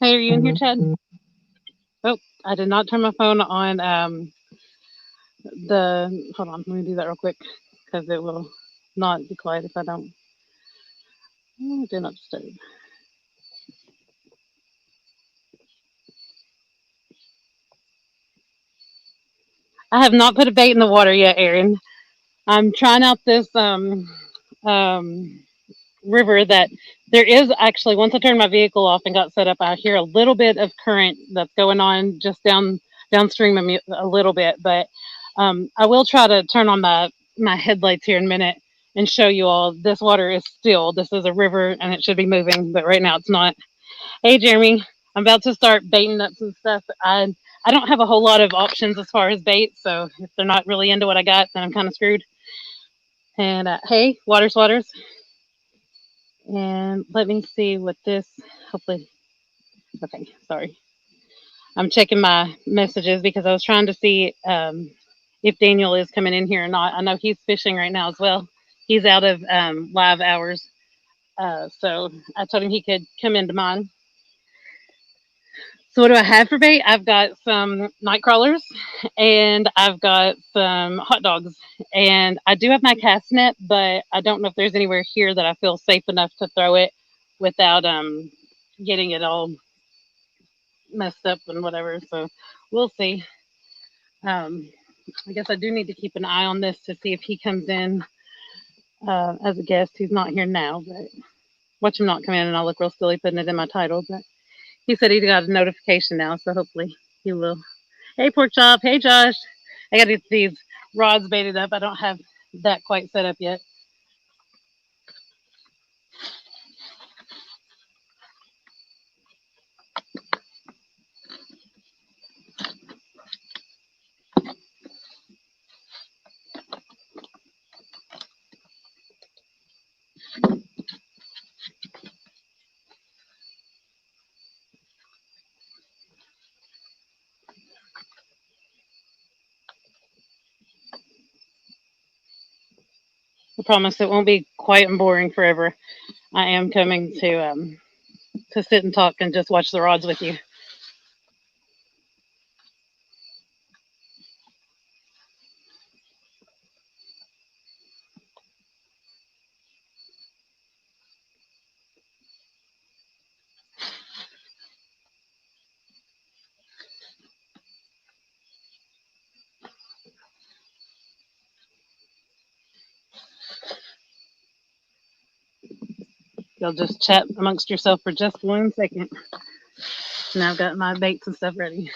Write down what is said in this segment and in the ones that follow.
Hey, are you in here, Chad? Oh, I did not turn my phone on. Hold on, let me do that real quick because it will not be quiet if I don't. Oh, do not disturb. I have not put a bait in the water yet, Aaron. I'm trying out this um river that there is actually. Once I turned my vehicle off and got set up, I hear a little bit of current that's going on just downstream of me a little bit. But I will try to turn on my headlights here in a minute and show you all. This water is still. This is a river and it should be moving, but right now it's not. Hey, Jeremy, I'm about to start baiting up some stuff. I don't have a whole lot of options as far as bait, so if they're not really into what I got, then I'm kind of screwed. And hey, waters. And let me see what this. Hopefully, okay. Sorry, I'm checking my messages because I was trying to see if Daniel is coming in here or not. I know he's fishing right now as well. He's out of live hours, so I told him he could come into mine. So what do I have for bait? I've got some night crawlers and I've got some hot dogs. And I do have my cast net, but I don't know if there's anywhere here that I feel safe enough to throw it without getting it all messed up and whatever. So we'll see. Um, I guess I do need to keep an eye on this to see if he comes in as a guest. He's not here now, but watch him not come in and I'll look real silly putting it in my title. But he said he got a notification now, so hopefully he will. Hey, pork chop. Hey, Josh. I got to get these rods baited up. I don't have that quite set up yet. I promise it won't be quiet and boring forever. I am coming to sit and talk and just watch the rods with you. You'll just chat amongst yourself for just 1 second. Now I've got my baits and stuff ready.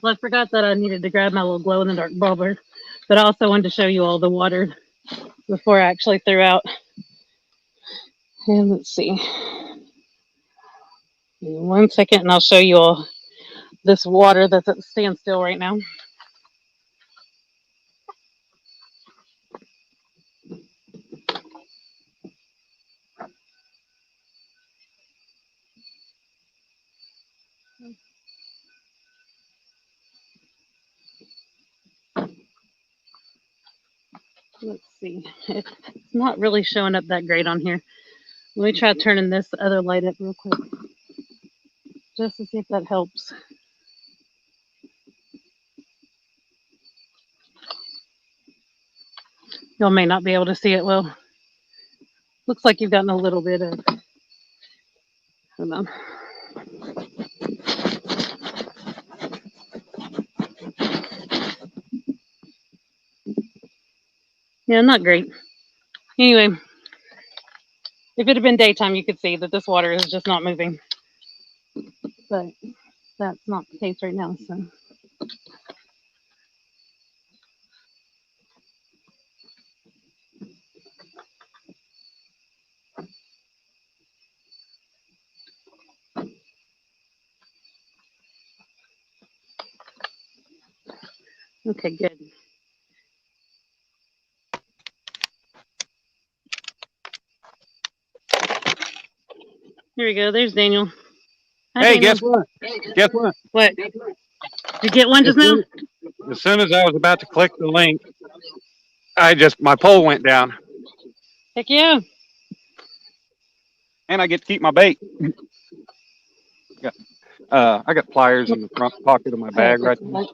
Well, I forgot that I needed to grab my little glow in the dark bobber, but I also wanted to show you all the water before I actually threw out. And let's see. Give me 1 second, and I'll show you all this water that's at standstill right now. Let's see. It's not really showing up that great on here. Let me try turning this other light up real quick, just to see if that helps. Y'all may not be able to see it well. Looks like you've gotten a little bit of. Hold on. Yeah, not great. Anyway, if it had been daytime, you could see that this water is just not moving. But that's not the case right now. So okay, good. Here we go. There's Daniel. Hi, Hey, Daniel. guess what? Guess what? What? Did you get one As just now? soon, as soon as I was about to click the link, my pole went down, Heck yeah. and I get to keep my bait. Got, I got pliers in the front pocket of my Oh, bag right there.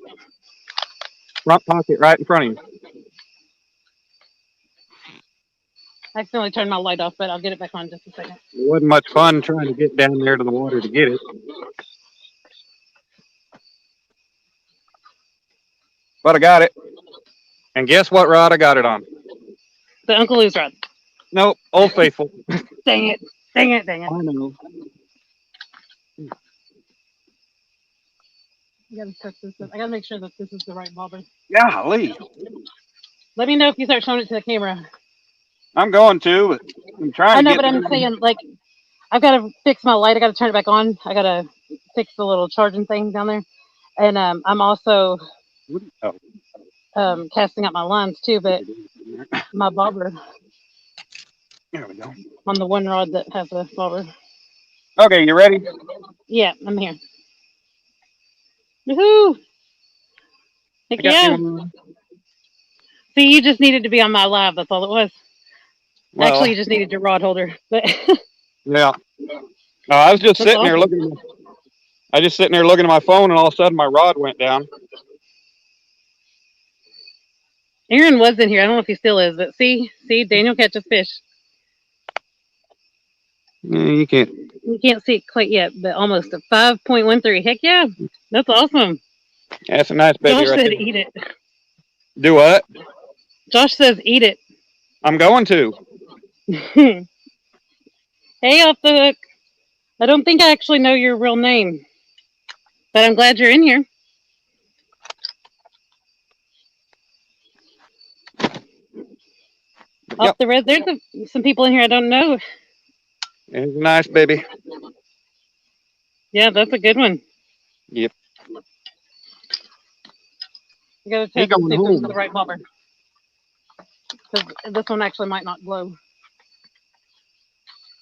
Front pocket right in front of you. I accidentally turned my light off, but I'll get it back on just a second. It wasn't much fun trying to get down there to the water to get it, but I got it. And guess what rod I got it on? The Uncle Lou's rod. Nope, Old Faithful. Dang it. Dang it. Dang it. I know. I gotta touch this up. I gotta make sure that this is the right bobber. Golly. Let me know if you start showing it to the camera. I'm going to, but I'm trying I to know, get but I'm there. saying, like, I've got to fix my light. I got to turn it back on. I got to fix the little charging thing down there. And I'm also Oh, casting out my lines too, but my bobber there we go. on the one rod that has a bobber. Okay, you ready? Yeah, I'm here. Woohoo! Heck I got me yeah. one. See, you just needed to be on my live. That's all it was. Actually, Well, you just needed your rod holder. But yeah. I was just that's sitting there awesome. looking. I just sitting there looking at my phone, and all of a sudden my rod went down. Aaron was in here. I don't know if he still is, but see, Daniel catches fish. You can't. You can't see it quite yet, but almost a 5.13. Heck yeah. That's awesome. That's a nice baby Josh right said there. eat it. Do what? Josh says eat it. I'm going to. Hey, off the hook. I don't think I actually know your real name, but I'm glad you're in here. Off Yep. the red, there's some people in here I don't know. It's a nice baby. Yeah, that's a good one. Yep. You gotta He test to going see if this is the home. right bobber. Because this one actually might not glow.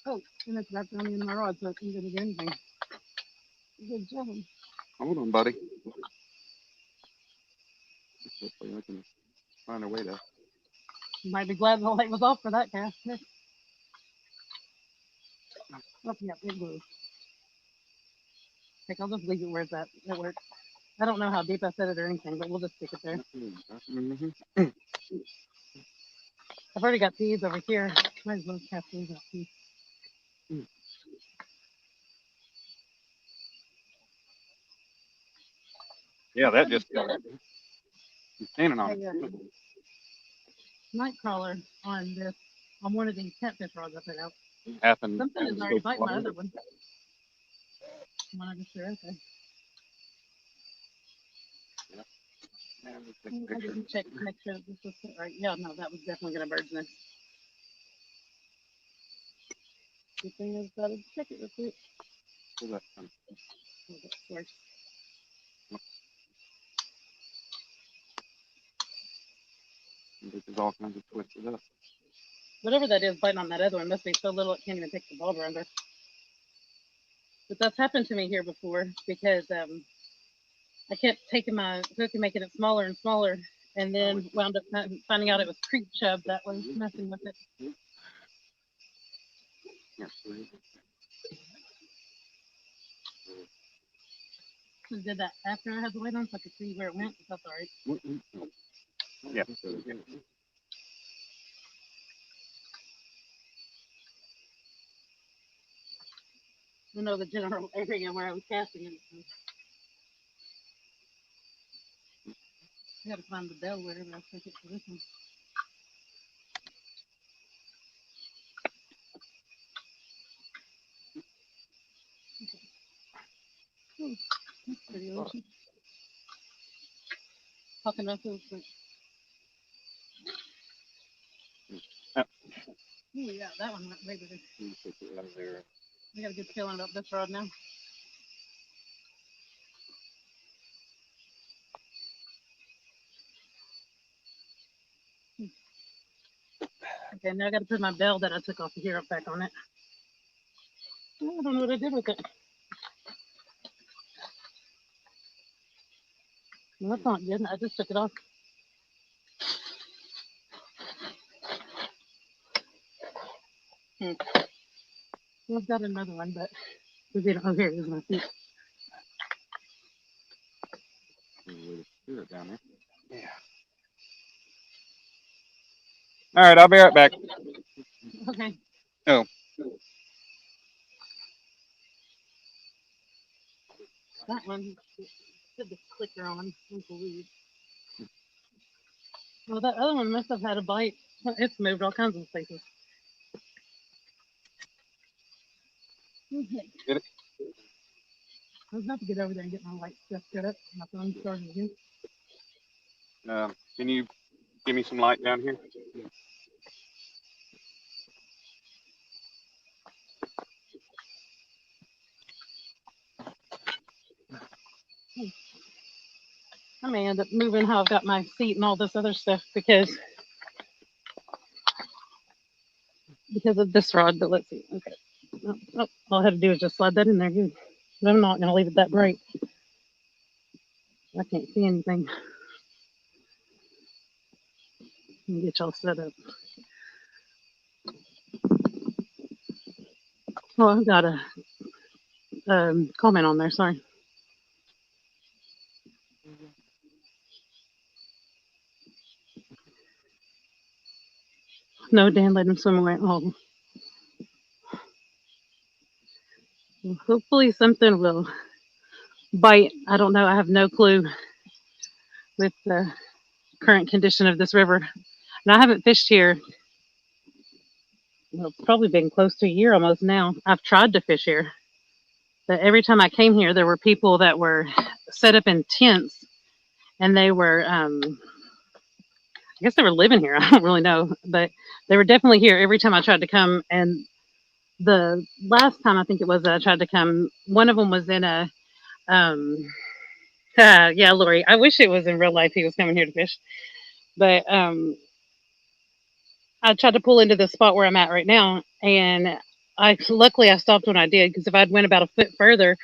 Oh, and it's wrapped around the end of my rod, so it isn't gonna do anything. Good job. Hold on, buddy. Hopefully I can find a way to. You might be glad the light was off for that cast. Oh, yeah, it blew. Heck, I'll just leave it where it's at. It works. I don't know how deep I set it or anything, but we'll just stick it there. Mm-hmm. I've already got these over here. Might as well cast these up too. Yeah, that just standing on Hey, it. night crawler on this, on one of these catfish rods I put out. Happened. Something is already biting my other one. One I just threw out there. And let's take a I picture. didn't check to make sure that this was right. Yeah, no, that was definitely gonna bird's nest. Good thing is that I check it real quick. Pull that from. Oh, that's worse. This is all kinds of twisted up. Whatever that is biting on that other one must be so little it can't even take the bulb under. But that's happened to me here before because I kept taking my hook and making it smaller and smaller, and Oh, it's then wound up finding out it was creek chub that was messing with it. here. I did that after I had the light on so I could see where it went. But that's all right. Yeah. I know the general area where I was casting it. So I got to find the bell wherever I took it for this one. Oh, that's pretty ocean. Talking about those. But, Oh, oh yeah, that one went way better. let me take it out of there. I got a good feeling about this rod now. Okay, now I got to put my bell that I took off of here up back on it. Oh, I don't know what I did with it. Well, that's not good. I just took it off. Hmm. Well, I've got another one, but we didn't. Oh, here it is. My feet. Screw it down there. Yeah. All right, I'll be right back. Okay. Oh, That one put the clicker on. I believe. Well, that other one must have had a bite. It's moved all kinds of places. Okay. get it. I was about to get over there and get my light stuff set up. My phone started again. Can you give me some light down here? I may end up moving how I've got my seat and all this other stuff because of this rod. But let's see. Okay. Oh, oh, all I had to do is just slide that in there. Good. But I'm not going to leave it that bright. I can't see anything. Let me get y'all set up. Oh, I've got a comment on there. Sorry. No, Dan let him swim away. Oh, well, hopefully something will bite. I don't know. I have no clue with the current condition of this river. And I haven't fished here. Well, it's probably been close to a year almost now. I've tried to fish here, but every time I came here, there were people that were set up in tents, and they were, I guess they were living here. I don't really know, but they were definitely here every time I tried to come. And the last time I think it was that I tried to come, one of them was in a, um, yeah, Lori. I wish it was in real life. He was coming here to fish, but I tried to pull into the spot where I'm at right now, and I luckily I stopped when I did because if I'd went about a foot further,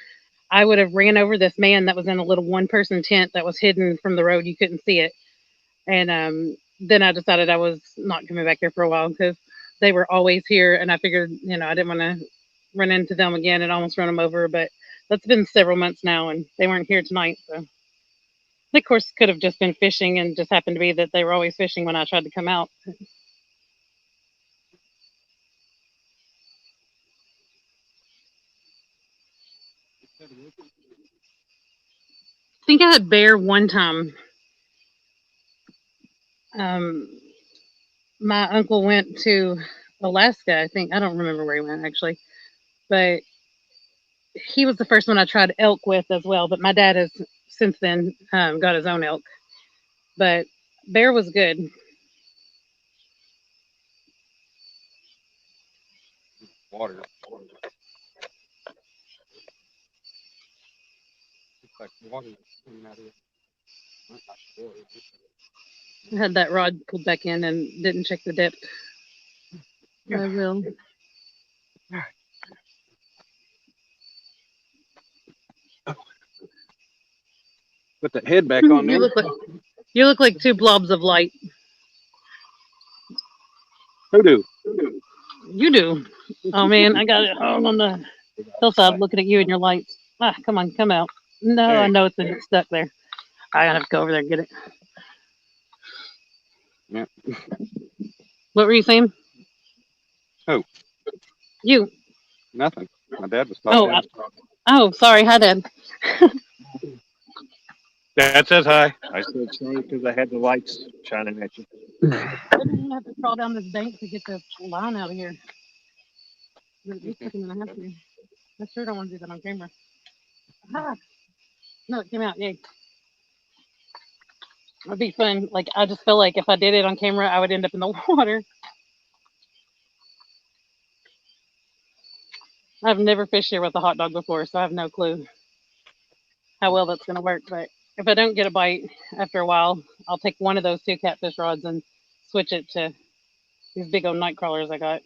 I would have ran over this man that was in a little one person tent that was hidden from the road. You couldn't see it, and then I decided I was not coming back here for a while because they were always here, and I figured I didn't want to run into them again and almost run them over, but that's been several months now, and they weren't here tonight, so. They, of course, could have just been fishing and just happened to be that they were always fishing when I tried to come out. I think I had bear one time. Um, my uncle went to Alaska. I think I don't remember where he went actually, but he was the first one I tried elk with as well. But my dad has since then got his own elk. but bear was good. Water. It's like water coming out of it. Not like water. I had that rod pulled back in and didn't check the depth. I will. Put that head back on You there. look like two blobs of light. Who do? You do. Oh man, I got it all on the hillside looking at you and your lights. Ah, come on, come out. No, There I you know it's stuck there. I gotta have to go over there and get it. go. Yeah. What were you saying? Who? You. Nothing. My dad was Oh, talking. oh, sorry. Hi, Dad. Dad says hi. I said sorry because I had the lights shining at you. I didn't even have to crawl down this bank to get this line out of here. It took a minute and a half here. I sure don't want to do that on camera. Ah, no, it came out. Yay. It'd be fun. Like, I just feel like if I did it on camera, I would end up in the water. I've never fished here with a hot dog before, so I have no clue how well that's going to work. But if I don't get a bite after a while, I'll take one of those two catfish rods and switch it to these big old night crawlers I got.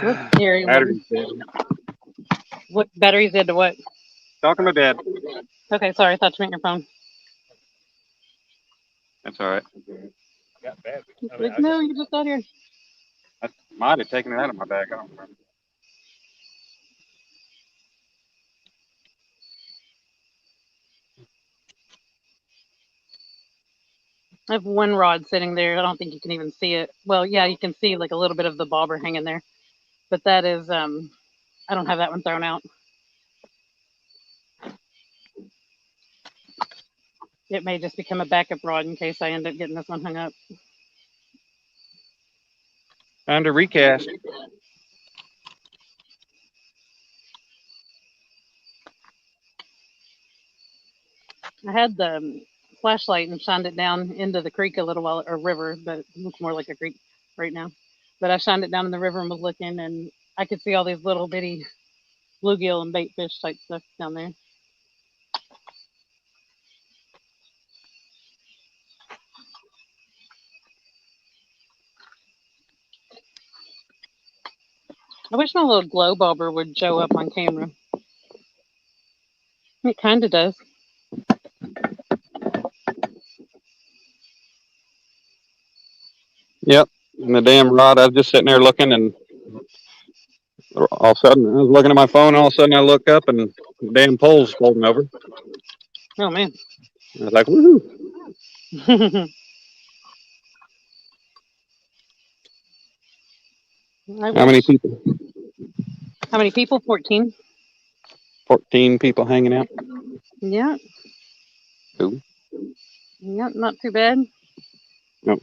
What scary one? Battery's dead. What batteries into what? Talking to Dad. Okay, sorry, I thought you meant your phone. That's all right. Got battery. Like, no, you just got here. I might have taken it out of my bag. I don't remember. I have one rod sitting there. I don't think you can even see it. Well, yeah, you can see like a little bit of the bobber hanging there, but that is I don't have that one thrown out. It may just become a backup rod in case I end up getting this one hung up. Time to recast. I had the flashlight and shined it down into the creek a little while, or river, but it looks more like a creek right now. But I shined it down in the river and was looking, and I could see all these little bitty bluegill and bait fish type stuff down there. I wish my little glow bobber would show up on camera. It kind of does. Yep. And the damn rod. I was just sitting there looking, and all of a sudden I was looking at my phone. And all of a sudden I look up, and the damn pole's folding over. Oh man. I was like, woohoo! I How many wish. people? How many people? 14. 14 people hanging out. Yeah. Cool. Yeah, not too bad. No.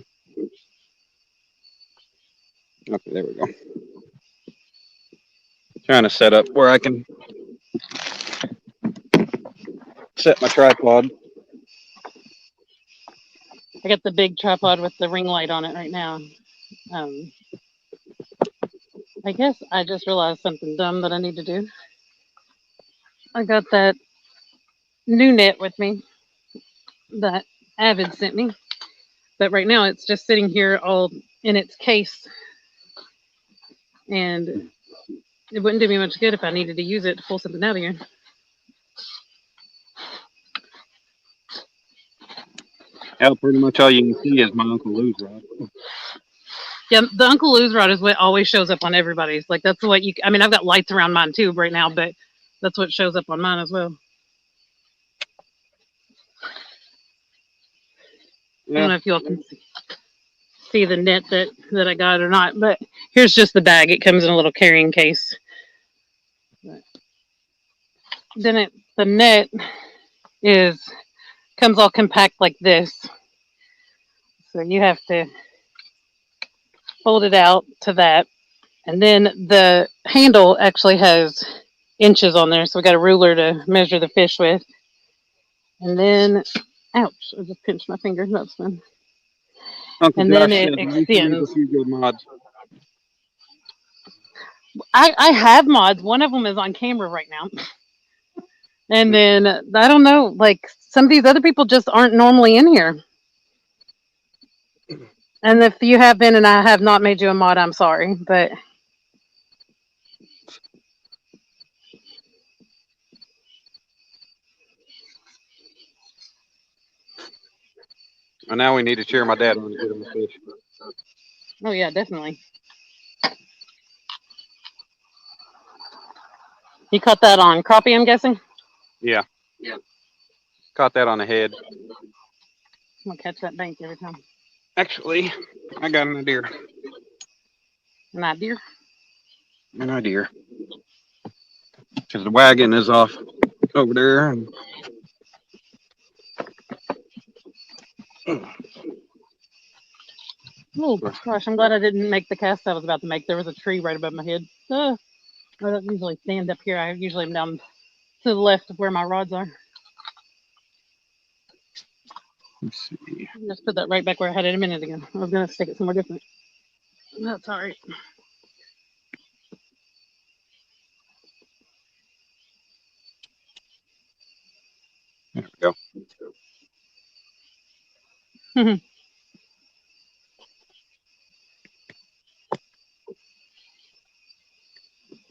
Okay, there we go. Trying to set up where I can set my tripod. I got the big tripod with the ring light on it right now. Um, I guess I just realized something dumb that I need to do. I got that new net with me that Avid sent me, but right now it's just sitting here all in its case, and it wouldn't do me much good if I needed to use it to pull something out of here. Yeah, pretty much all you can see is my Uncle Lou's rod. Yeah, the Uncle Lou's rod is what always shows up on everybody's. Like that's what you. I mean, I've got lights around mine too right now, but that's what shows up on mine as well. I don't Yeah. know if you all can see the net that I got or not, but here's just the bag. It comes in a little carrying case. Then the net is comes all compact like this, so you have to folded out to that. And then the handle actually has inches on there, so we got a ruler to measure the fish with. And then, ouch, I just pinched my finger. That's fun. Uncle And then Josh it says Lisa needs a extends. few good mods. I have mods. One of them is on camera right now. And then I don't know, like some of these other people just aren't normally in here. And if you have been and I have not made you a mod, I'm sorry. But And now we need to cheer my dad on to get him a fish. oh yeah, definitely. You caught that on crappie, I'm guessing. Yeah, caught that on the head. I'm gonna catch that bank every time. Actually, I got an idea. An idea. An idea. Because the wagon is off over there. And Oh gosh, I'm glad I didn't make the cast I was about to make. There was a tree right above my head. I don't usually stand up here. I usually am down to the left of where my rods are. let's see. Just put that right back where I had it a minute ago. I was gonna stick it somewhere different. That's all right. There we go.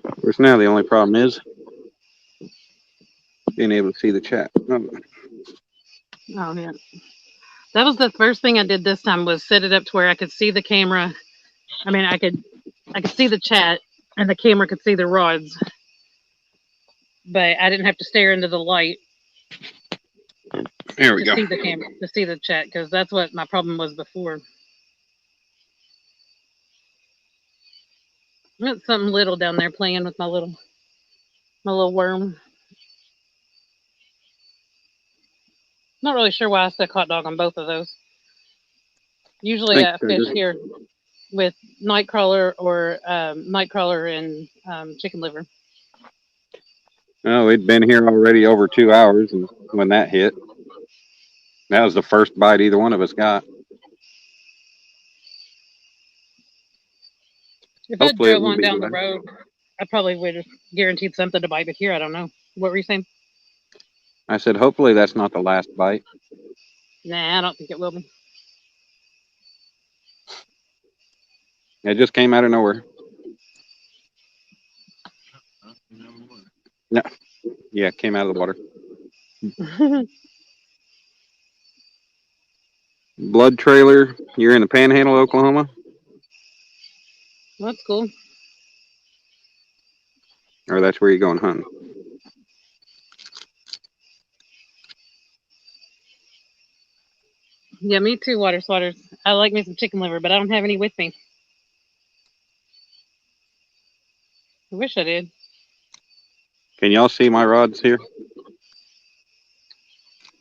Of course, now the only problem is being able to see the chat. Oh, Oh yeah. That was the first thing I did this time was set it up to where I could see the camera. I mean, I could see the chat and the camera could see the rods, but I didn't have to stare into the light there we to go. see the camera to see the chat because that's what my problem was before. I got something little down there playing with my little worm. Not really sure why I stuck hot dog on both of those. I Usually think I they're fish just, here with nightcrawler or nightcrawler and chicken liver. oh, we'd been here already over 2 hours, and when that hit, that was the first bite either one of us got. If I Hopefully, it drove won't on be down the bad. road, I probably would have guaranteed something to bite, but here I don't know. What were you saying? I said, hopefully, that's not the last bite. Nah, I don't think it will be. It just came out of nowhere. No, yeah, it came out of the water. Blood trailer. You're in the Panhandle, Oklahoma, That's cool. or that's where you're going hunting. Yeah, me too, water swatters. I like me some chicken liver, but I don't have any with me. I wish I did. Can y'all see my rods here?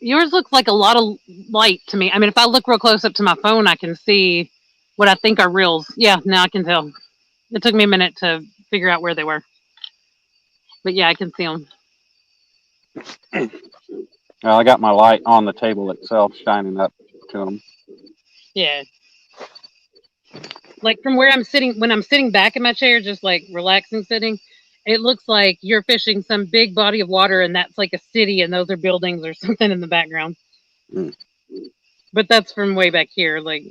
Yours looks like a lot of light to me. I mean, if I look real close up to my phone, I can see what I think are reels. Yeah, now I can tell. It took me a minute to figure out where they were. But yeah, I can see them. Well, I got my light on the table itself, shining up to them. Yeah. Like from where I'm sitting, when I'm sitting back in my chair, just like relaxing sitting, it looks like you're fishing some big body of water and that's like a city and those are buildings or something in the background. Mm. But that's from way back here. Like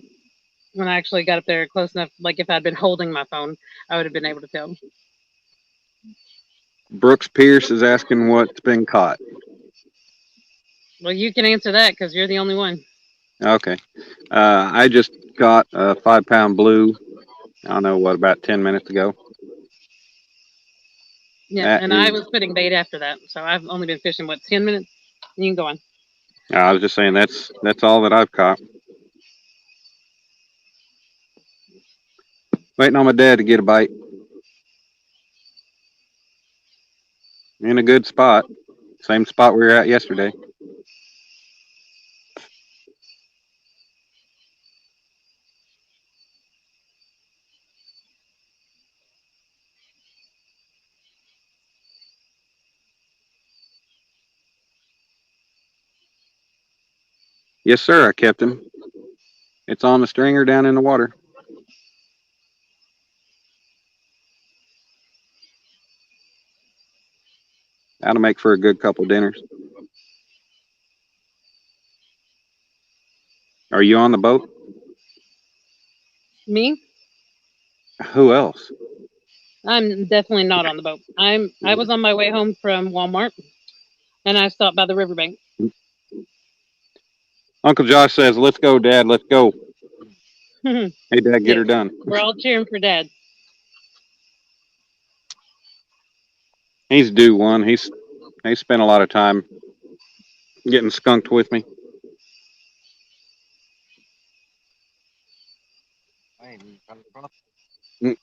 when I actually got up there close enough, like if I'd been holding my phone, I would have been able to tell. Brooks Pierce is asking what's been caught. Well, you can answer that because you're the only one. Okay. I just got a 5-pound blue. I don't know what, about 10 minutes ago. Yeah, That and I is. was putting bait after that, so I've only been fishing what 10 minutes. You can go on. I was just saying that's all that I've caught. Waiting on my dad to get a bite. In a good spot. Same spot we were at yesterday. Yes, sir. I kept him. It's on the stringer down in the water. That'll make for a good couple dinners. Are you on the boat? Me? Who else? I'm definitely not on the boat. I was on my way home from Walmart and I stopped by the riverbank. Uncle Josh says, "Let's go, Dad. Let's go." Hey, Dad, get her Yes. done. We're all cheering for Dad. He's due one. He spent a lot of time getting skunked with me. Mm,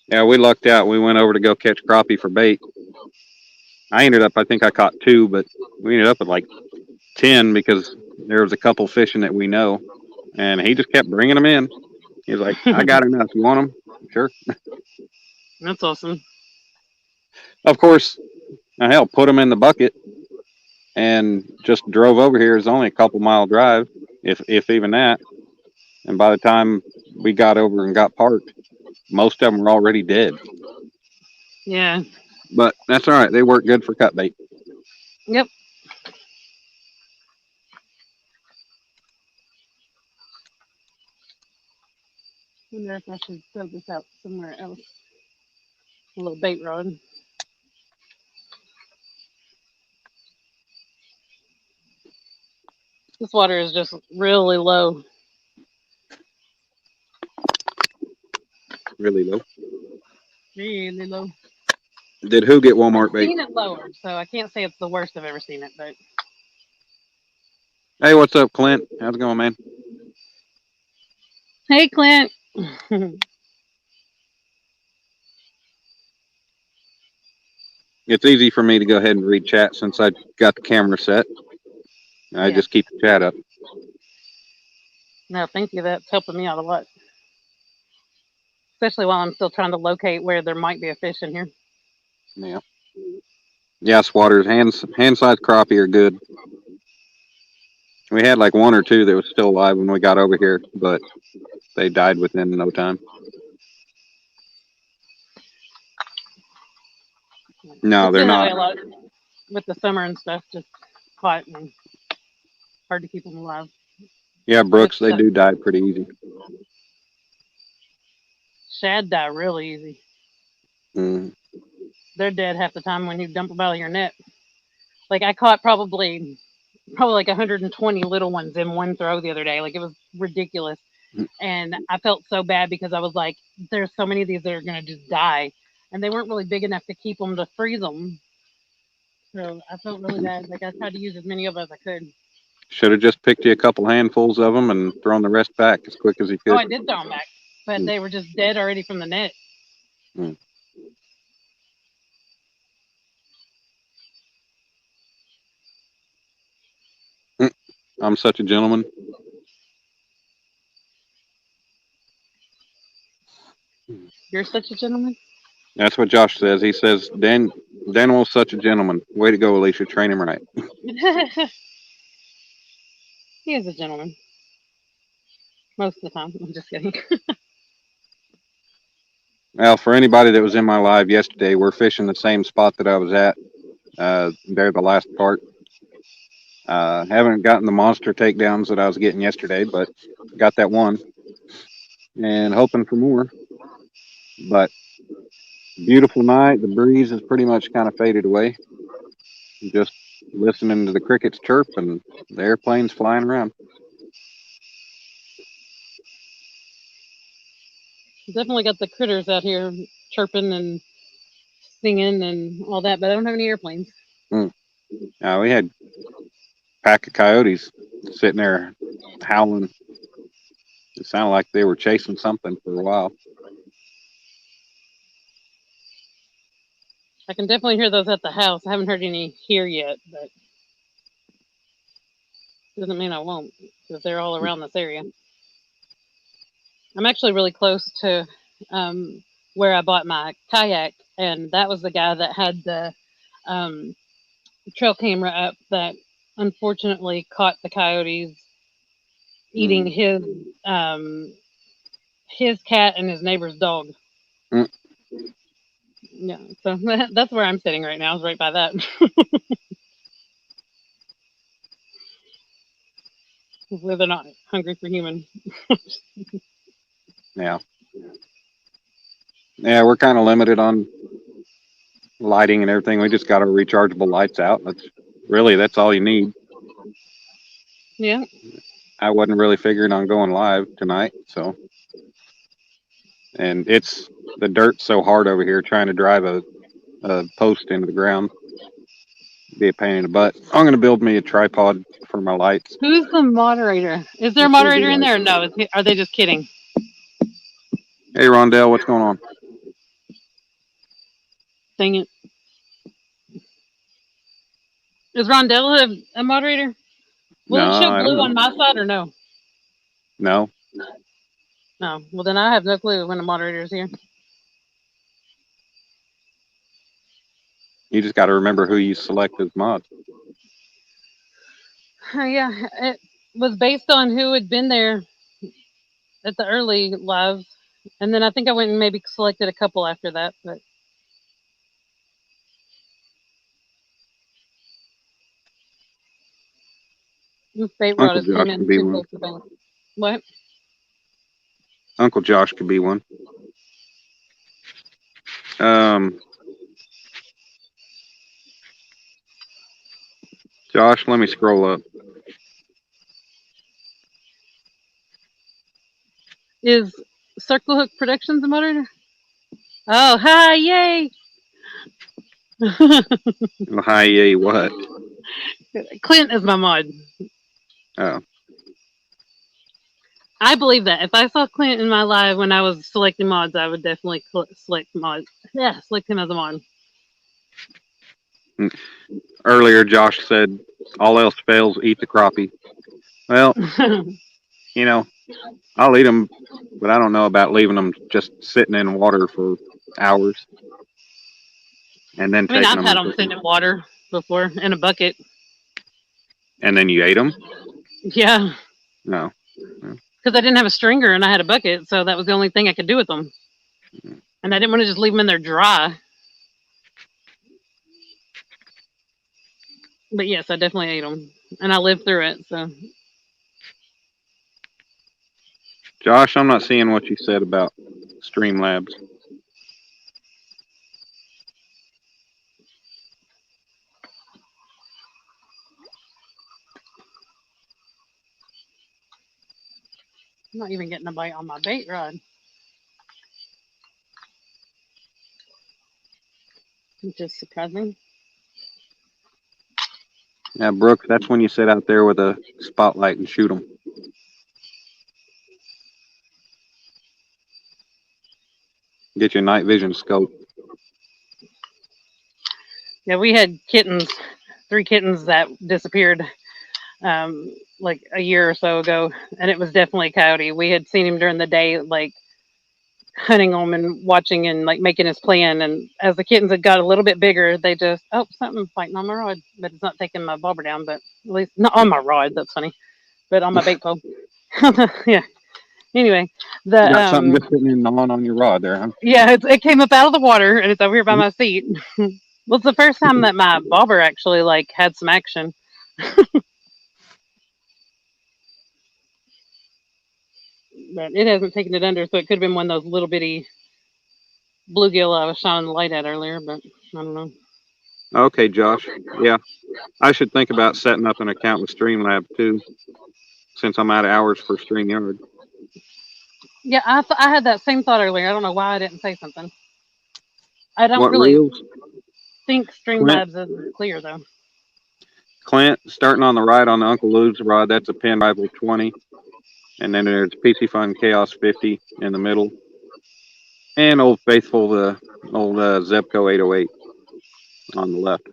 Yeah, we lucked out. We went over to go catch crappie for bait. I think I caught two, but we ended up with like 10 because there was a couple fishing that we know, and he just kept bringing them in. He was like, "I got enough. You want them?" Sure. That's awesome. Of course, hell, put them in the bucket and just drove over here. It's only a couple mile drive, if even that. And by the time we got over and got parked, most of them were already dead. Yeah. But that's all right. They work good for cut bait. Yep. I wonder if I should throw this out somewhere else. A little bait rod. This water is just really low. Really low. Really low. Did who get I've Walmart bait? seen it lower, so I can't say it's the worst I've ever seen it, but Hey, what's up, Clint? How's it going, man? hey Clint. It's easy for me to go ahead and read chat since I got the camera set. I Yeah. just keep the chat up. No, thank you. That's helping me out a lot. Especially while I'm still trying to locate where there might be a fish in here. Yeah. Yes, waters, hand sized crappie are good. We had like one or two that was still alive when we got over here, but they died within no time. No, It's they're been that not. way a lot with the summer and stuff, just hot and hard to keep them alive. Yeah, With Brooks, they do die pretty easy. shad die really easy. Mm. They're dead half the time when you dump them out of your net. Like I caught probably like 120 little ones in one throw the other day. Like it was ridiculous. And I felt so bad because I was like, there's so many of these that are going to just die. And they weren't really big enough to keep them to freeze them. So I felt really bad. Like I tried to use as many of them as I could. Should have just picked you a couple handfuls of them and thrown the rest back as quick as you Oh, could. I did throw them back, but Mm. they were just dead already from the net. Mm. Mm. I'm such a gentleman. You're such a gentleman. That's what Josh says. He says, Daniel's such a gentleman. Way to go, Alicia. Train him right. He is a gentleman most of the time. I'm just kidding. Well, for anybody that was in my live yesterday, we're fishing the same spot that I was at. There, the last part. Haven't gotten the monster takedowns that I was getting yesterday, but got that one and hoping for more. But beautiful night. The breeze has pretty much kind of faded away. Just listening to the crickets chirp and the airplanes flying around. Definitely got the critters out here chirping and singing and all that, but I don't have any airplanes. Mm. We had a pack of coyotes sitting there howling. It sounded like they were chasing something for a while. I can definitely hear those at the house. I haven't heard any here yet, but doesn't mean I won't because they're all around this area. I'm actually really close to um, where I bought my kayak, and that was the guy that had the um, trail camera up that unfortunately caught the coyotes eating Mm. um his cat and his neighbor's dog. Mm. Yeah, so that's where I'm sitting right now, is right by that. Where they're not hungry for human. Yeah. Yeah, we're kind of limited on lighting and everything. We just got our rechargeable lights out. That's all you need. Yeah. I wasn't really figuring on going live tonight, so and it's the dirt's so hard over here trying to drive a post into the ground. Be a pain in the butt. I'm gonna build me a tripod for my lights. Who's the moderator? Is there a That's gonna be moderator in like, there? Or no, are they just kidding? hey Rondell, what's going on? Dang it. Is Rondell a moderator? Will it No, show I don't blue know. on my side or no? No, No. Well, then I have no clue when the moderator is here. you just got to remember who you select as mod. Yeah, it was based on who had been there at the early lives, and then I think I went and maybe selected a couple after that. But this bait rod Uncle has came Josh in could be too one. close to bank. What? Uncle Josh could be one. Um, Josh, let me scroll up. Is Circle Hook Productions a moderator? Oh, hi, yay! Hi, yay, what? Clint is my mod. Oh, I believe that. If I saw Clint in my live when I was selecting mods, I would definitely select mod. Yeah, select him as a mod. earlier Josh said, all else fails, eat the crappie. Well, you know, I'll eat them, but I don't know about leaving them just sitting in water for hours and then I mean, taking I've them had and them cooking sitting them. in water before in a bucket. And then you ate them? Yeah, No. No. because I didn't have a stringer and I had a bucket, so that was the only thing I could do with them. And I didn't want to just leave them in there dry. But yes, I definitely ate them, and I lived through it. So Josh, I'm not seeing what you said about Streamlabs. I'm not even getting a bite on my bait rod, which is surprising. Yeah, Brooks, that's when you sit out there with a spotlight and shoot them. Get your night vision scope. Yeah, we had kittens, 3 kittens that disappeared um, like a year or so ago, and it was definitely a coyote. We had seen him during the day, like hunting them and watching and like making his plan. And as the kittens had got a little bit bigger, they just something's fighting on my rod, but it's not taking my bobber down. But at least not on my rod. That's funny, but on my bait pole. Yeah. Anyway, You the got something just sitting in on your rod there, huh? yeah, it came up out of the water and it's over here by my seat. Well, it's the first time that my bobber actually like had some action. But it hasn't taken it under, so it could have been one of those little bitty bluegill I was shining the light at earlier, but I don't know. Okay, Josh. Yeah, I should think about setting up an account with Streamlab too, since I'm out of hours for StreamYard. Yeah, I had that same thought earlier. I don't know why I didn't say something. I don't What really reels? think Clint, Streamlabs is clear though. Clint, starting on the right on the Uncle Lou's rod, that's a pin rival 20. And then there's PC Fun Chaos 50 in the middle. And Old Faithful, the old Zebco 808 on the left.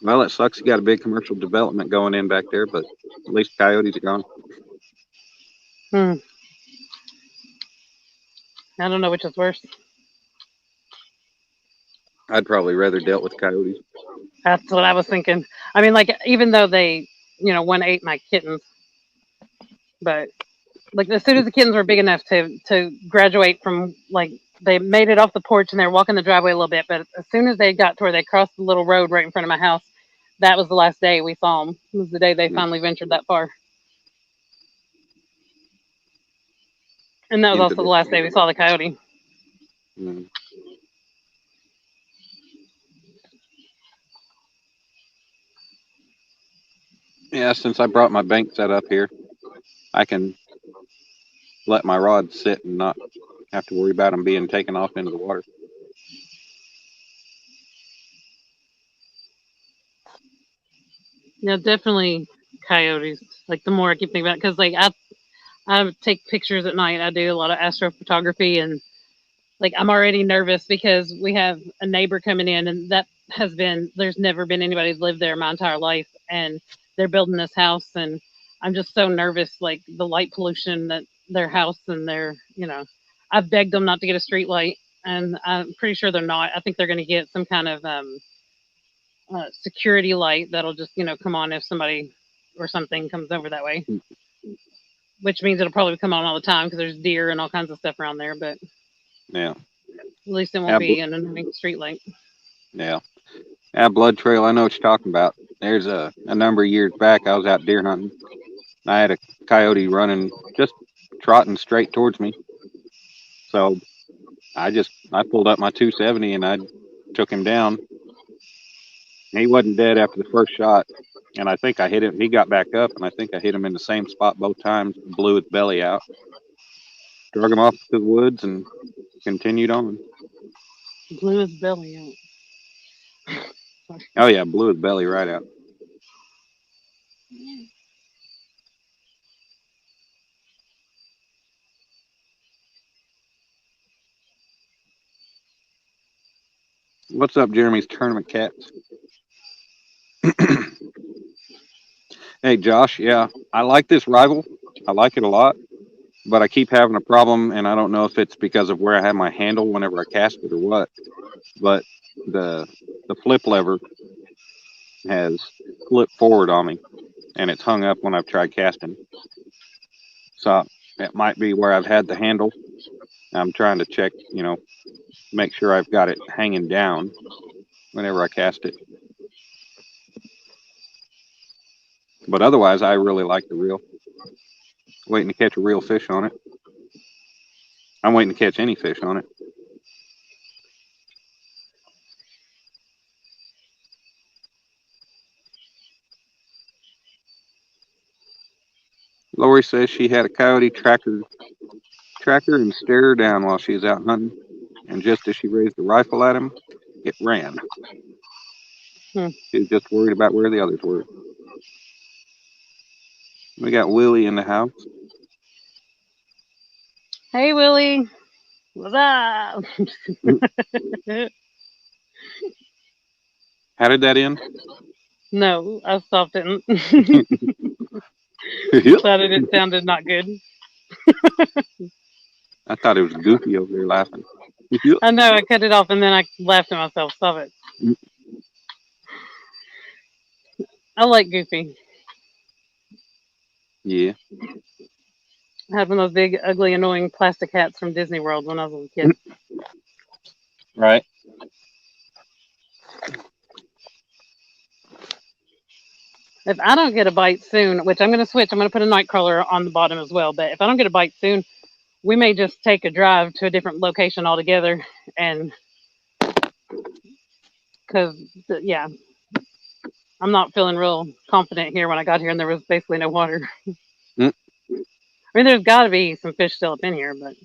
Well, it sucks. You got a big commercial development going in back there, but at least coyotes are gone. Hmm. I don't know which is worse. I'd probably rather dealt with coyotes. That's what I was thinking. I mean, like even though they, one ate my kittens, but like as soon as the kittens were big enough to graduate from like they made it off the porch and they were walking the driveway a little bit, but as soon as they got to where they crossed the little road right in front of my house, that was the last day we saw them. It was the day they Mm, finally ventured that far, and that was into also the the last day we saw the coyote. mm. Yeah, since I brought my bank set up here, I can let my rods sit and not have to worry about them being taken off into the water. Yeah, definitely coyotes. Like the more I keep thinking about, because like I take pictures at night. I do a lot of astrophotography, and like I'm already nervous because we have a neighbor coming in, and that has been there's never been anybody who's lived there my entire life, and they're building this house, and I'm just so nervous, like the light pollution that their house and their I've begged them not to get a street light, and I'm pretty sure they're not. I think they're going to get some kind of security light that'll just come on if somebody or something comes over that way, Mm, which means it'll probably come on all the time because there's deer and all kinds of stuff around there, but yeah, at least it won't yeah, be an annoying street light. yeah, yeah. Blood trail. I know what you're talking about. There's a number of years back, I was out deer hunting. And I had a coyote running, just trotting straight towards me. So I pulled up my 270 and I took him down. He wasn't dead after the first shot, and I think I hit him. He got back up, and I think I hit him in the same spot both times. Blew his belly out, drug him off to the woods, and continued on. Blew his belly out. Oh yeah, blew his belly right out. What's up, Jeremy's tournament cats? Hey Josh, yeah, I like this rival. I like it a lot, but I keep having a problem, and I don't know if it's because of where I have my handle whenever I cast it or what. But the the flip lever has flipped forward on me, and it's hung up when I've tried casting. So it might be where I've had the handle. I'm trying to check, make sure I've got it hanging down whenever I cast it. But otherwise, I really like the reel. Waiting to catch a real fish on it. I'm waiting to catch any fish on it. Lori says she had a coyote track her and stare her down while she was out hunting. And just as she raised the rifle at him, it ran. Hmm. She was just worried about where the others were. We got Willie in the house. Hey Willie, what's up? How did that end? No, I stopped it and I decided it sounded not good. thought it was Goofy over there laughing. I know I cut it off and then I laughed at myself. Stop it. I like Goofy. Yeah. I had one of those big, ugly, annoying plastic hats from Disney World when I was a kid. Right. If I don't get a bite soon, which I'm going to switch, I'm going to put a night crawler on the bottom as well. But if I don't get a bite soon, we may just take a drive to a different location altogether. And because, yeah, I'm not feeling real confident here when I got here and there was basically no water. Mm, I mean, there's got to be some fish still up in here, but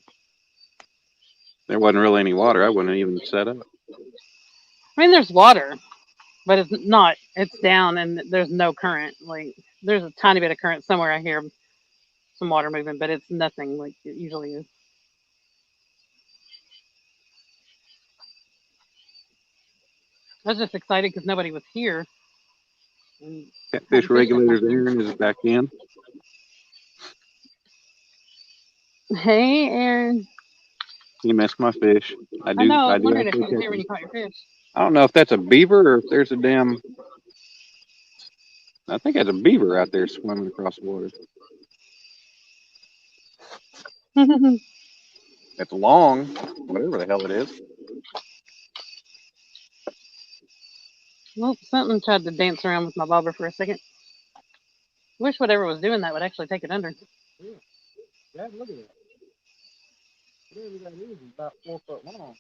there wasn't really any water. I wouldn't even set up. I mean, there's water, but it's not. It's down and there's no current. Like, there's a tiny bit of current somewhere. I hear some water moving, but it's nothing like it usually is. I was just excited because nobody was here. And Catfish hadn't fished that much. regulator's Aaron is back in. Hey, Aaron. He missed my fish. I know. I I was do wondering if actually you was catch here when them. you caught your fish. I don't know if that's a beaver or if there's a damn. I think that's a beaver out there swimming across the water. It's long, whatever the hell it is. Well, something tried to dance around with my bobber for a second. Wish whatever was doing that would actually take it under. Yeah, Dad, look at that. Whatever that is about 4 foot long.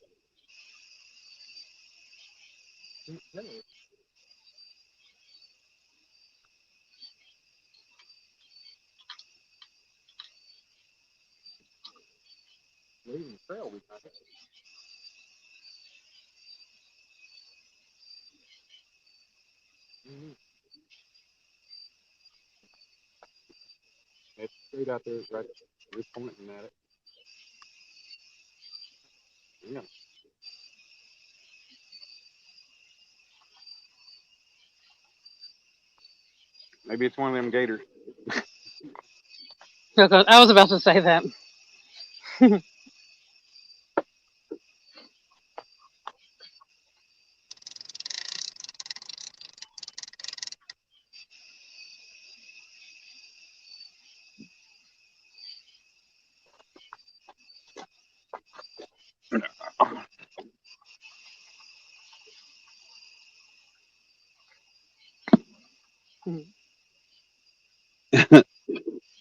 Leaving the trail behind it. Mm-hmm. It's straight out there, right. You're pointing at it. Yeah. Maybe it's one of them gators. Okay, I was about to say that.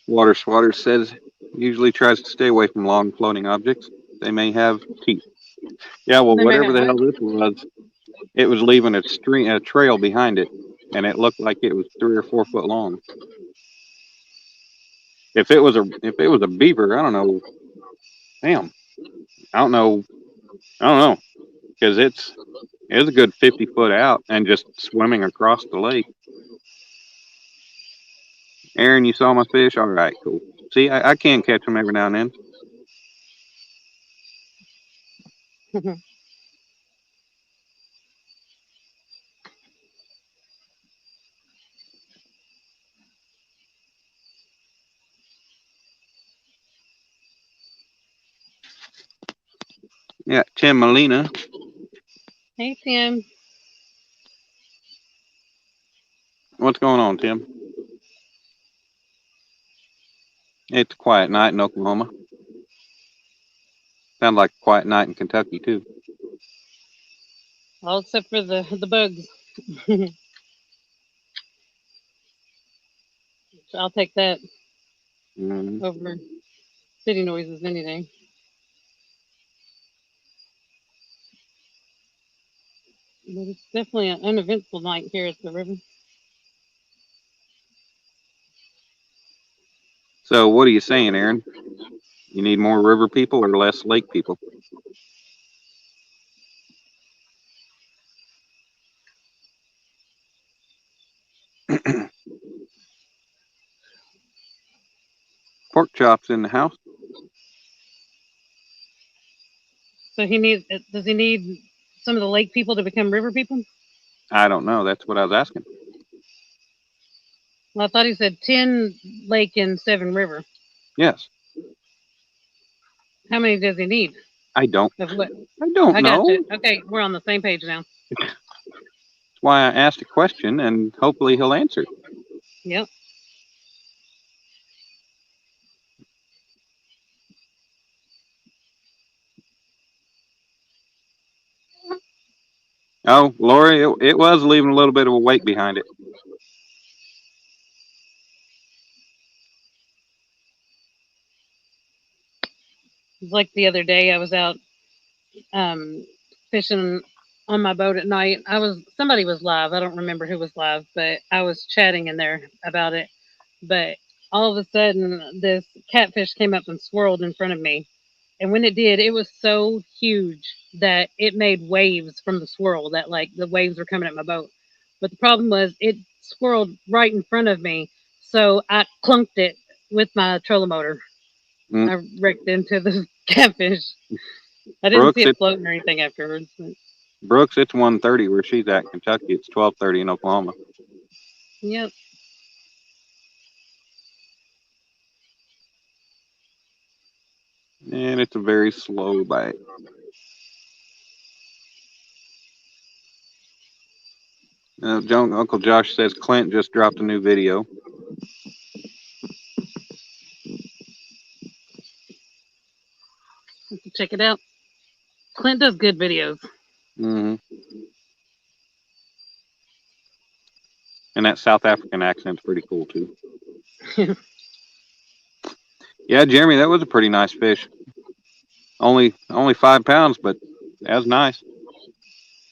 Water swatter says usually tries to stay away from long floating objects. They may have teeth. Yeah, well, They may whatever have the what? hell this was, it was leaving a trail behind it, and it looked like it was 3 or 4 foot long. If it was a beaver, I don't know. Damn, I don't know. I don't know because it's a good 50 foot out and just swimming across the lake. Aaron, you saw my fish. All right, cool. See, I can catch them every now and then. Yeah, Tim Molina. Hey, Tim. What's going on, Tim? It's a quiet night in Oklahoma. Sounds like a quiet night in Kentucky too. All except for the bugs. I'll take that Mm-hmm. over city noises any day. But it's definitely an uneventful night here at the river. So, what are you saying, Aaron? You need more river people or less lake people? Pork chops in the house? So he needs. Does he need some of the lake people to become river people? I don't know. That's what I was asking. Well, I thought he said 10 lake and 7 river. Yes, How many does he need? I don't. Of what? I don't I got know. you. Okay, we're on the same page now. That's why I asked a question, and hopefully he'll answer. Yep. Oh, Lori, it was leaving a little bit of a wake behind it. It's like the other day I was out um, fishing on my boat at night. Somebody was live. I don't remember who was live, but I was chatting in there about it. But all of a sudden, this catfish came up and swirled in front of me. And when it did, it was so huge that it made waves from the swirl. That like the waves were coming at my boat. But the problem was it swirled right in front of me, so I clunked it with my trolling motor. Mm. I wrecked into the catfish. I didn't see Brooks, it floating or anything afterwards. Brooks, it's 1:30 where she's at in Kentucky. It's 12:30 in Oklahoma. Yep. And it's a very slow bite. Uncle Josh says Clint just dropped a new video. Check it out. Clint does good videos. Hmm. And that South African accent's pretty cool too. Yeah, Jeremy, that was a pretty nice fish. Only 5 pounds, but that was nice.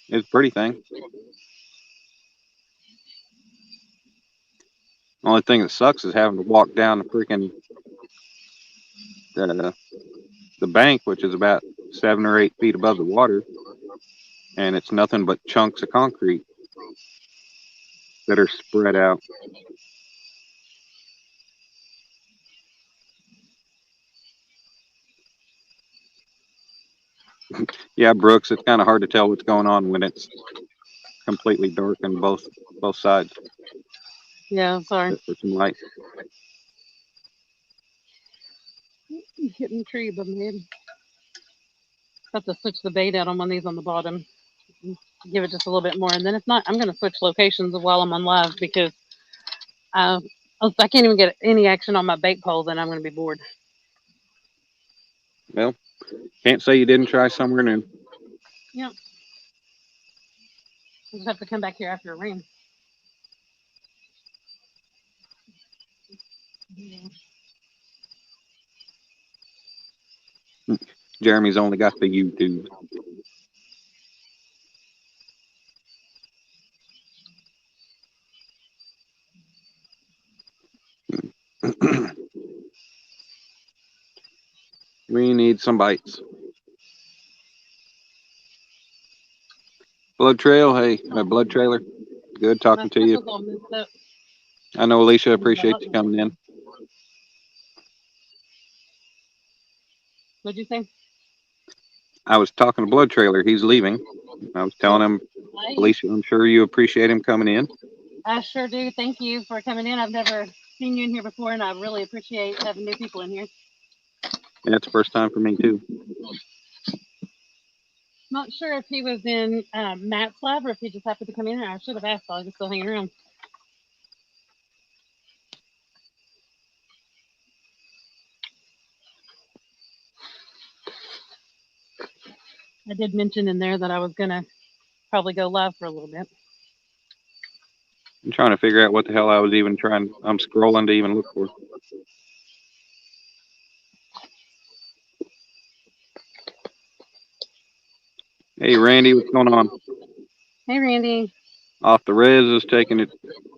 It's a pretty thing. Only thing that sucks is having to walk down the the bank, which is about 7 or 8 feet above the water, and it's nothing but chunks of concrete that are spread out. Yeah, Brooks, it's kind of hard to tell what's going on when it's completely dark on both sides, Yeah, sorry. except for some light. Hitting the tree above my head. Have to switch the bait out on one of these on the bottom. Give it just a little bit more, and then if not, I'm going to switch locations while I'm on live because uh, if I can't even get any action on my bait pole, then I'm going to be bored. Well, can't say you didn't try somewhere new. Yeah, I just have to come back here after it rains. Yeah. Jeremy's only got the YouTube. We need some bites. Blood Trail, hey, Blood Trailer, good My talking to stuff you. was all messed up. I know Alicia Under the appreciates hot you dog. coming in. What'd you say? I was talking to Blood Trailer. He's leaving. I was telling Oh, him, nice. Alicia, I'm sure you appreciate him coming in. I sure do. Thank you for coming in. I've never seen you in here before, and I really appreciate having new people in here. And it's the first time for me too. Not sure if he was in Matt's lab or if he just happened to come in here. I should have asked while he was still hanging around. I did mention in there that I was gonna probably go live for a little bit. I'm trying to figure out what the hell I was even trying. I'm scrolling to even look for. Hey, Randy, what's going on? Hey, Randy. Off the res is taking it,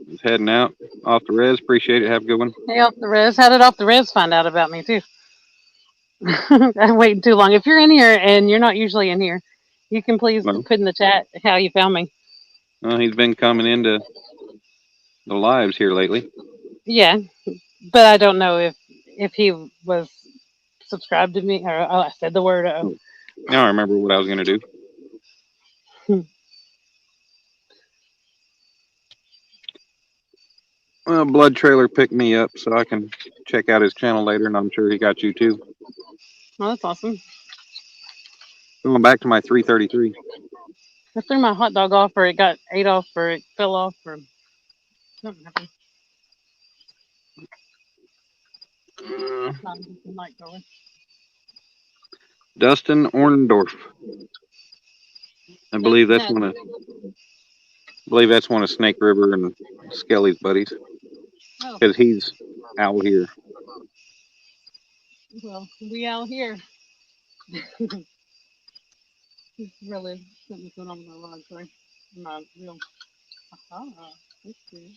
is heading out. Off the res, appreciate it. Have a good one. Hey, off the res. How did off the res find out about me too? I'm waiting too long. If you're in here and you're not usually in here, you can please Well, put in the chat how you found me. he's been coming into the lives here lately. Yeah, but I don't know if he was subscribed to me or oh, I said the word. Oh, Oh, now I remember what I was going to do. Well, Blood Trailer picked me up so I can check out his channel later, and I'm sure he got you too. well, that's awesome. Going back to my 333. I threw my hot dog off, or it got ate off, or it fell off, or something happened. Uh, Not just a night crawler. Dustin Orndorff. I believe Dustin that's has. one of Snake River and Skelly's buddies Oh, because he's out here. well, we out here. It's really something's going on with my rod. Sorry, not real. Aha, that's good.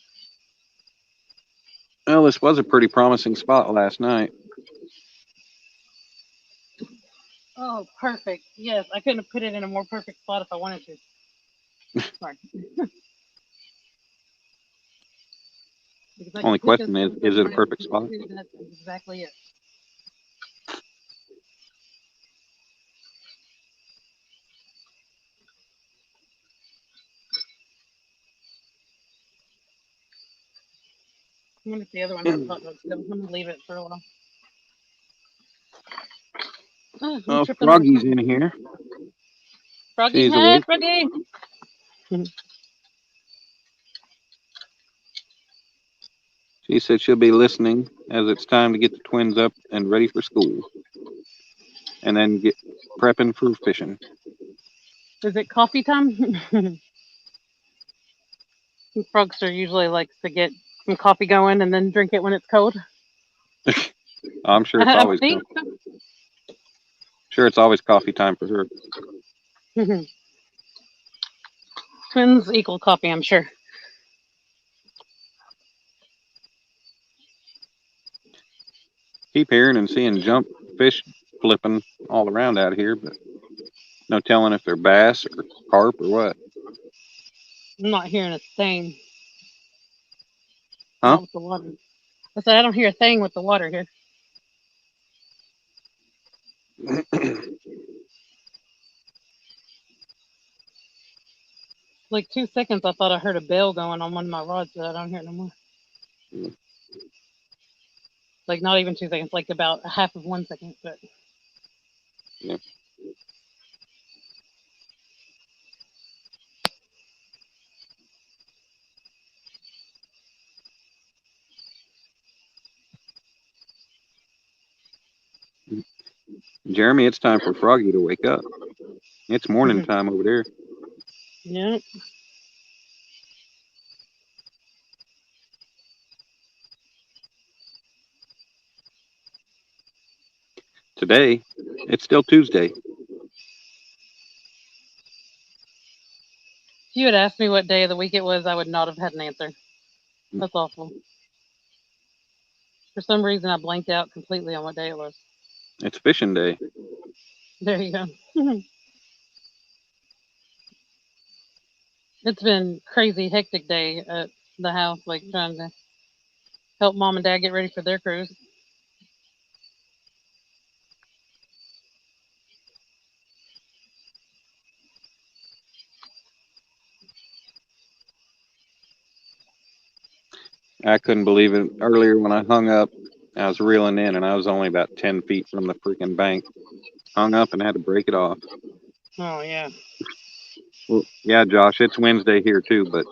Well, this was a pretty promising spot last night. Oh, perfect. Yes, I couldn't have put it in a more perfect spot if I wanted to. Sorry, because I Only could pick this question one is from it a right perfect between spot? two. That's exactly it. I wonder if the other one has hot dogs still. I'm gonna leave it for a while. Oh, I'm Oh, tripping over Froggy's something. in here. Froggy, She's hi, awake. Froggy. She said she'll be listening as it's time to get the twins up and ready for school, and then get prepping for fishing. Is it coffee time? Frogster usually likes to get some coffee going and then drink it when it's cold. I'm sure it's I always think coffee time for her. so. Twins equal coffee, I'm sure. Keep hearing and seeing jump fish flipping all around out here, but no telling if they're bass or carp or what. I'm not hearing a thing. Huh? Not with the water. I said I don't hear a thing with the water here. Like 2 seconds, I thought I heard a bell going on one of my rods, but I don't hear it no more. Like not even 2 seconds, like about a half of 1 second. But Yeah. Jeremy, it's time for Froggy to wake up. It's morning time over there. yeah, Today, it's still Tuesday. if you had asked me what day of the week it was, I would not have had an answer. That's awful. For some reason, I blanked out completely on what day it was. It's fishing day. There you go. It's been crazy hectic day at the house, like trying to help mom and dad get ready for their cruise. I couldn't believe it. Earlier when I hung up, I was reeling in and I was only about 10 feet from the freaking bank. Hung up and had to break it off. Oh yeah. Well, yeah, Josh, it's Wednesday here too, but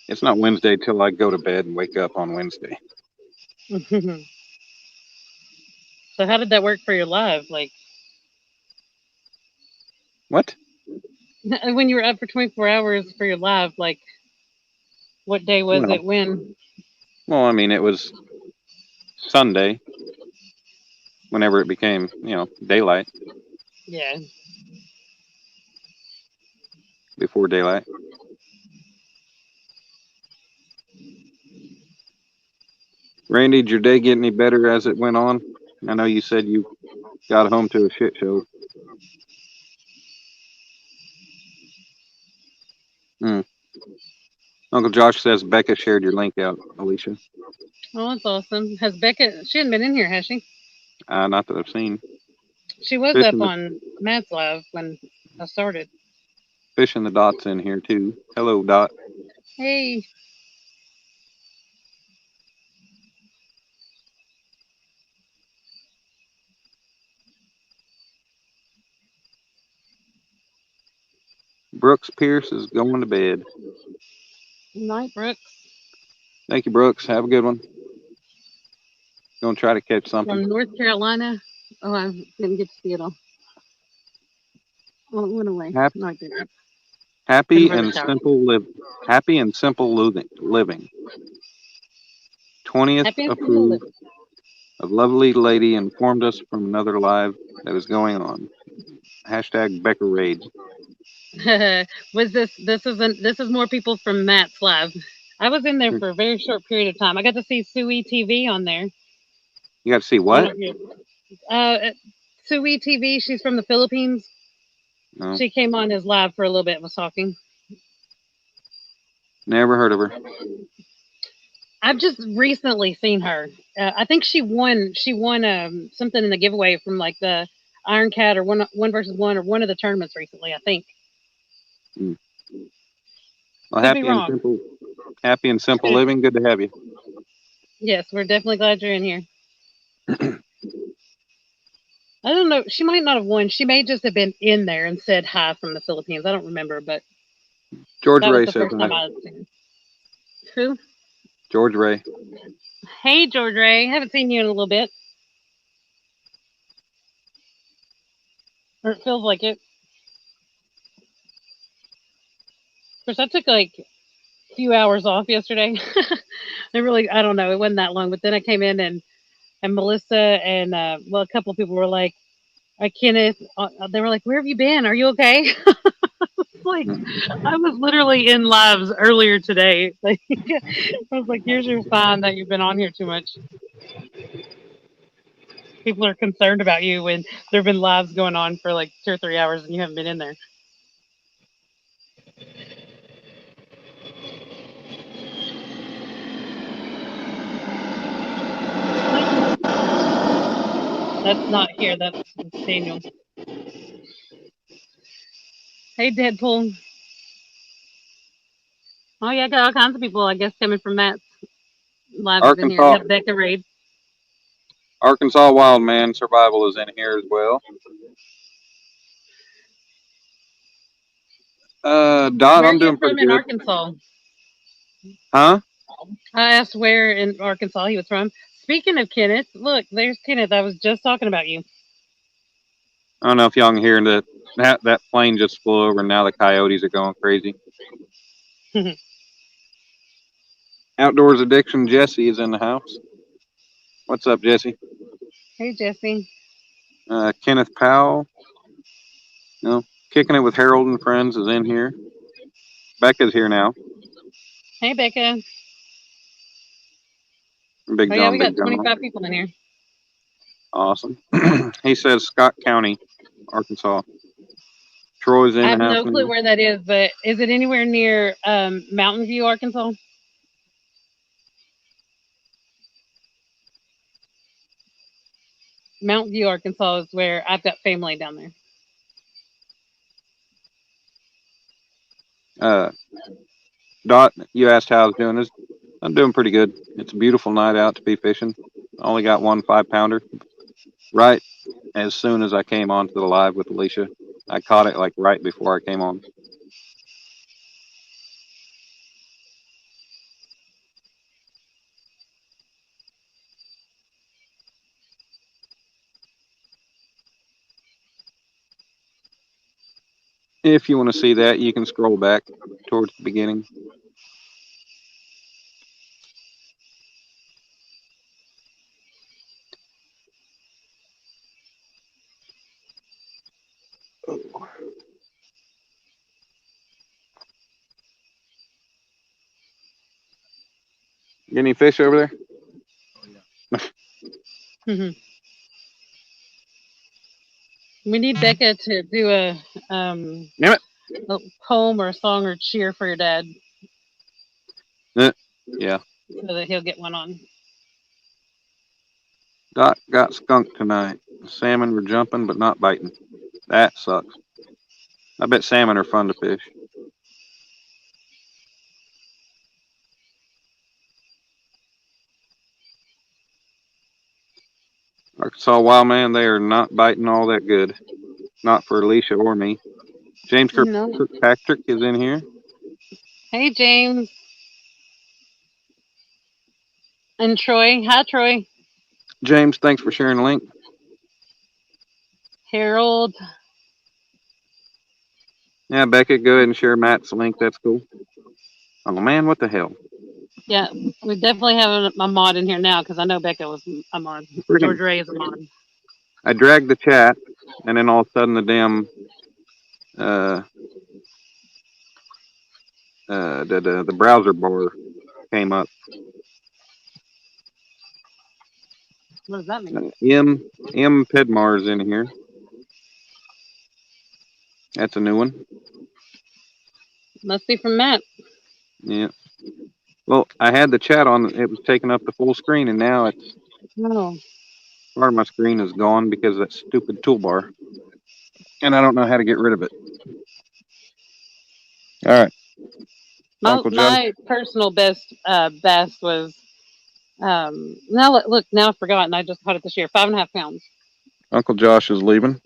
it's not Wednesday till I go to bed and wake up on Wednesday. So how did that work for your live? Like What? when you were up for 24 hours for your live, like what day was Well, it when? I mean, it was Sunday whenever it became, daylight, Yeah. before daylight. Randy, did your day get any better as it went on? I know you said you got home to a shit show. Hmm. Uncle Josh says Becca shared your link out, Alicia. Oh, that's awesome. Has Becca? She hadn't been in here, has she? Not that I've seen. She was up Fishing the on Matt's live when I started. fishing the dots in here too. Hello, Dot. Hey, Brooks Pierce is going to bed. night, Brooks Thank you, Brooks. Have a good one. Gonna try to catch something. from North Carolina. Oh, I didn't get to see it all. Oh, it went away. Hap- No, it didn't. Heading happy for the and shower. simple live. Happy and simple living. 20th Happy and simple approved. A lovely lady informed us from another live that is going on. Hashtag Becca Raid. living. Was this is more people from Matt's live. I was in there for a very short period of time. I got to see Sui TV on there. You got to see I don't what? know if you. Sui TV. She's from the Philippines. No, She came on as live for a little bit and was talking. never heard of her. I've just recently seen her. I think she won. She won something in the giveaway from like the Iron Cat or one versus one or one of the tournaments recently. I think. Hmm. Well, Could be wrong. happy and simple living. Good to have you. Yes, we're definitely glad you're in here. I don't know. She might not have won. She may just have been in there and said hi from the Philippines. I don't remember, but George that was Ray the says first hi. time I had seen her. Who? George Ray. Hey, George Ray. Haven't seen you in a little bit, or it feels like it. Of course, I took like a few hours off yesterday. It really, I don't know, it wasn't that long. But then I came in and Melissa and well, a couple of people were like, Kenneth, they were like, "Where have you been? Are you okay?" Like, I was literally in lives earlier today. Like, I was like, "Here's your sign that you've been on here too much. People are concerned about you when there have been lives going on for like 2 or 3 hours and you haven't been in there." Like, that's not here. That's Daniel. Hey, Deadpool. Oh yeah, got all kinds of people. I guess coming from Matt's lives in here. Arkansas Got Becca Raid. Arkansas Wild Man Survival is in here as well. Dot, Where are I'm you doing pretty from in good. Arkansas? Huh? I asked where in Arkansas he was from. Speaking of Kenneth, look, there's Kenneth. I was just talking about you. I don't know if y'all can hear that plane just flew over and now the coyotes are going crazy. Outdoors Addiction Jesse is in the house. What's up, Jesse? Hey, Jesse. Kenneth Powell, you know, kicking it with Harold and friends is in here. Becca's here now. Hey, Becca. Big Oh yeah, John, we Big got John. 25 people in here. Awesome. He says Scott County, Arkansas. Troy's I in the have house no clue now. where that is, but is it anywhere near Mountain View, Arkansas? Mountain View, Arkansas is where I've got family down there. Uh, Dot, you asked how I was doing. I'm doing pretty good. It's a beautiful night out to be fishing. I only got one 5 pounder. Right as soon as I came onto the live with Alicia, I caught it like right before I came on. If you want to see that, you can scroll back towards the beginning. Get any fish over there? Hmm. We need Becca to do um, Damn it. a poem or a song or cheer for your dad Eh, Yeah. so that he'll get one on. Dot got skunked tonight. Salmon were jumping but not biting. That sucks. I bet salmon are fun to fish. Arkansas Wild Man, they are not biting all that good. Not for Alicia or me. James No. Kirkpatrick is in here. Hey, James and Troy. Hi, Troy. James, thanks for sharing the link. Harold. Yeah, Becca, go ahead and share Matt's link. That's cool. Oh man, what the hell? Yeah, we definitely have a mod in here now because I know Becca was a mod. George Freaking! Ray is a mod. I dragged the chat, and then all of a sudden the damn uh the browser bar came up. What does that mean? M Pedmar's in here. That's a new one. Must be from Matt. Yeah. Well, I had the chat on. It was taking up the full screen, and now it's No. part of my screen is gone because of that stupid toolbar, and I don't know how to get rid of it. All right, My Uncle Joe. my personal best was Now look, now I've forgotten. I just caught it this year. 5.5 pounds. Uncle Josh is leaving.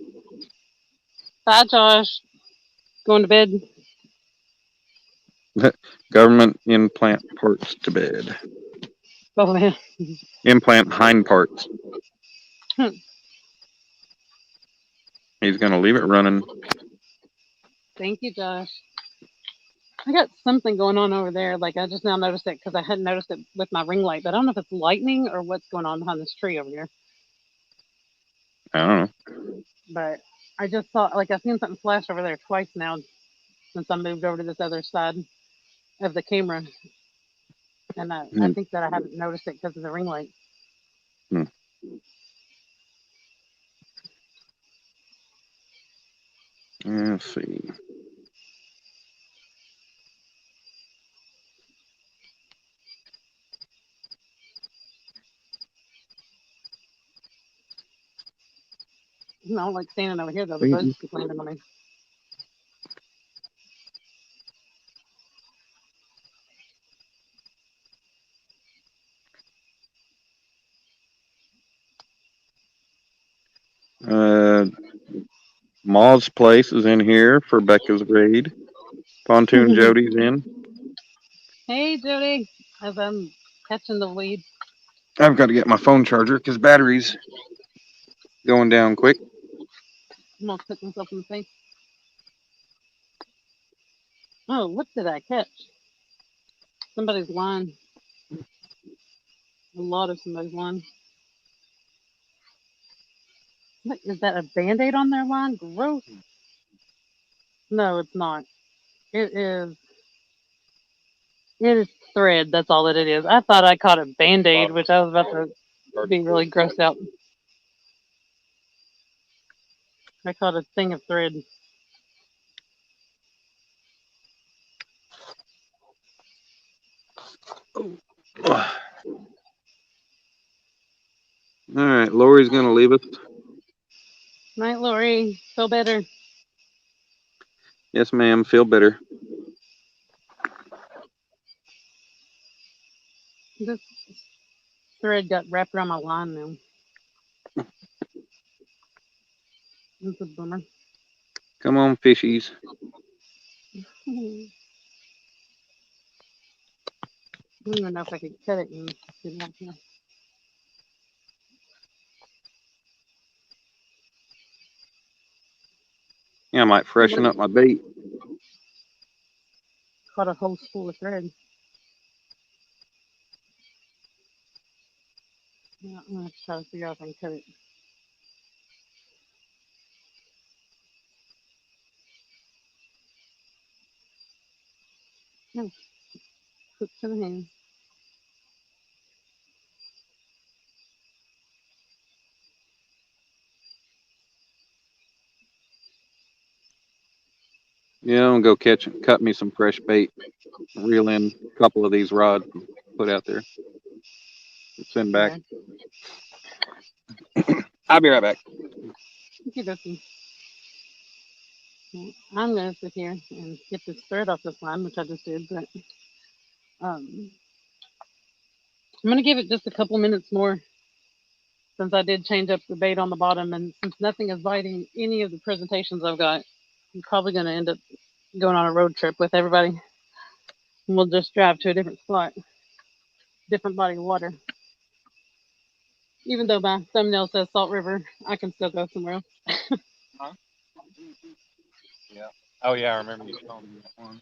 Bye, Josh. Going to bed. Government implant parts to bed. Oh man. Implant hind parts. Hmm. He's going to leave it running. Thank you, Josh. I got something going on over there. Like I just now noticed it because I hadn't noticed it with my ring light. But I don't know if it's lightning or what's going on behind this tree over here. I don't know. But I just saw, like, I've seen something flash over there twice now since I moved over to this other side of the camera, and I Hmm. think that I haven't noticed it because of the ring light. Hmm. Let's see. I don't like standing over here though. The bugs keep landing on me. Uh, Ma's place is in here for Becca's raid. Pontoon Jody's in. Hey, Jody. As I'm catching the weeds, I've got to get my phone charger because battery's going down quick. I'm gonna put myself in the face. Oh, what did I catch? Somebody's line. A lot of somebody's line. What is that? A band-aid on their line? Gross. No, it's not. It is. It is thread. That's all that it is. I thought I caught a band-aid, which I was about to be really grossed out. I caught a thing of thread. All right, Lori's going to leave us. Night, Lori. Feel better. Yes, ma'am. Feel better. This thread got wrapped around my line now. That's a bummer. Come on, fishies. I don't even know if I could cut it and get it out here. Yeah, I might freshen up my bait. Caught a whole spool of thread. Yeah, I'm gonna try to figure out if I can cut it. No, hook to the hand. Yeah, I'm going to go cut me some fresh bait. Reel in a couple of these rods and put out there. Send back. Okay. I'll be right back. Okay, dokie. Well, I'm gonna sit here and get this thread off this line, which I just did, but I'm gonna give it just a couple minutes more since I did change up the bait on the bottom, and since nothing is biting any of the presentations I've got, I'm probably gonna end up going on a road trip with everybody. And we'll just drive to a different spot, different body of water. Even though my thumbnail says Salt River, I can still go somewhere else. Huh? Yeah. Oh, yeah, I remember you told me that one.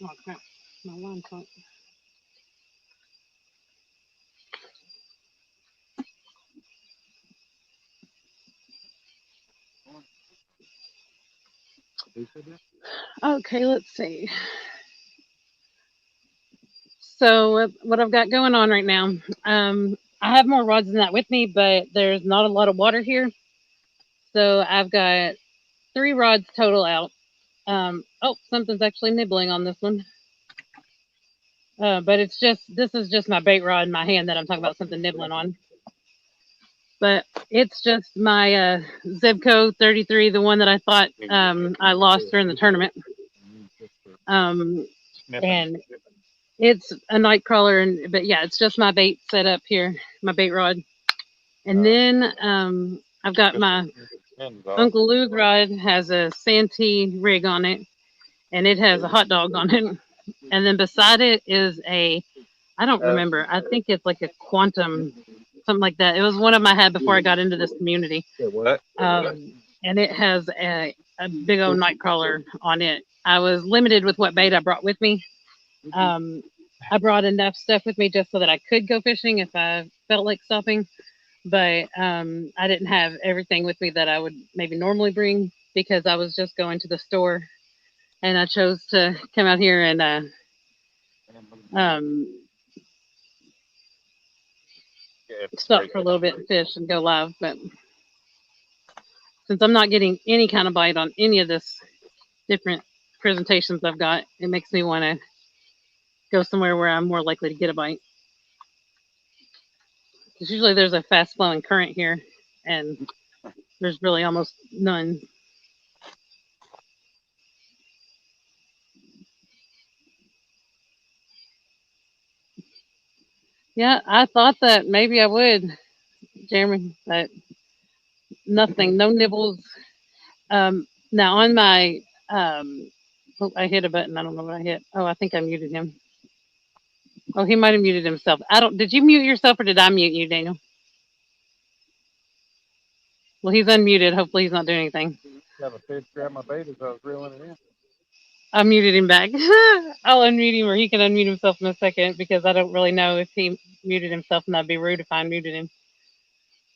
Oh crap, my line caught. Who said that? Okay, let's see. So what I've got going on right now, I have more rods than that with me, but there's not a lot of water here, so I've got 3 rods total out. Oh, something's actually nibbling on this one. But this is just my bait rod in my hand that I'm talking about something nibbling on. But it's just my Zebco 33, the one that I thought I lost during the tournament. Um, and It's a night crawler, and but yeah, it's just my bait set up here, my bait rod, and then I've got my Uncle Lou's rod has a Santee rig on it, and it has a hot dog on it, and then beside it is a I don't remember. I think it's like a quantum, something like that. It was one of them I had before I got into this community, and it has a big old night crawler on it. I was limited with what bait I brought with me. Um, I brought enough stuff with me just so that I could go fishing if I felt like stopping, but I didn't have everything with me that I would maybe normally bring because I was just going to the store, and I chose to come out here and um, stop for a little bit and fish and go live. But since I'm not getting any kind of bite on any of this different presentations I've got, it makes me want to go somewhere where I'm more likely to get a bite. Because usually there's a fast flowing current here, and there's really almost none. Yeah, I thought that maybe I would, Jeremy, but nothing, no nibbles. Now on my, oh, I hit a button. I don't know what I hit. Oh, I think I muted him. Oh, he might have muted himself. I don't. Did you mute yourself or did I mute you, Daniel? Well, he's unmuted. Hopefully, he's not doing anything. I muted him back. I'll unmute him or he can unmute himself in a second because I don't really know if he muted himself and that'd be rude if I unmuted him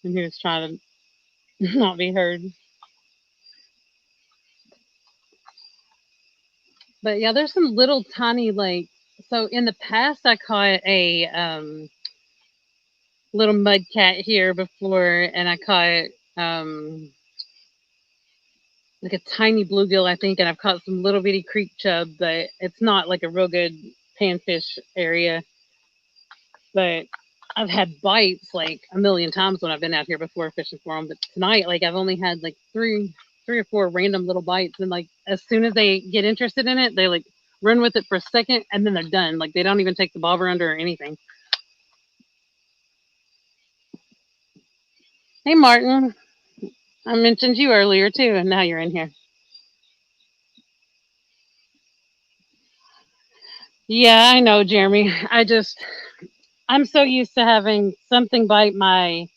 and he was trying to not be heard. But yeah, there's some little tiny like so in the past I caught a little mud cat here before and I caught um like a tiny bluegill I think and I've caught some little bitty creek chub but it's not like a real good panfish area. But I've had bites like a million times when I've been out here before fishing for them. But tonight, like I've only had like three or four random little bites, and like as soon as they get interested in it, they like run with it for a second, and then they're done. Like they don't even take the bobber under or anything. Hey, Martin, I mentioned you earlier too, and now you're in here. Yeah, I know, Jeremy. I'm so used to having something bite my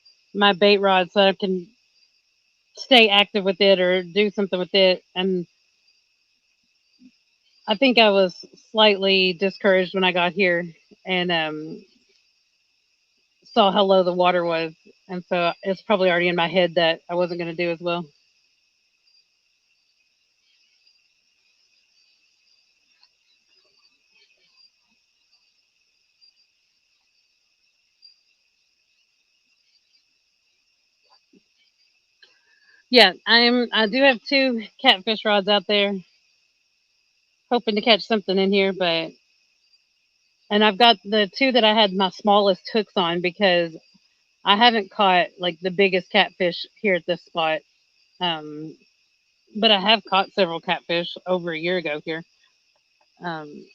bait rod so I can stay active with it or do something with it, and I think I was slightly discouraged when I got here and saw how low the water was, and so it's probably already in my head that I wasn't going to do as well. Yeah, I do have two catfish rods out there, hoping to catch something in here, but and I've got the two that I had my smallest hooks on because I haven't caught like the biggest catfish here at this spot. Um, but I have caught several catfish over a year ago here. Um,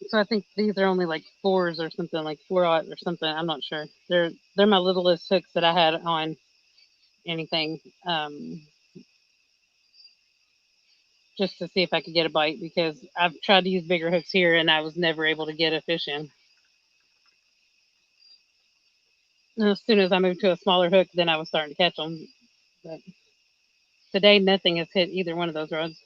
So I think these are only like fours or something, like 4 aught or something. I'm not sure. They're my littlest hooks that I had on anything, just to see if I could get a bite because I've tried to use bigger hooks here and I was never able to get a fish in. And as soon as I moved to a smaller hook, then I was starting to catch them. But today, nothing has hit either one of those rods.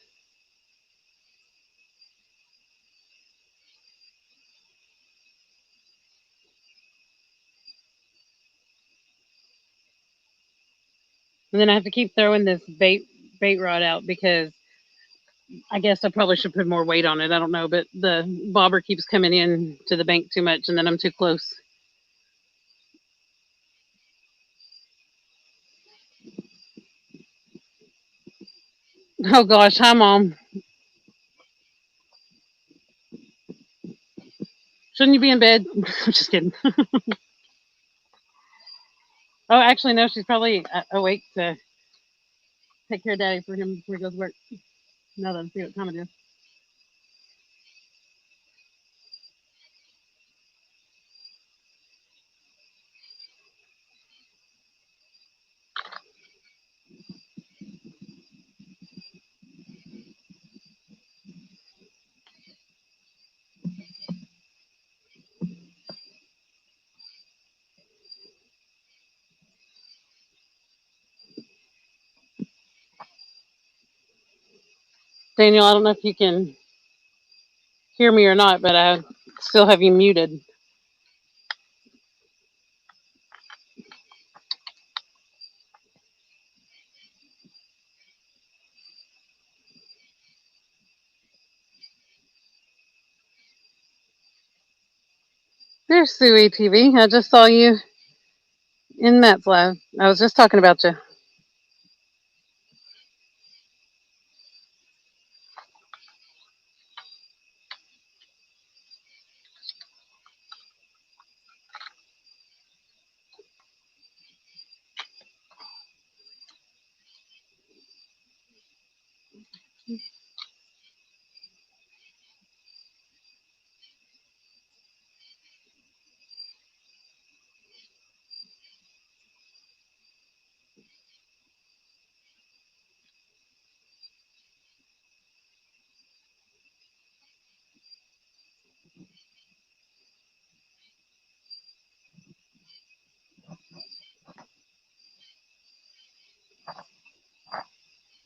And then I have to keep throwing this bait rod out because I guess I probably should put more weight on it. I don't know, but the bobber keeps coming in to the bank too much, and then I'm too close. Oh gosh, hi mom. Shouldn't you be in bed? I'm just kidding. Oh, actually, no, she's probably awake to take care of daddy for him before he goes to work. Now that I see what time it is. Daniel, I don't know if you can hear me or not, but I still have you muted. There's Suey TV. I just saw you in Matt's live. I was just talking about you.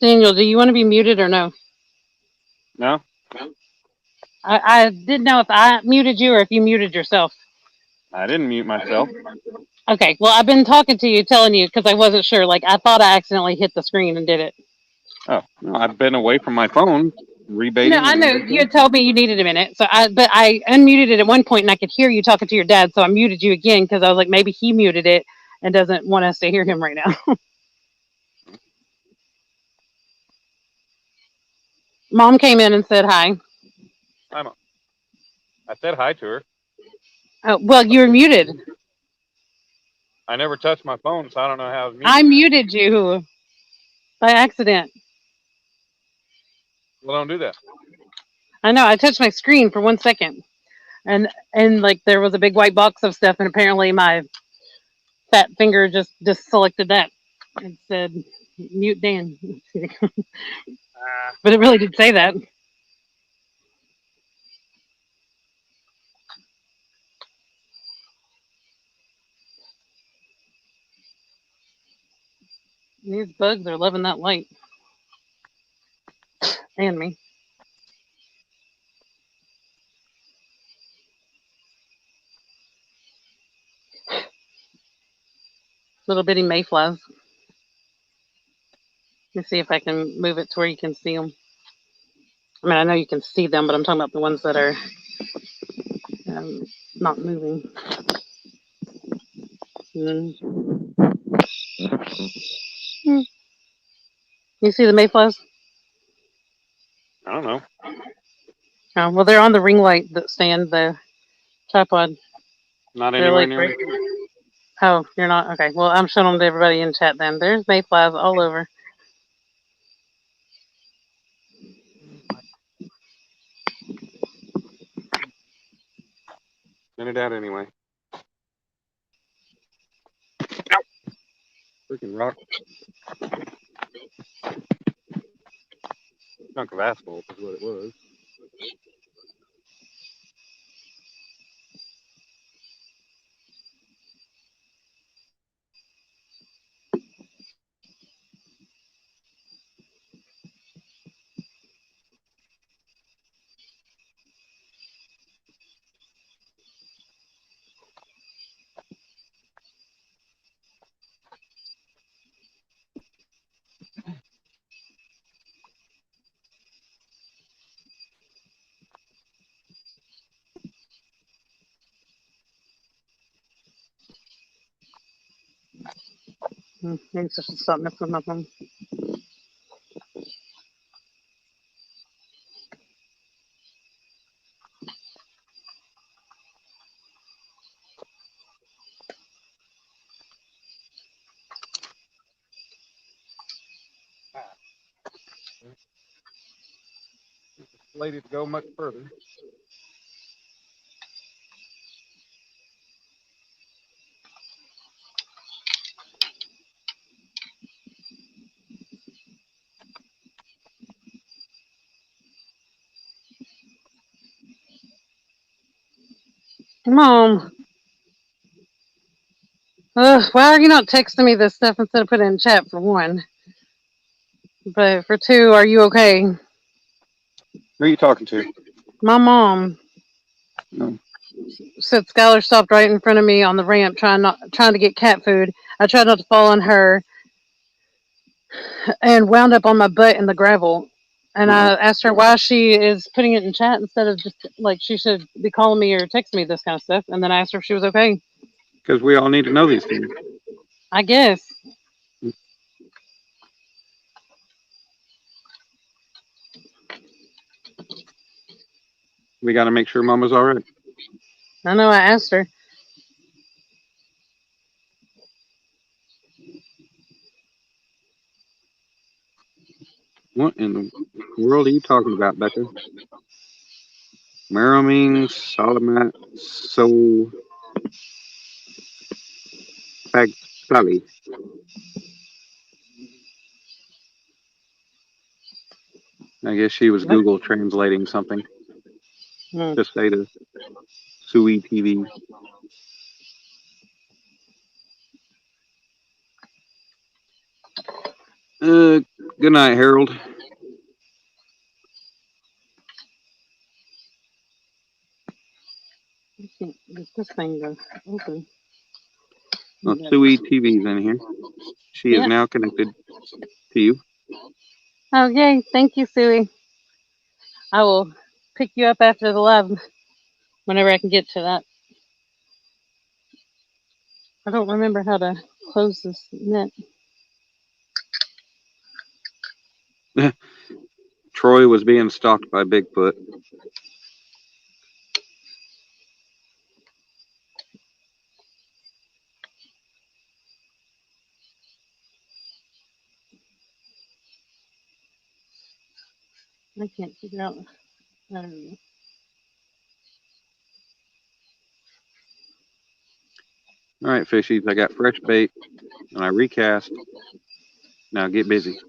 Daniel, do you want to be muted or no? No, I didn't know if I muted you or if you muted yourself. I didn't mute myself. Okay, well, I've been talking to you, telling you because I wasn't sure. Like, I thought I accidentally hit the screen and did it. Oh, no, I've been away from my phone, No, rebaiting I and know you everything. had told me you needed a minute, but I unmuted it at one point and I could hear you talking to your dad, so I muted you again because I was like, maybe he muted it and doesn't want us to hear him right now. Mom came in and said hi. I'm, I said hi to her. Oh, well, you were muted. I never touched my phone, so I don't know how I was I muted. muted you by accident. Well, don't do that. I know. I touched my screen for 1 second, and like there was a big white box of stuff, and apparently my fat finger just selected that and said mute Dan. Ah, But it really did say that. These bugs are loving that light and me. Little bitty mayflies. Let me see if I can move it to where you can see them. I mean, I know you can see them, but I'm talking about the ones that are um, not moving. Mm. You see the mayflies? I don't know. Oh, well, they're on the ring light that stand, the tripod. Not They're anywhere like near right. me. Oh, you're not? Okay. Well, I'm showing them to everybody in chat then. There's mayflies all over. Send it out anyway. Freaking rock chunk of asphalt is what it was. Maybe it's just stop messing with them. Ah, slated to go much further. Mom, why are you not texting me this stuff instead of putting it in chat for one? But for two, are you okay? Who are you talking to? My mom No. said Skylar stopped right in front of me on the ramp trying to get cat food. I tried not to fall on her and wound up on my butt in the gravel. And Uh-oh. I asked her why she is putting it in chat instead of just like she should be calling me or texting me this kind of stuff. And then I asked her if she was okay. Because we all need to know these things. I guess. We got to make sure Mama's all right. I know I asked her. What in the world are you talking about, Becca? Meramine Salamat So Pagsali. I guess she was What? Google translating something Hmm. to say to Sui TV. Good night, Harold. I can't get this thing to open. Well, But, Sui TV's in here. She is yeah. now connected to you. Oh, yay. Thank you, Suey. I will pick you up after the live whenever I can get to that. I don't remember how to close this net. Troy was being stalked by Bigfoot. I can't figure out. I don't know. All right, fishies, I got fresh bait and I recast. Now get busy.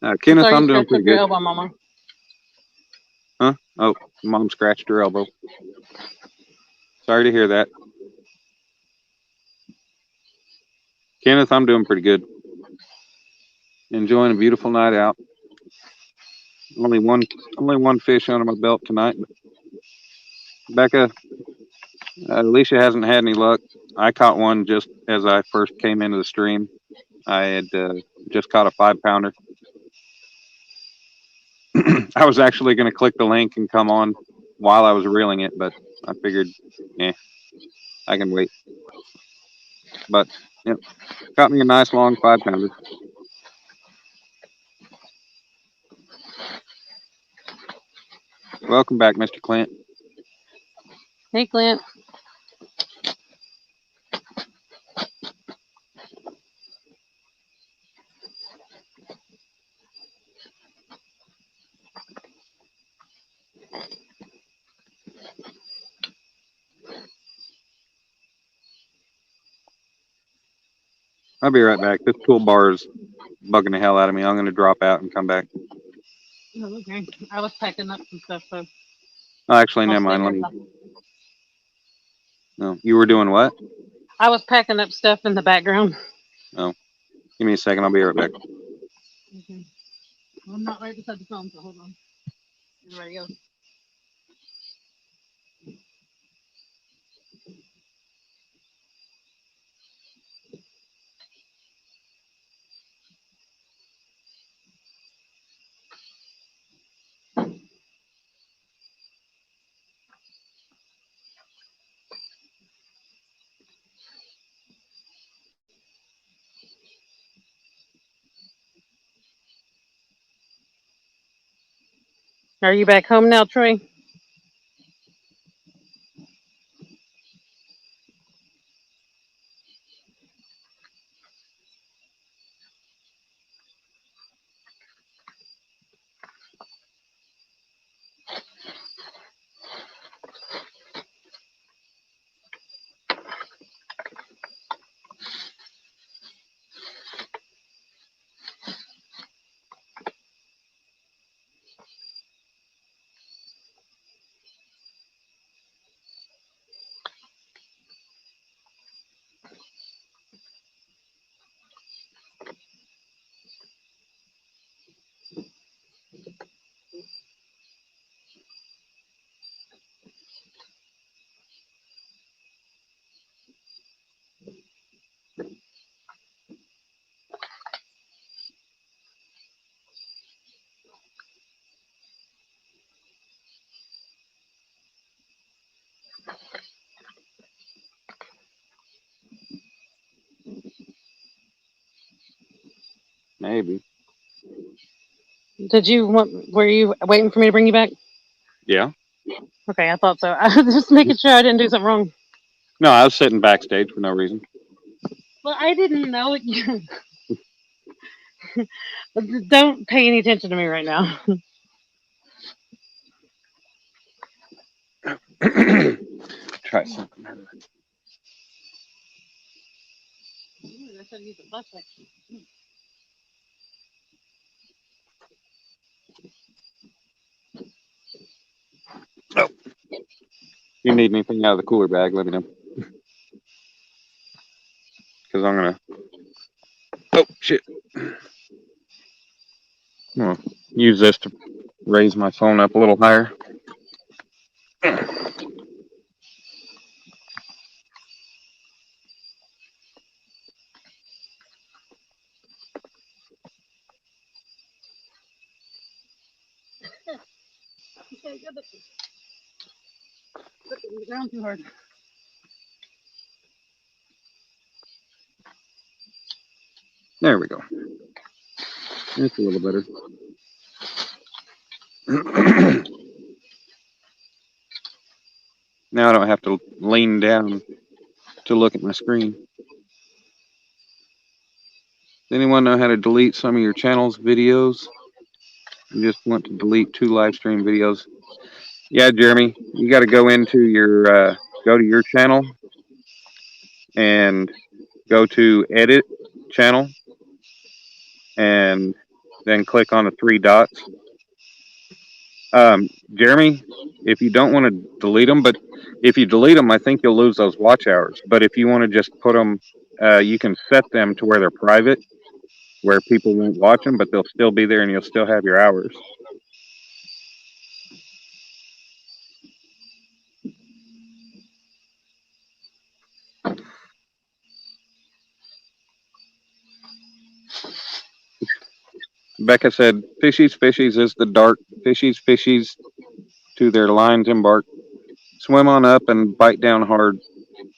I'm Kenneth, sorry you I'm doing scratched up pretty your good. elbow, Mama. Huh? Oh, Mom scratched her elbow. Sorry to hear that. Kenneth, I'm doing pretty good. Enjoying a beautiful night out. Only one fish under my belt tonight. But Becca, Alicia hasn't had any luck. I caught one just as I first came into the stream. I had just caught a 5-pounder. I was actually going to click the link and come on while I was reeling it, but I figured, I can wait. But yep, caught me a nice long 5-pounder. Welcome back, Mr. Clint. Hey, Clint. I'll be right back. This toolbar is bugging the hell out of me. I'm going to drop out and come back. Oh, okay. I was packing up some stuff, so Oh, actually, I'll never stay mind. Let here. me. No, you were doing what? I was packing up stuff in the background. Oh, give me a second. I'll be right back. Okay. Well, I'm not right beside the phone, so hold on. You ready to go? Are you back home now, Troy? Maybe. Did you want? Were you waiting for me to bring you back? Yeah. Okay, I thought so. I was just making sure I didn't do something wrong. No, I was sitting backstage for no reason. Well, I didn't know it. Don't pay any attention to me right now. Try something. Oh, if you need anything out of the cooler bag, let me know. Because I'm gonna. Oh shit! I'm gonna use this to raise my phone up a little higher. Too hard. There we go. That's a little better. Now I don't have to lean down to look at my screen. Does anyone know how to delete some of your channel's videos? You just want to delete 2 live stream videos. Yeah, Jeremy, you got to go to your channel and go to edit channel and then click on the 3 dots. Jeremy, if you don't want to delete them, but if you delete them, I think you'll lose those watch hours. But if you want to just put them, you can set them to where they're private, where people won't watch them, but they'll still be there and you'll still have your hours. Becca said, "Fishies, fishies is the dark. Fishies, fishies to their lines embark. Swim on up and bite down hard.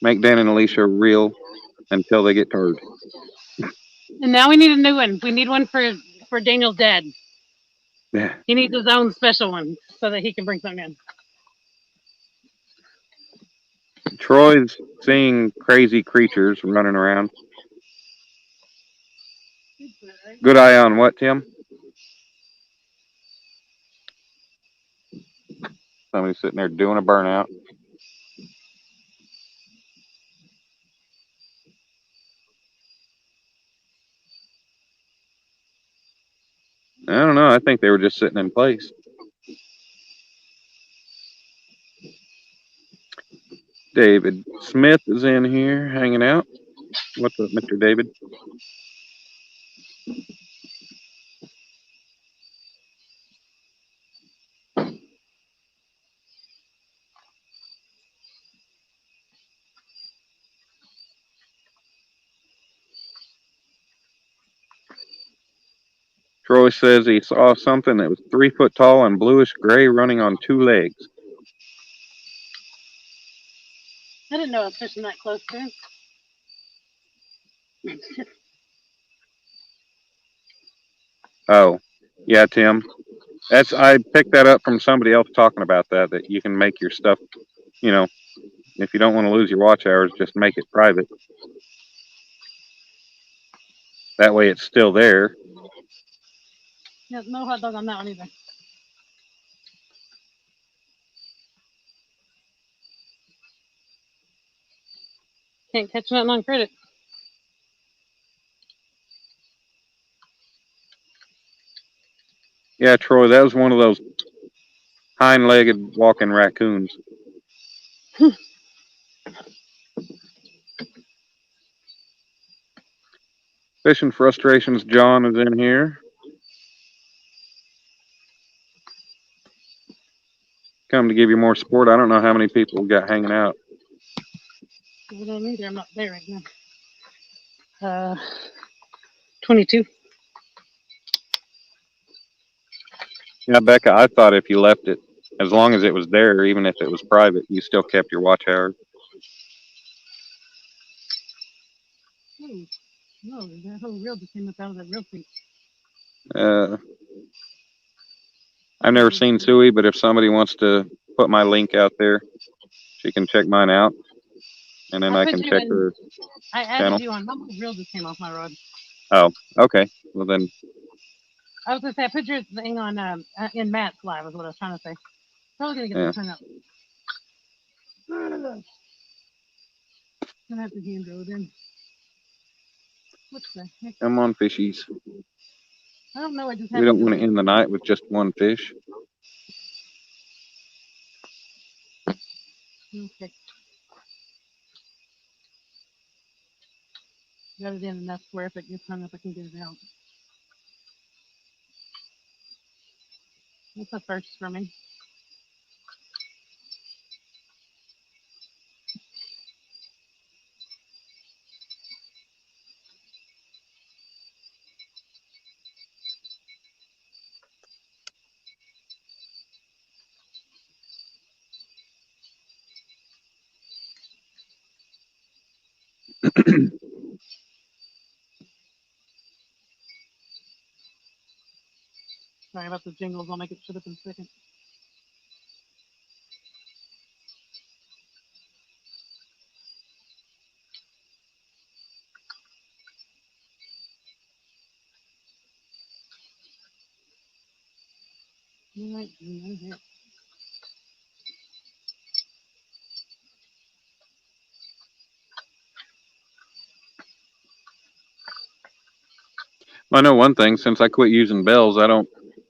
Make Dan and Alicia real until they get tired." And now we need a new one. We need one for Daniel's dad. Yeah. He needs his own special one so that he can bring something in. Troy's seeing crazy creatures running around. Good eye on what, Tim? Somebody's sitting there doing a burnout. I don't know. I think they were just sitting in place. David Smith is in here hanging out. What's up, Mr. David? Troy says he saw something that was 3 foot tall and bluish gray running on 2 legs. I didn't know I was fishing that close to him. Oh, yeah, Tim. I picked that up from somebody else talking about that you can make your stuff, you know, if you don't want to lose your watch hours, just make it private. That way it's still there. Yeah, no hot dog on that one either. Can't catch nothing on credit. Yeah, Troy, that was one of those hind-legged walking raccoons. Fishing Frustrations John is in here. Come to give you more support. I don't know how many people we got hanging out. I don't either. I'm not there right now. 22. Yeah, Becca, I thought if you left it, as long as it was there, even if it was private, you still kept your watch hours. Oh, no, that whole reel just came up out of that reel feed. Uh, I've never seen Suey, but if somebody wants to put my link out there, she can check mine out, and then I I put can you check in. her I added channel. you on. My reel just came off my rod. Oh, okay. Well then, I was gonna say I put your thing on in Matt's live is what I was trying to say. Probably gonna get yeah. this hung up. Gonna have to hand roll it in. What the heck? Come on, fishies. I don't know what just We happened don't to want to the. end the night with just one fish. Okay, got it in enough where if it gets hung up, I can get it out. That's a first for me. Sorry about the jingles. I'll make it shut up in a second. All right, I know one thing. Since I quit using bells, I don't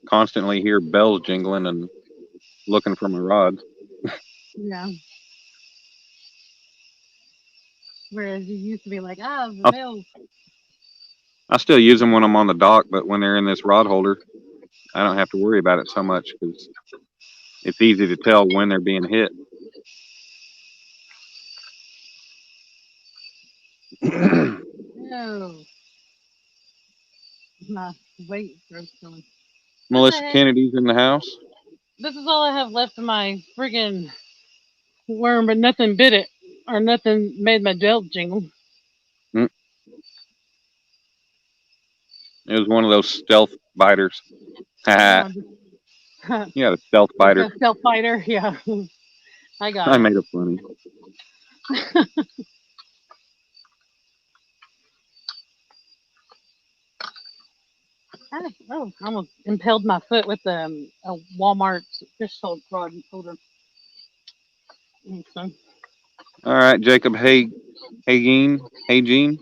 constantly hear bells jingling and looking for my rods. yeah. Whereas you used to be like, the I bells. I still use them when I'm on the dock, but when they're in this rod holder, I don't have to worry about it so much because it's easy to tell when they're being hit. No, my weight throat's going. What the Melissa heck? Kennedy's in the house. This is all I have left of my friggin' worm, but nothing bit it or nothing made my gel jingle. Mm, it was one of those stealth biters. Yeah, Ha! You got a stealth it's biter. a stealth fighter. Yeah, I got I it. made it funny. I almost impaled my foot with a Walmart fish salt rod and holder. So, All right, Jacob. Hey, Gene.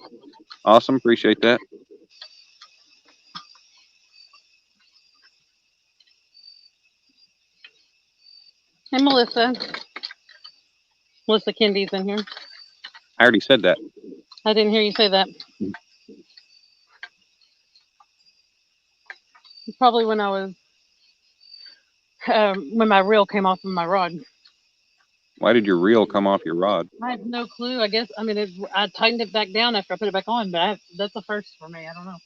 Awesome. Appreciate that. hey, Melissa Kennedy's in here. I already said that. I didn't hear you say that. Probably when I was when my reel came off of my rod. Why did your reel come off your rod? I have no clue. I guess I mean I tightened it back down after I put it back on, but that's a first for me. I don't know.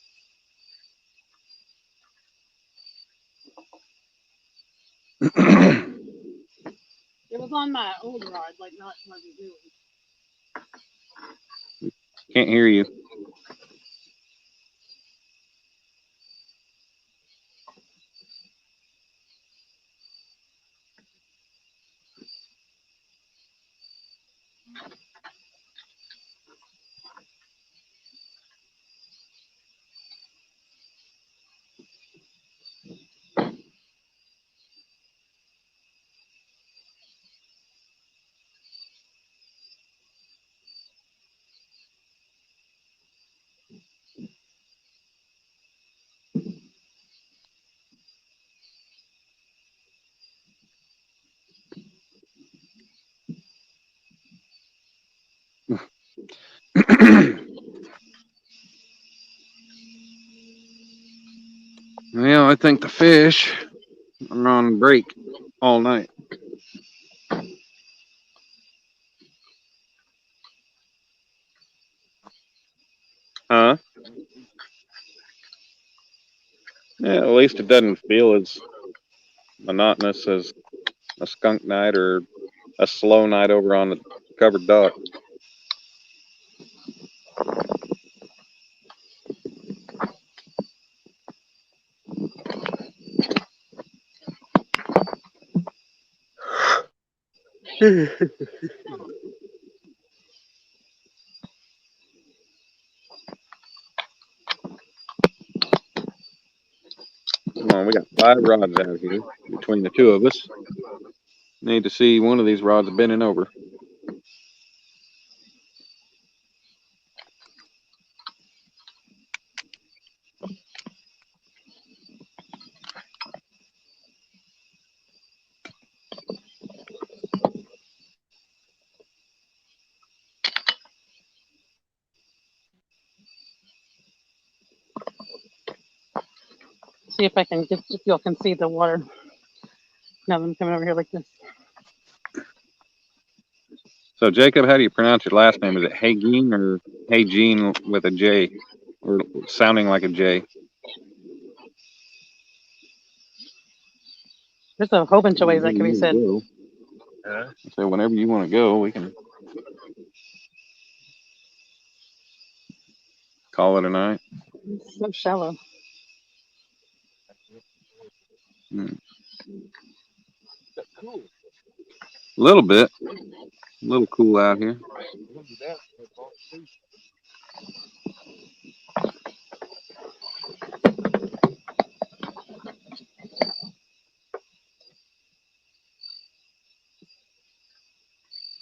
It was on my old rod, like not my new Can't hear you. Well, I think the fish are on break all night. Huh? Yeah, at least it doesn't feel as monotonous as a skunk night or a slow night over on the covered dock. Come on, we got 5 rods out here between the two of us. Need to see one of these rods bending over. See if I can get if y'all can see the water. Now that I'm coming over here like this. So, Jacob, how do you pronounce your last name? Is it Hageen or Hageen with a J, or sounding like a J? There's a whole bunch of ways Whenever that could be you want to said. go. So, whenever you want to go, we can call it a night. It's so shallow. A little bit. A little cool out here.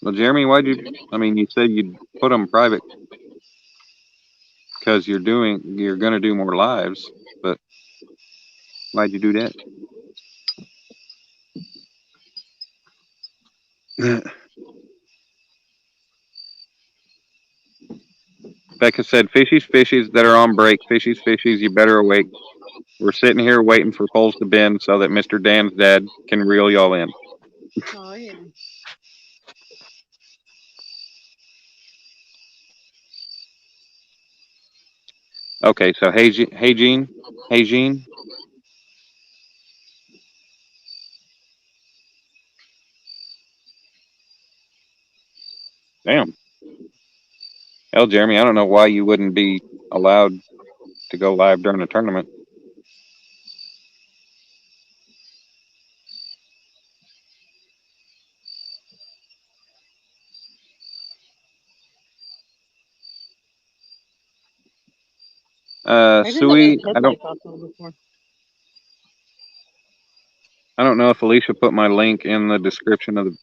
Well, Jeremy, you said you'd put them private because you're going to do more lives, but why'd you do that? Becca said, fishies that are on break. Fishies, you better awake. We're sitting here waiting for poles to bend so that Mr. Dan's dad can reel y'all in. Oh yeah. Okay, so hey, Jean. Damn. Hell, Jeremy, I don't know why you wouldn't be allowed to go live during the tournament. Maybe that was Sui, headlight possible before. I don't know if Alicia put my link in the description of the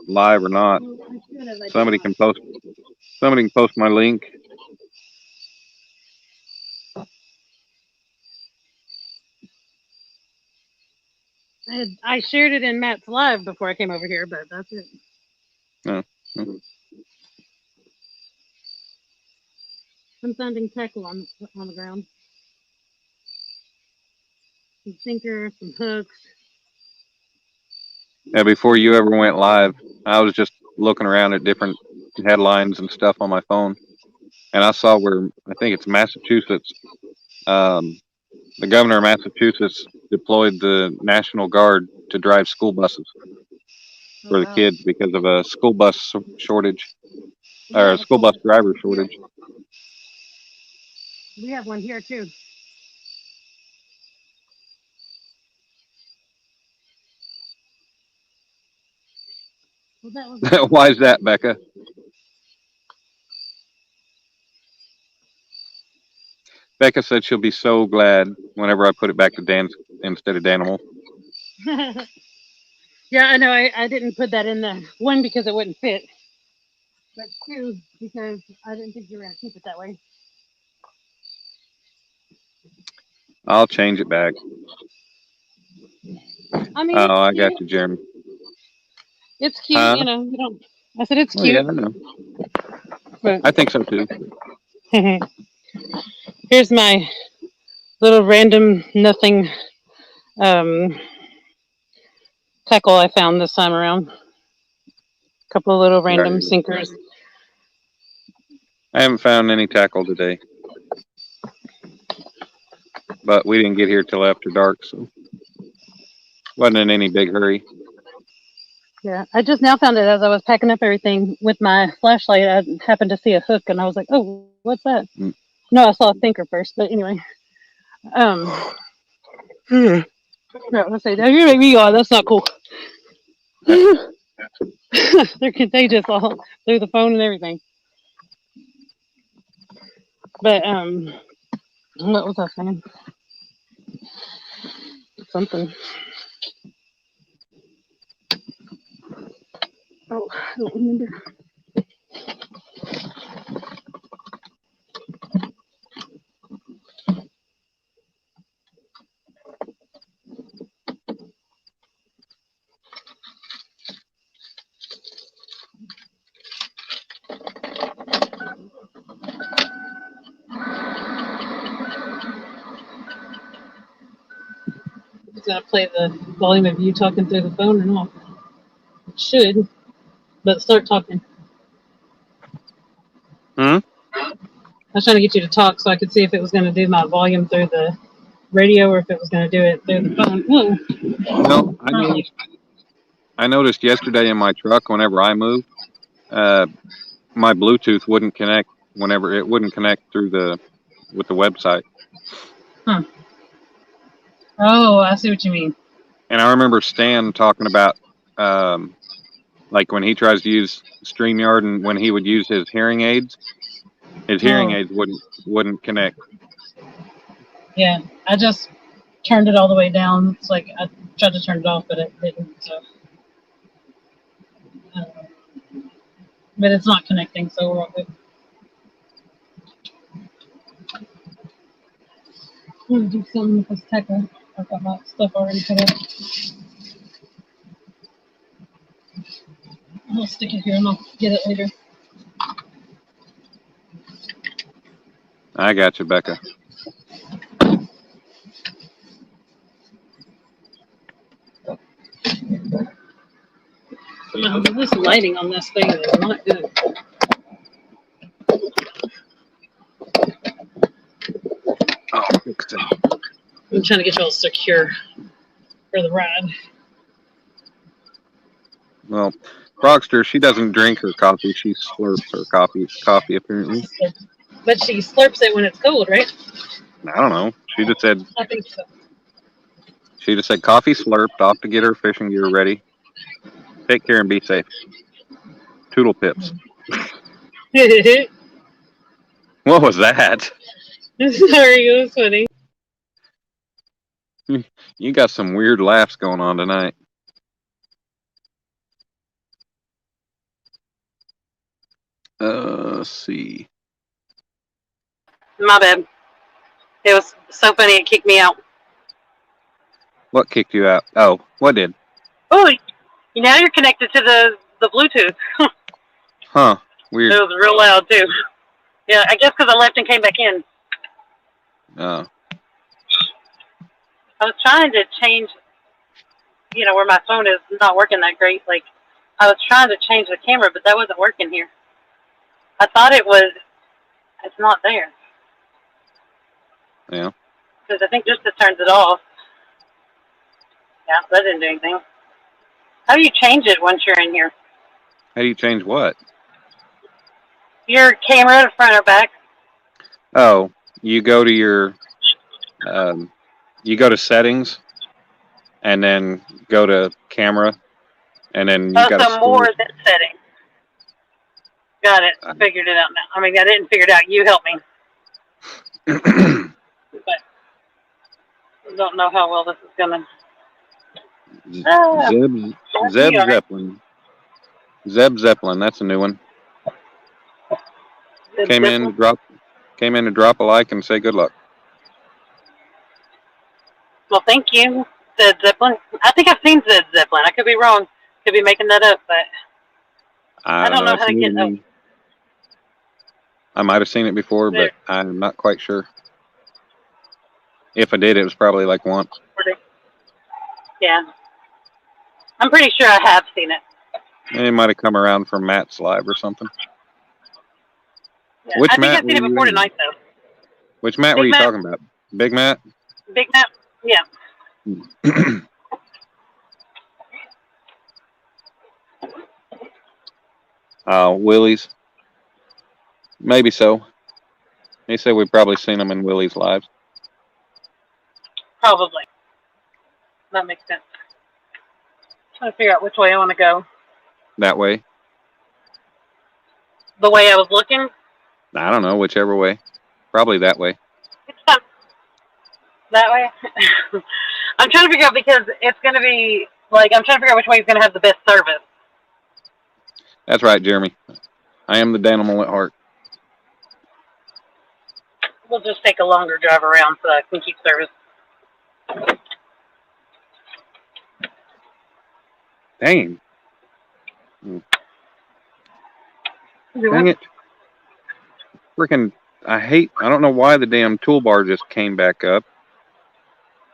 live or not. Well, I should have. I did Somebody not. can post. Somebody can post my link. I shared it in Matt's live before I came over here, but that's it. No. Some sounding tackle on the ground. Some sinkers, some hooks. Yeah, before you ever went live, I was just looking around at different headlines and stuff on my phone, and I saw where I think it's Massachusetts. The governor of Massachusetts deployed the National Guard to drive school buses Oh for the wow. kids because of a school bus shortage We or a have a school bus couple driver here. shortage. We have one here too. Well, that was a Why is that, Becca? Becca said she'll be so glad whenever I put it back to Dan's instead of Danimal. Yeah, I know. I didn't put that in there. One, because it wouldn't fit, but two, because I didn't think you were going to keep it that way. I'll change it back. I mean, Oh, it's I got cute. you, Jeremy. It's cute, Huh? you know. You don't. I said it's Oh yeah, cute, I know. but I think so too. here's my little random nothing um, tackle I found this time around. A couple of little Right. random sinkers. I haven't found any tackle today, but we didn't get here till after dark, so wasn't in any big hurry. Yeah, I just now found it as I was packing up everything with my flashlight. I happened to see a hook, and I was like, "Oh, what's that?" Mm. No, I saw a sinker first, but anyway. Um, no, I say, "Now you make me yawn. That's not cool." They're contagious all through the phone and everything. But what was I saying? Something. Oh, I don't remember. It's gonna play the volume of you talking through the phone or not? It should, but start talking. Hmm? I was trying to get you to talk so I could see if it was going to do my volume through the radio or if it was going to do it through the phone. Whoa. Well, I noticed yesterday in my truck whenever I moved, uh, my Bluetooth wouldn't connect whenever it wouldn't connect through with the website. Huh. Oh, I see what you mean. And I remember Stan talking about like when he tries to use StreamYard and when he would use his hearing aids wouldn't connect. Yeah, I just turned it all the way down. It's like I tried to turn it off, but it didn't. So, but it's not connecting, so we're all good. I'm gonna do something with this tackle. I've got my stuff already put up. I'll stick it here and I'll get it later. I got you, Becca. This lighting on this thing is not good. Oh, I'm trying to get y'all secure for the ride. well, Frogster, she doesn't drink her coffee. She slurps her coffee apparently. But she slurps it when it's cold, right? I don't know. She just said I think so. coffee slurped, off to get her fishing gear ready. Take care and be safe. Toodle pips. What was that? Sorry, it was funny. You got some weird laughs going on tonight. Let's see. My bad. It was so funny it kicked me out. What kicked you out? Oh, what did? Oh, now you're connected to the Bluetooth. Huh. Weird. It was real loud too. Yeah, I guess because I left and came back in. Oh. I was trying to change, where my phone is not working that great. Like, I was trying to change the camera, but that wasn't working here. I thought it was. It's not there. Yeah. Because I think just turns it off. Yeah, that didn't do anything. How do you change it once you're in here? How do you change what? Your camera, front or back? Oh, you go to your, you go to settings, and then go to camera, and then you got to. So more than settings. Got it. I figured it out now. I mean, I didn't figure it out. You helped me. But I don't know how well this is gonna. Zeb Zeppelin. Zeb Zeppelin. That's a new one. Came in to drop a like and say good luck. Well, thank you, Zed Zeppelin. I think I've seen Zed Zeppelin. I could be wrong. Could be making that up, but I don't know how to get up. I might have seen it before, but I'm not quite sure. If I did, it was probably like once. Yeah. I'm pretty sure I have seen it. And it might have come around from Matt's live or something. Yeah. I think I've seen it before tonight, though. Which Matt were you talking about? Big Matt? Big Matt? Yeah. Willie's? Maybe so. He said we've probably seen him in Willie's lives. Probably. That makes sense. I'm trying to figure out which way I want to go. That way. The way I was looking, I don't know, whichever way. Probably that way. it's fun. That way. I'm trying to figure out because it's going to be like I'm trying to figure out which way is going to have the best service. That's right, Jeremy. I am the Danimal at heart. We'll just take a longer drive around so I can keep service. Dang. Dang it. Freaking, I don't know why the damn toolbar just came back up.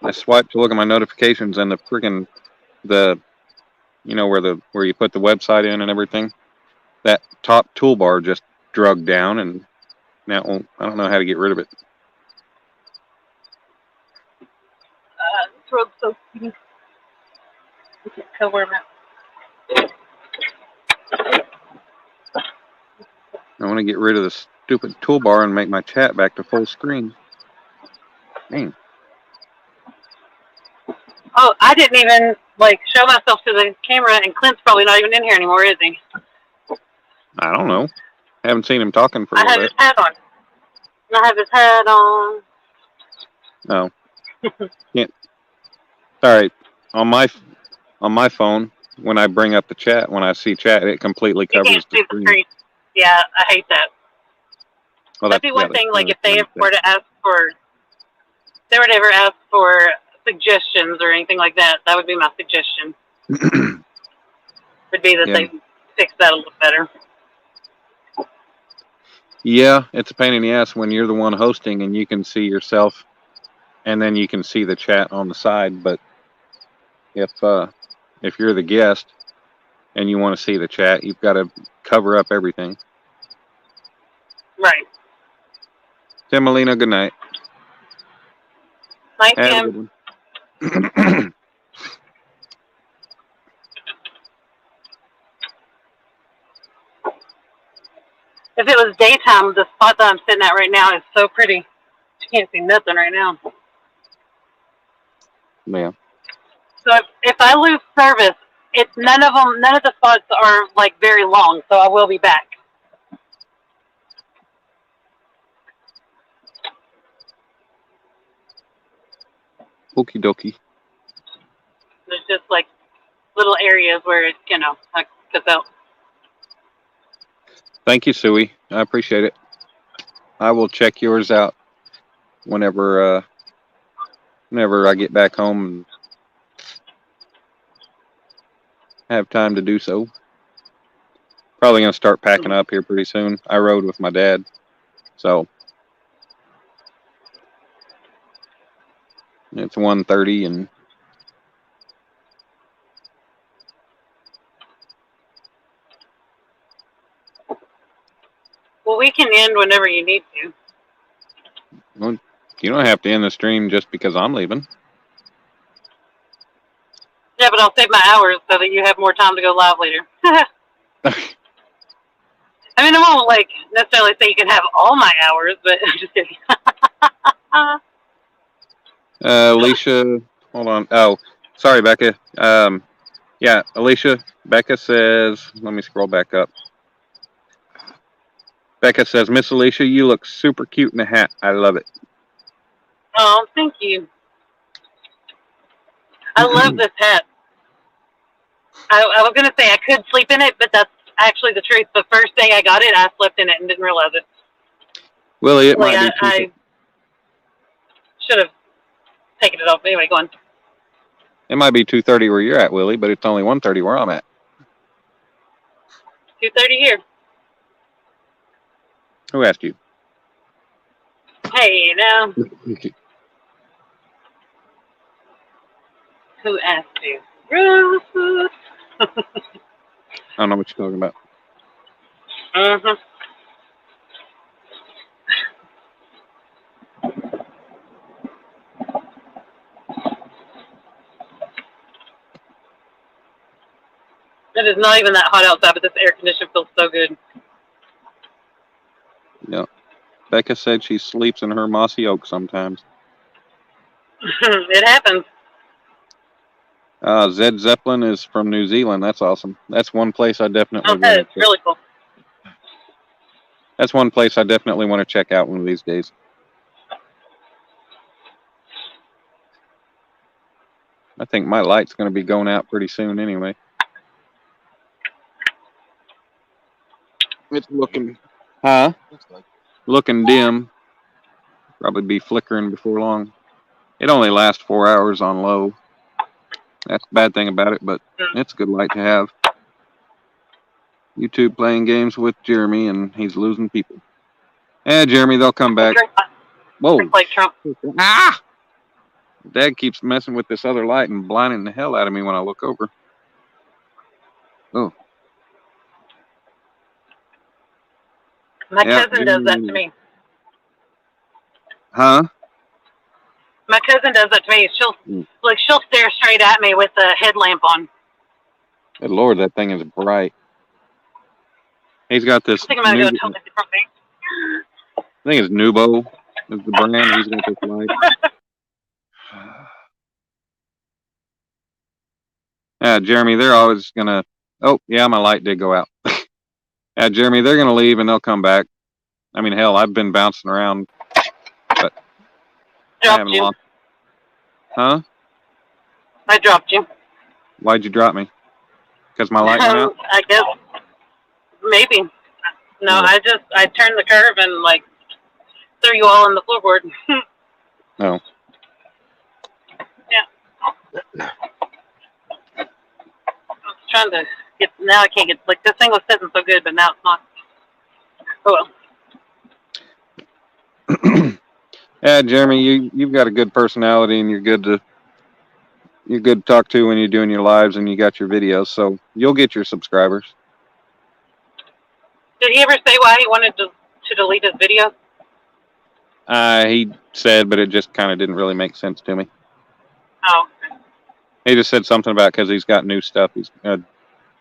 I swiped to look at my notifications and the freaking, where you put the website in and everything, that top toolbar just drug down and now I don't know how to get rid of it. This road's so steep. I can't tell where I'm at. I want to get rid of the stupid toolbar and make my chat back to full screen. Dang. Oh, I didn't even show myself to the camera, and Clint's probably not even in here anymore, is he? I don't know. Haven't seen him talking for a I little have bit. his hat on. I have his hat on. No. Can't. All right. On my phone, when I bring up the chat, when I see chat, it completely covers You can't the see the screen. Yeah, I hate that. Well, that'd be one thing. Like if they were to ask for, they were to ever ask for suggestions or anything like that, that would be my suggestion. Would be that they fix that a little better. Yeah, it's a pain in the ass when you're the one hosting and you can see yourself, and then you can see the chat on the side. But if you're the guest and you want to see the chat, you've got to cover up everything. Right. Timalina, good night. Night, Tim. If it was daytime, the spot that I'm sitting at right now is so pretty. You can't see nothing right now. Yeah. So if I lose service, it's none of the spots are very long, so I will be back. Okie dokie. There's just little areas where it, I cuts out. Thank you, Suey. I appreciate it. I will check yours out whenever I get back home and have time to do so. Probably gonna start packing up here pretty soon. I rode with my dad, so it's 1:30 and well, we can end whenever you need to. Well, you don't have to end the stream just because I'm leaving. Yeah, but I'll save my hours so that you have more time to go live later. I mean, I won't necessarily say you can have all my hours, but I'm just kidding. Alicia, hold on. Oh, sorry, Becca. Yeah, Alicia. Becca says, let me scroll back up. Becca says, Miss Alicia, you look super cute in a hat. I love it. Oh, thank you. I love this hat. I was going to say I could sleep in it, but that's actually the truth. The first day I got it, I slept in it and didn't realize it. Willie, it might be I should have taken it off. Anyway, go on. It might be 2:30 where you're at, Willie, but it's only 1:30 where I'm at. 2:30 here. Who asked you? Hey, now. Who asked you? Rufus. I don't know what you're talking about. Mm-hmm. It is not even that hot outside, but this air conditioner feels so good. Yeah. Becca said she sleeps in her mossy oak sometimes. It happens. Zed Zeppelin is from New Zealand. That's awesome. That's one place I definitely Oh, that want is to. really cool. That's one place I definitely want to check out one of these days. I think my light's going to be going out pretty soon anyway. It's looking, huh? Looking dim. Probably be flickering before long. It only lasts 4 hours on low. That's the bad thing about it, but it's a good light to have. YouTube playing games with Jeremy, and he's losing people. Yeah, Jeremy, they'll come back. Whoa. Like Trump. Ah! Dad keeps messing with this other light and blinding the hell out of me when I look over. Oh. My cousin does that to me. Huh? My cousin does that to me. She'll stare straight at me with a headlamp on. Good Lord, that thing is bright. He's got this. I think I'm gonna go a totally different thing. I think it's Nubo is the brand. He's got this light. Yeah, Jeremy, they're always gonna. Oh, yeah, my light did go out. Yeah, Jeremy, they're gonna leave and they'll come back. I mean, hell, I've been bouncing around, but I haven't lost. Huh? I dropped you. Why'd you drop me? Because my light went out? I guess maybe. No, I turned the curve and like threw you all on the floorboard. No. Yeah. I was trying to get. Now I can't get. Like this thing was sitting so good, but now it's not. Oh well. Yeah, Jeremy, you've got a good personality and you're good to talk to when you're doing your lives and you got your videos, so you'll get your subscribers. Did he ever say why he wanted to delete his videos? He said, but it just kind of didn't really make sense to me. Oh. He just said something about because he's got new stuff. He's going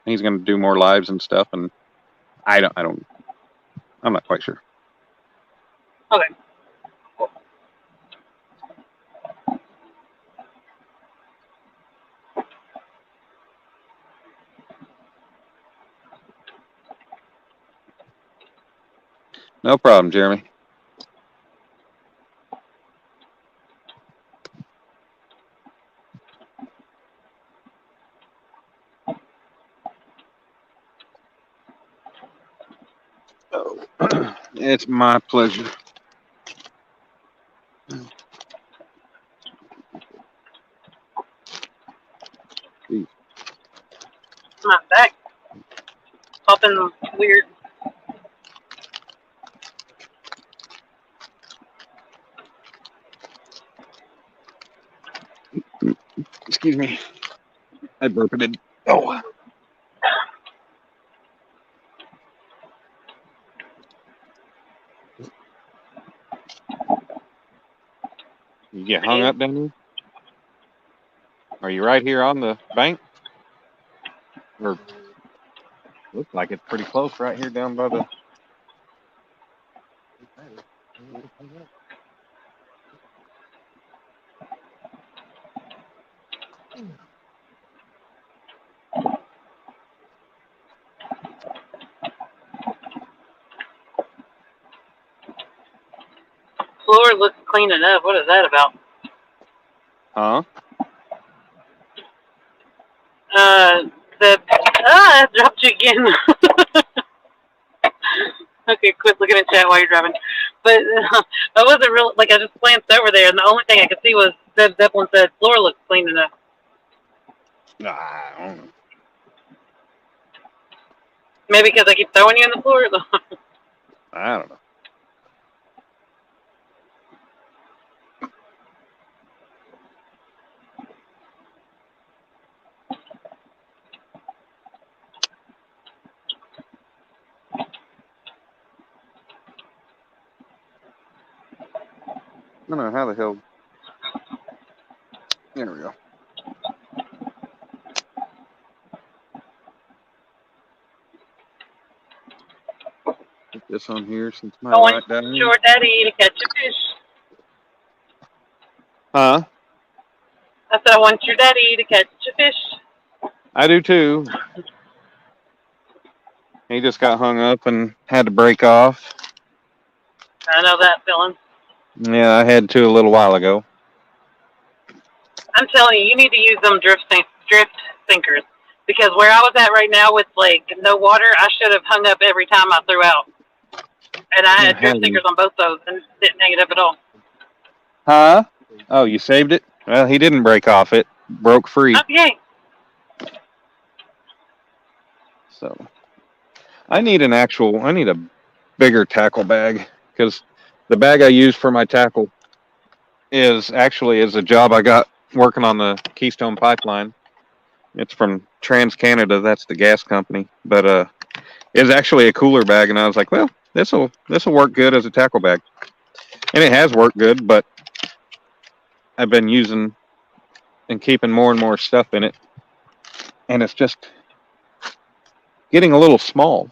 to do more lives and stuff, and I'm not quite sure. Okay. No problem, Jeremy. Oh, it's my pleasure. My back popping weird. Excuse me. I burped it. Oh. You get hung up down here? Are you right here on the bank? Or looks like it's pretty close right here down by the. Floor looks clean enough. What is that about? Huh? I dropped you again. Okay, quit looking at chat while you're driving. But I wasn't real. Like I just glanced over there, and the only thing I could see was Zed Zeppelin said floor looks clean enough. I don't know. Maybe because I keep throwing you on the floor. I don't know. I don't know how the hell. There we go. Put this on here since my light died. Your daddy to catch a fish. Huh? I said I want your daddy to catch a fish. I do too. He just got hung up and had to break off. I know that feeling. Yeah, I had to a little while ago. I'm telling you, you need to use them drift sinkers. Because where I was at right now with like no water, I should have hung up every time I threw out. And I had drift sinkers on both those and didn't hang it up at all. Huh? Oh, you saved it? Well, he didn't break off. It broke free. Okay. So I need a bigger tackle bag because the bag I use for my tackle is a job I got working on the Keystone Pipeline. It's from Trans Canada. That's the gas company, but it's actually a cooler bag, and I was like, well, this'll work good as a tackle bag, and it has worked good. But I've been using and keeping more and more stuff in it, and it's just getting a little small.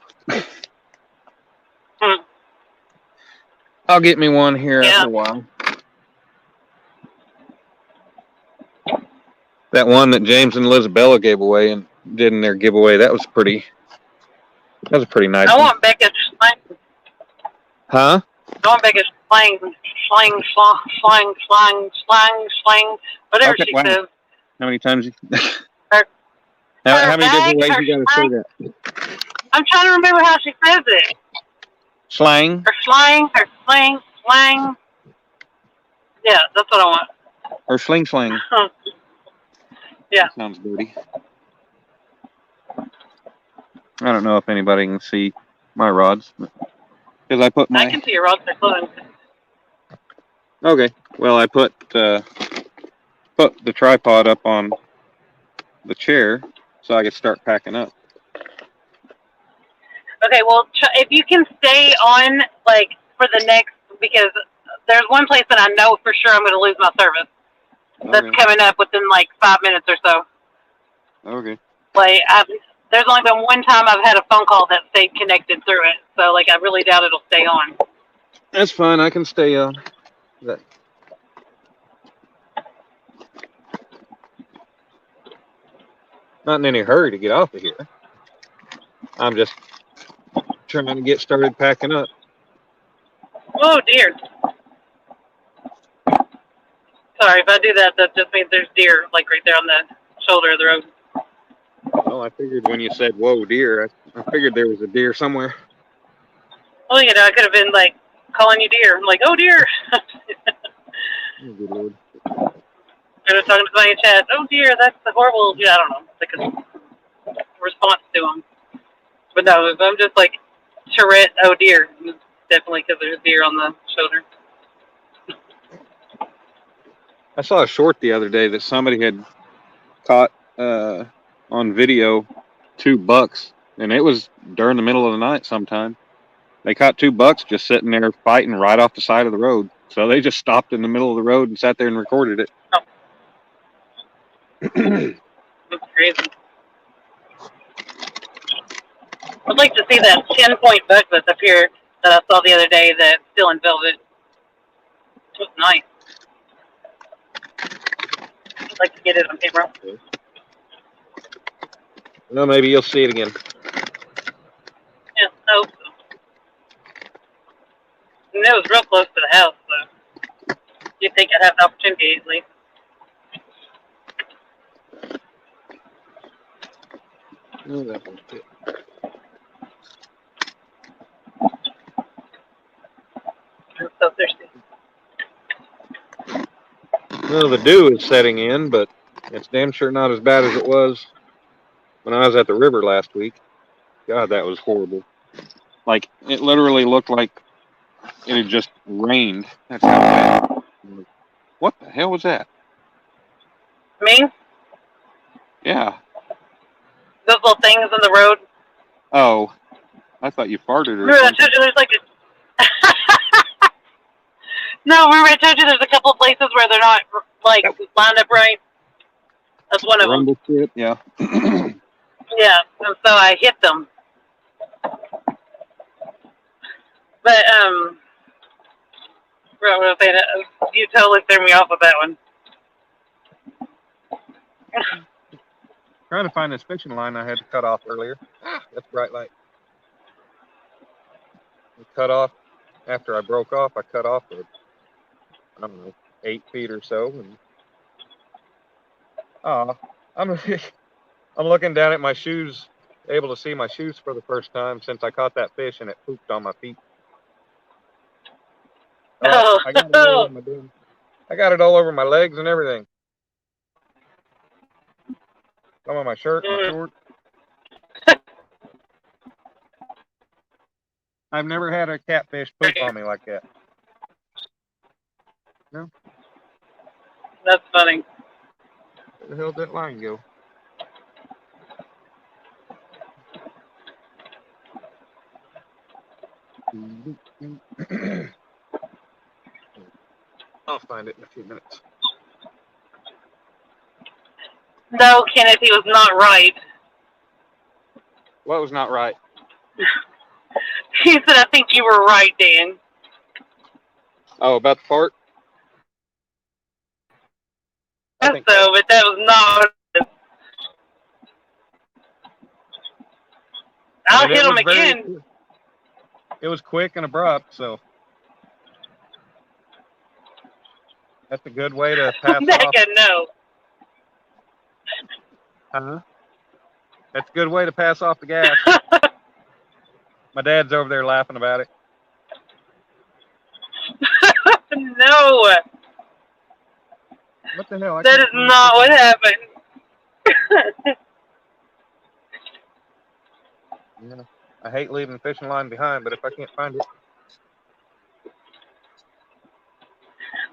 I'll get me one here after a while. That one that James and Elizabella gave away and did in their giveaway, that was a pretty nice one. I want Becca's sling. Huh? I want Becca's sling, whatever Okay, she wow. says. How many times how many different ways you gotta say that? I'm trying to remember how she says it. Slang? Her slang, her slang. Yeah, that's what I want. Or sling. Yeah. That sounds dirty. I don't know if anybody can see my rods. Because I can see your rods are closed. Okay. Well, I put the tripod up on the chair so I could start packing up. Okay, well, if you can stay on, like, for the next, because there's one place that I know for sure I'm going to lose my service. That's coming up within, like, 5 minutes or so. Okay. Like, there's only been one time I've had a phone call that stayed connected through it. So, like, I really doubt it'll stay on. That's fine. I can stay on. Not in any hurry to get off of here. I'm just trying to get started packing up. Oh, dear. Sorry, if I do that, that just means there's deer, like, right there on the shoulder of the road. Well, I figured when you said, whoa, deer, I figured there was a deer somewhere. Well, you know, I could have been, like, calling you deer. I'm like, oh, deer. Oh, good Lord. I was talking to somebody in chat. Oh, dear, that's the horrible, yeah, I don't know, like a response to them. But no, if I'm just like, Tourette, oh, dear. It's definitely because there's deer on the shoulder. I saw a short the other day that somebody had caught on video 2 bucks, and it was during the middle of the night sometime. They caught 2 bucks just sitting there fighting right off the side of the road. So they just stopped in the middle of the road and sat there and recorded it. Oh. That's crazy. I'd like to see that 10-point buck that's up here that I saw the other day that's still in velvet. It was nice. I'd like to get it on camera. Well, maybe you'll see it again. Yeah, I hope so. And it was real close to the house, so you'd think I'd have an opportunity easily. Oh, that one's good. I'm so thirsty. Well, the dew is setting in, but it's damn sure not as bad as it was when I was at the river last week. God, that was horrible. Like, it literally looked like it had just rained. That's how bad. What the hell was that? Me? Yeah. Those little things in the road. Oh, I thought you farted or Remember I something. told you there's like a... No, remember I told you there's a couple of places where they're not, like, lined up right? That's one of them. Strip, yeah. Yeah, and so I hit them. But, what was I saying? You totally threw me off with that one. Trying to find this fishing line I had to cut off earlier. That's bright light. I cut off after I broke off. I cut off at, I don't know, 8 feet or so. And I'm I'm looking down at my shoes, able to see my shoes for the first time since I caught that fish, and it pooped on my feet. Oh, I got it all over my damn. I got it all over my legs and everything. Some on my shirt, my shorts. I've never had a catfish poop on me like that. No. That's funny. Where the hell did that line go? I'll find it in a few minutes. No, Kenneth, he was not right. What was not right? He said, I think you were right, Dan. Oh, about the fart? I think so, but that was not. I'll hit him again. It was quick and abrupt, so that's a good way to pass off. No. That's a good way to pass off the gas. My dad's over there laughing about it. No. What the hell? That is not what happened. Yeah. I hate leaving the fishing line behind, but if I can't find it.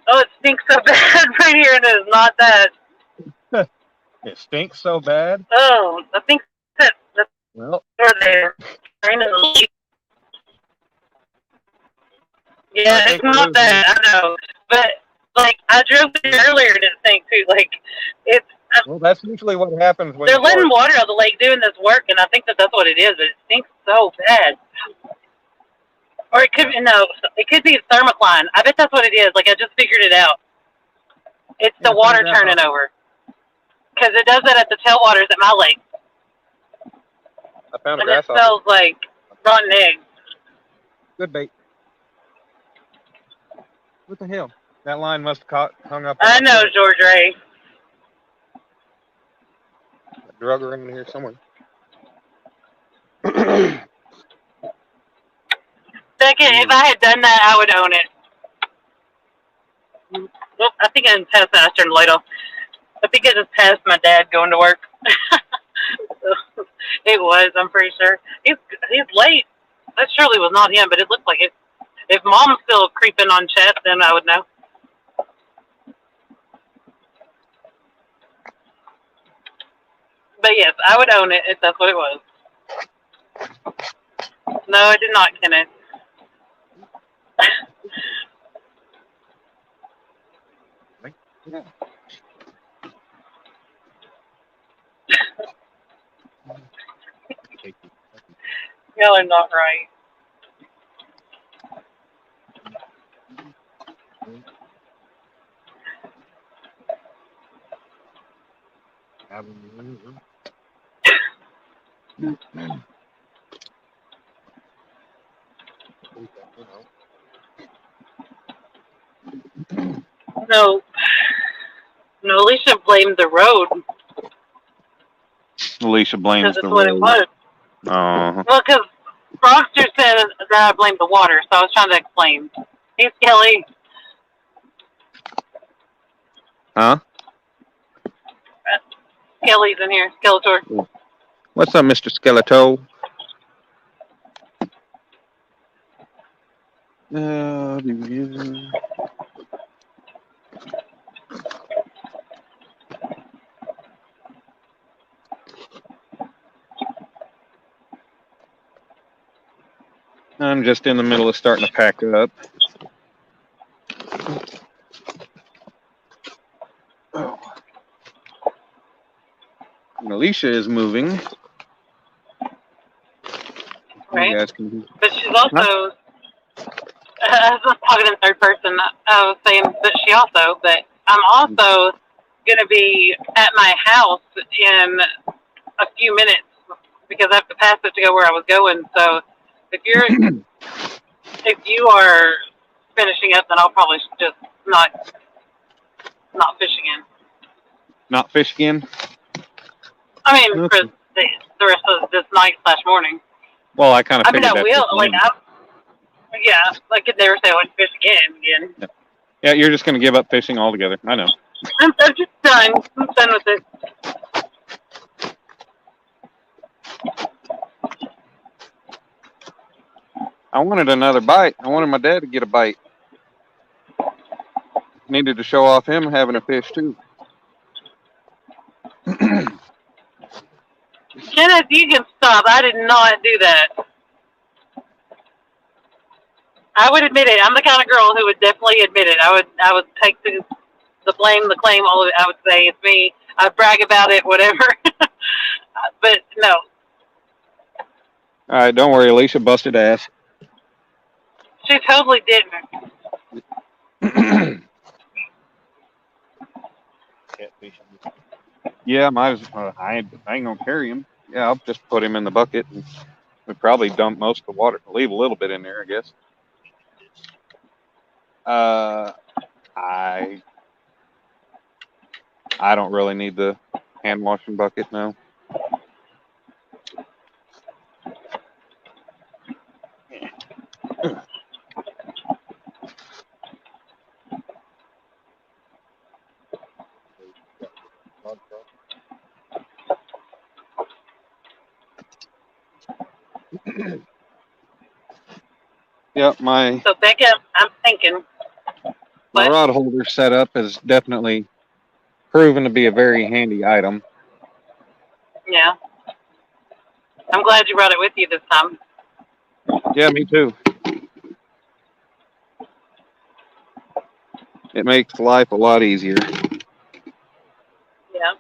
Oh, it stinks so bad right here, and it is not that. It stinks so bad? Oh, I think that's well, there. Yeah, it's not that, I know. But, like, I drove in earlier and it stank, too. Like, it's... Well, that's usually what happens when they're letting water out of the lake doing this work, and I think that's what it is, but it stinks so bad. Or it could be, no, it could be thermocline. I bet that's what it is. Like, I just figured it out. It's the water turning over. Because it does that at the tailwaters at my lake. I found a and grasshopper. It smells like rotten eggs. Good bait. What the hell? That line must have hung up. I know, George Ray. I drug her in here somewhere. Second, if I had done that, I would own it. Well, I think I passed that. I turned the light off. I think I just passed my dad going to work. It was, I'm pretty sure. He's late. That surely was not him, but it looked like it. If Mom's still creeping on Chet, then I would know. But yes, I would own it if that's what it was. No, I did not, Kenneth. Yeah. Y'all are not right. No, Alicia blamed the road. Alicia blames the road. What it was. Well, because Frogster said that I blamed the water, so I was trying to explain. Hey, Skelly. Huh? Skelly's in here. Skeletor. What's up, Mr. Skeletor? I'm just in the middle of starting to pack up. Oh. And Alicia is moving. Right. You guys can... But she's also, I was talking in third person, I was saying that I'm also going to be at my house in a few minutes because I have to pass it to go where I was going. So if you're if you are finishing up, then I'll probably just not fishing in. Not fish again? I mean, for Okay. the rest of this night/morning. Well, I kind of I mean, figured I that's will. what Like, you yeah, I could never say I want to fish again. mean. Yeah, you're just going to give up fishing altogether. I know. I'm just done. I'm done with it. I wanted another bite. I wanted my dad to get a bite. Needed to show off him having a fish too. Kenneth, you can stop. I did not do that. I would admit it. I'm the kind of girl who would definitely admit it. I would take the blame, the claim, all of it. I would say it's me. I'd brag about it, whatever. But no, All right, don't worry. Alicia busted ass. she totally didn't. Yeah, might as well. I ain't gonna carry him. Yeah, I'll just put him in the bucket and we probably dump most of the water. Leave a little bit in there, I guess. I don't really need the hand washing bucket now. Yeah, So Becca, I'm thinking. my What? rod holder setup has definitely proven to be a very handy item. Yeah. I'm glad you brought it with you this time. Yeah, me too. It makes life a lot easier. Yeah.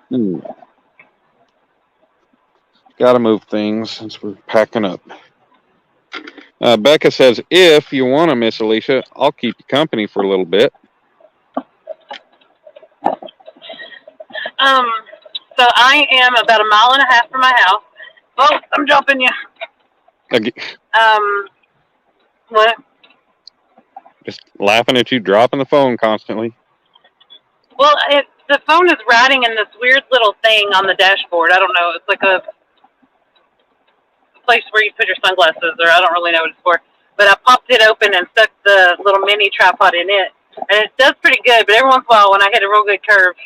Got to move things since we're packing up. Becca says, if you want to, Miss Alicia, I'll keep you company for a little bit. So I am about 1.5 miles from my house. Oh, I'm jumping you. What? Just laughing at you dropping the phone constantly. Well, the phone is riding in this weird little thing on the dashboard. I don't know. It's like a place where you put your sunglasses, or I don't really know what it's for. But I popped it open and stuck the little mini tripod in it, and it does pretty good. But every once in a while, when I hit a real good curve,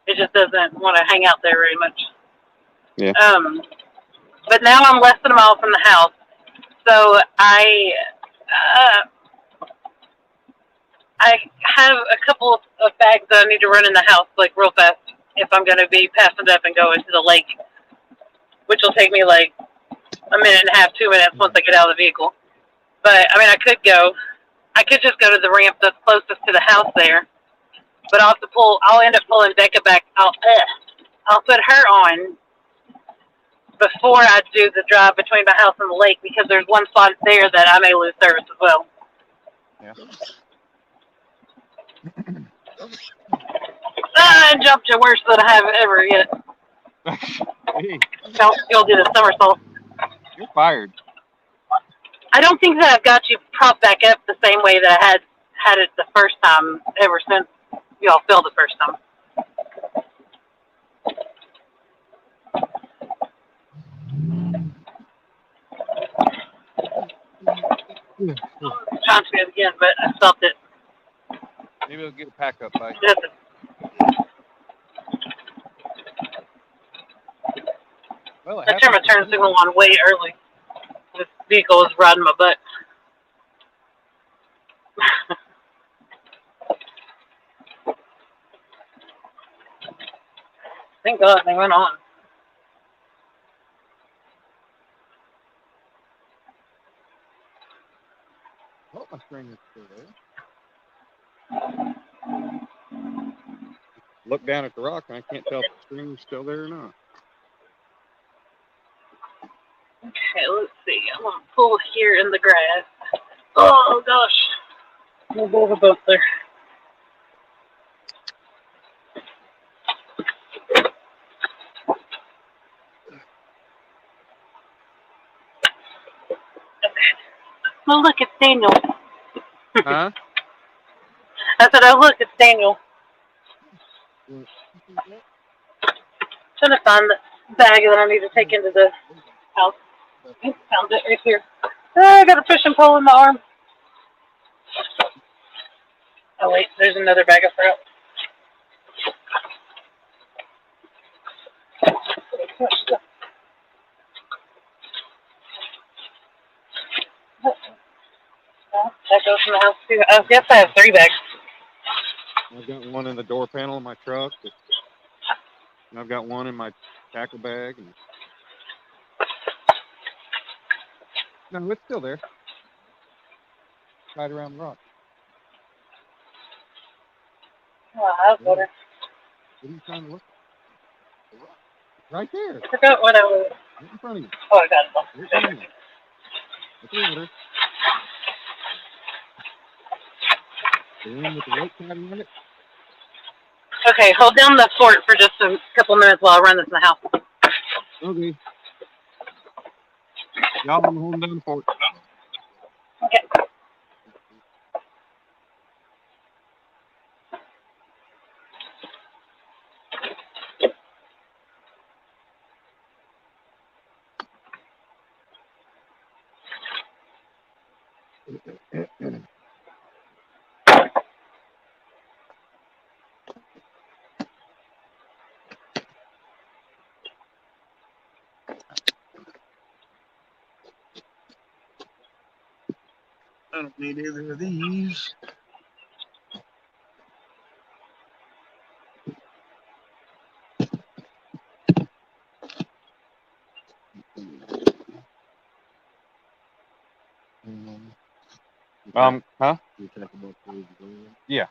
it just doesn't want to hang out there very much. Yeah. But now I'm less than 1 mile from the house, so I have a couple of bags that I need to run in the house like real fast if I'm going to be passing up and go into the lake, which will take me like 1.5, 2 minutes once I get out of the vehicle. But I mean, I could just go to the ramp that's closest to the house there. But I'll end up pulling Becca back. I'll put her on before I do the drive between my house and the lake because there's one spot there that I may lose service as well. Yeah. I jumped you worse than I have ever yet. Hey, You'll do the somersault. you're fired. I don't think that I've got you propped back up the same way that I had it the first time ever since y'all fell the first time. I'm trying to do it again, but I stopped it. Maybe we'll get a pack up bike. Well, I turned my turn signal on way early. This vehicle is riding my butt. Thank God they went on. Oh, my string is still there. Look down at the rock and I can't tell if the string is still there or not. Okay, let's see. I'm going to pull here in the grass. Oh, gosh. We'll go over both there. Oh, look, it's Daniel. Huh? I said, oh, look, it's Daniel. Trying to find the bag that I need to take into the house. I found it right here. Oh, I got a fishing pole in my arm. Oh, wait, there's another bag of fruit. That goes in the house, too. I guess I have 3 bags. I've got one in the door panel of my truck. And I've got one in my tackle bag. And... No, it's still there. Tied around the rock. Oh, I have water. What are you trying to look at? Right there. I forgot what I was. Right in front of you. Oh, I got it. Right in front of you. That's the water. The one with the rope tied around it. Okay, hold down the fort for just a couple minutes while I run this in the house. Okay. Y'all want to hold down the fort. Okay. I don't need either of these. Huh? Yeah.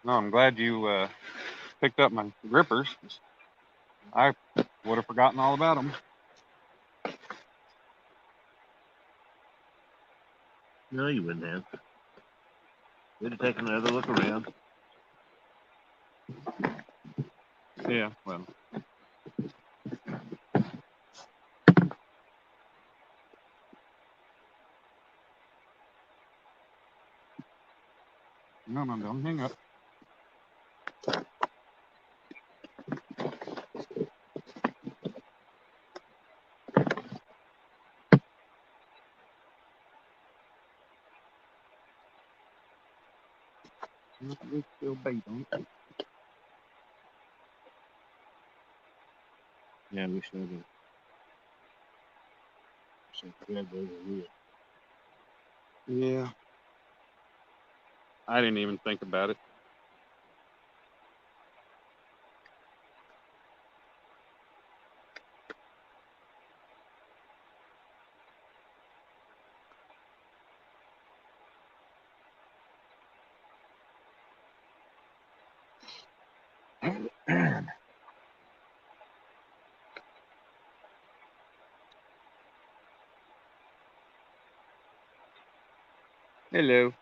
No, I'm glad you picked up my grippers. I would have forgotten all about them. No, you wouldn't have. We'd have taken another look around. Yeah, well. No, don't hang up. There's still bait on it. Yeah, we should have. Should have grabbed over here. Yeah. I didn't even think about it. Hello.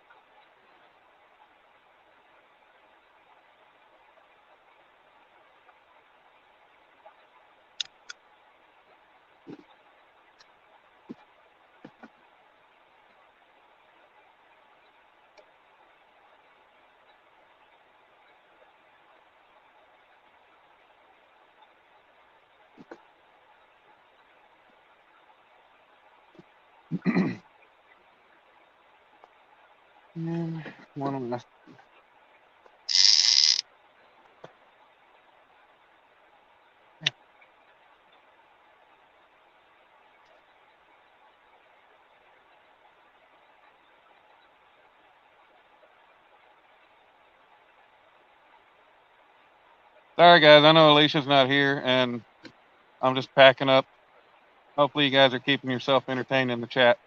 One on the Sorry, guys. I know Alicia's not here, and I'm just packing up. Hopefully, you guys are keeping yourself entertained in the chat.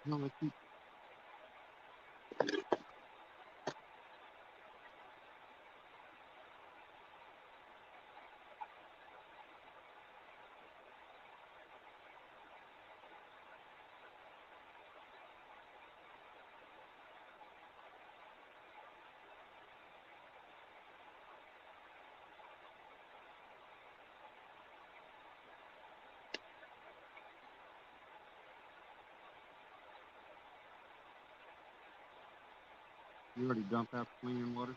No, let's keep. You already dumped out the cleaning water?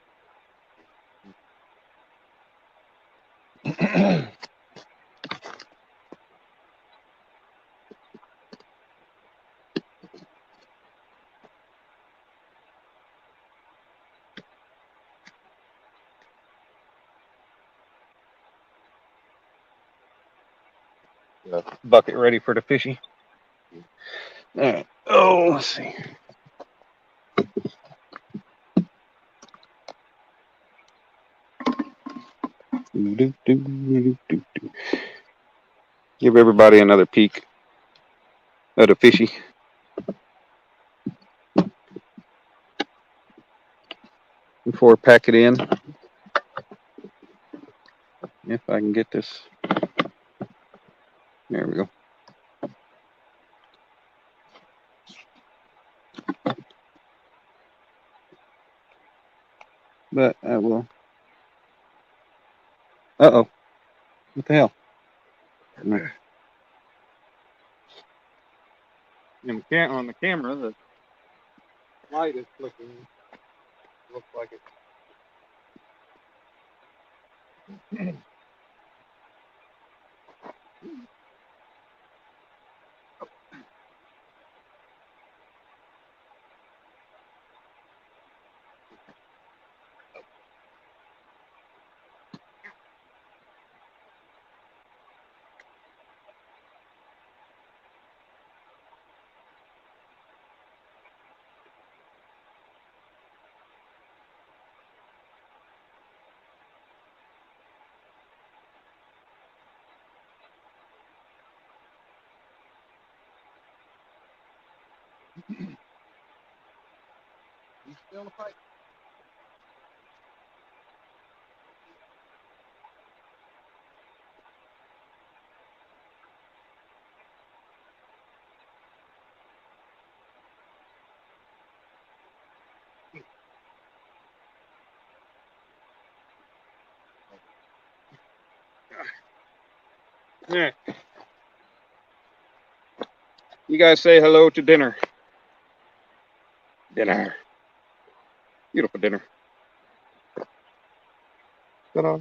Bucket ready for the fishy. All right. Oh, let's see. Give everybody another peek at the fishy before I pack it in. If I can get this. There we go. But I will. Uh-oh. What the hell? On the camera, the light is flickering. Looks like it. You still in the fight? Yeah. You guys say hello to dinner. Dinner. Beautiful dinner. Ta-da. I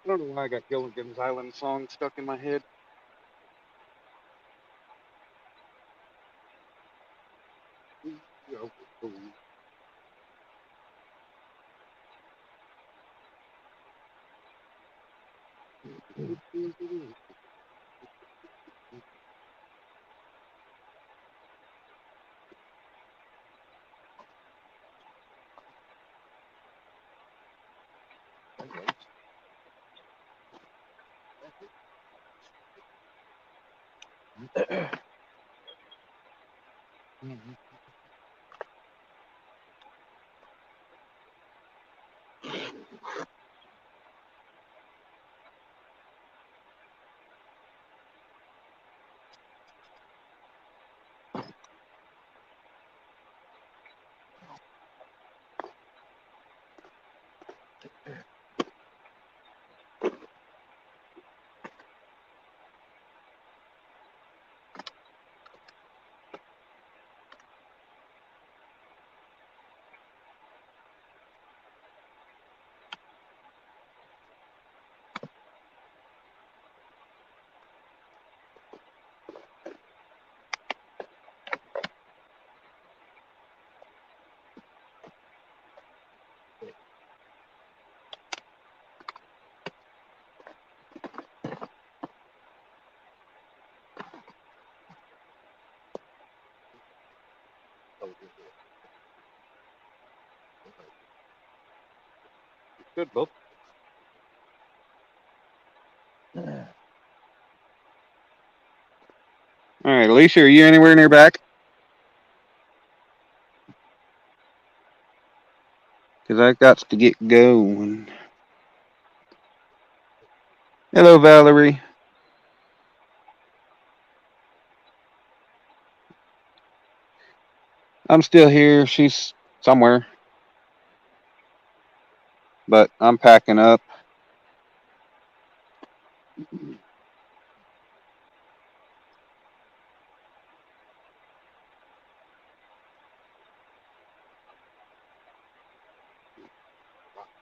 don't know why I got Gilligan's Island song stuck in my head. Good book. All right, Alicia, are you anywhere near back? Because I've got to get going. Hello, Valerie. I'm still here. She's somewhere. But I'm packing up.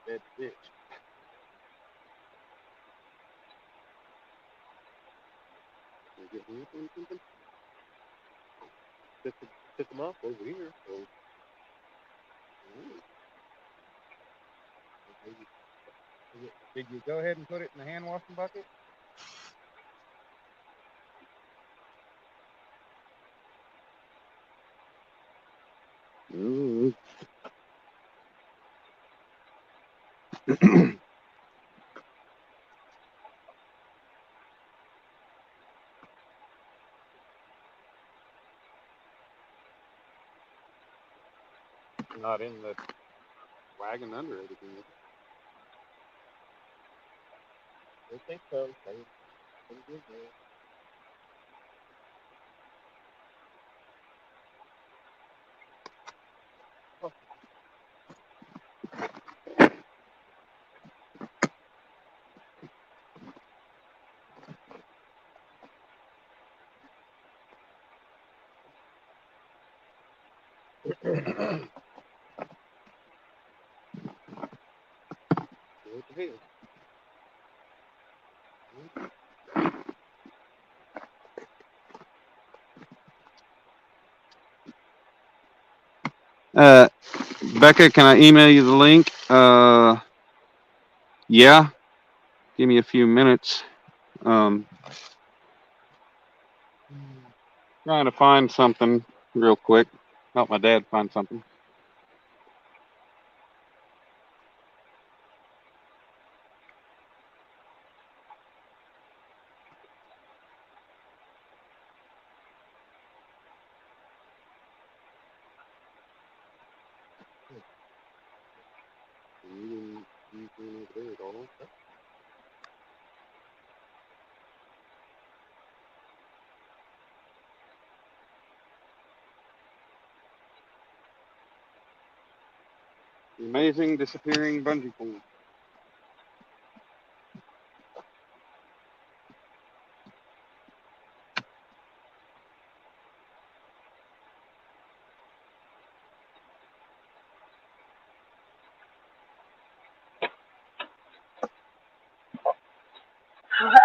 Dead fish. Pick them up over here. So. Did you go ahead and put it in the hand washing bucket? Ooh. Not in the wagon under it again. I think so. Becca, can I email you the link? Yeah. Give me a few minutes. Trying to find something real quick. Help my dad find something. The amazing disappearing bungee cord.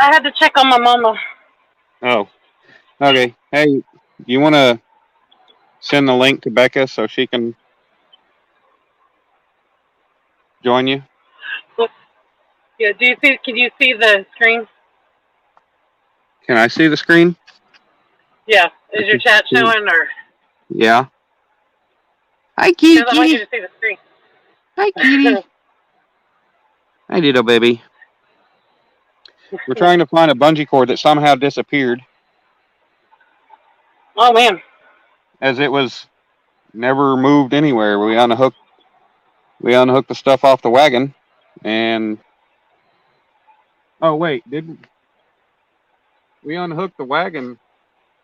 I had to check on my mama. Oh, okay. Hey, do you want to send the link to Becca so she can join you? Yeah, can you see the screen? Can I see the screen? Yeah. Is your chat showing or? Yeah. Hi, kitty, Because I want you kitty. to see the screen. Hi, kitty. Hi, little baby. We're trying to find a bungee cord that somehow disappeared, Oh man. as it was never moved anywhere. We unhooked the stuff off the wagon, and oh wait, didn't we unhook the wagon?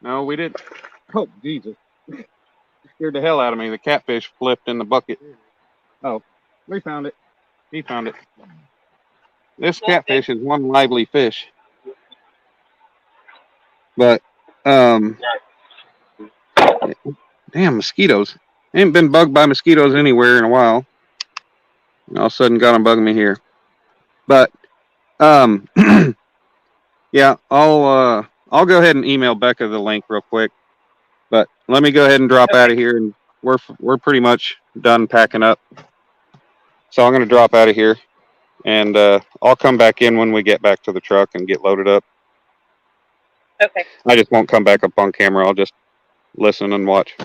No, we didn't. Oh Jesus! Scared the hell out of me. The catfish flipped in the bucket. Oh, we found it. He found it. This catfish is one lively fish. But damn mosquitoes. Ain't been bugged by mosquitoes anywhere in a while. All of a sudden got them bugging me here. But yeah, I'll go ahead and email Becca the link real quick. But let me go ahead and drop out of here, and we're pretty much done packing up. So I'm gonna drop out of here, and I'll come back in when we get back to the truck and get loaded up. Okay. I just won't come back up on camera. I'll just listen and watch.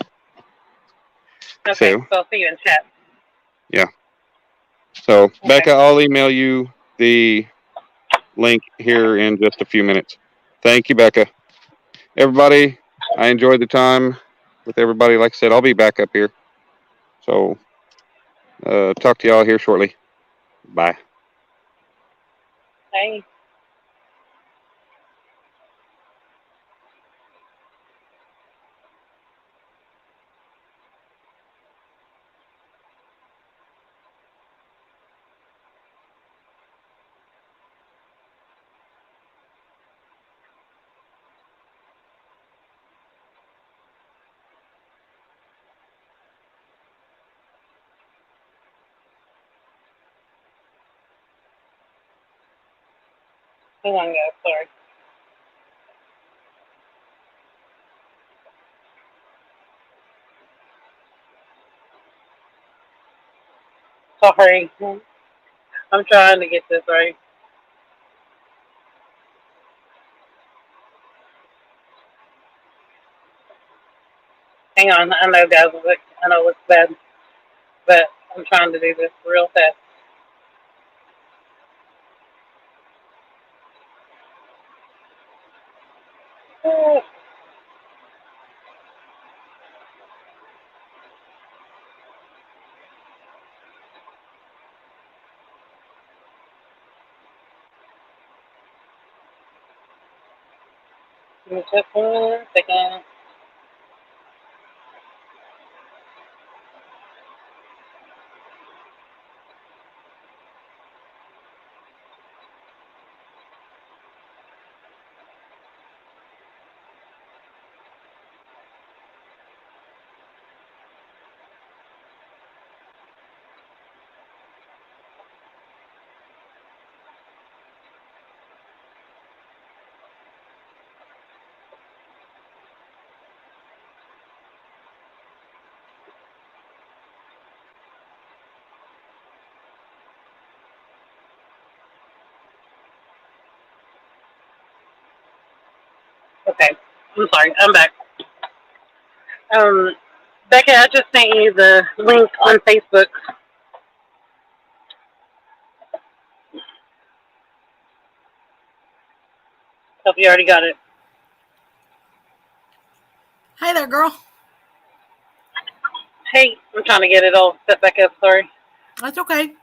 Okay. So I'll see you in chat. Yeah. So, Okay. Becca, I'll email you the link here in just a few minutes. Thank you, Becca. Everybody, I enjoyed the time with everybody. Like I said, I'll be back up here. So, talk to y'all here shortly. Bye. Hey. Hang on, guys. Sorry. Sorry. I'm trying to get this right. Hang on. I know, guys. I know it's bad, but I'm trying to do this real fast. Give me just 1 second. Okay. I'm sorry. I'm back. Um, Becca, I just sent you the link on Facebook. Hope you already got it. Hey there, girl. Hey, I'm trying to get it all set back up. Sorry. That's okay.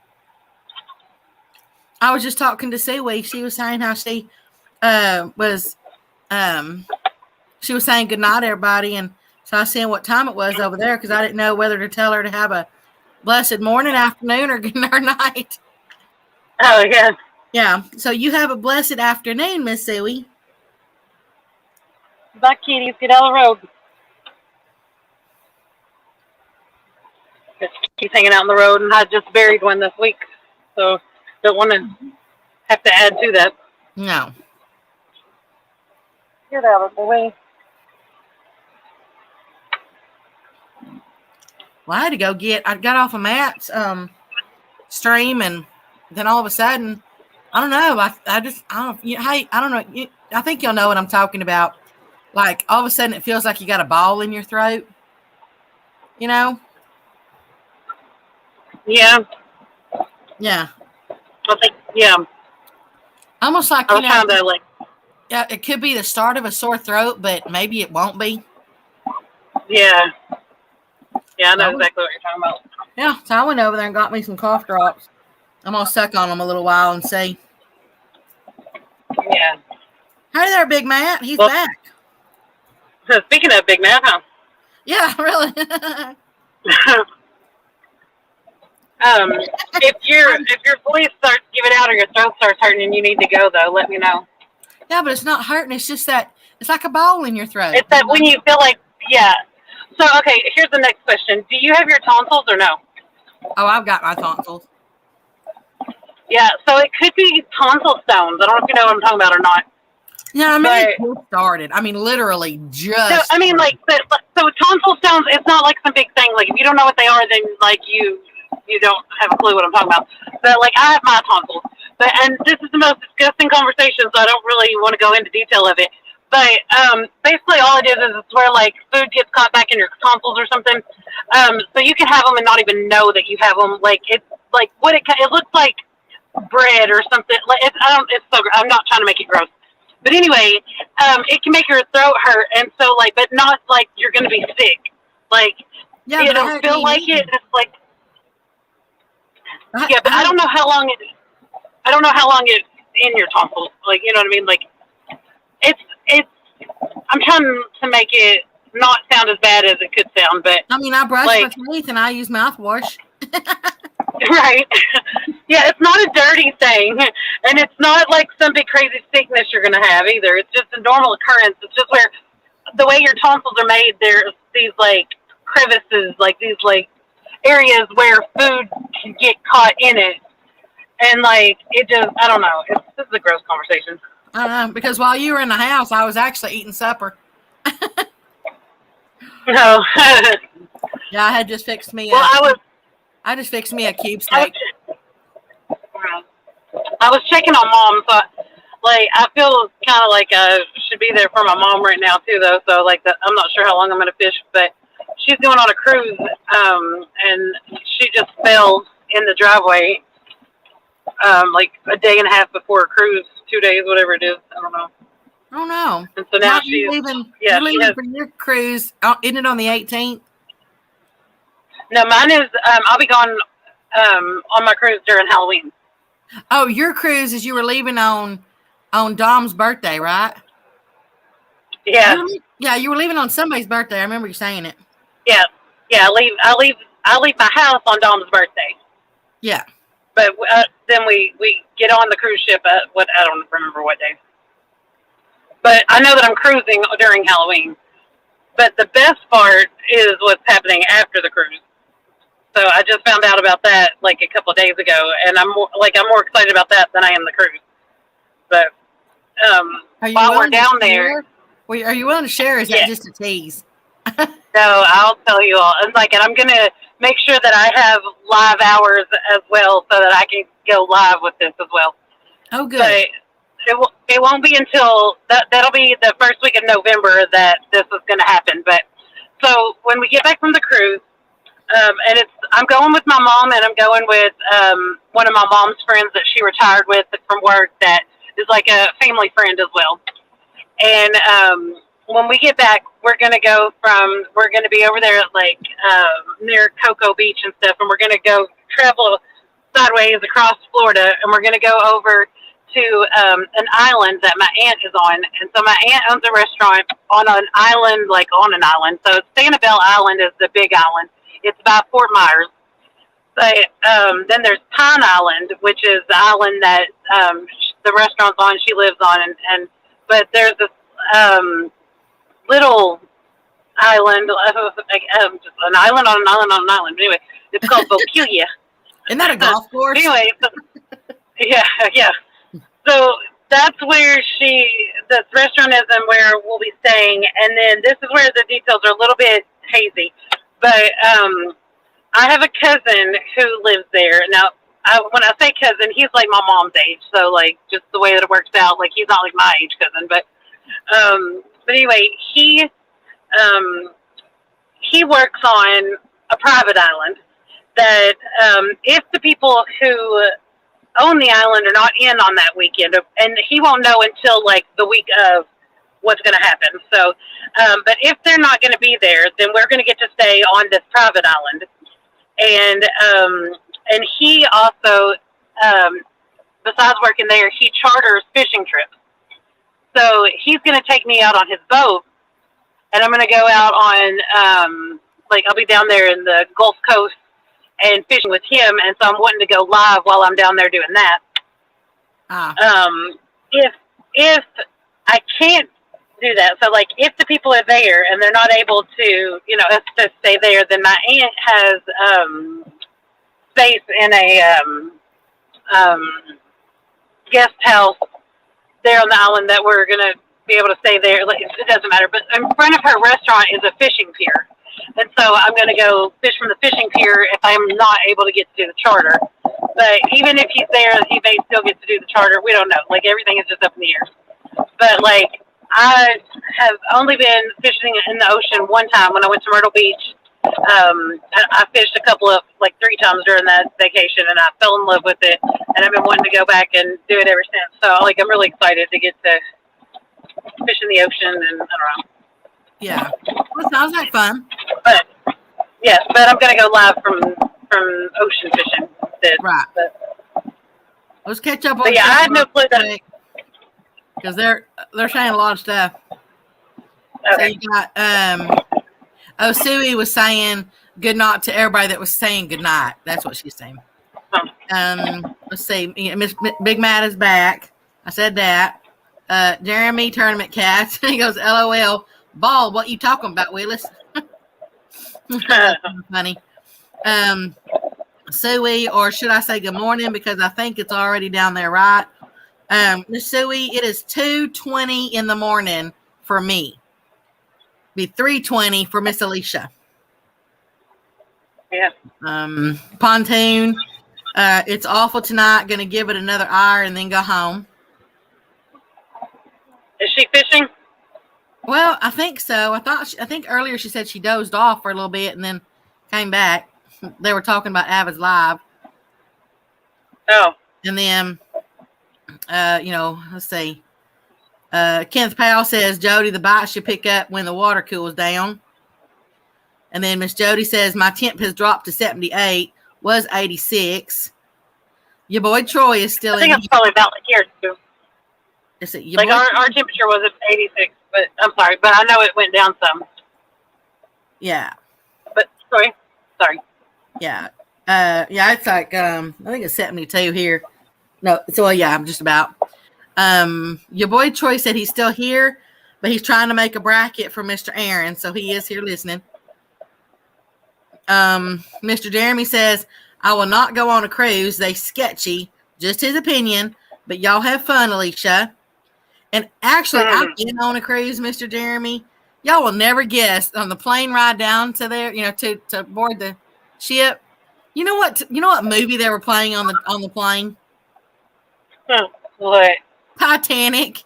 I was just talking to Seaway. She was saying how she was she was saying goodnight, everybody, and so I was saying what time it was over there because I didn't know whether to tell her to have a blessed morning, afternoon, or good night. Oh, yeah. Yeah. So you have a blessed afternoon, Miss Seaway. Bye, kitties. Get out of the road. He's hanging out on the road, and I just buried one this week, so don't want to have to add to that. No. Get out of the way. Well, I had to go I got off of Matt's stream, and then all of a sudden, I don't know. I don't. Hey, I don't know. I think you'll know what I'm talking about. Like all of a sudden, it feels like you got a ball in your throat. You know? Yeah. Yeah. I think, yeah. Almost like, I was trying to, like, yeah, it could be the start of a sore throat, but maybe it won't be. yeah. Yeah, I know exactly what you're talking about. Yeah, so I went over there and got me some cough drops. I'm going to suck on them a little while and see. Yeah. Hey there, Big Matt. He's back. Speaking of Big Matt, huh? Yeah, really. If your voice starts giving out or your throat starts hurting and you need to go, though, let me know. Yeah, but it's not hurting. It's just that it's like a ball in your throat. It's that when you feel like, yeah. So, okay, here's the next question. Do you have your tonsils or no? Oh, I've got my tonsils. Yeah, so it could be tonsil stones. I don't know if you know what I'm talking about or not. Yeah, I mean, it just started. I mean, literally just. So, I mean, like, so tonsil stones, it's not like some big thing. Like, if you don't know what they are, then, like, you don't have a clue what I'm talking about. But, like, I have my tonsils. And this is the most disgusting conversation, so I don't really want to go into detail of it. But basically all it is it's where, like, food gets caught back in your tonsils or something. So you can have them and not even know that you have them. Like, it's like what it looks like bread or something. Like I don't. It's so. I'm not trying to make it gross. But anyway, it can make your throat hurt, and so like, but not like you're gonna be sick. Like Yeah, but it'll feel like it. It's like yeah, but I don't know how long it. I don't know how long it's in your tonsils. Like you know what I mean? Like it's. I'm trying to make it not sound as bad as it could sound, but I mean, I brush like, my teeth and I use mouthwash. right. Yeah, it's not a dirty thing, and it's not like some big crazy sickness you're going to have either. It's just a normal occurrence. It's just where the way your tonsils are made, there's these like crevices, like these like areas where food can get caught in it, and like it just, I don't know. This is a gross conversation. I don't know, because while you were in the house, I was actually eating supper. No. Yeah, I had just fixed me. Well, I just fixed me a cube steak. I was checking on Mom, so I feel kind of like I should be there for my mom right now too, though. So I'm not sure how long I'm going to fish, but she's going on a cruise, and she just fell in the driveway, like a day and a half before her cruise, 2 days, whatever it is. I don't know. Oh no! And so now you're leaving for your cruise. Isn't it on the 18th? No, mine is. I'll be gone on my cruise during Halloween. Oh, your cruise is you were leaving on Dom's birthday, right? Yeah. Yeah, you were leaving on somebody's birthday. I remember you saying it. Yeah. I leave my house on Dom's birthday. Yeah. But then we get on the cruise ship at I don't remember what day. But I know that I'm cruising during Halloween. But the best part is what's happening after the cruise. So I just found out about that like a couple of days ago, and I'm more excited about that than I am the cruise. But while we're down there, are you willing to share? Or is that just a tease? No, I'll tell you all. And I'm gonna make sure that I have live hours as well, so that I can go live with this as well. Oh, good. But it won't be until that'll be the first week of November that this is going to happen. But so when we get back from the cruise, and I'm going with my mom, and I'm going with one of my mom's friends that she retired with from work that is like a family friend as well. And when we get back, we're going to be over there at near Cocoa Beach and stuff, and we're going to go travel sideways across Florida, and we're going to go over to an island that my aunt is on. And so my aunt owns a restaurant on an island, So Sanibel Island is the big island. It's by Fort Myers. But then there's Pine Island, which is the island that the restaurant's on, she lives on. But there's this little island, just an island on an island on an island. But anyway, it's called Bokelia. Isn't that a golf course? Anyway, yeah. So that's where this restaurant is and where we'll be staying. And then this is where the details are a little bit hazy. But I have a cousin who lives there. Now, when I say cousin, he's like my mom's age. So, just the way that it works out, he's not like my age cousin. But anyway, he works on a private island that if the people who own the island are not in on that weekend, and he won't know until the week of what's going to happen. So, but if they're not going to be there, then we're going to get to stay on this private island. And he also, besides working there, he charters fishing trips. So he's going to take me out on his boat, and I'm going to go out on, I'll be down there in the Gulf Coast and fishing with him, and so I'm wanting to go live while I'm down there doing that. If I can't do that, so if the people are there and they're not able to, us to stay there, then my aunt has space in a guest house there on the island that we're gonna be able to stay there. It doesn't matter, but in front of her restaurant is a fishing pier. And so I'm going to go fish from the fishing pier if I'm not able to get to do the charter. But even if he's there, he may still get to do the charter. We don't know. Everything is just up in the air. But, I have only been fishing in the ocean one time when I went to Myrtle Beach. I fished a couple of, like 3 times during that vacation, and I fell in love with it, and I've been wanting to go back and do it ever since. So, like, I'm really excited to get to fish in the ocean, and I don't know. Yeah. Well, sounds like fun. But, yes, but I'm going to go live from ocean fishing instead. Right. But, Let's catch up on yeah, I had no clue that. Because they're saying a lot of stuff. Okay. So you got Suey was saying good night to everybody that was saying good night. That's what she's saying. Let's see. Miss Big Matt is back. I said that. Jeremy Tournament Cats. He goes, LOL. Ball, what you talking about, Willis? Funny. Suey, or should I say good morning, because I think it's already down there, right? Miss Suey, it is 2:20 in the morning for me. Be 3:20 for Miss Alicia. Yeah. Pontoon, it's awful tonight. Gonna give it another hour and then go home. Is she fishing? Well, I think so. I think earlier she said she dozed off for a little bit and then came back. They were talking about Avid's Live. Oh. And then, let's see. Kenneth Powell says, Jody, the bite should pick up when the water cools down. And then Miss Jody says, my temp has dropped to 78, was 86. Your boy Troy is still I think it's probably about like here too. Is it like our temperature was at 86, but I'm sorry, but I know it went down some. Yeah. But sorry. Yeah. It's like I think it's 72 here. No, so yeah, I'm just about. Your boy Troy said he's still here, but he's trying to make a bracket for Mr. Aaron, so he is here listening. Mr. Jeremy says, I will not go on a cruise. They sketchy. Just his opinion, but y'all have fun, Alicia. And actually, I've been on a cruise, Mr. Jeremy. Y'all will never guess, on the plane ride down to there, to board the ship. You know what movie they were playing on the plane? What? Titanic.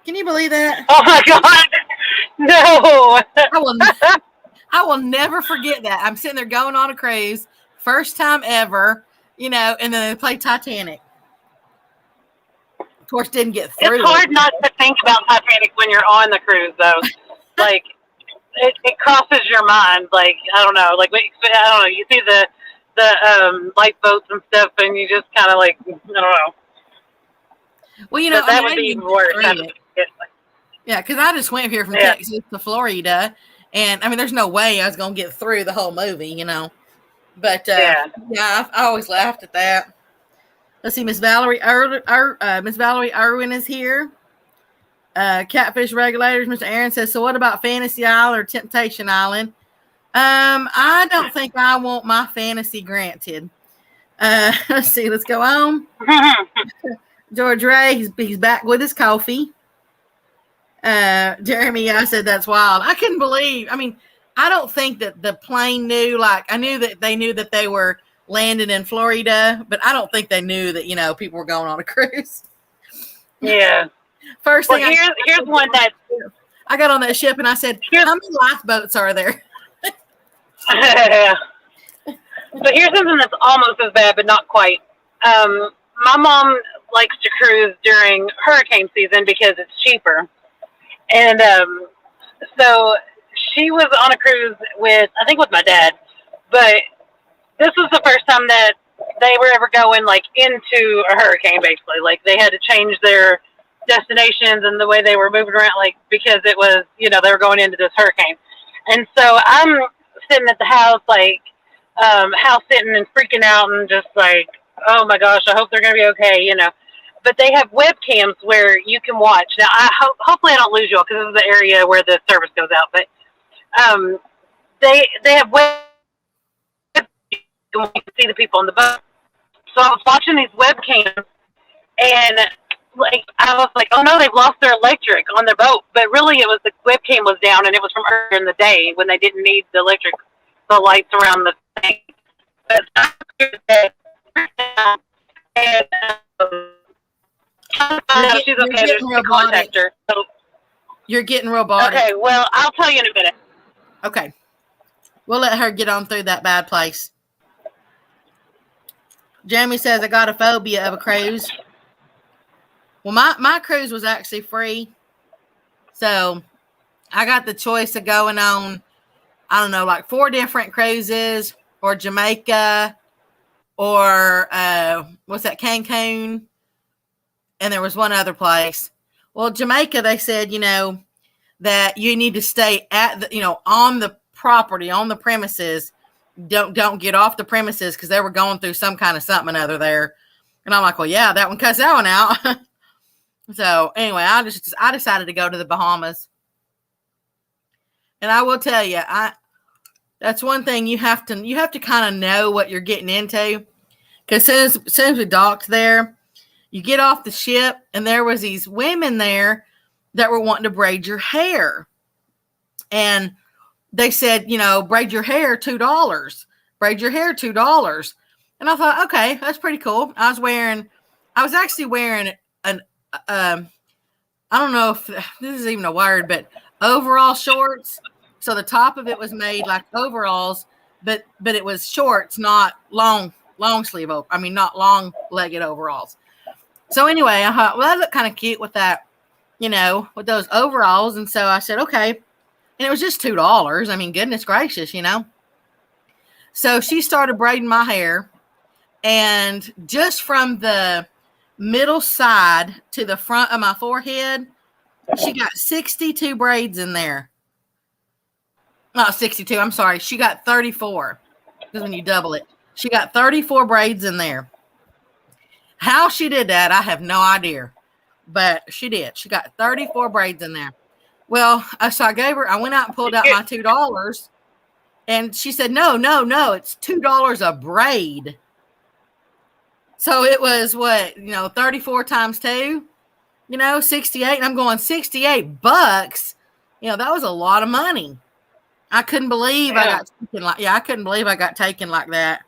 Can you believe that? Oh my God! No. I will never forget that. I'm sitting there going on a cruise, first time ever, and then they play Titanic. Of course, didn't get through. It's hard not to think about Titanic when you're on the cruise, though. Like, it crosses your mind. Like, I don't know. Like, I don't know. You see the lifeboats and stuff, and you just kind of like, I don't know. Well, that would be even worse. Yeah, because I just went here from Texas to Florida, and I mean, there's no way I was gonna get through the whole movie, But I always laughed at that. Let's see, Miss Valerie Irwin is here. Catfish regulators, Mr. Aaron says, so what about Fantasy Island or Temptation Island? I don't think I want my fantasy granted. Let's see, let's go on. George Ray, he's back with his coffee. Jeremy, I said that's wild. I couldn't believe. I mean, I don't think that the plane knew. Like, I knew that they knew that they were landing in Florida, but I don't think they knew that people were going on a cruise. Yeah. First thing, here's one that I got on that ship and I said, "How many lifeboats are there?" Yeah. But here's something that's almost as bad, but not quite. My mom likes to cruise during hurricane season because it's cheaper. And so she was on a cruise with my dad. But this was the first time that they were ever going, like, into a hurricane, basically. Like, they had to change their destinations and the way they were moving around, like, because it was, they were going into this hurricane. And so I'm sitting at the house, like, house sitting and freaking out and just like, oh my gosh, I hope they're going to be okay, But they have webcams where you can watch. Now, hopefully I don't lose you all because this is the area where the service goes out. But they have webcams and you can see the people on the boat. So I was watching these webcams and like I was like, oh no, they've lost their electric on their boat. But really it was the webcam was down and it was from earlier in the day when they didn't need the lights around the thing. But and she's okay. There's a contact her. So, you're getting robotic. Okay, well, I'll tell you in a minute. Okay. We'll let her get on through that bad place. Jeremy says, I got a phobia of a cruise. Well, my cruise was actually free. So I got the choice of going on, I don't know, like 4 different cruises, or Jamaica, or what's that, Cancun? And there was one other place. Well, Jamaica, they said, that you need to stay at the, on the property, on the premises. Don't get off the premises, because they were going through some kind of something or other there. And I'm like, well, yeah, that one cuts that one out. So anyway, I decided to go to the Bahamas. And I will tell you, that's one thing you have to kind of know what you're getting into. Because as soon as we docked there, you get off the ship, and there was these women there that were wanting to braid your hair. And they said, braid your hair, $2. Braid your hair, $2. And I thought, okay, that's pretty cool. I was actually wearing an, I don't know if this is even a word, but overall shorts. So the top of it was made like overalls, but it was shorts, not long sleeve. Not long legged overalls. So anyway, I thought, well, that looked kind of cute with that, with those overalls. And so I said, okay. And it was just $2. Goodness gracious, So she started braiding my hair, and just from the middle side to the front of my forehead, she got 62 braids in there. Not 62, I'm sorry. She got 34. Because when you double it, she got 34 braids in there. How she did that, I have no idea. But she did. She got 34 braids in there. Well, so I went out and pulled out my $2, and she said, no, it's $2 a braid. So it was what, 34 times 2, 68. And I'm going, $68. That was a lot of money. I couldn't believe I got taken like that.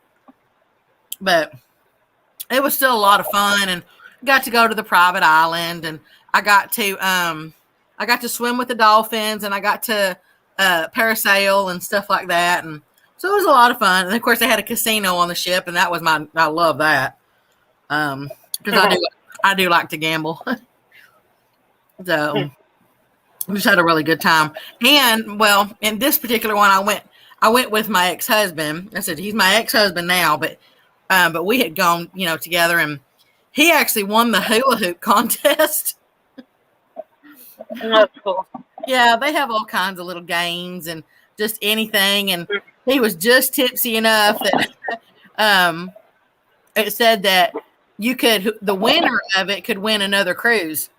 But it was still a lot of fun, and got to go to the private island, and I got to swim with the dolphins, and I got to parasail and stuff like that. And so it was a lot of fun. And of course they had a casino on the ship, and that was I love that. Because I do like to gamble. So we just had a really good time. And well, in this particular one, I went with my ex-husband. I said, he's my ex-husband now, but we had gone, together, and he actually won the hula hoop contest. That's cool. Yeah, they have all kinds of little games and just anything. And he was just tipsy enough that it said that the winner of it could win another cruise.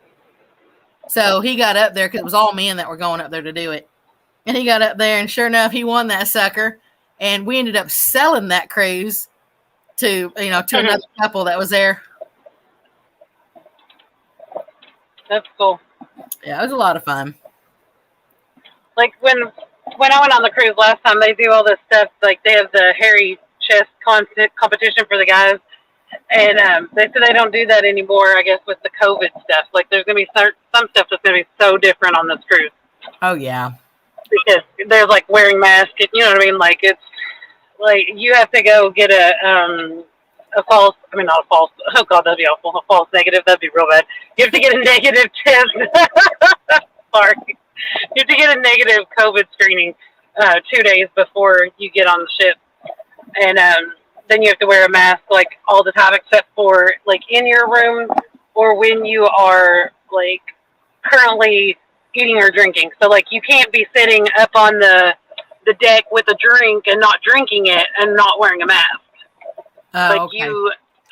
So he got up there, because it was all men that were going up there to do it. And he got up there, and sure enough, he won that sucker. And we ended up selling that cruise to another couple that was there. That's cool. Yeah, it was a lot of fun. Like when I went on the cruise last time, they do all this stuff. Like they have the hairy chest competition for the guys, and they said they don't do that anymore. I guess with the COVID stuff, like there's gonna be some stuff that's gonna be so different on this cruise. Oh yeah, because they're like wearing masks. You know what I mean? Like it's like you have to go get a false. Not a false. Oh God, that'd be awful. A false negative. That'd be real bad. You have to get a negative test. Sorry. You have to get a negative COVID screening 2 days before you get on the ship, and then you have to wear a mask like all the time except for like in your room or when you are like currently eating or drinking. So like you can't be sitting up on the deck with a drink and not drinking it and not wearing a mask. Like okay.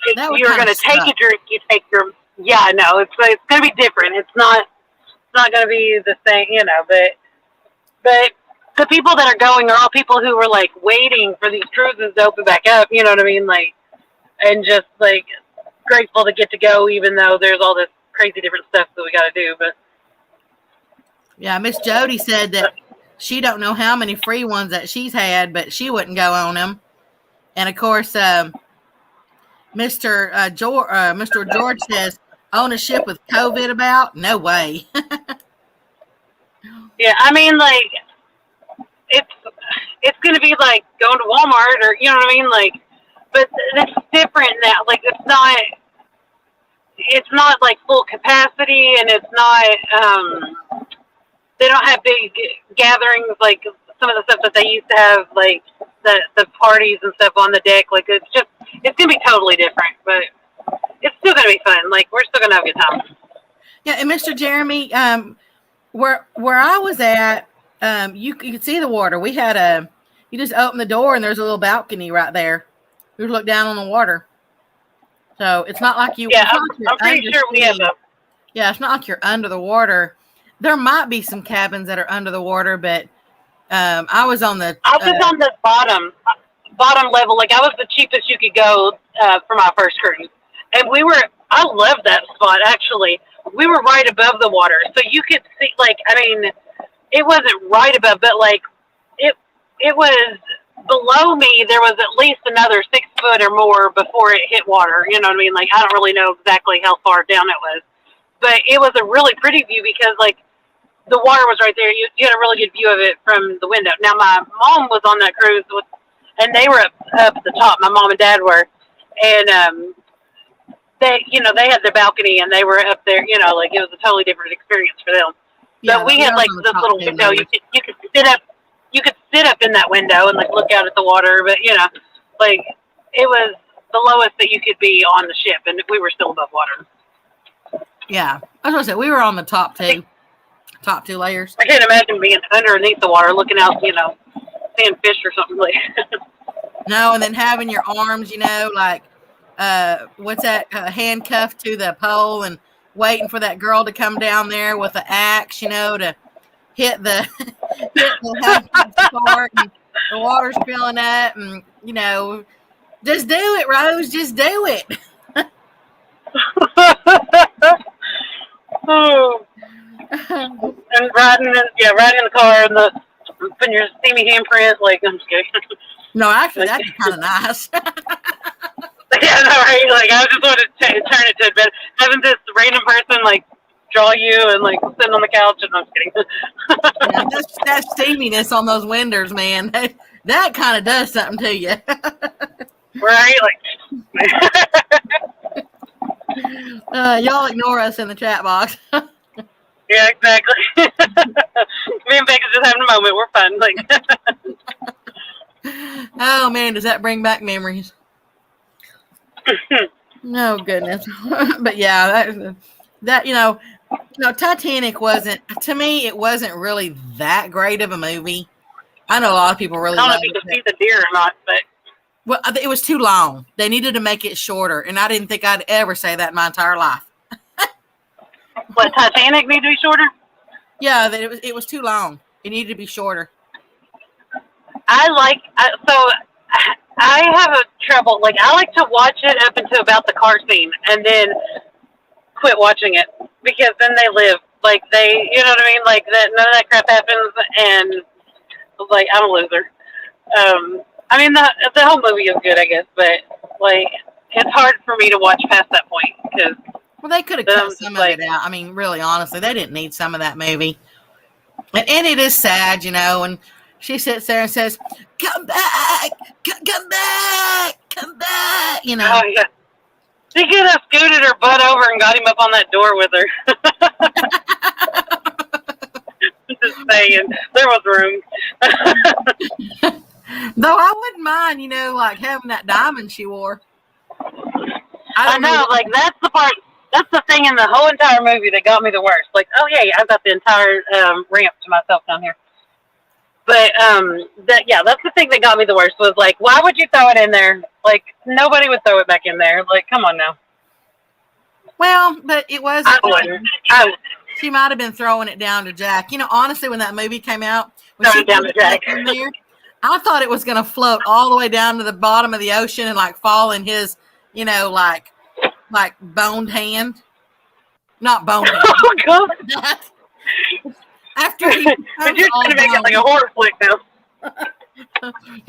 if you're going to take a drink, you take your, no, it's going to be different. It's not going to be the same, but the people that are going are all people who were like waiting for these cruises to open back up, you know what I mean? Like, and just like grateful to get to go, even though there's all this crazy different stuff that we got to do. But yeah, Miss Jody said that she don't know how many free ones that she's had, but she wouldn't go on them. And of course, Mr. George says, on a ship with COVID about? No way. yeah, like it's going to be like going to Walmart or you know what I mean, like. But it's different now. Like it's not like full capacity, and it's not. They don't have big gatherings like some of the stuff that they used to have, like the parties and stuff on the deck. Like it's gonna be totally different, but it's still gonna be fun. Like we're still gonna have a good time. Yeah, and Mr. Jeremy, where I was at, you could see the water. We had you just open the door and there's a little balcony right there. You look down on the water. So it's not like you. Yeah, I'm pretty sure we have a. Yeah, it's not like you're under the water. There might be some cabins that are under the water, but I was on the. I was on the bottom level. Like I was the cheapest you could go for my first cruise, and I loved that spot actually. We were right above the water, so you could see. Like I mean, it wasn't right above, but like it was below me. There was at least another 6 foot or more before it hit water. You know what I mean? Like I don't really know exactly how far down it was, but it was a really pretty view because like the water was right there. You had a really good view of it from the window. Now my mom was on that cruise and they were up at the top. My mom and dad were, and they had their balcony and they were up there. You know, like it was a totally different experience for them. Yeah, but we had like this little window. You could sit up. You could sit up in that window and like look out at the water. But like it was the lowest that you could be on the ship, and we were still above water. Yeah, I was gonna say we were on the top two layers. I can't imagine being underneath the water, looking out, seeing fish or something like. No, and then having your arms, like what's that, handcuffed to the pole, and waiting for that girl to come down there with the axe, to hit the part, and the water's filling up, and just do it, Rose, just do it. Oh. And riding in the car and putting your steamy handprint, like I'm just kidding. No, actually, that'd be kind of nice. Yeah, no, right? Like I just wanted to turn it to a bit. Having this random person like draw you and like sitting on the couch, and I'm just kidding. Yeah, that steaminess on those windows, man. That kind of does something to you. Right? Like. Y'all ignore us in the chat box. Yeah, exactly. Me and Becca's just having a moment. We're fun. Like. Oh man, does that bring back memories? No goodness. But yeah, that Titanic wasn't, to me, it wasn't really that great of a movie. I know a lot of people really I don't know if you can see the deer or not, but well, it was too long. They needed to make it shorter, and I didn't think I'd ever say that in my entire life. What, Titanic need to be shorter? Yeah, it was too long. It needed to be shorter. I have a trouble. Like I like to watch it up until about the car scene, and then quit watching it because then they live. Like they, you know what I mean? Like that, none of that crap happens, and like I'm a loser. I mean the whole movie is good, I guess, but like it's hard for me to watch past that point because. Well, they could have cut some of it out. I mean, really, honestly, they didn't need some of that movie. And it is sad, and she sits there and says, "Come back, come back, come back," Oh, yeah. She could have scooted her butt over and got him up on that door with her. Just saying, there was room. Though I wouldn't mind, like having that diamond she wore. I know, like that's the part. That's the thing in the whole entire movie that got me the worst. Like, oh yeah, I've got the entire ramp to myself down here. But that's the thing that got me the worst was like, why would you throw it in there? Like nobody would throw it back in there. Like, come on now. Well, but it was. I wouldn't. She might have been throwing it down to Jack. Honestly, when that movie came out, when she down to Jack in there, I thought it was going to float all the way down to the bottom of the ocean and like fall in his, like boned hand. Not boned hand. Oh God. After he but you're trying to make it like a horror flick now.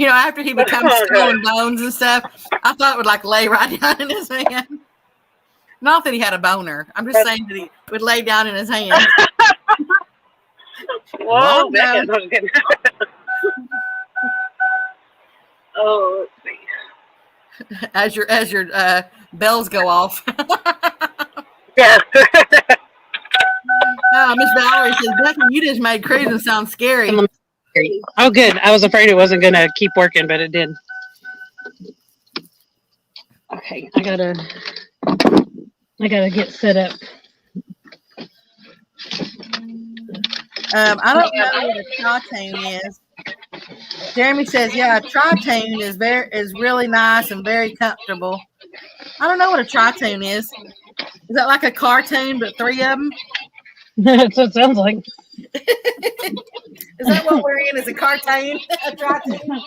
After he becomes skull and bones and stuff, I thought it would like lay right down in his hand. Not that he had a boner. I'm just saying that he would lay down in his hand. Whoa, Oh, let's see. As your bells go off. Yeah. Miss Valerie says, Becky, you just made cruising sound scary. Oh, good. I was afraid it wasn't going to keep working, but it did. Okay, I gotta get set up. I don't know what a tri-tune is. Jeremy says, yeah, a tri-tune is really nice and very comfortable. I don't know what a tri-tune is. Is that like a cartoon, but 3 of them? That's what it sounds like. Is that what we're in? Is a cartoon? A tri-tune?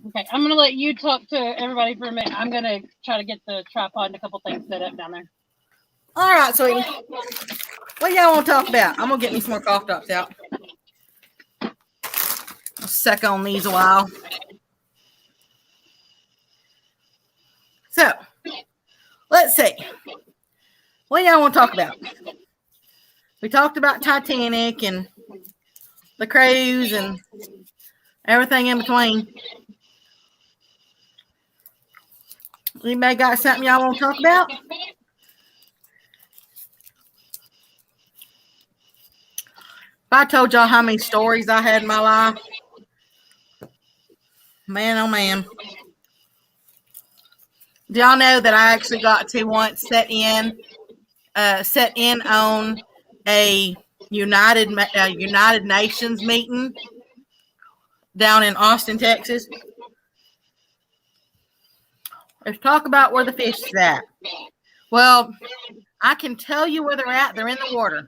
Okay, I'm going to let you talk to everybody for a minute. I'm going to try to get the tripod and a couple things set up down there. All right, sweetie. What y'all want to talk about? I'm going to get me some more cough drops out. I'll suck on these a while. So, let's see. What y'all want to talk about? We talked about Titanic and the cruise and everything in between. Anybody got something y'all want to talk about? If I told y'all how many stories I had in my life, man, oh man. Do y'all know that I actually got to once set in on a United Nations meeting down in Austin, Texas? Let's talk about where the fish is at. Well, I can tell you where they're at. They're in the water.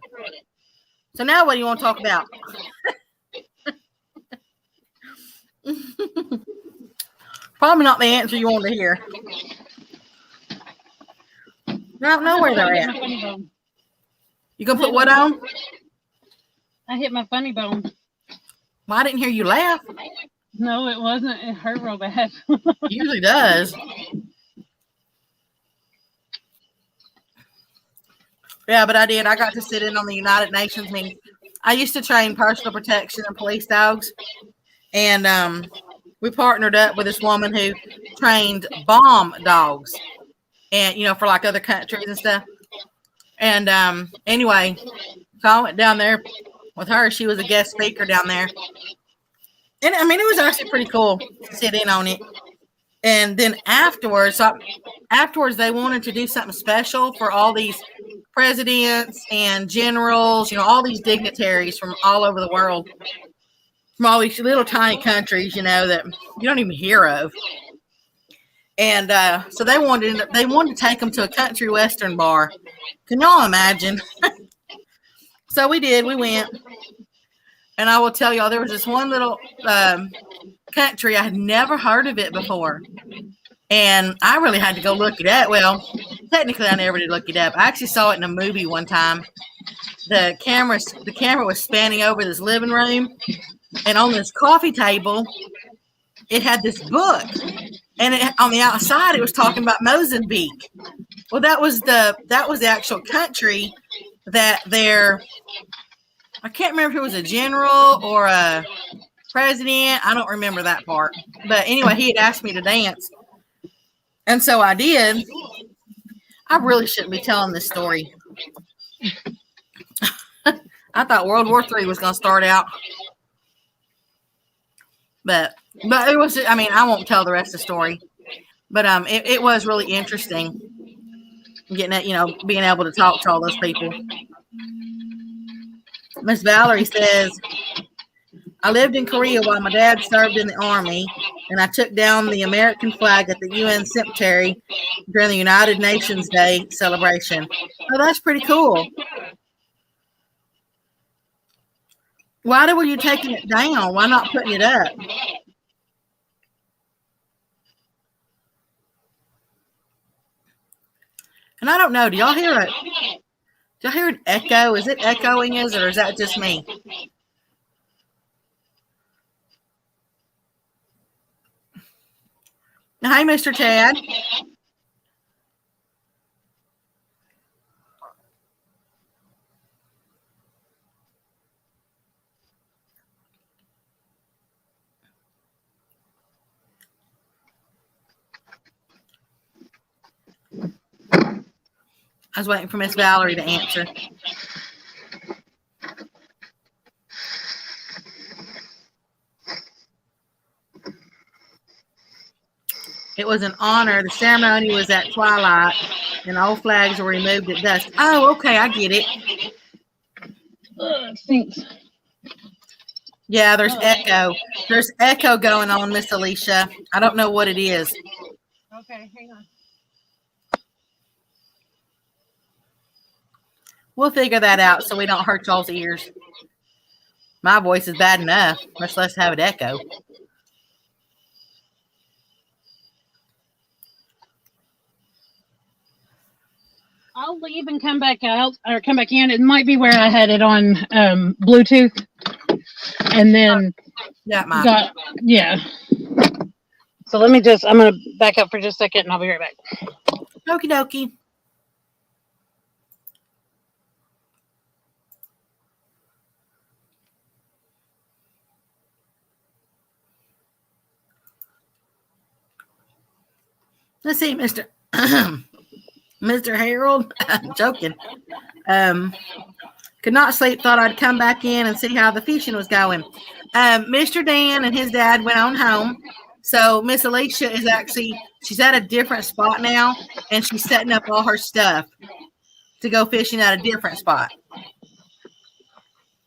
So now what do you want to talk about? Probably not the answer you want to hear. I don't know where they're at. You gonna put what on? I hit my funny bone. Well, I didn't hear you laugh. No, it wasn't. It hurt real bad. It usually does. Yeah, but I did. I got to sit in on the United Nations meeting. I used to train personal protection and police dogs, and we partnered up with this woman who trained bomb dogs, and for like other countries and stuff. And anyway, so I went down there with her. She was a guest speaker down there, and I mean it was actually pretty cool to sit in on it. And then afterwards, they wanted to do something special for all these presidents and generals, all these dignitaries from all over the world, from all these little tiny countries, that you don't even hear of. And so they wanted to take them to a country western bar. Can y'all imagine? So we did. We went. And I will tell y'all, there was this one little country. I had never heard of it before. And I really had to go look it up. Well, technically, I never did look it up. I actually saw it in a movie one time. The camera was spanning over this living room. And on this coffee table, it had this book. And on the outside, it was talking about Mozambique. Well, that was the actual country that I can't remember if it was a general or a president. I don't remember that part. But anyway, he had asked me to dance. And so I did. I really shouldn't be telling this story. I thought World War III was going to start out. But it was, I won't tell the rest of the story. But it was really interesting getting it, being able to talk to all those people. Miss Valerie says, I lived in Korea while my dad served in the Army, and I took down the American flag at the UN cemetery during the United Nations Day celebration. Oh, that's pretty cool. Why were you taking it down? Why not putting it up? And I don't know. Do y'all hear it? Do y'all hear an echo? Is it echoing or is that just me? Hi, Mr. Chad. was waiting for Miss Valerie to answer. It was an honor. The ceremony was at twilight, and all flags were removed at dusk. Oh, okay, I get it. It stinks. Yeah, there's echo. There's echo going on, Miss Alicia. I don't know what it is. Okay, hang on. We'll figure that out so we don't hurt y'all's ears. My voice is bad enough, much less have it echo. I'll leave and come back out or come back in. It might be where I had it on Bluetooth, and then yeah. So let me I'm gonna back up for just a second, and I'll be right back. Okie dokie. Let's see, Mr. Mr. Harold. I'm joking. Could not sleep. Thought I'd come back in and see how the fishing was going. Mr. Dan and his dad went on home. So Miss Alicia is she's at a different spot now, and she's setting up all her stuff to go fishing at a different spot.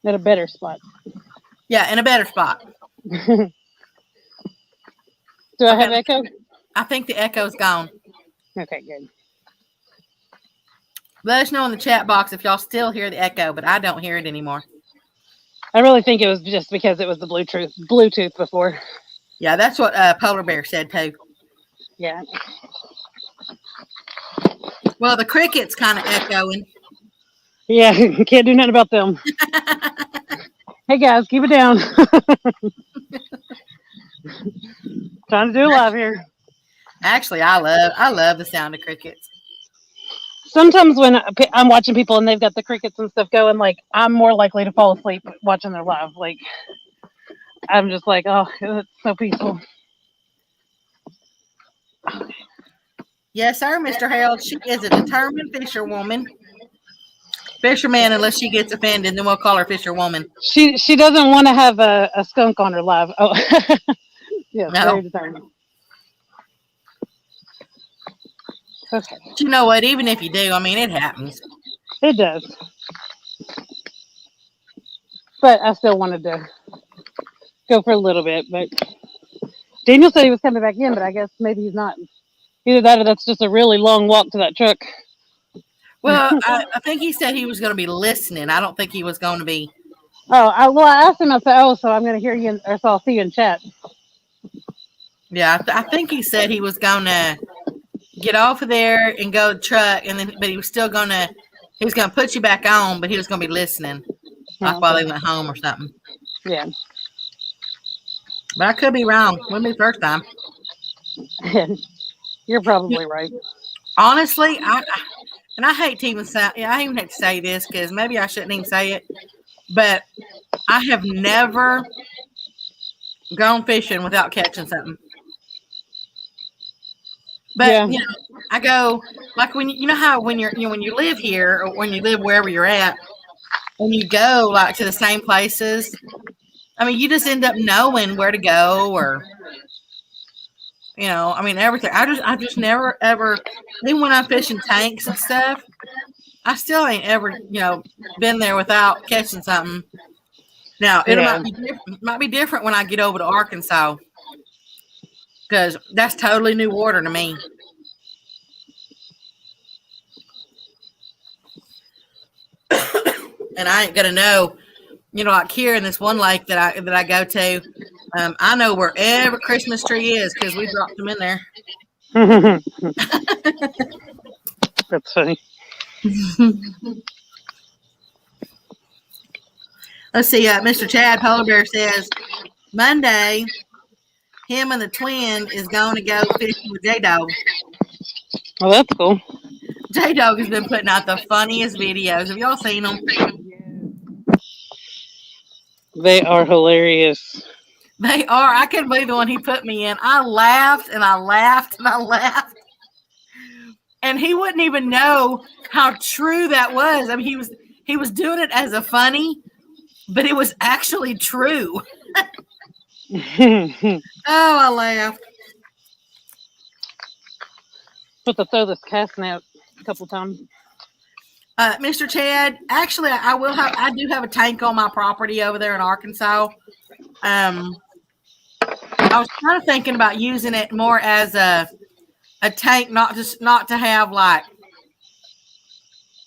At a better spot. Yeah, in a better spot. Do I have echo? I think the echo's gone. Okay, good. Let us know in the chat box if y'all still hear the echo, but I don't hear it anymore. I really think it was just because it was the Bluetooth before. Yeah, that's what Polar Bear said too. Yeah. Well, the cricket's kind of echoing. Yeah, can't do nothing about them. Hey guys, keep it down. Trying to do live here. Actually, I love the sound of crickets. Sometimes when I'm watching people and they've got the crickets and stuff going, like I'm more likely to fall asleep watching their live. Like I'm just like, oh, it's so peaceful. Yes, sir, Mr. Harold. She is a determined fisherwoman. Fisherman, unless she gets offended, then we'll call her fisherwoman. She doesn't want to have a skunk on her live. Oh, yeah, No. very determined. Okay. But you know what? Even if you do, I mean, it happens. It does. But I still wanted to go for a little bit. But Daniel said he was coming back in, but I guess maybe he's not. Either that or that's just a really long walk to that truck. Well, I think he said he was going to be listening. I don't think he was going to be. Oh, I asked him. I said, "Oh, so I'm going to hear you, or so I'll see you in chat." Yeah, I think he said he was going to get off of there and go to the truck, and then, but he was still going to. He was going to put you back on, but he was going to be listening, like while they went home or something. Yeah. But I could be wrong. Wouldn't be the first time. You're probably right. Honestly, I hate to even say. I even hate to say this because maybe I shouldn't even say it, but I have never gone fishing without catching something. But Yeah. you know, I go like when you know how when when you live here or when you live wherever you're at, when you go like to the same places. I mean, you just end up knowing where to go, or you know, I mean everything. I just never ever, even when I'm fishing tanks and stuff, I still ain't ever been there without catching something. Now it might be different when I get over to Arkansas, because that's totally new water to me. And I ain't gonna know, like here in this one lake that I go to, I know where every Christmas tree is because we dropped them in there. That's funny. Let's see. Mr. Chad Polar Bear says Monday, him and the twin is going to go fishing with J-Dog. Well, that's cool. J-Dog has been putting out the funniest videos. Have y'all seen them? They are hilarious. They are. I couldn't believe the one he put me in. I laughed and I laughed and I laughed. and he wouldn't even know how true that was. I mean, he was doing it as a funny, but it was actually true. Oh, I laughed. Put to throw this cast net a couple times. Mr. Chad, actually, I do have a tank on my property over there in Arkansas. I was kind of thinking about using it more as a tank, not to have like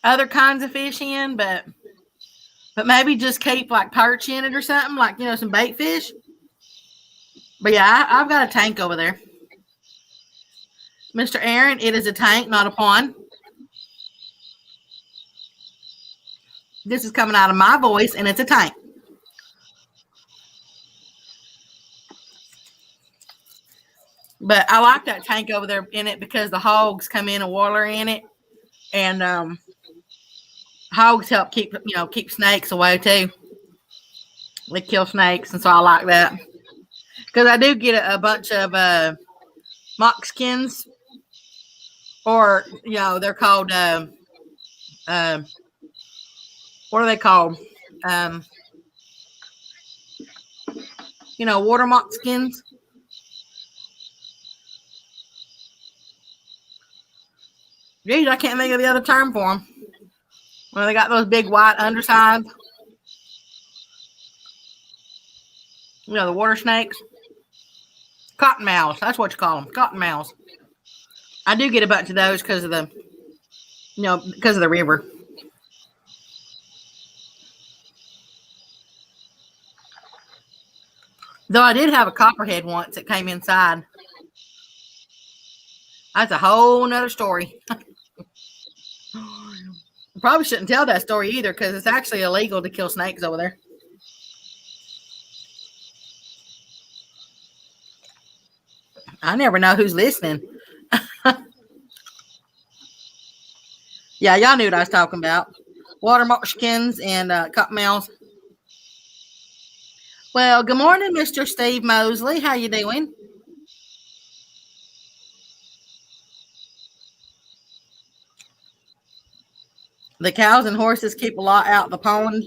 other kinds of fish in, but maybe just keep like perch in it or something, like some bait fish. But yeah, I've got a tank over there. Mr. Aaron, it is a tank, not a pond. This is coming out of my voice, and it's a tank. But I like that tank over there in it because the hogs come in and water in it, and hogs help keep snakes away too. They kill snakes, and so I like that because I do get a bunch of moxkins, or they're called what are they called? Water moxkins. Geez, I can't think of the other term for them. Well, they got those big white undersides. The water snakes. Cottonmouths. That's what you call them. Cottonmouths. I do get a bunch of those because of the river. Though I did have a copperhead once that came inside. That's a whole nother story. Probably shouldn't tell that story either because it's actually illegal to kill snakes over there. I never know who's listening. Yeah, y'all knew what I was talking about. Water moxkins and cottonmouths. Well, good morning, Mr. Steve Mosley. How you doing? The cows and horses keep a lot out the pond.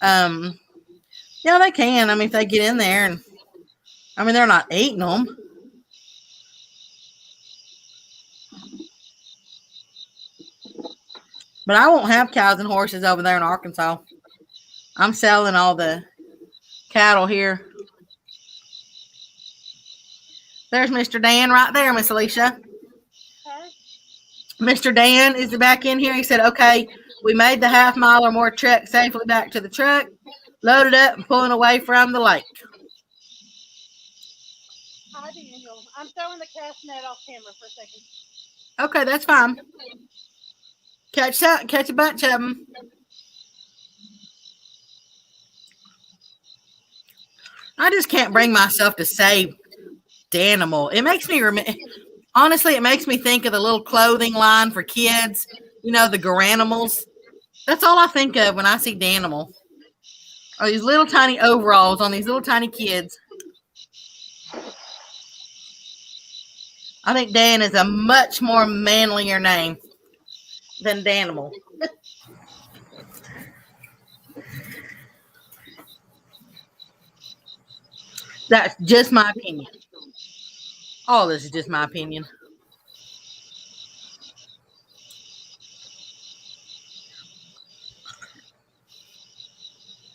Yeah, they can. I mean, if they get in there, and they're not eating them. But I won't have cows and horses over there in Arkansas. I'm selling all the cattle here. There's Mr. Dan right there, Miss Alicia. Mr. Dan is back in here. He said, okay, we made the half mile or more trek safely back to the truck, loaded up and pulling away from the lake. Hi, Daniel. I'm throwing the cast net off camera for a second. Okay, that's fine. Catch a bunch of them. I just can't bring myself to say Danimal. It makes me honestly, it makes me think of the little clothing line for kids. The Garanimals. That's all I think of when I see Danimal. Or these little tiny overalls on these little tiny kids. I think Dan is a much more manlier name than Danimal. That's just my opinion. All this is just my opinion.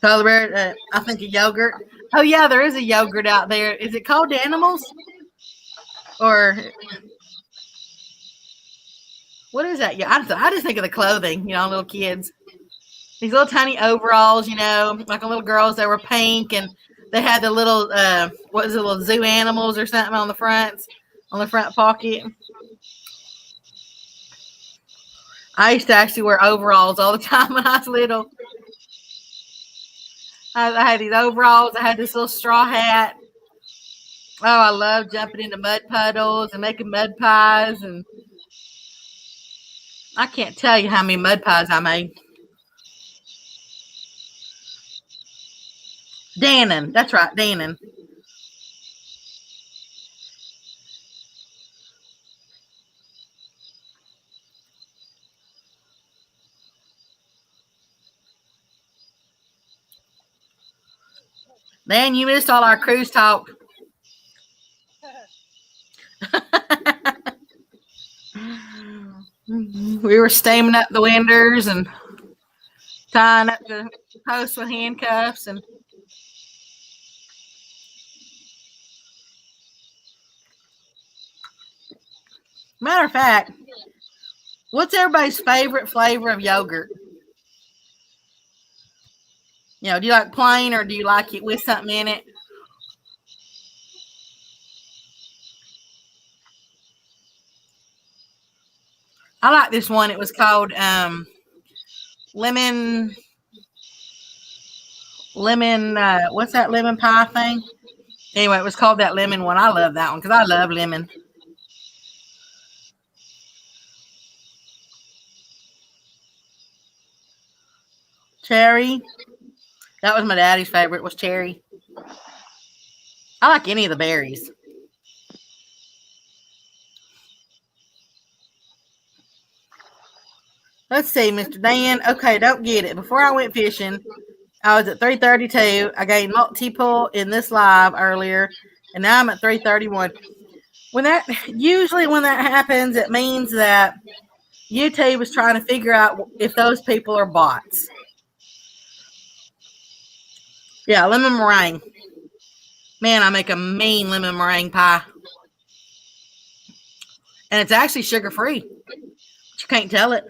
Color bear, I think a yogurt. Oh yeah, there is a yogurt out there. Is it called Animals? Or what is that? Yeah, I just think of the clothing, little kids. These little tiny overalls, like a little girls that were pink, and they had the little little zoo animals or something on the front pocket. I used to actually wear overalls all the time when I was little. I had these overalls. I had this little straw hat. Oh, I love jumping into mud puddles and making mud pies, and I can't tell you how many mud pies I made. Dannon, that's right, Dannon. Man, you missed all our cruise talk. We were steaming up the winders and tying up the posts with handcuffs. And matter of fact, what's everybody's favorite flavor of yogurt? You know, do you like plain or do you like it with something in it? I like this one. It was called lemon. What's that lemon pie thing? Anyway, it was called that lemon one. I love that one because I love lemon. Cherry. That was my daddy's favorite, was cherry. I like any of the berries. Let's see, Mr. Dan. Okay, don't get it. Before I went fishing, I was at 332. I gained multiple in this live earlier, and now I'm at 331. When that happens, it means that YouTube is trying to figure out if those people are bots. Yeah, lemon meringue. Man, I make a mean lemon meringue pie. And it's actually sugar-free. But you can't tell it.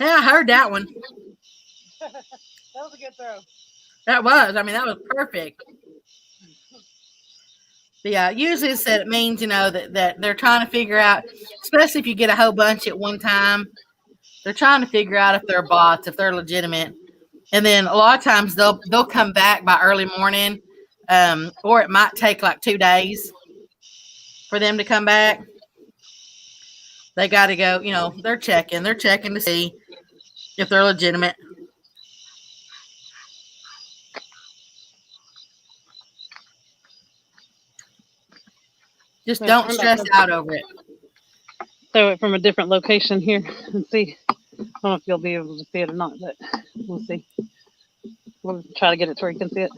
Yeah, I heard that one. That was a good throw. That was. I mean, that was perfect. But yeah, usually it said it means, you know, that they're trying to figure out, especially if you get a whole bunch at one time, they're trying to figure out if they're bots, if they're legitimate. And then a lot of times they'll come back by early morning, or it might take like 2 days for them to come back. They got to go, you know, they're checking to see if they're legitimate. Just don't stress out over it. Throw it from a different location here and see. I don't know if you'll be able to see it or not, but we'll see. We'll try to get it to where you can see it.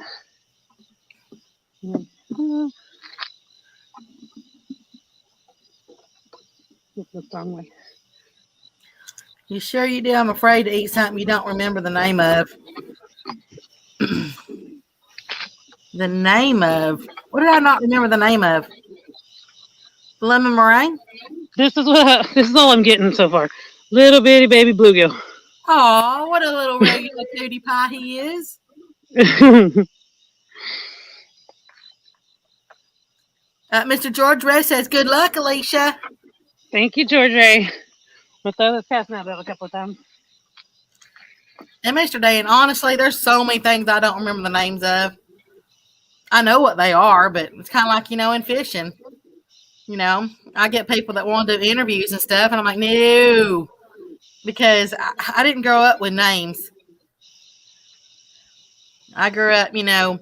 It's the wrong way. You sure you do? I'm afraid to eat something you don't remember the name of. The name of? What did I not remember the name of? Lemon meringue? This is all I'm getting so far. Little bitty baby bluegill. Oh, what a little regular cutie pie he is. Mr. George Ray says, good luck, Alicia. Thank you, George Ray. We'll throw this cast net out a couple of times. And Mr. Dan, honestly, there's so many things I don't remember the names of. I know what they are, but it's kind of like, you know, in fishing. You know, I get people that want to do interviews and stuff, and I'm like, no, because I didn't grow up with names. I grew up, you know,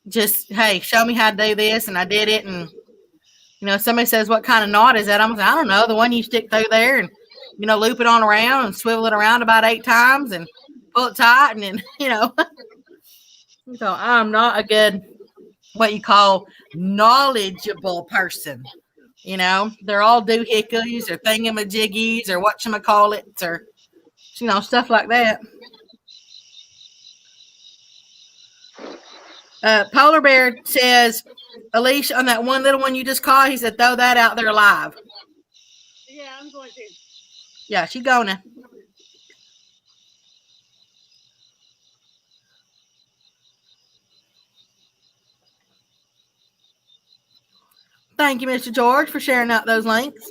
just, hey, show me how to do this, and I did it. And, you know, somebody says, what kind of knot is that? I'm like, I don't know, the one you stick through there and, you know, loop it on around and swivel it around about 8 times and pull it tight, and then, you know. So I'm not a good, what you call, knowledgeable person. You know, they're all doohickeys or thingamajiggies or whatchamacallits or, you know, stuff like that. Polar Bear says, Alicia, on that one little one you just caught, he said, throw that out there live. Yeah, I'm going to. Yeah, she's gonna. Thank you, Mr. George, for sharing out those links.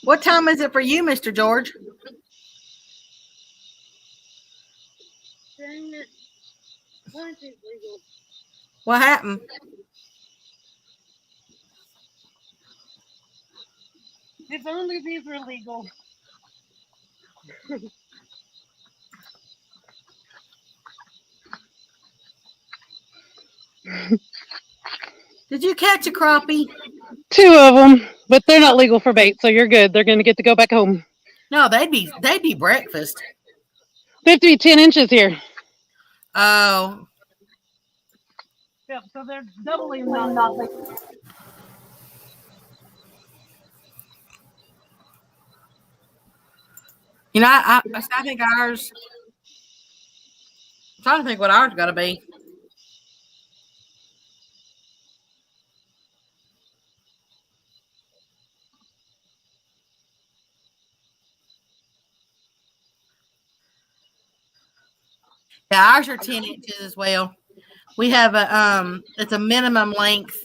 What time is it for you, Mr. George? Dang it. What happened? If only these were legal. Did you catch a crappie? 2 of them, but they're not legal for bait, so you're good. They're going to get to go back home. No, they'd be breakfast. They have to be 10 inches here. Oh, Yep, so they're doubling not like I think ours. I'm trying to think what ours got to be. Yeah, ours are 10 inches as well. We have it's a minimum length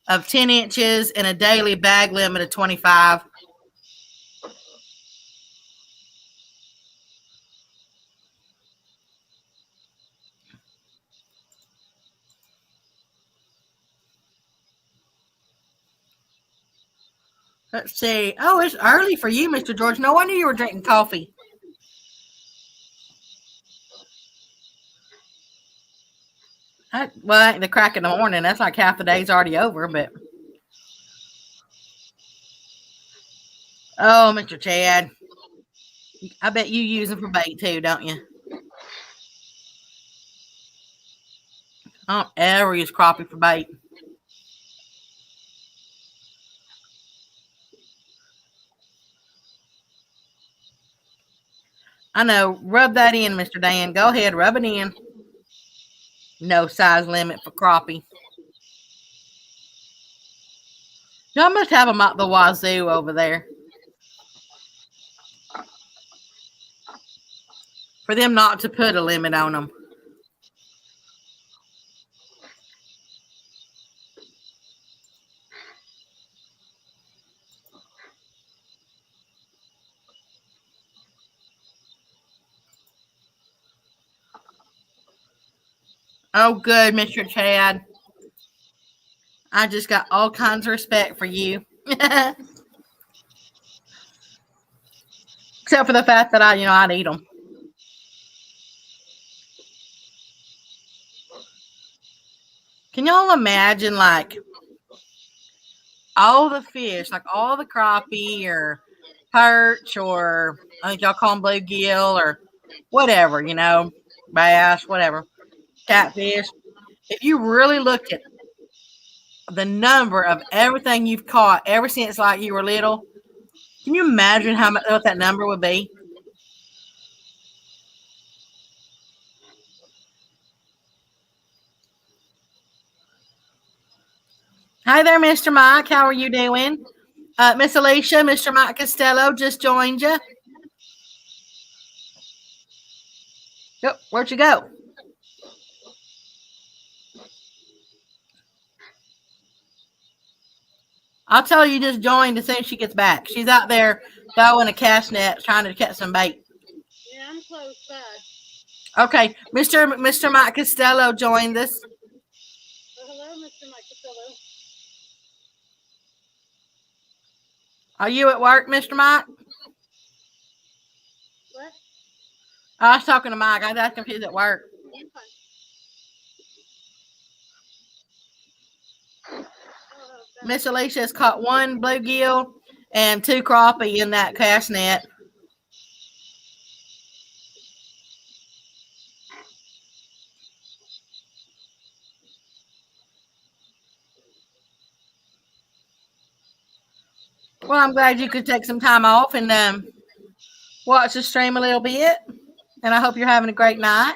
of 10 inches and a daily bag limit of 25. Let's see. Oh, it's early for you, Mr. George. No wonder you were drinking coffee. Well, ain't the crack in the morning. That's like half the day's already over, but. Oh, Mr. Chad. I bet you use them for bait too, don't you? I don't ever use crappie for bait. I know. Rub that in, Mr. Dan. Go ahead, rub it in. No size limit for crappie. Y'all must have them out the wazoo over there. For them not to put a limit on them. Oh, good, Mr. Chad. I just got all kinds of respect for you. Except for the fact that I'd eat them. Can y'all imagine, like, all the fish, like all the crappie or perch or I think y'all call them bluegill or whatever, bass, whatever, catfish. If you really looked at the number of everything you've caught ever since like you were little, can you imagine what that number would be? Hi there, Mr. Mike. How are you doing? Miss Alicia, Mr. Mike Costello just joined you. Yep, where'd you go? I'll tell you just joined as soon as she gets back. She's out there throwing a cast net trying to catch some bait. Yeah, I'm close by. Okay, Mr. Mike Costello joined us. Hello, Mr. Mike Costello. Are you at work, Mr. Mike? What? I was talking to Mike. I got confused at work. Miss Alicia has caught one bluegill and 2 crappie in that cast net. Well, I'm glad you could take some time off and watch the stream a little bit. And I hope you're having a great night.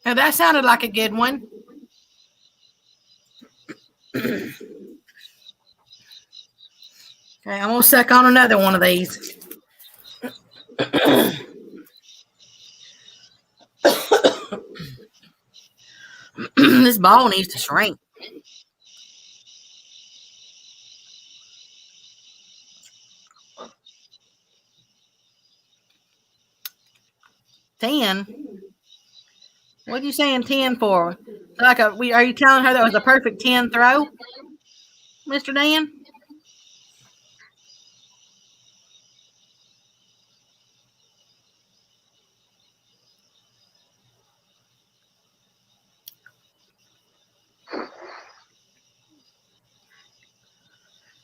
Now that sounded like a good one. Okay, I'm going to suck on another one of these. This ball needs to shrink. $10. What are you saying 10 for? Are you telling her that was a perfect 10 throw, Mr. Dan?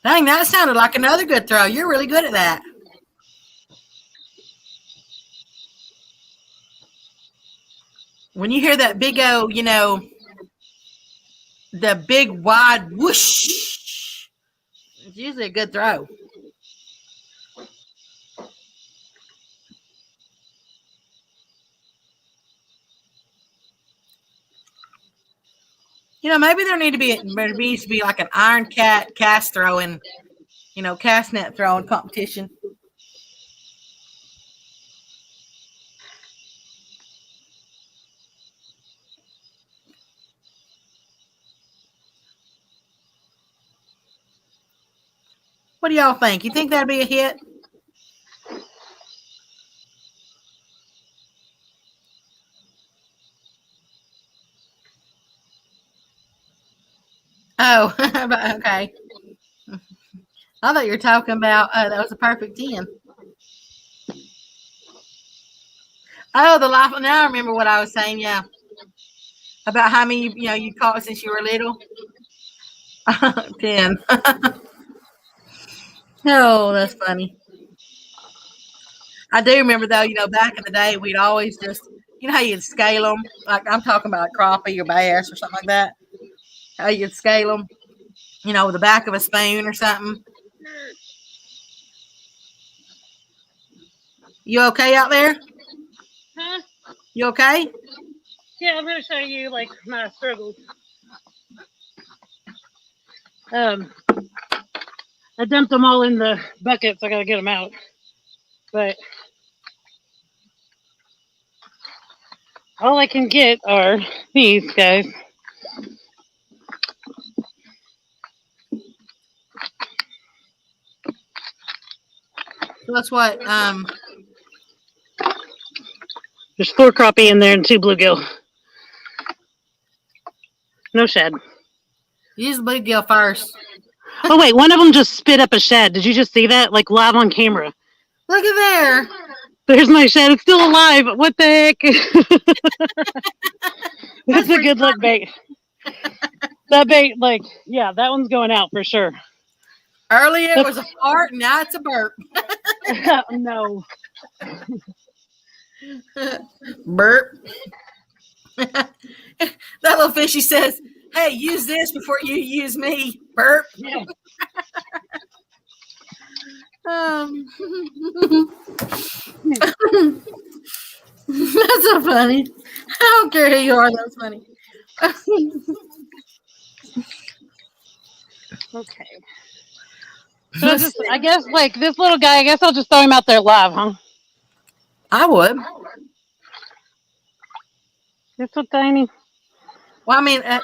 Dang, that sounded like another good throw. You're really good at that. When you hear that big O, the big wide whoosh, it's usually a good throw. Maybe there needs to be like an iron cat cast throwing, cast net throwing competition. What do y'all think? You think that'd be a hit? Oh, okay. I thought you were talking about that was a perfect 10. Oh, the life. Now I remember what I was saying. Yeah, about how many you caught since you were little. 10. Oh, that's funny. I do remember though. Back in the day, we'd always just how you'd scale them. Like I'm talking about crappie or bass or something like that. How you'd scale them. With the back of a spoon or something. You okay out there? Huh? You okay? Yeah, I'm gonna show you like my struggles. I dumped them all in the buckets. I gotta get them out, but all I can get are these guys. So that's what. There's 4 crappie in there and 2 bluegill. No shad. Use the bluegill first. Oh wait, one of them just spit up a shad. Did you just see that? Like live on camera. Look at there. There's my shad. It's still alive. What the heck? That's a good luck bait. That bait, that one's going out for sure. Earlier it was a fart, now it's a burp. No. Burp. That little fishy says, "Hey, use this before you use me." Burp. Yeah. That's so funny. I don't care who you are. That's funny. Okay. So I guess this little guy, I guess I'll just throw him out there live, huh? I would. It's so tiny. Well, I mean, I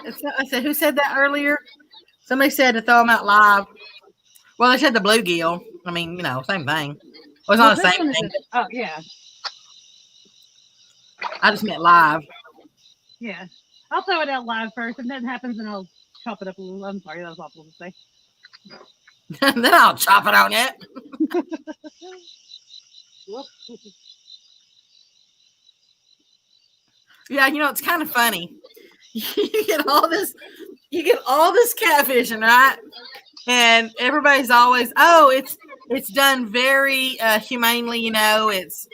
said, who said that earlier? Somebody said to throw them out live. Well, they said the bluegill. I mean, same thing. Well, it's not the same thing. Oh, yeah. I just meant live. Yeah. I'll throw it out live first. If that happens, then I'll chop it up a little. I'm sorry, that was awful to say. Then I'll chop it on it. Yeah, it's kind of funny. You get all this catfishing, right? And everybody's always, it's done very humanely. It's,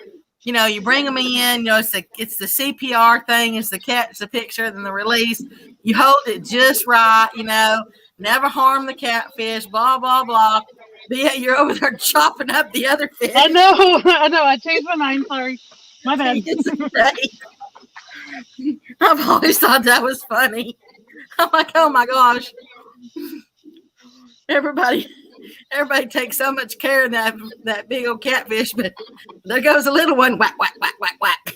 you bring them in. It's the CPR thing. It's the catch the picture, then the release. You hold it just right. Never harm the catfish. Blah blah blah. But yeah, you're over there chopping up the other fish. I know. I changed my mind. Sorry, my bad. It's great. I've always thought that was funny. I'm like, oh my gosh. Everybody takes so much care of that big old catfish, but there goes a little one. Whack, whack, whack, whack, whack.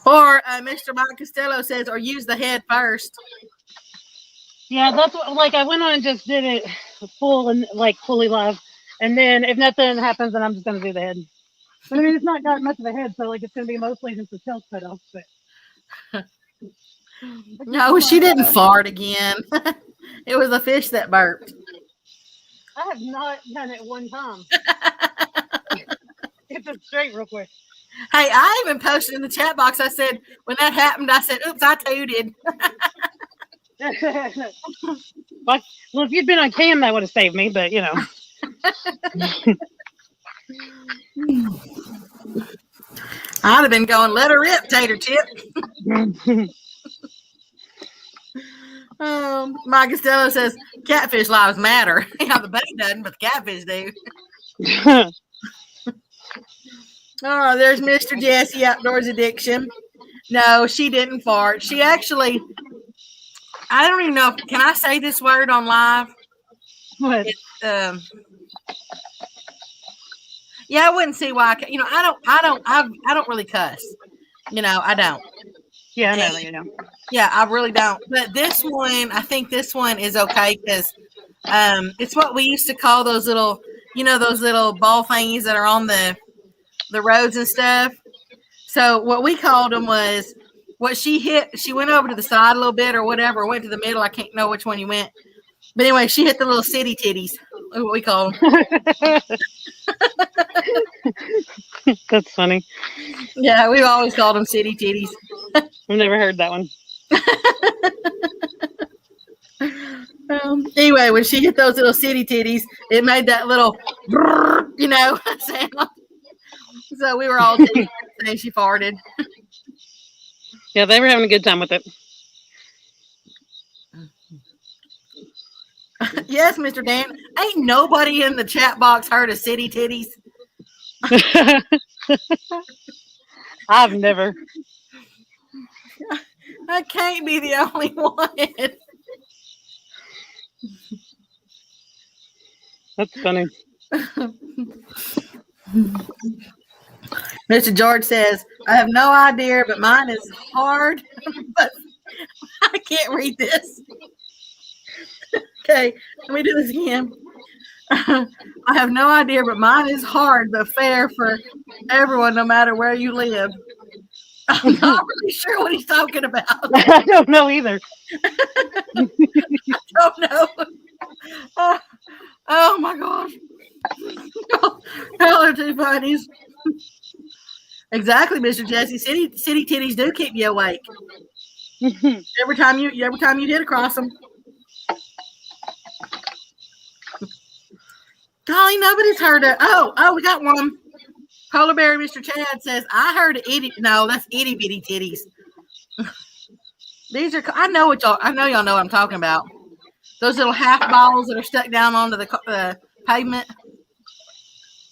Or Mr. Mike Costello says, or use the head first. Yeah, that's what, I went on and just did it full and fully live. And then if nothing happens, then I'm just going to do the head. But I mean, it's not got much of a head, so it's going to be mostly just the tail cut off. But no, she didn't fart again. It was a fish that burped. I have not done it one time. Get this straight real quick. Hey, I even posted in the chat box. I said, when that happened, I said, oops, I tooted. Well, if you'd been on cam, that would have saved me. But I'd have been going, let her rip, tater chip. Mike Costello says catfish lives matter. Yeah, the bait doesn't, but the catfish do. Oh, there's Mr. Jesse Outdoors Addiction. No, she didn't fart. She actually, I don't even know. Can I say this word on live? What? Yeah, I wouldn't see why. I don't really cuss. I don't. Yeah, I know that. Yeah, I really don't. But this one, I think this one is okay because it's what we used to call those little, those little ball thingies that are on the roads and stuff. So what we called them was what she hit. She went over to the side a little bit or whatever, went to the middle. I can't know which one you went. But anyway, she hit the little city titties. That's what we call them. That's funny. Yeah, we've always called them city titties. I've never heard that one. Anyway, when she hit those little city titties, it made that little, sound. So we were all saying she farted. Yeah, they were having a good time with it. Yes, Mr. Dan. Ain't nobody in the chat box heard of city titties. I've never. I can't be the only one. That's funny. Mr. George says, I have no idea, but mine is hard. But I can't read this. Okay, let me do this again. I have no idea, but mine is hard but fair for everyone, no matter where you live. I'm not really sure what he's talking about. I don't know either. I don't know. Oh my gosh. Y'all are too funny. Exactly, Mr. Jesse. City titties do keep you awake. every time you hit across them. Golly, nobody's heard of. Oh, we got one. Polar Bear Mr. Chad says, I heard of itty. No, that's itty bitty titties. These are. I know y'all know what I'm talking about. Those little half balls that are stuck down onto the pavement.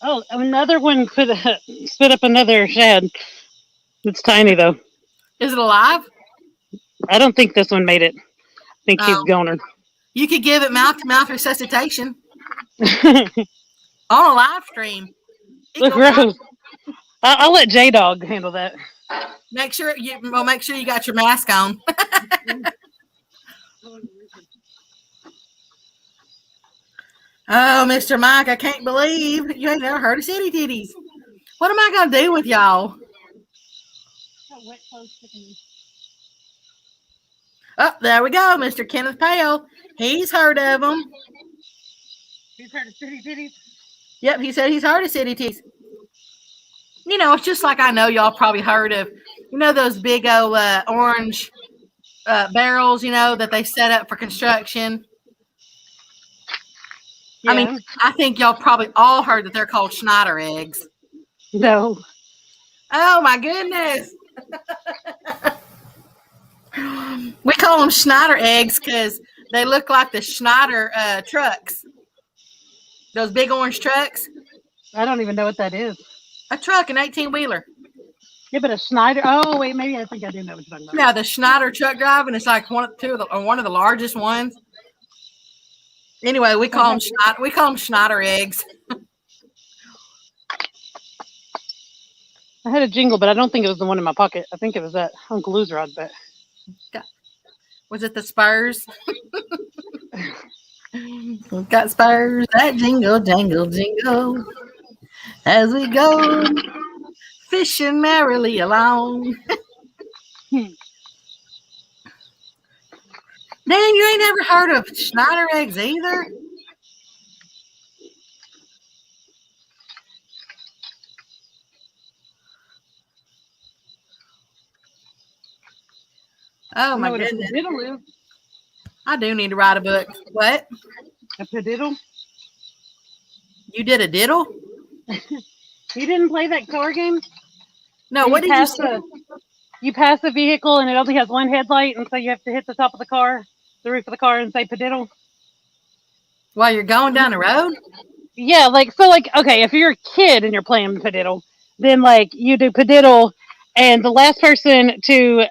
Oh, another one spit up another shad. It's tiny though. Is it alive? I don't think this one made it. I think she's goner. You could give it mouth-to-mouth resuscitation on a live stream. Gross. I'll let J Dog handle that. Make sure you got your mask on. Oh, Mr. Mike, I can't believe you ain't never heard of city titties. What am I gonna do with y'all? Oh, there we go, Mr. Kenneth Pale. He's heard of them. He's heard of city titties? Yep, he said he's heard of city titties. It's just like I know y'all probably heard of, those big old orange barrels, that they set up for construction. Yeah. I mean, I think y'all probably all heard that they're called Schneider eggs. No. Oh, my goodness. We call them Schneider eggs because they look like the Schneider trucks. Those big orange trucks. I don't even know what that is. A truck, an 18-wheeler. Yeah, but a Schneider. Oh, wait, maybe I think I do know what you're talking about. Yeah, the Schneider truck driving. It's like one of the largest ones. Anyway, we call them Schneider eggs. I had a jingle, but I don't think it was the one in my pocket. I think it was that Uncle Lou's rod, but was it the Spurs? Got Spurs, that jingle, jangle, jingle. As we go fishing merrily along. Dan, you ain't never heard of Schneider eggs either? Oh my goodness. I do need to write a book. What? A padiddle? You did a diddle? You didn't play that car game? No, Where what did you pass say? you pass a vehicle and it only has one headlight, and so you have to hit the top of the car, the roof of the car, and say padiddle. While you're going down the road? Yeah, like okay, if you're a kid and you're playing padiddle, then like you do padiddle, and the last person to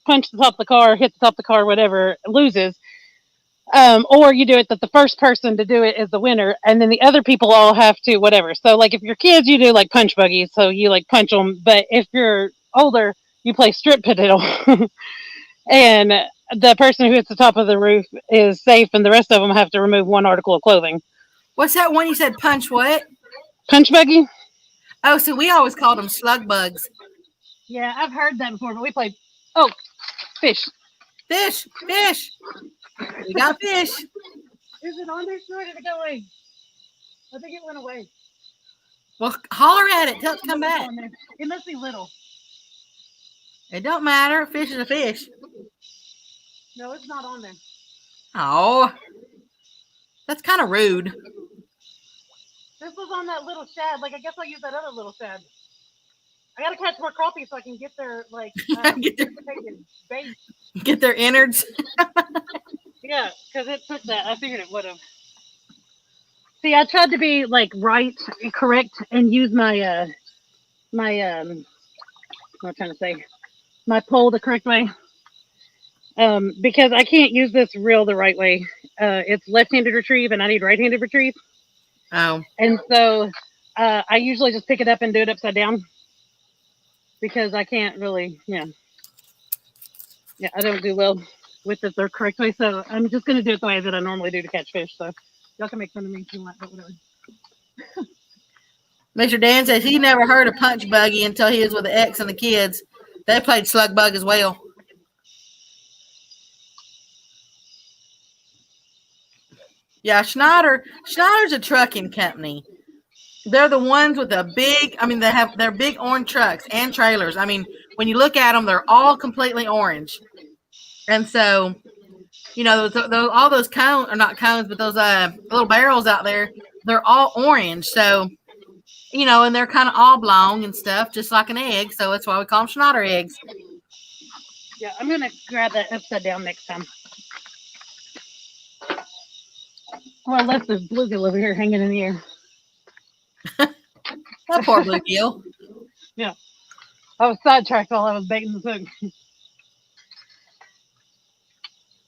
punch the top of the car, hit the top of the car, whatever, loses. Or you do it that the first person to do it is the winner, and then the other people all have to whatever. So like if you're kids, you do like punch buggies, so you like punch them. But if you're older, you play strip padiddle, and the person who hits the top of the roof is safe, and the rest of them have to remove one article of clothing. What's that one you said punch what? Punch buggy. Oh, so we always called them slug bugs. Yeah, I've heard that before, but we played. Oh, fish. Fish, fish. We got fish. Is it on there? Or did it go away? I think it went away. Well, holler at it. Tell it to come back. It must be little. It don't matter. Fish is a fish. No, it's not on there. Oh, that's kind of rude. This was on that little shad. Like, I guess I'll use that other little shad. I gotta catch more crappie so I can get their like bait. Get their innards. Yeah, because it took that. I figured it would have. See, I tried to be like right, correct, and use my what am I trying to say? My pole the correct way. Because I can't use this reel the right way. It's left-handed retrieve, and I need right-handed retrieve. Oh, And so I usually just pick it up and do it upside down because I can't really, yeah, I don't do well with it the correct way. So I'm just going to do it the way that I normally do to catch fish. So y'all can make fun of me if you want, but whatever. Mr. Dan says he never heard of punch buggy until he was with the ex and the kids. They played slug bug as well. Yeah, Schneider's a trucking company. They're the ones with the big, I mean, they're big orange trucks and trailers. I mean, when you look at them, they're all completely orange. And so, you know, all those cones, or not cones, but those little barrels out there, they're all orange. So, you know, and they're kind of oblong and stuff, just like an egg. So that's why we call them Schneider eggs. Yeah, I'm going to grab that upside down next time. Well, I left the bluegill over here hanging in the air. That poor bluegill. Yeah. I was sidetracked while I was baiting the hook.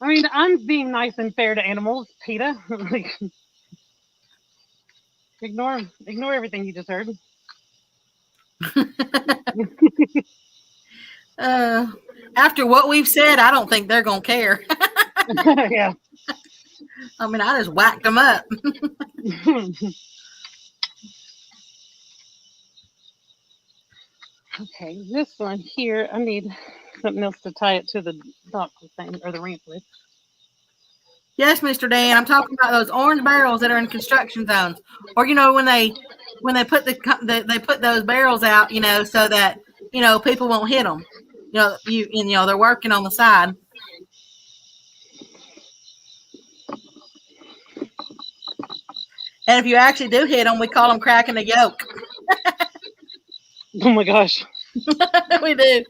I mean, I'm being nice and fair to animals, PETA. Like, ignore everything you just heard. After what we've said, I don't think they're going to care. Yeah. I mean, I just whacked them up. Okay, this one here, I need something else to tie it to the dock thing or the ramp with. Yes, Mr. Dan, I'm talking about those orange barrels that are in construction zones, or you know when they put they put those barrels out, you know, so that you know people won't hit them. You know they're working on the side. And if you actually do hit them, we call them cracking the yoke. Oh my gosh. We do.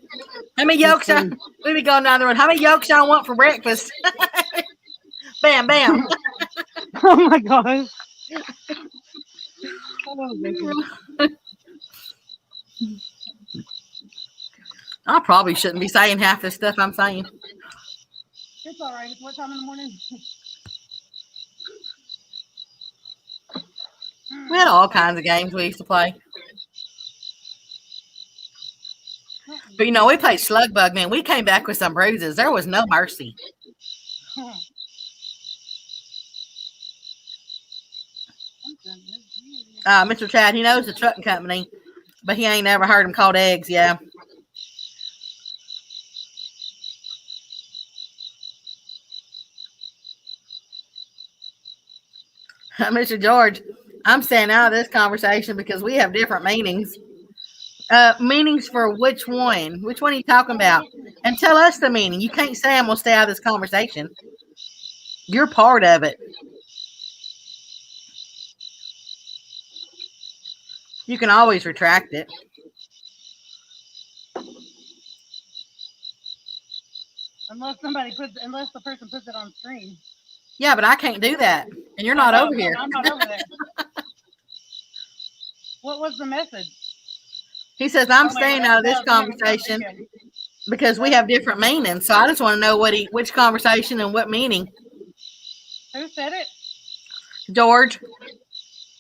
How many yolks? We be going down the road. How many yolks y'all want for breakfast? Bam, bam. Oh my gosh. Oh, I probably shouldn't be saying half this stuff I'm saying. it's all right. What time in the morning? We had all kinds of games we used to play. But, you know, we played slug bug, man. We came back with some bruises. There was no mercy. Mr. Chad, he knows the trucking company, but he ain't never heard them called eggs, yeah. Mr. George, I'm staying out of this conversation because we have different meanings. Meanings for which one? Which one are you talking about? And tell us the meaning. You can't say I'm going to stay out of this conversation. You're part of it. You can always retract it. Unless the person puts it on screen. Yeah, but I can't do that. And you're not over here. I'm not over there. What was the message? He says, I'm staying out of this conversation because we have different meanings. So I just want to know which conversation and what meaning. Who said it? George.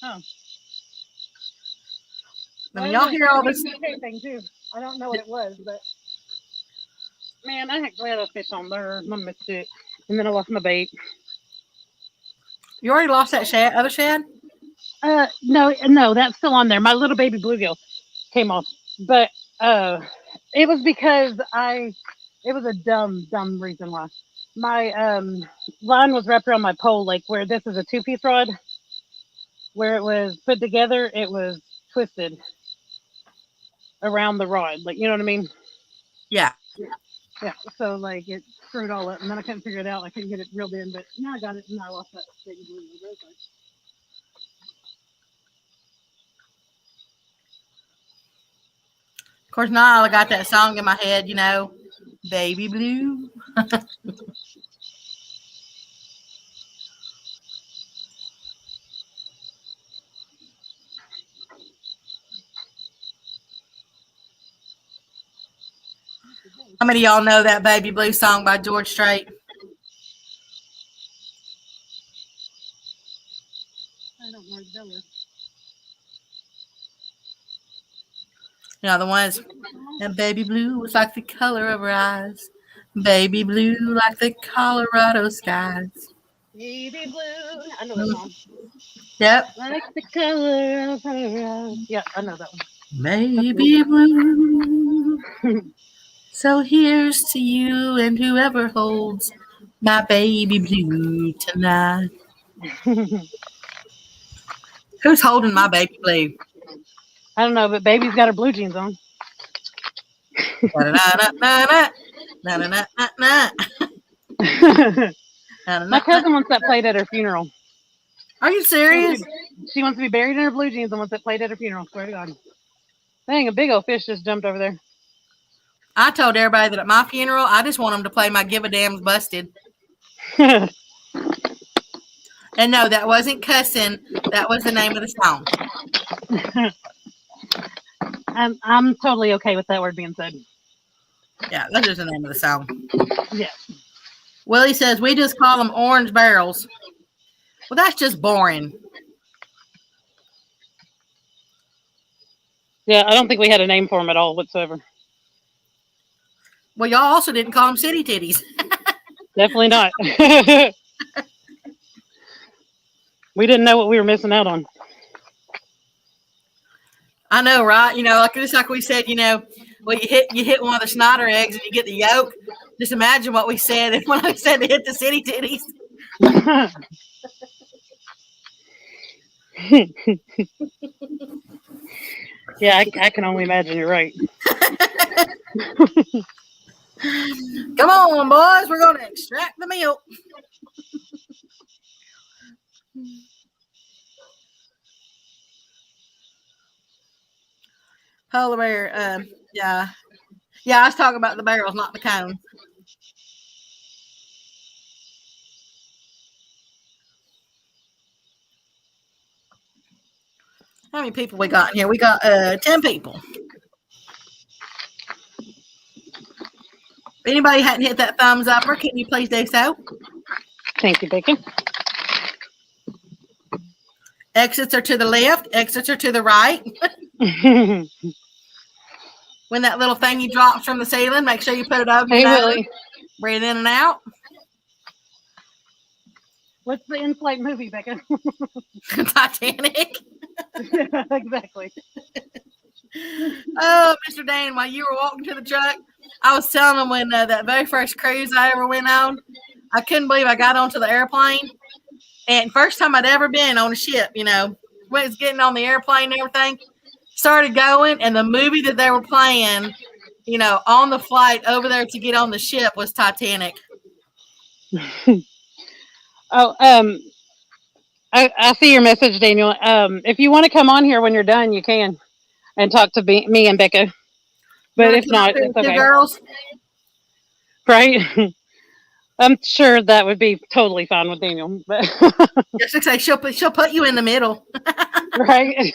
Oh. I mean, y'all hear all this. Thing too. I don't know what it was, but man, I'm glad I fished on there. I missed it. And then I lost my bait. You already lost that other shad? No, that's still on there. My little baby bluegill came off. But it was because it was a dumb reason why. My line was wrapped around my pole, like where this is a 2-piece rod. Where it was put together, it was twisted around the rod. Like, you know what I mean? Yeah. Yeah. So like it screwed all up, and then I couldn't figure it out. I couldn't get it reeled in, but now I got it, and I lost that baby bluegill. Of course, now I got that song in my head, Baby Blue. How many of y'all know that Baby Blue song by George Strait? I don't know what that was. The ones, and baby blue was like the color of her eyes. Baby blue like the Colorado skies. Baby blue. I know that song. Yep. Like the color of her eyes. Yeah, I know that one. Baby blue. So here's to you and whoever holds my baby blue tonight. Who's holding my baby blue? I don't know, but baby's got her blue jeans on. My cousin wants that played at her funeral. Are you serious? She wants to be buried in her blue jeans and wants it played at her funeral. Swear to God. Dang, a big old fish just jumped over there. I told everybody that at my funeral, I just want them to play my Give a Damn's Busted. And no, that wasn't cussing. That was the name of the song. I'm totally okay with that word being said. Yeah, that's just the name of the song. Yeah. Willie says, we just call them orange barrels. Well, that's just boring. Yeah, I don't think we had a name for them at all whatsoever. Well, y'all also didn't call them city titties. Definitely not. We didn't know what we were missing out on. I know, right? Just like we said, well, you hit one of the Schneider eggs and you get the yolk. Just imagine what we said when I said to hit the city titties. Yeah, I can only imagine. You're right. Come on, boys. We're going to extract the milk. Polar bear. Yeah. I was talking about the barrels, not the cone. How many people we got in here? We got 10 people. If anybody hadn't hit that thumbs up, or can you please do so? Thank you, Bacon. Exits are to the left. Exits are to the right. When that little thingy drops from the ceiling, make sure you put it over your nose. Willie. Breathe in and out. What's the in-flight movie, Becca? Titanic. Yeah, exactly. Oh, Mr. Dane, while you were walking to the truck, I was telling them when that very first cruise I ever went on, I couldn't believe I got onto the airplane. And first time I'd ever been on a ship, when it was getting on the airplane and everything, started going, and the movie that they were playing, on the flight over there to get on the ship was Titanic. Oh, I see your message, Daniel. If you want to come on here when you're done, you can and talk to me and Becca. You But want to if come up not, here it's with two okay. girls? Right? I'm sure that would be totally fine with Daniel. But Just to say she'll put you in the middle. right?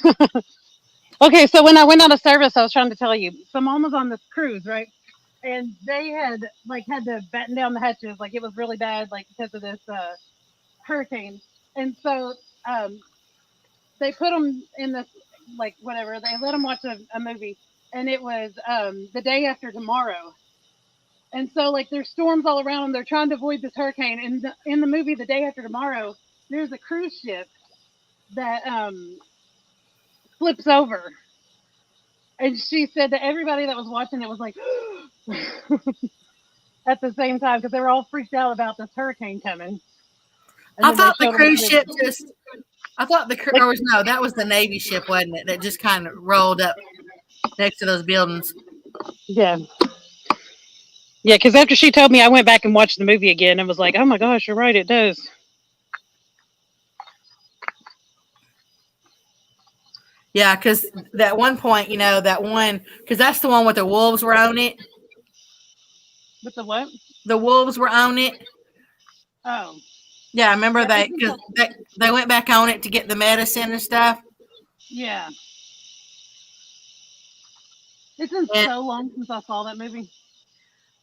Okay, so when I went out of service, I was trying to tell you. So mom was on this cruise, right? And they had had to batten down the hatches, like it was really bad, like because of this hurricane. And so um, they put them in this whatever. They let them watch a movie, and it was the day after tomorrow. And so there's storms all around them. They're trying to avoid this hurricane. And in the movie, the day after tomorrow, there's a cruise ship that flips over. And she said that everybody that was watching it was like at the same time because they were all freaked out about this hurricane coming. And I then they thought the showed them cruise the ship just. I thought like or was no, that was the Navy ship, wasn't it? That just kind of rolled up next to those buildings. yeah. Yeah, because after she told me, I went back and watched the movie again and was like, "Oh my gosh, you're right, it does." Yeah, because that one point, that one, because that's the one with the wolves were on it. With the what? The wolves were on it. Oh, Yeah, I remember yeah, that because they went back on it to get the medicine and stuff. yeah. It's been And so long since I saw that movie.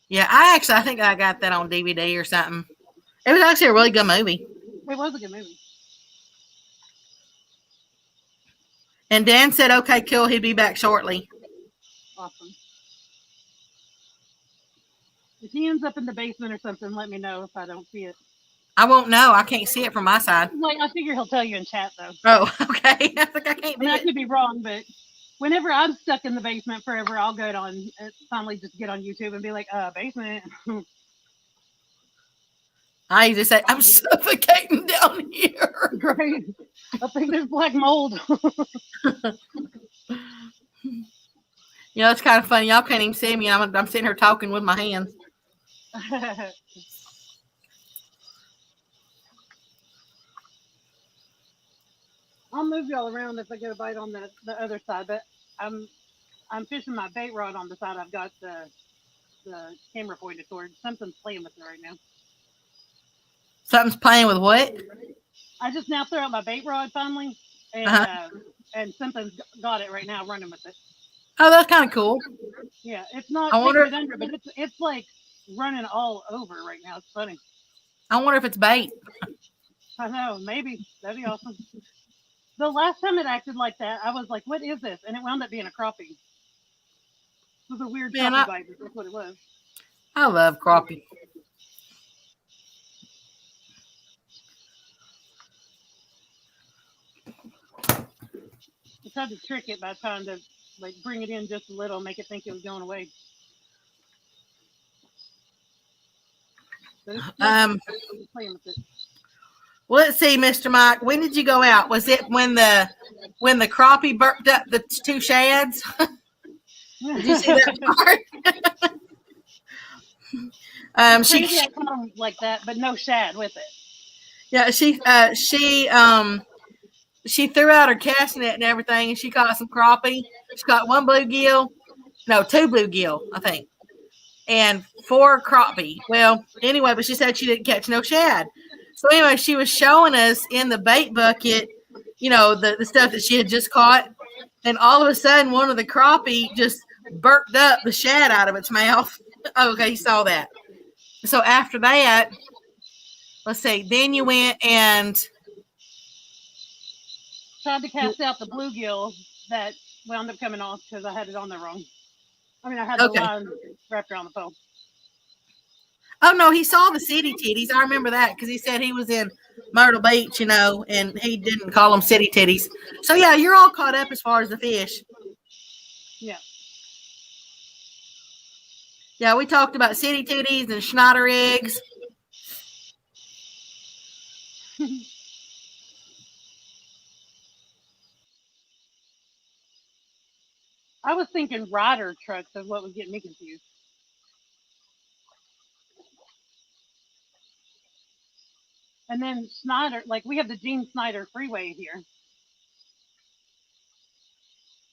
yeah, I think I got that on DVD or something. It was actually a really good movie. It was a good movie. And Dan said, "Okay, cool. He'd be back shortly." Awesome. If he ends up in the basement or something, let me know if I don't see it. I won't know. I can't see it from my side. I figure he'll tell you in chat though. Oh, okay. I think I can't I do mean, I it. could be wrong, but whenever I'm stuck in the basement forever, I'll go on finally just get on YouTube and be like, basement. I used to say, "I'm suffocating down here." Great. I think there's black mold. It's kind of funny. Y'all can't even see me. I'm sitting here talking with my hands. I'll move y'all around if I get a bite on the other side, but I'm I'm fishing my bait rod on the side. I've got the camera pointed towards. Something's playing with it right now. Something's playing with what? I just now threw out my bait rod finally, Uh-huh. and something's got it right now running with it. Oh, that's kind of cool. Yeah, it's not I taking wonder. it under, but it's running all over right now. It's funny. I wonder if it's bait. I know, maybe that'd be awesome. The last time it acted like that, I was like, "What is this?" And it wound up being a crappie. It was a weird Man, crappie bite. That's what it was. I love crappie. I tried to trick it by trying to bring it in just a little, make it think it was going away. But it's Um, still playing with it. well, let's see, Mr. Mike. When did you go out? Was it when the crappie burped up the two shads? Did you see that part? It's She crazy I caught them like that, but no shad with it. yeah she threw out her cast net and everything, and she caught some crappie. She caught one bluegill, no, two bluegill, I think, and four crappie. Well, anyway, but she said she didn't catch no shad. So anyway, she was showing us in the bait bucket, the stuff that she had just caught, and all of a sudden, one of the crappie just burped up the shad out of its mouth. Okay, you saw that. So after that, let's see. Then you went and Tried to cast out the bluegill that wound up coming off because I had it on there wrong. I mean, I had the okay. line wrapped around the pole. Oh no, he saw the city titties. I remember that because he said he was in Myrtle Beach, and he didn't call them city titties. So yeah, you're all caught up as far as the fish. Yeah. Yeah, we talked about city titties and Schneider eggs. I was thinking rider trucks is what was getting me confused. And then Snyder, like we have the Gene Snyder Freeway here.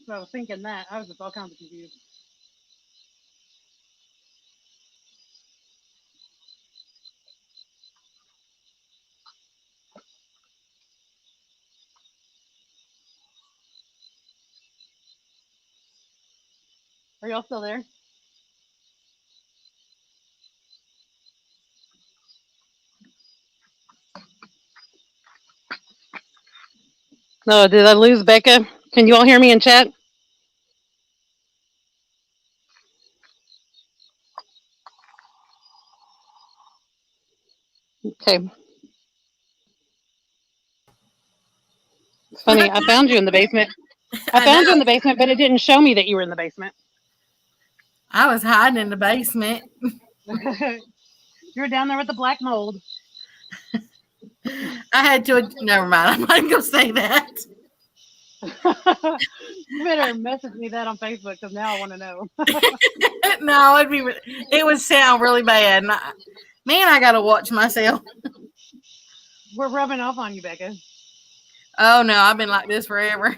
So I was thinking that. I was just all kinds of confused. Are y'all still there? No, did I lose Becca? Can you all hear me in chat? Okay. It's funny. I found you in the basement. I I know. found you in the basement, but it didn't show me that you were in the basement. I was hiding in the basement. You're down there with the black mold. I had to. Never mind. I'm not going to say that. You better message me that on Facebook because now I want to know. No, it would sound really bad. And I got to watch myself. We're rubbing off on you, Becca. Oh, no, I've been like this forever.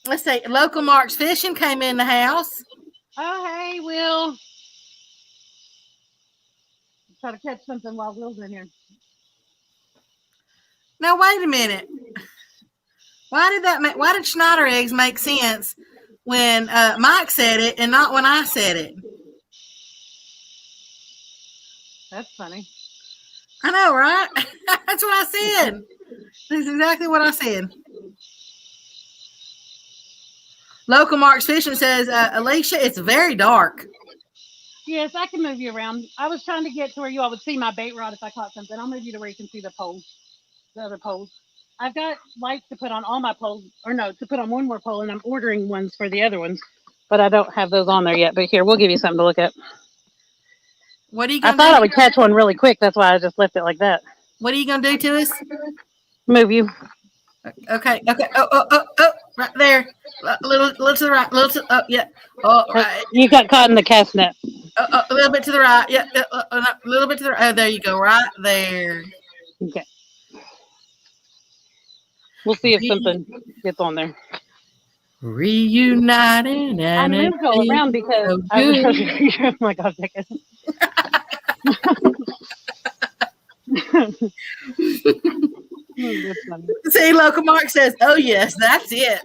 Let's see. Local Mark's Fishing came in the house. Oh, hey, Will. Try to catch something while Will's in here. Now, wait a minute. Why did Schneider eggs make sense when Mike said it and not when I said it? That's funny. I know, right? That's what I said. That's exactly what I said. Local Mark's Fishing says, Alicia, it's very dark. Yes, I can move you around. I was trying to get to where you all would see my bait rod if I caught something. I'll move you to where you can see the poles, the other poles. I've got lights to put on all my poles, or no, to put on one more pole, and I'm ordering ones for the other ones, but I don't have those on there yet. But here, we'll give you something to look at. What are you I going to thought do? I would catch one really quick. That's why I just left it like that. What are you going to do to us? Move you. Okay. Oh, right there. A little to the right. Yeah. Oh, right. You got caught in the cast net. A little bit to the right. Yeah. A little bit to the right. Oh, there you go. Right there. Okay. We'll see if something gets on there. Reuniting I and moved all around because so I was. good. Oh my God, Becca. That's funny. See, Local Mark says, "Oh yes, that's it."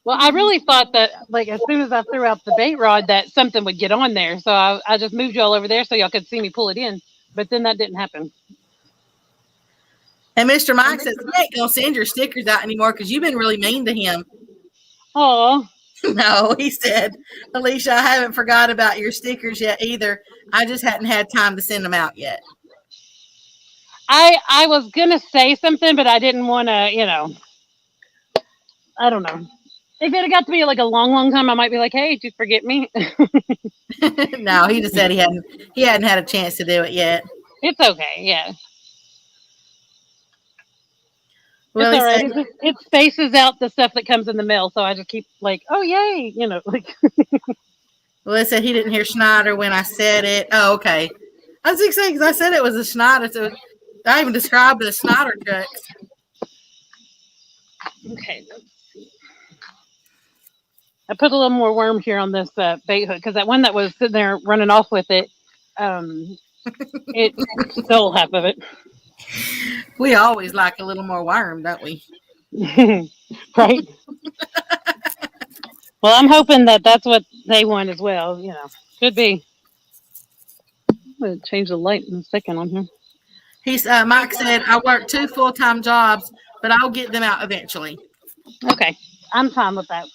Well, I really thought that, like, as soon as I threw out the bait rod, that something would get on there. So I just moved y'all over there so y'all could see me pull it in. But then that didn't happen. And Mr. Mike says, "I ain't gonna send your stickers out anymore because you've been really mean to him." Oh, No, he said, "Alicia, I haven't forgot about your stickers yet either. I just hadn't had time to send them out yet." I was gonna say something, but I didn't want to. I don't know. If it had got to be like a long, long time, I might be like, "Hey, did you forget me?" No, he just said he hadn't had a chance to do it yet. It's okay. Yeah. Well, it's all he right. said, It spaces out the stuff that comes in the mail, so I just keep like, oh yay, like. well, he said he didn't hear Schneider when I said it. Oh, okay. I was excited because I said it was a Schneider. So I even described it as Schneider trucks. Okay. I put a little more worm here on this bait hook because that one that was sitting there running off with it, it stole half of it. We always like a little more worm, don't we? Right. Well, I'm hoping that that's what they want as well. Could be. I'm gonna change the light in a second on here. Mike said, "I work 2 full-time jobs, but I'll get them out eventually." Okay, I'm fine with that.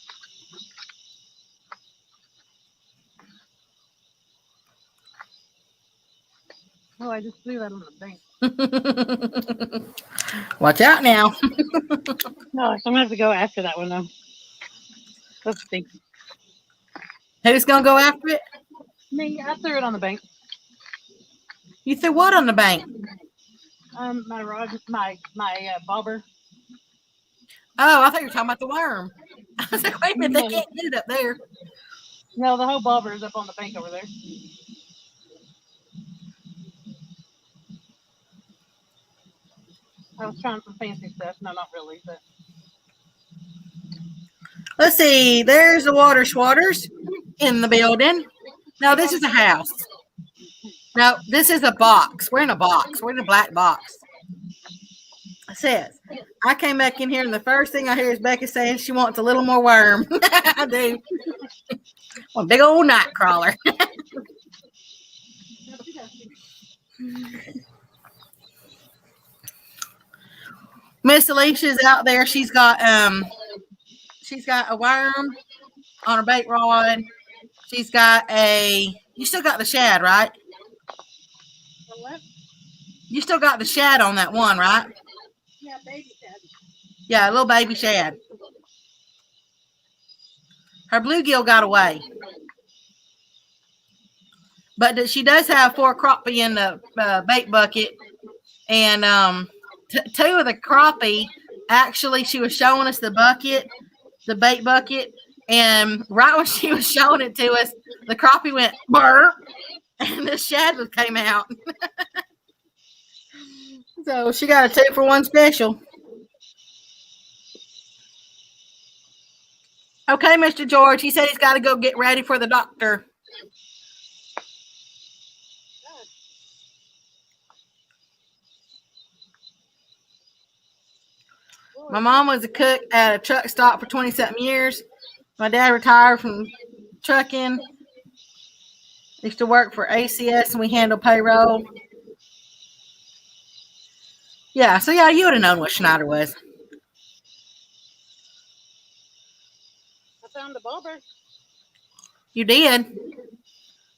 Oh, I just threw that on the bank. Watch out now. No, so I'm gonna have to go after that one though. Let's see. Who's gonna go after it? Me, I threw it on the bank. You threw what on the bank? My rod, my bobber. Oh, I thought you were talking about the worm. I was like, wait a minute, they can't get it up there. No, the whole bobber is up on the bank over there. I was trying some fancy stuff. No, not really, but Let's see. There's the water schwatters in the building. No, this is a house. No, this is a box. We're in a box. We're in a black box. It says, I came back in here and the first thing I hear is Becky saying she wants a little more worm. I do. Well, big old night crawler. Miss Alicia's out there. She's got a worm on her bait rod. She's got you still got the shad, right? what? You still got the shad on that one, right? Yeah, baby shad. Yeah, a little baby shad. Her bluegill got away. But she does have 4 crappie in the bait bucket. And 2 of the crappie, actually, she was showing us the bait bucket. And right when she was showing it to us, the crappie went burp. And the shad came out. So she got a 2 for 1 special. Okay, Mr. George. He said he's got to go get ready for the doctor. My mom was a cook at a truck stop for 20-something years. My dad retired from trucking. Used to work for ACS and we handle payroll. Yeah, so yeah, you would have known what Schneider was. I found a bobber. You did.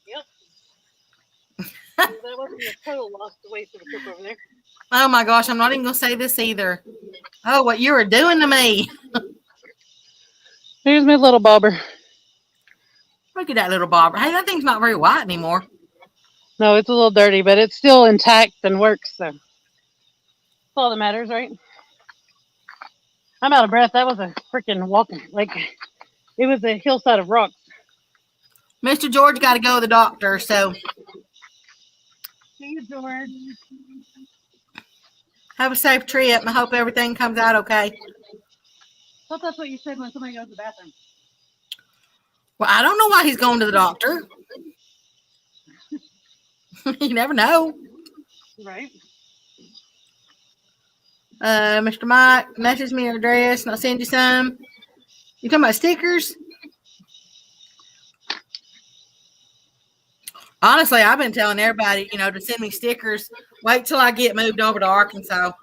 Yep. That wasn't a total loss to waste of a trip over there. Oh my gosh, I'm not even going to say this either. Oh, what you were doing to me. Here's my little bobber. Look at that little bobber. Hey, that thing's not very white anymore. No, it's a little dirty, but it's still intact and works, so that's all that matters, right? I'm out of breath. That was a freaking walking, it was a hillside of rocks. Mr. George got to go to the doctor, so See you, George. have a safe trip. I hope everything comes out okay. I thought that's what you said when somebody goes to the bathroom. Well, I don't know why he's going to the doctor. You never know. Right? Mr. Mike, message me your address and I'll send you some. You talking about stickers? Honestly, I've been telling everybody, to send me stickers. Wait till I get moved over to Arkansas.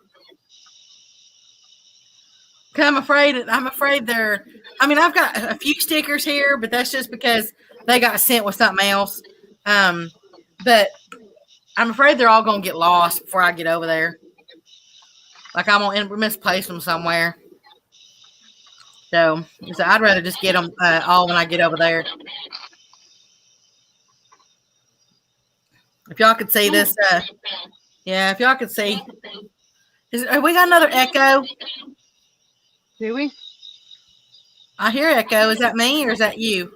Cause I'm afraid they're. I've got a few stickers here, but that's just because they got sent with something else. But I'm afraid they're all gonna get lost before I get over there. Like I'm gonna misplace them somewhere. So I'd rather just get them all when I get over there. If y'all could see this, if y'all could see, have we got another echo? Do we? I hear echo. Is that me or is that you?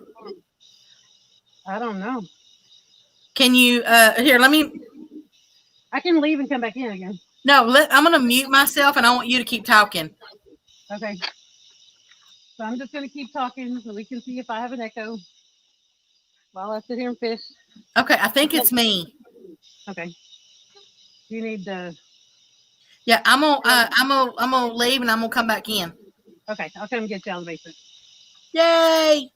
I don't know. Can you, here, let me. I can leave and come back in again. No, I'm going to mute myself and I want you to keep talking. Okay. So I'm just going to keep talking so we can see if I have an echo while I sit here and fish. Okay, I think it's me. Okay. You need to. Yeah, I'm gonna leave and I'm gonna come back in. Okay, I'll come get you out of the basement. Yay!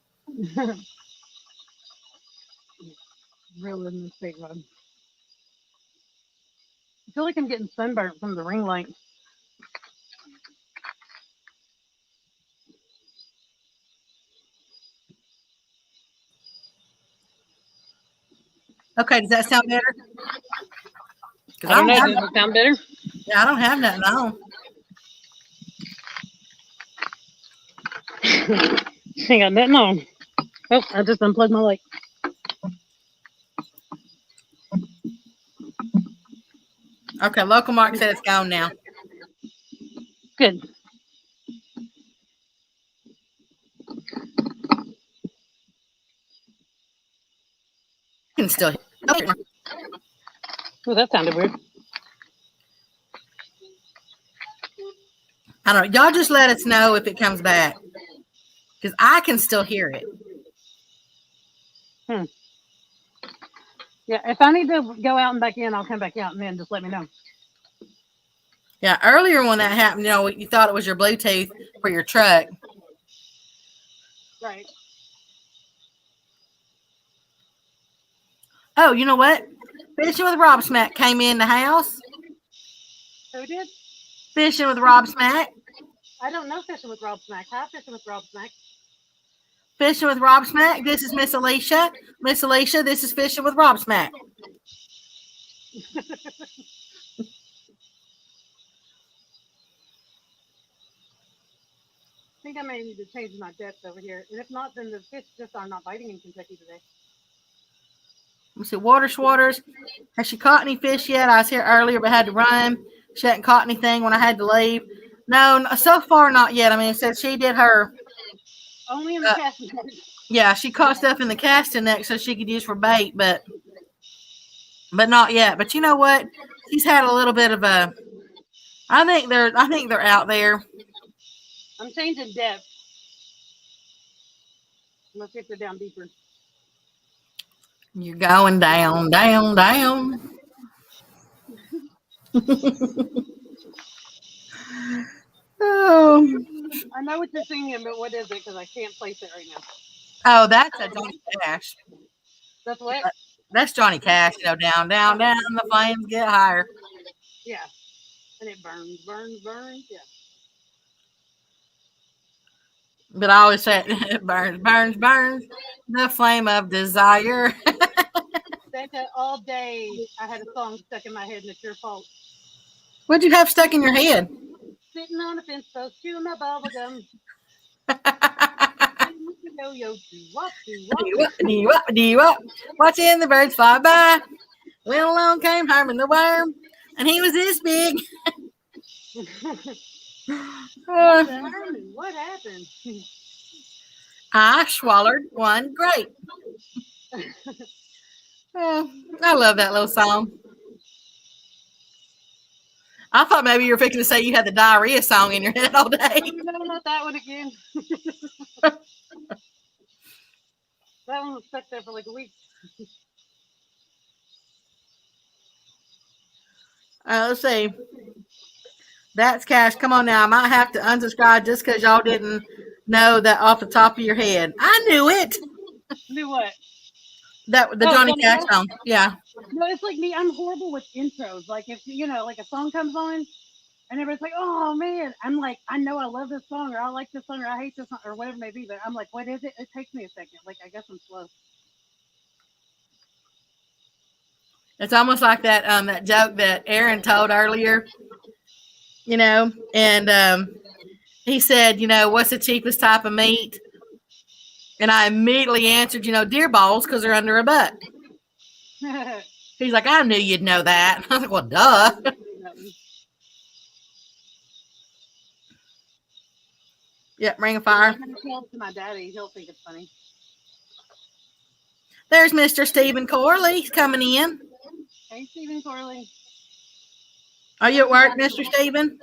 Real in this big one. I feel like I'm getting sunburnt from the ring light. Okay, does that sound better? I don't know. Does it sound better? Yeah, I don't have nothing on. Ain't got nothing on. Oh, I just unplugged my light. Okay, Local Mark said it's gone now. Good. can still hear it. Well, that sounded weird. I don't know. Y'all just let us know if it comes back. Because I can still hear it. Yeah, if I need to go out and back in, I'll come back out and then just let me know. Yeah, earlier when that happened, you thought it was your Bluetooth for your truck. Right. Oh, you know what? Fishing with Rob Smack came in the house. Who did? Fishing with Rob Smack. I don't know Fishing with Rob Smack. Hi, Fishing with Rob Smack. Fishing with Rob Smack. This is Miss Alicia. Miss Alicia, this is Fishing with Rob Smack. I think I may need to change my depth over here. And if not, then the fish just are not biting in Kentucky today. Let's see, Water Schwaters. Has she caught any fish yet? I was here earlier but had to run. She hadn't caught anything when I had to leave. No, so far not yet. I mean, it said she did her. Only in the cast net. Yeah, she caught stuff in the casting net so she could use for bait, but not yet. But you know what? She's had a little bit of a. I think they're out there. I'm changing depth. Let's get her down deeper. You're going down, down, down. Oh. I know what you're singing, but what is it? Because I can't place it right now. Oh, that's a Johnny Cash. That's what? That's Johnny Cash. Down, down, down. The flames get higher. Yeah. And it burns, burns, burns. Yeah. But I always say it burns, burns, burns. The flame of desire. Santa, all day I had a song stuck in my head, and it's your fault. What'd you have stuck in your head? Sitting on a fence post, chewing my bubble gum. Watching the birds fly by. When along came Herman the worm, and he was this big. What happened? I swallowed one grape. Oh, I love that little song. I thought maybe you were fixing to say you had the diarrhea song in your head all day. No, not that one again. That one was stuck there for like a week. Let's see. That's Cash. Come on now. I might have to unsubscribe just because y'all didn't know that off the top of your head. I knew it. Knew what? The Johnny Cash song. Yeah. No, it's like me. I'm horrible with intros. Like if like a song comes on, and everybody's like, "Oh man," I'm like, I know I love this song, or I like this song, or I hate this song, or whatever it may be. But I'm like, what is it? It takes me a second. Like I guess I'm slow. It's almost like that joke that Aaron told earlier. And he said, what's the cheapest type of meat? And I immediately answered, deer balls because they're under a butt. He's like, I knew you'd know that. I was like, well, duh. Yep, Ring of Fire. I'm going to tell it to my daddy. He'll think it's funny. There's Mr. Stephen Corley coming in. Hey, Stephen Corley. Are you at work, Mr. Stephen?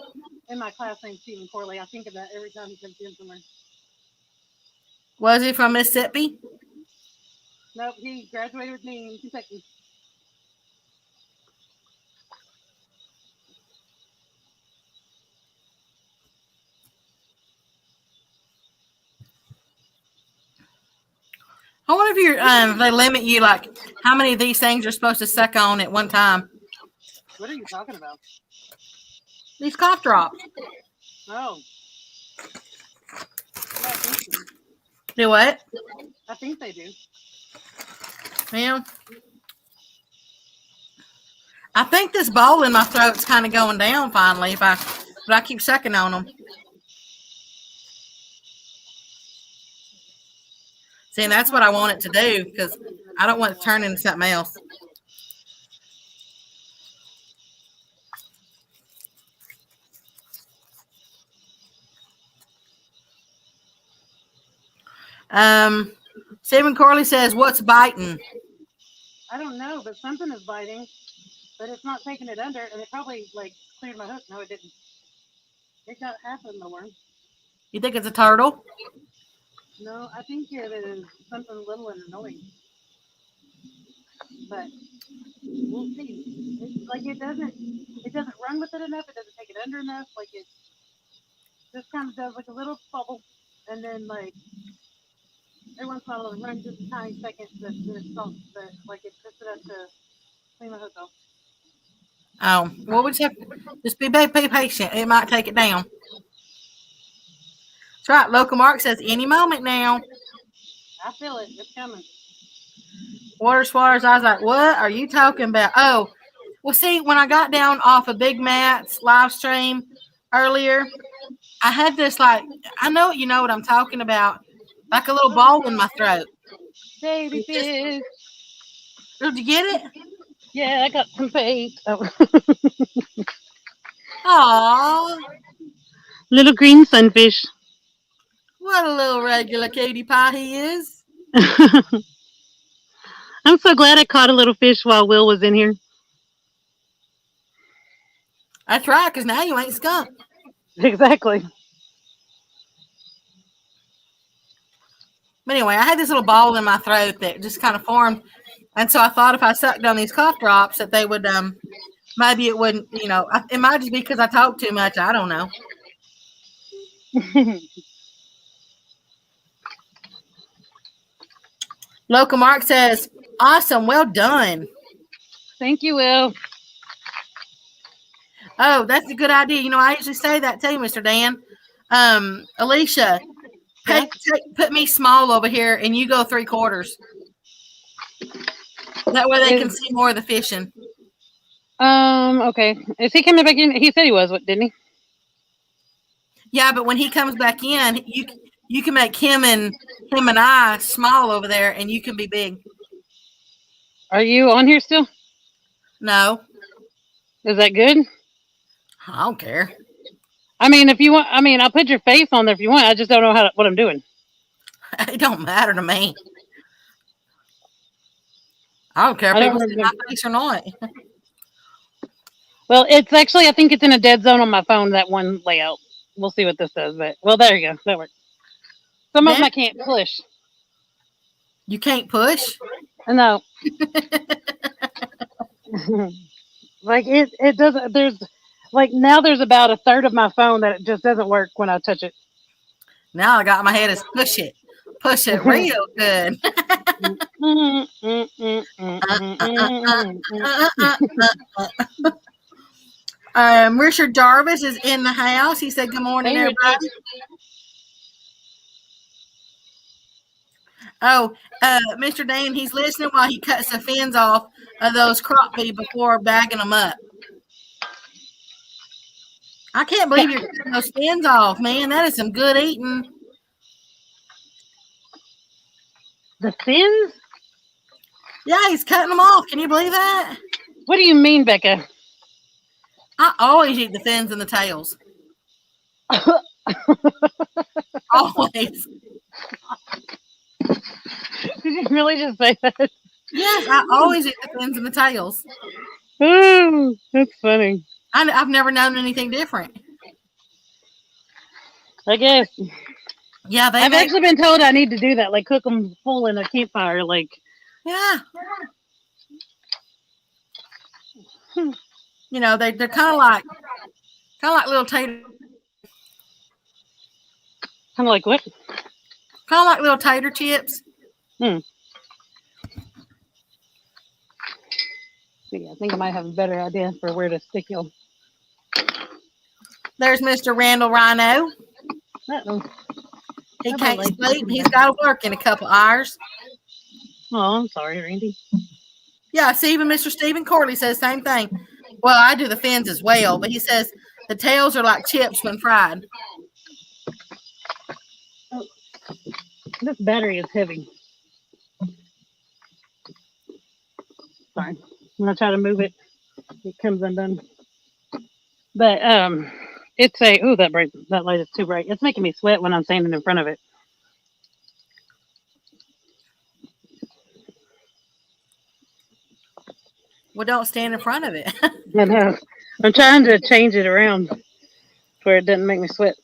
In my class named Stephen Corley. I think of that every time he comes in somewhere. Was he from Mississippi? Nope, he graduated with me in Kentucky. I wonder if they limit you, like how many of these things you're supposed to suck on at one time. What are you talking about? These cough drops. Oh. Yeah, do what? I think they do. Yeah. I think this bowl in my throat's kind of going down finally but I keep sucking on them. See, and that's what I want it to do because I don't want it to turn into something else. Stephen Corley says, what's biting? I don't know, but something is biting, but it's not taking it under, and it probably like cleared my hook. No, it didn't. It got half of the worm. You think it's a turtle? No, I think it is something little and annoying. But we'll see. Like it doesn't run with it enough. It doesn't take it under enough. Like it just kind of does like a little bubble, and then like every once in a while it'll run just a tiny second, but then it stops. But like it puts it up to clean my hook off. Oh, well, we just be patient. It might take it down. That's right. Local Mark says any moment now. I feel it. It's coming. Water swallowers. I was like, what are you talking about? Oh, well, see, when I got down off of Big Matt's live stream earlier, I had this like, I know you know what I'm talking about, like a little ball in my throat. Baby fish. Did you get it? Yeah, I got some faith. Oh. Aw, Little green sunfish. what a little regular cutie pie he is. I'm so glad I caught a little fish while Will was in here. That's right, because now you ain't skunk. Exactly. But anyway, I had this little ball in my throat that just kind of formed. And so I thought if I sucked down these cough drops that they would, maybe it wouldn't, it might just be because I talk too much. I don't know. Local Mark says, awesome, well done. Thank you, Will. Oh, that's a good idea. I usually say that too, Mr. Dan. Alicia, Yeah? put me small over here and you go 3/4. That way they can see more of the fishing. Okay. Is he coming back in? He said he was, didn't he? Yeah, but when he comes back in, you can make him and I small over there, and you can be big. Are you on here still? No, Is that good? I don't care. I mean, if you want, I'll put your face on there if you want. I just don't know what I'm doing. It don't matter to me. I don't care if I people don't see know. my face or not. Well, it's actually, I think it's in a dead zone on my phone, that one layout. We'll see what this does. But, well, there you go. That works. Some of them I can't push. You can't push? No. Like, it doesn't, now there's about a third of my phone that it just doesn't work when I touch it. Now I got in my head is push it. Push it real good. Richard Jarvis is in the house. He said, good morning, Hey, everybody. Oh, Mr. Dan, he's listening while he cuts the fins off of those crappie before bagging them up. I can't believe you're cutting those fins off, man. That is some good eating. The fins? Yeah, he's cutting them off. Can you believe that? What do you mean, Becca? I always eat the fins and the tails. Always. Did you really just say that? Yes, I always eat the fins and the tails. Oh, that's funny. I've never known anything different. I guess. Yeah, I've actually been told I need to do that, like cook them full in a campfire, like. Yeah. They're kind of like little tater. Kind of like what? Kind of like little tater chips. See, I think I might have a better idea for where to stick you. There's Mr. Randall Rhino. Uh-oh. He can't sleep. He's got to work in a couple hours. Oh, I'm sorry, Randy. Yeah, see, even Mr. Stephen Corley says the same thing. Well, I do the fins as well, but he says the tails are like chips when fried. Oh, this battery is heavy. Sorry. When I try to move it, it comes undone. But it's that light is too bright. It's making me sweat when I'm standing in front of it. Well, don't stand in front of it. I know. I'm trying to change it around where it doesn't make me sweat.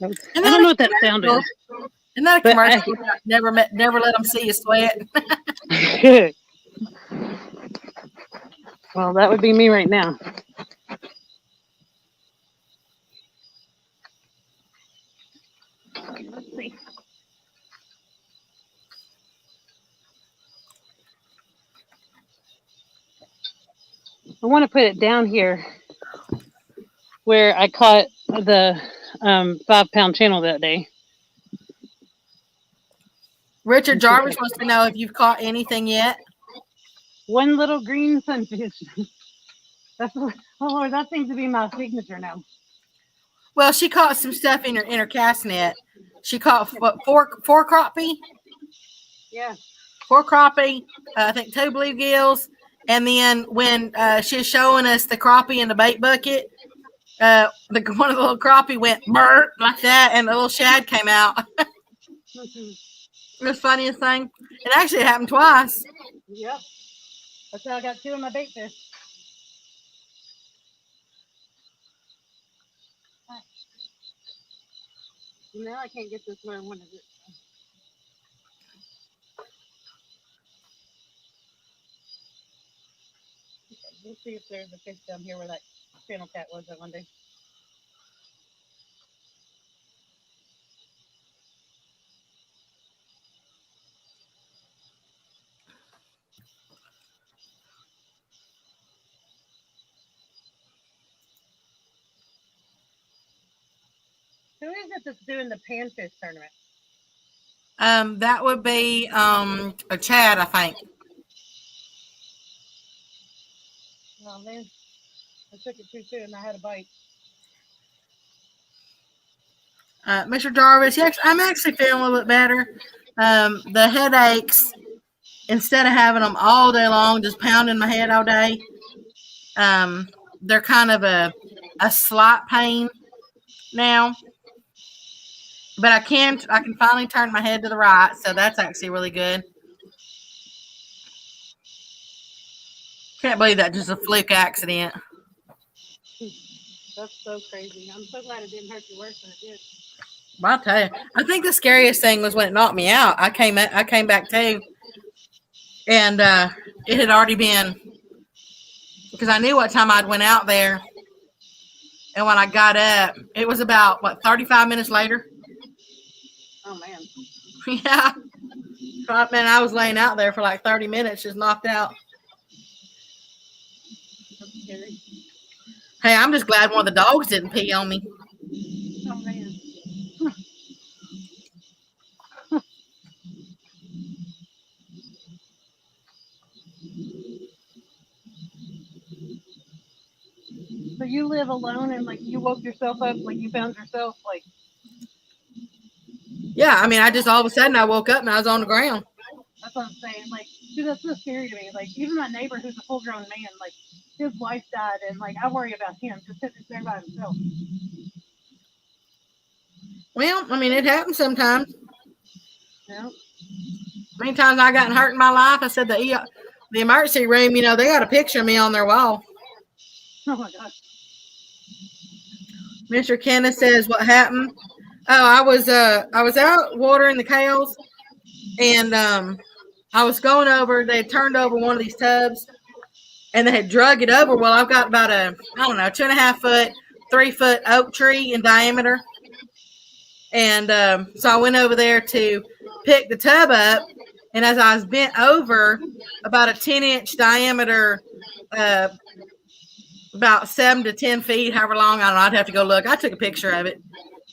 Isn't I don't that know a what that sound is, commercial? Isn't that a but commercial? Never let them see you sweat. well, that would be me right now. Let's see. I want to put it down here where I caught the 5 pound channel that day. Richard Jarvis wants to know if you've caught anything yet. One little green sunfish. That's what, oh Lord, that seems to be my signature now. Well, she caught some stuff in her cast net. She caught four crappie. Yeah. 4 crappie. I think 2 bluegills. And then when she's showing us the crappie in the bait bucket, one of the little crappie went burp like that, and the little shad came out. The funniest thing. It actually happened twice. Yep. That's how I got 2 of my bait fish. Now I can't get this where I wanted it. Okay, we'll see if there's a fish down here where that channel cat was that one day. Who is it that's doing the panfish tournament? That would be a Chad, I think. Oh man, I took it too soon. I had a bite. Mr. Jarvis, yes, I'm actually feeling a little bit better. The headaches, instead of having them all day long, just pounding my head all day, they're kind of a slight pain now. But I can finally turn my head to the right, so that's actually really good. Can't believe that just a fluke accident. That's so crazy. I'm so glad it didn't hurt you worse than it did. Well, I'll tell you, I think the scariest thing was when it knocked me out. I came back to, and it had already been, because I knew what time I'd went out there, and when I got up, it was about 35 minutes later. Oh man. Yeah, man, I was laying out there for like 30 minutes, just knocked out. That's scary. Hey, I'm just glad one of the dogs didn't pee on me. Oh man. So you live alone and like you woke yourself up, like you found yourself like. Yeah, I mean, I just all of a sudden I woke up and I was on the ground. That's what I'm saying. Like, dude, that's so scary to me. Like, even my neighbor who's a full grown man, like his wife died, and like I worry about him just because he's there by himself. Well, I mean, it happens sometimes. Yeah. Many times I gotten hurt in my life. I said the emergency room, they got a picture of me on their wall. Oh my gosh. Mr. Kenneth says, what happened? Oh, I was out watering the cows, and I was going over. They had turned over one of these tubs, and they had drug it over. Well, I've got about 2.5 foot, 3 foot oak tree in diameter, and so I went over there to pick the tub up, and as I was bent over, about a 10-inch diameter, about 7 to 10 feet, however long, I don't know, I'd have to go look. I took a picture of it.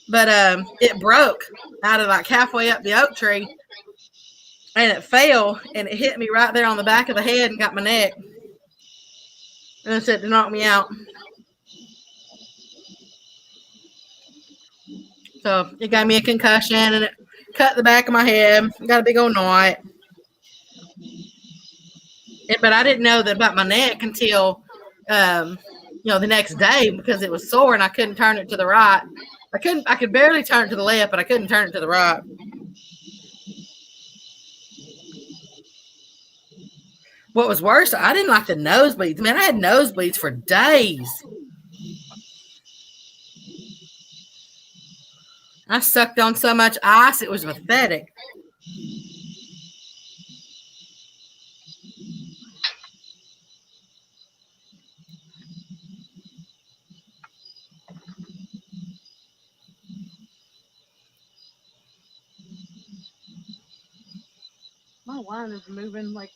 But it broke out of like halfway up the oak tree, and it fell, and it hit me right there on the back of the head and got my neck. And it said to knock me out. So it got me a concussion, and it cut the back of my head. Got a big old knot. But I didn't know that about my neck until the next day, because it was sore and I couldn't turn it to the right. I could barely turn it to the left, but I couldn't turn it to the right. What was worse, I didn't like the nosebleeds. Man, I had nosebleeds for days. I sucked on so much ice, it was pathetic. My line is moving like,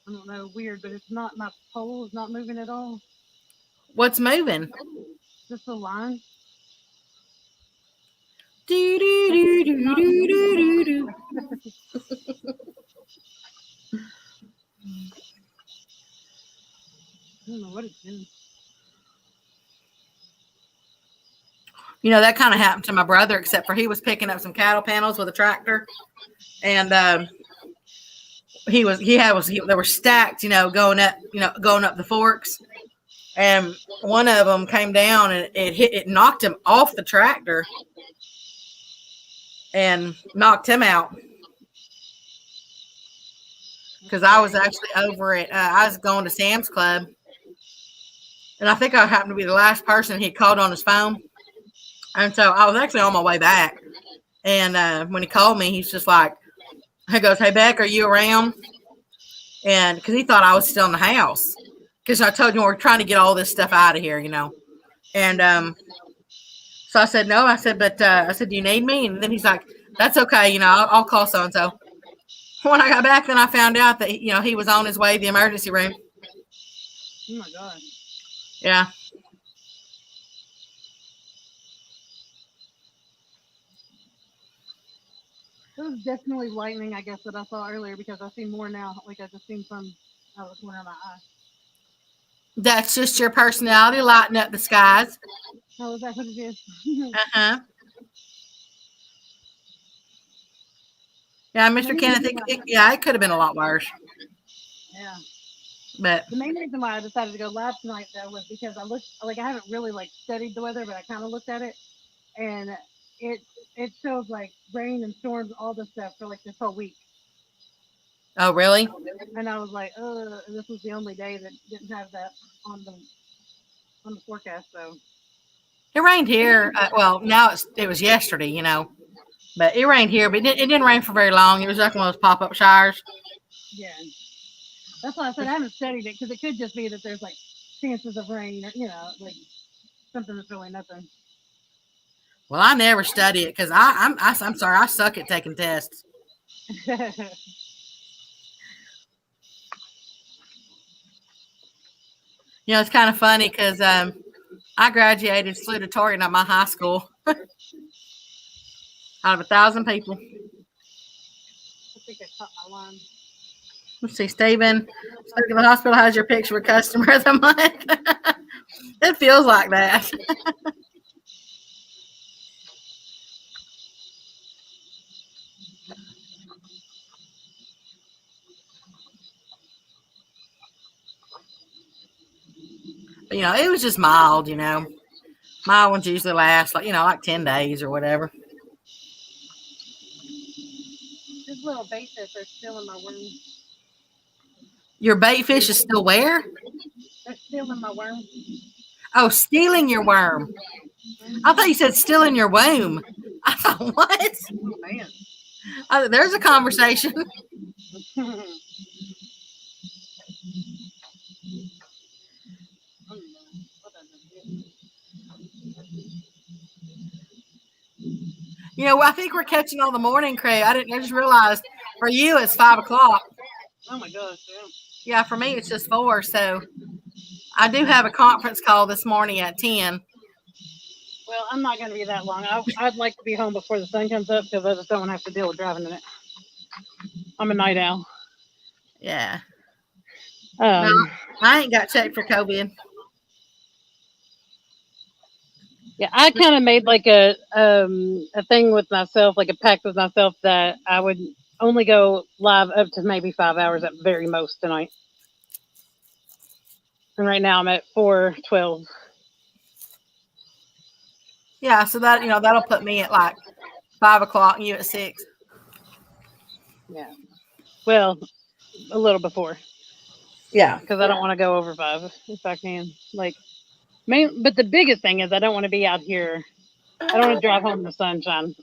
I don't know, weird, but it's not, my pole is not moving at all. What's moving? Just the line. Do, do, do, do, do, do, do. I don't know what it's doing. You know, that kind of happened to my brother, except for he was picking up some cattle panels with a tractor, and they were stacked, going up the forks, and one of them came down and it knocked him off the tractor and knocked him out. Because I was actually over at I was going to Sam's Club, and I think I happened to be the last person he called on his phone. And so I was actually on my way back. And when he called me, he's just like, he goes, "Hey, Beck, are you around?" And because he thought I was still in the house. Because I told you we're trying to get all this stuff out of here, And so I said, no. I said, but I said, do you need me? And then he's like, that's okay. I'll call so-and-so. When I got back, then I found out that, he was on his way to the emergency room. Oh, my God. Yeah. It was definitely lightning, I guess, that I saw earlier because I see more now. Like I just seen some out of the corner of my eye. That's just your personality lighting up the skies. Oh, is that what it is? Uh-huh. Yeah, Mr. Kenneth, it could have been a lot worse. Yeah. But the main reason why I decided to go live tonight, though, was because I looked, like, I haven't really, like, studied the weather, but I kind of looked at it, and it shows, like, rain and storms, all this stuff for, like, this whole week. oh, really? And I was like, this was the only day that didn't have that on the forecast, so. It rained here. Well, now it was yesterday, but it rained here, but it didn't rain for very long. It was like one of those pop-up showers. Yeah. That's why I said I haven't studied it, because it could just be that there's, like, chances of rain, or, like, something that's really nothing. Well, I never study it because I'm sorry, I suck at taking tests. It's kind of funny because I graduated salutatorian at my high school out of 1,000 people. I think I caught my line. Let's see, Stephen. The hospital has your picture with customer of the month. It feels like that. But, it was just mild, Mild ones usually last like 10 days or whatever. These little bait fish are still in my worm. Your bait fish is still where? They're still in my worm. Oh, stealing your worm. I thought you said still in your womb. I thought, what? Oh, man. There's a conversation. I think we're catching all the morning crew. I just realized for you it's 5 o'clock. Oh my gosh, Yeah, for me it's just 4. So I do have a conference call this morning at 10. Well, I'm not going to be that long. I'd like to be home before the sun comes up because I just don't want to have to deal with driving in it. I'm a night owl. Yeah. No, I ain't got checked for COVID. Yeah, I kind of made like a thing with myself, like a pact with myself that I would only go live up to maybe 5 hours at very most tonight. And right now I'm at 4:12. Yeah, so that that'll put me at like 5 o'clock and you at 6. Yeah. Well, a little before. Yeah. because I don't want to go over 5 if I can. Like, but the biggest thing is I don't want to be out here. I don't want to drive home in the sunshine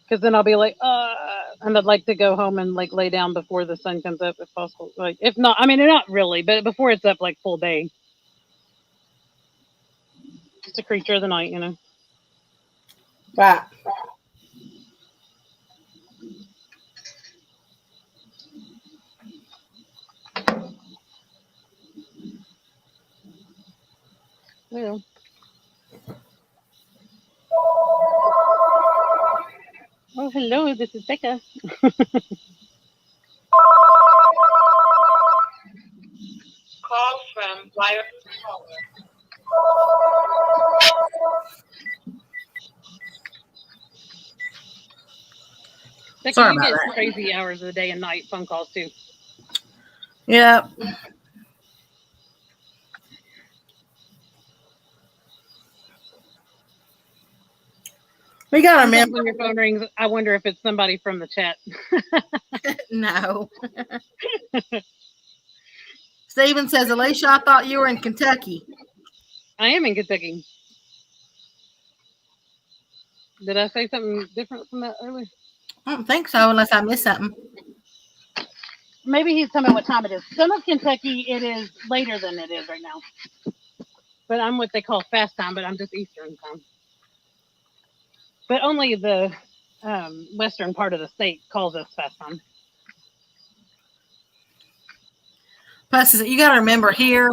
because then I'll be like, and I'd like to go home and like lay down before the sun comes up if possible. Like, if not, I mean, not really, but before it's up like full day. Just a creature of the night, you know. Right. Well, oh, hello, this is Becca. Call from wireless caller. Becca, Sorry you about get that. crazy hours of the day and night phone calls too. Yeah. We gotta Sometimes remember. when your phone rings, I wonder if it's somebody from the chat. No. Steven says, Alicia, I thought you were in Kentucky. I am in Kentucky. Did I say something different from that earlier? I don't think so, unless I missed something. Maybe he's telling me what time it is. Some of Kentucky, it is later than it is right now. But I'm what they call fast time, but I'm just Eastern time. But only the western part of the state calls us fast time. Plus, you got to remember here,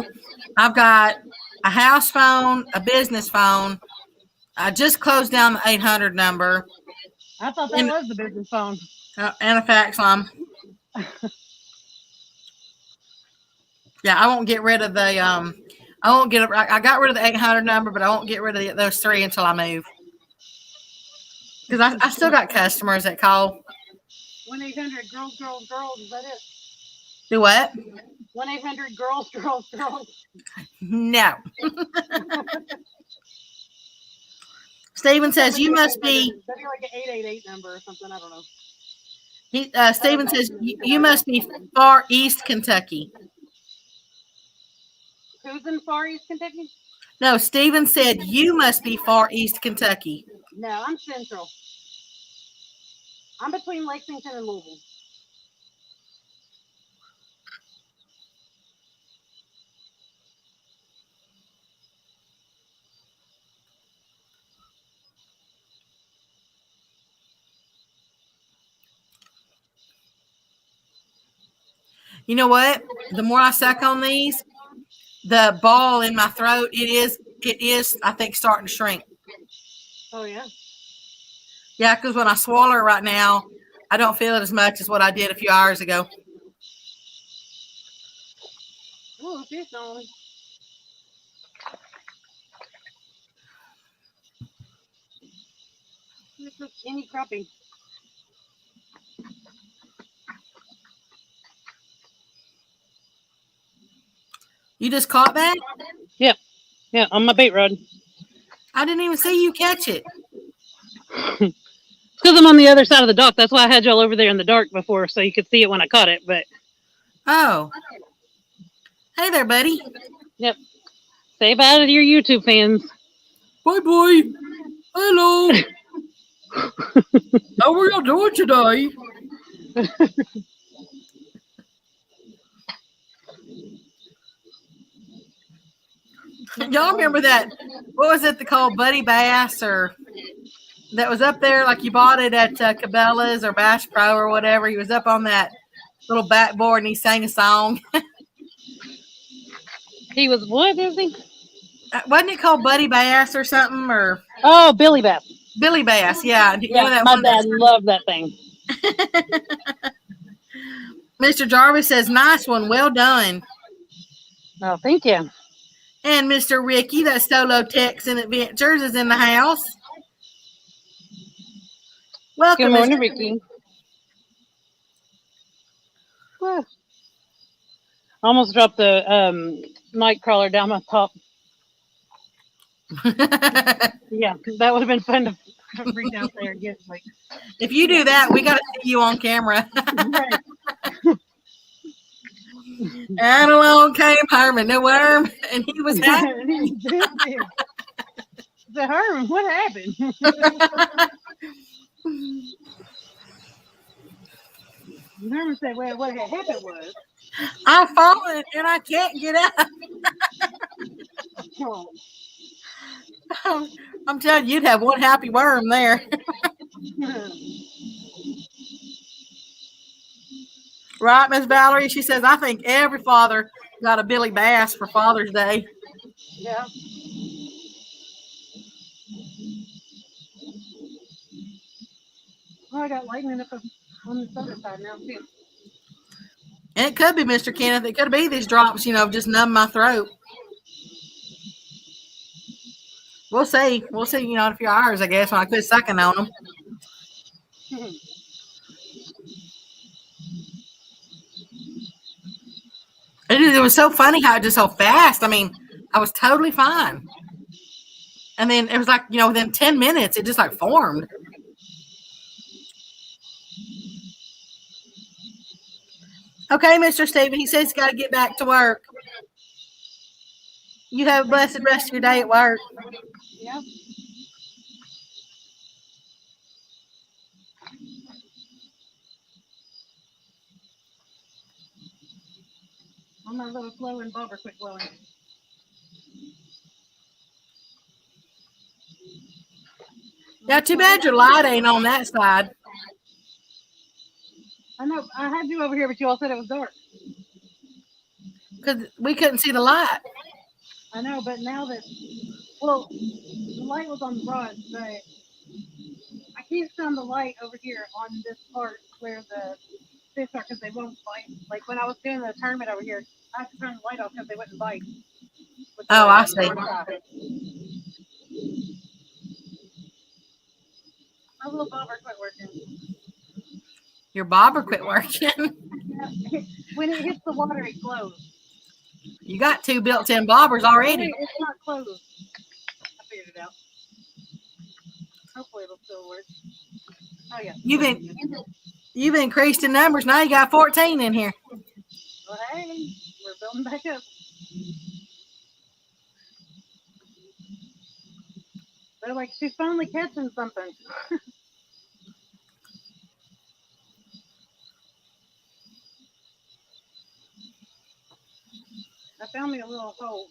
I've got a house phone, a business phone. I just closed down the 800 number. I thought that was the business phone. And a fax line. Yeah, I won't get rid of the I got rid of the 800 number, but I won't get rid of those 3 until I move. Because I still got customers that call. 1-800 girls, girls, girls. Is that it? Do what? 1-800 girls, girls, girls. No. Steven says you must be. That'd be like an 888 number or something. I don't know. Steven says you must be far east Kentucky. Who's in Far East Kentucky? No, Steven said you must be far east Kentucky. No, I'm central. I'm between Lexington and Louisville. You know what? The more I suck on these, the ball in my throat, it is, I think, starting to shrink. Oh, yeah? Yeah, because when I swallow it right now, I don't feel it as much as what I did a few hours ago. Oh, it's on. This is any crappie. You just caught that? Yeah. Yeah, on my bait rod. I didn't even see you catch it. It's because I'm on the other side of the dock. That's why I had y'all over there in the dark before, so you could see it when I caught it. But oh, hey there, buddy. Yep. Say bye to your YouTube fans. Bye, boy. Hello. How are y'all doing today? Y'all remember that? What was it called? Buddy Bass, or that was up there? Like you bought it at Cabela's or Bass Pro or whatever. He was up on that little backboard and he sang a song. He was what? Is he? Wasn't it called Buddy Bass or something? Or Oh, Billy Bass. Billy Bass, yeah. You Yeah, know that my one dad loved that thing. Mr. Jarvis says, nice one, well done. Oh, thank you. And Mr. Ricky, that Solo Texan Adventures, is in the house. Welcome. Good morning, Ricky. Well, almost dropped the night crawler down my top. Yeah, that would have been fun to reach out there and get. Like, if you do that, we got to see you on camera. right. And along came Herman the worm, and he was happy. The Herman, what happened? Herman said, well, what had happened was, I've fallen and I can't get out. I'm telling you, you'd have one happy worm there. Right, Miss Valerie? She says, I think every father got a Billy Bass for Father's Day. yeah. Well, I got lightning up on the other side now, too. And it could be, Mr. Kenneth. It could be these drops, just numb my throat. We'll see. We'll see, in a few hours, I guess, when I quit sucking on them. It was so funny how it just so fast. I mean, I was totally fine. And then it was like, within 10 minutes, it just like formed. Okay, Mr. Stephen, he says he's got to get back to work. You have a blessed rest of your day at work. Yeah. On my little flowing bobber quit blowing. Yeah, too bad your light ain't on that side. I know. I had you over here, but you all said it was dark. Because we couldn't see the light. I know, but now that, the light was on the rod, but I can't shine the light over here on this part where the fish are because they won't bite. Like when I was doing the tournament over here, I had to turn the light off because they wouldn't bite. Oh, I see. My little bobber quit working. Your bobber quit working. When it hits the water, it glows. You got 2 built-in bobbers already. Wait, it's not closed. I figured it out. Hopefully it'll still work. Oh yeah. You've increased in numbers. Now you got 14 in here. Well, hey, we're building back up. They're like, she's finally catching something. I found me a little hole.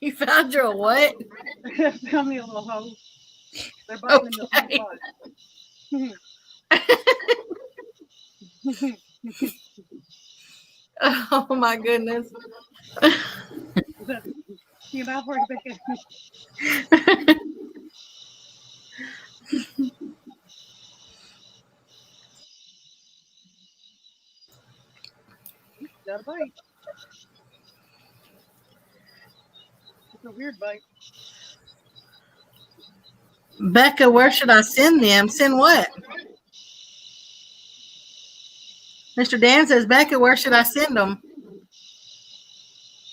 You found your what? I found me a little hole. They're biting in the spot. Oh my goodness. You about for it? Got a bite. It's a weird bite. Becca, where should I send them? Send what? Mr. Dan says, Becca, where should I send them?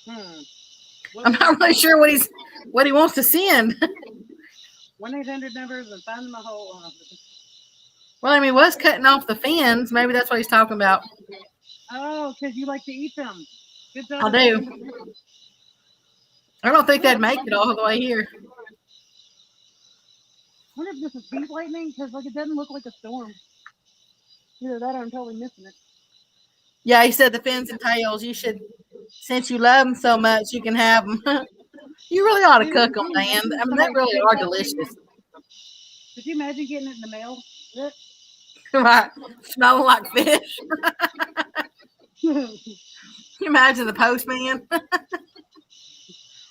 I'm not really sure what he wants to send. 1-800 numbers and find them a hole. Well, I mean, he was cutting off the fins. Maybe that's what he's talking about. Oh, because you like to eat them. Good job. I do. I don't think they'd make it all the way here. I wonder if this is beef lightning, because it doesn't look like a storm. Either that or I'm totally missing it. Yeah, he said the fins and tails, you should, since you love them so much, you can have them. You really ought to cook them, Dan. I mean, they really are delicious. Could you imagine getting it in the mail? Right. Smelling like fish. Can you imagine the postman?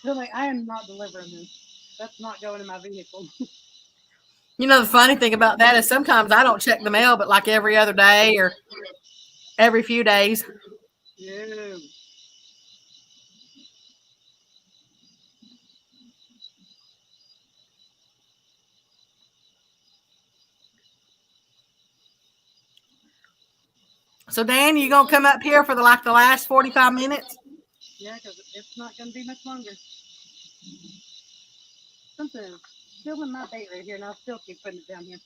They're like, I am not delivering this. That's not going in my vehicle. The funny thing about that is sometimes I don't check the mail, but like every other day or every few days. Yeah. So, Dan, you going to come up here for the last 45 minutes? Yeah, because it's not going to be much longer. Something's still in my bait right here, and I'll still keep putting it down here.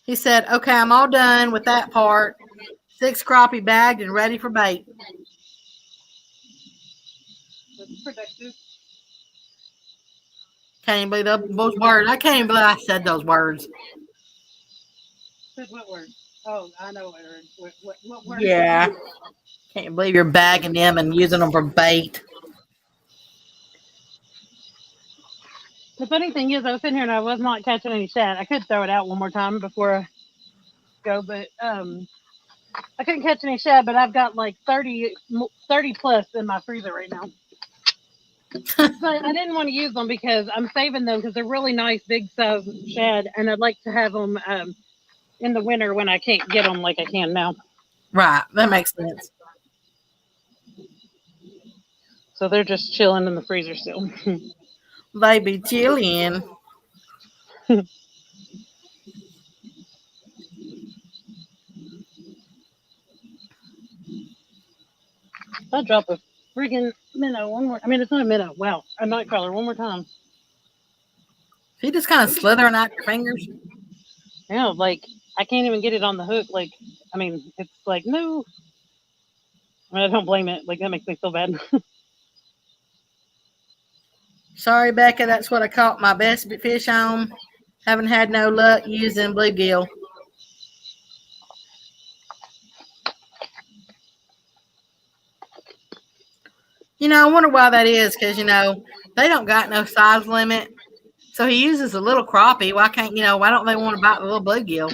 He said, "Okay, I'm all done with that part. 6 crappie bagged and ready for bait." That's productive. Can't even believe those words. I can't even believe I said those words. Said what word? Oh, I know what word. What word? Yeah. Can't believe you're bagging them and using them for bait. The funny thing is, I was sitting here and I was not catching any shad. I could throw it out one more time before I go, but I couldn't catch any shad. But I've got like 30 plus in my freezer right now. But I didn't want to use them because I'm saving them because they're really nice, big size shad, and I'd like to have them in the winter when I can't get them like I can now. Right. That makes sense. So they're just chilling in the freezer still. They be chilling. I'll drop a freaking minnow one more. I mean, it's not a minnow. Wow, a nightcrawler one more time. He just kind of slithering out your fingers. Yeah, like I can't even get it on the hook. Like, I mean, it's like no. I mean, I don't blame it. Like that makes me feel bad. Sorry, Becca. That's what I caught my best fish on. Haven't had no luck using bluegill. I wonder why that is, because, they don't got no size limit. So he uses a little crappie. Why don't they want to bite the little bluegill?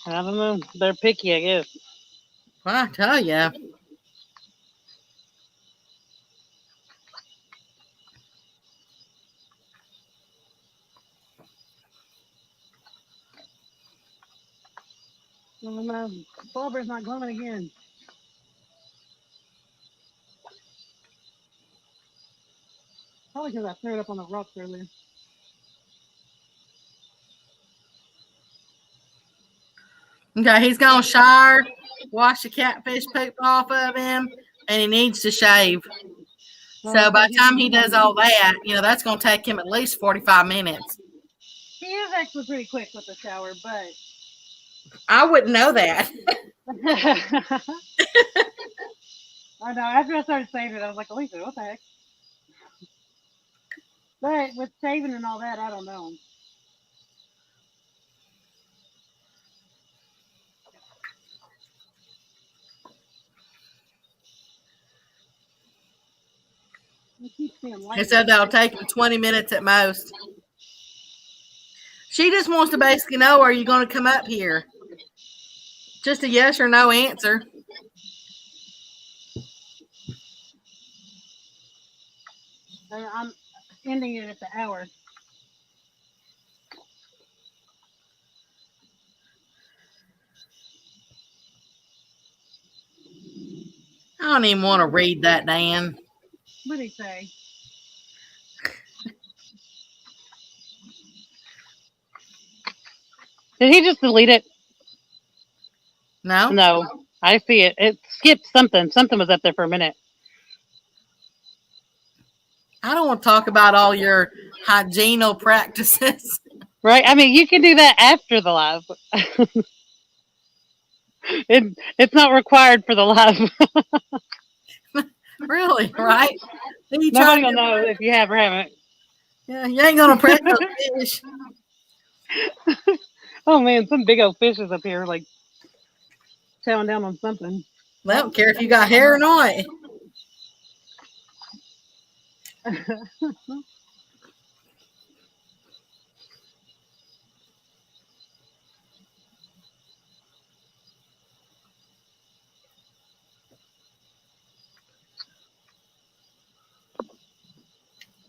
I don't know. They're picky, I guess. Well, I tell you. My blubber's not glowing again. Probably because I threw it up on the rocks earlier. Okay, he's going to shower, wash the catfish poop off of him, and he needs to shave. So by the time he does all that, that's going to take him at least 45 minutes. He is actually pretty quick with the shower, but I wouldn't know that. I know. After I started saving it, I was like, Lisa, what the heck? But with saving and all that, I don't know. I keep seeing He lights. said that'll take him 20 minutes at most. She just wants to basically know, are you going to come up here? Just a yes or no answer. I'm ending it at the hour. I don't even want to read that, Dan. What did he say? Did he just delete it? No? No. I see it. It skipped something. Something was up there for a minute. I don't want to talk about all your hygienal practices. Right? I mean, you can do that after the live. It's not required for the live. Really, right? Nobody will know if you have or haven't. Yeah, you ain't going to prep those fish. Oh, man, some big old fishes up here, like, chowing down on something. They don't care if you got hair or not.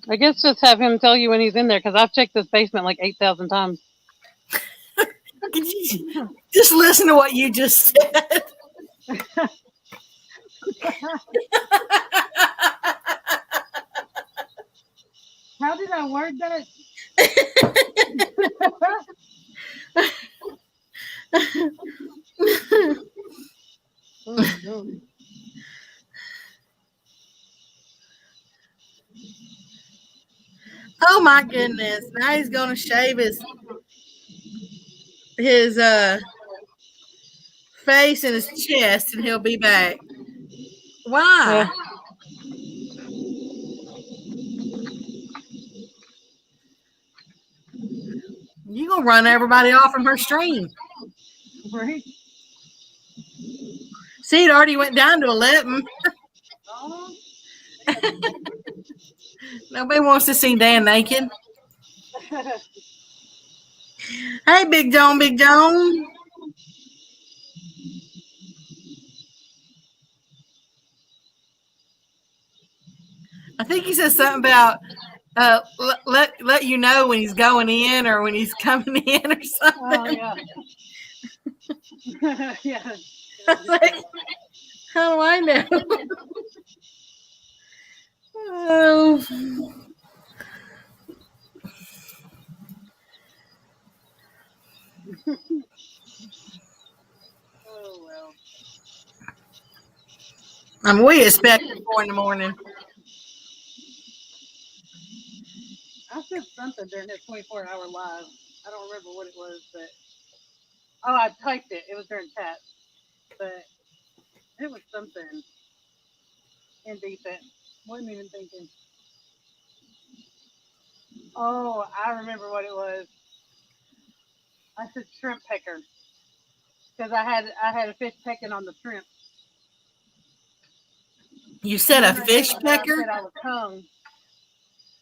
I guess just have him tell you when he's in there, because I've checked this basement like 8,000 times. Just listen to what you just said. How did I word that? Oh my goodness. Now he's going to shave his his face and his chest, and he'll be back. Why? You gonna run everybody off from her stream? Right? See, it already went down to 11. Oh, Nobody wants to see Dan naked. Hey, Big John, Big John. I think he said something about let you know when he's going in or when he's coming in or something. oh yeah. Yeah. I was like, how do I know? Oh. Oh well. We expect 4 in the morning. I said something during that 24-hour live. I don't remember what it was, but I typed it. It was during chat, but it was something indecent. Wasn't even thinking. Oh, I remember what it was. I said shrimp pecker because I had a fish pecking on the shrimp. You said a And then fish I pecker? said I was hung.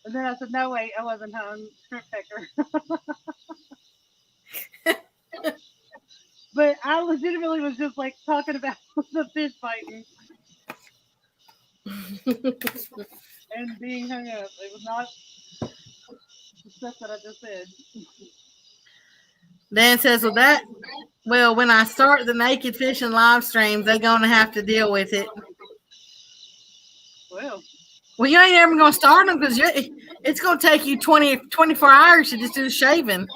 And then I said, no, wait, I wasn't hung. Shrimp pecker. But I legitimately was just like talking about the fish fighting and being hung up. It was not the stuff that I just said. Dan says, well, when I start the naked fishing live streams, they're going to have to deal with it. Well, you ain't ever going to start them because it's going to take you 24 hours to just do the shaving.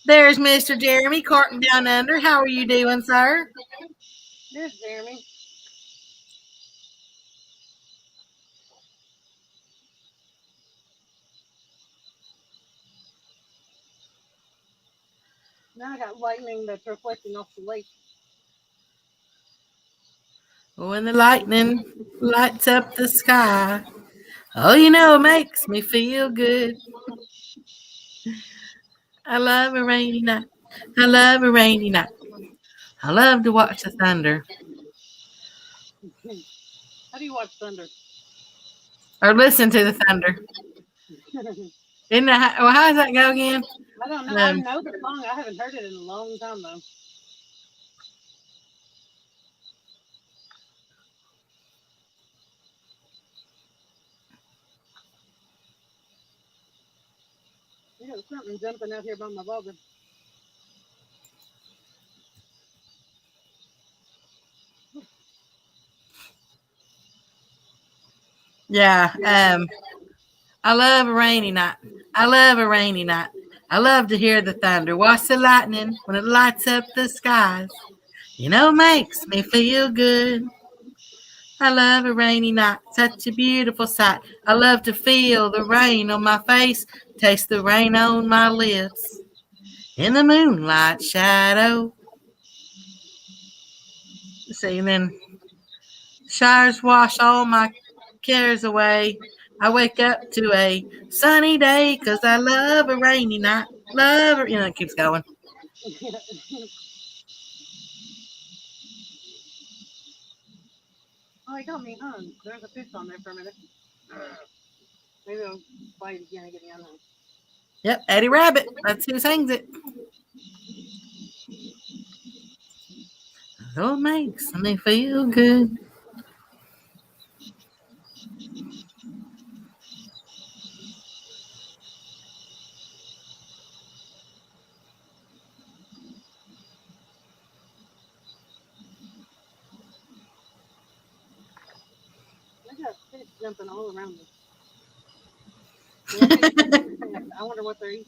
There's Mr. Jeremy Carton down under. How are you doing, sir? There's Jeremy. Now I got lightning that's reflecting off the lake. When the lightning lights up the sky, oh, you know, it makes me feel good. I love a rainy night. I love a rainy night. I love to watch the thunder. How do you watch thunder? Or listen to the thunder. Isn't that, well, how does that go again? I don't know. I know the song. I haven't heard it in a long time, though. There's something jumping out here by my bobber. Yeah. I love a rainy night. I love a rainy night. I love to hear the thunder. Watch the lightning when it lights up the skies. You know, it makes me feel good. I love a rainy night. Such a beautiful sight. I love to feel the rain on my face. Taste the rain on my lips. In the moonlight shadow. See, and then showers wash all my cares away. I wake up to a sunny day because I love a rainy night. Love it. You know, it keeps going. Oh, he got me hung. There's a fish on there for a minute. Maybe I'll bite again and get me unhung. Yep, Eddie Rabbit. That's who sings it. Oh, it makes me feel good. I got fish jumping all around me. I wonder what they're eating.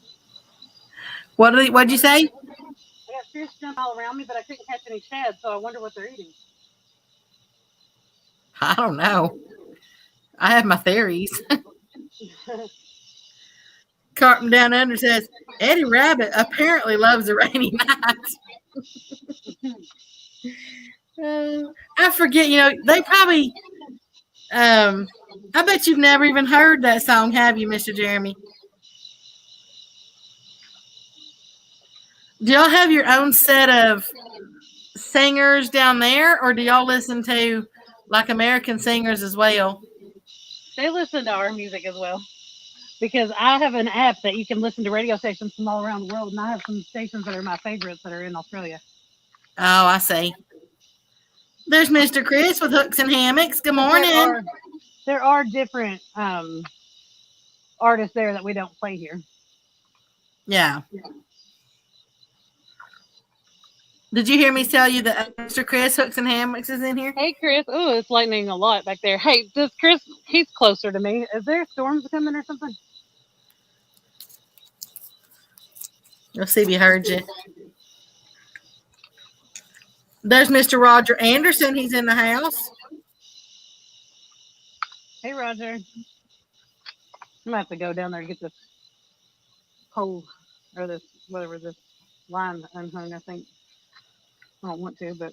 What'd you say? I got fish jumping all around me, but I couldn't catch any shad, so I wonder what they're eating. I don't know. I have my theories. Carton Down Under says Eddie Rabbit apparently loves the rainy nights. I forget. They probably. I bet you've never even heard that song, have you, Mr. Jeremy? Do y'all have your own set of singers down there, or do y'all listen to like American singers as well? They listen to our music as well because I have an app that you can listen to radio stations from all around the world, and I have some stations that are my favorites that are in Australia. Oh, I see. There's Mr. Chris with Hooks and Hammocks. Good morning. There are different artists there that we don't play here. Yeah. Did you hear me tell you that Mr. Chris Hooks and Hammocks is in here? Hey, Chris. Oh, it's lightning a lot back there. Hey, does Chris, he's closer to me. Is there storms coming or something? Let's see if he heard you. There's Mr. Roger Anderson. He's in the house. Hey, Roger. I'm going to have to go down there and get this pole or this, whatever, this line unhung, I think. I don't want to, but.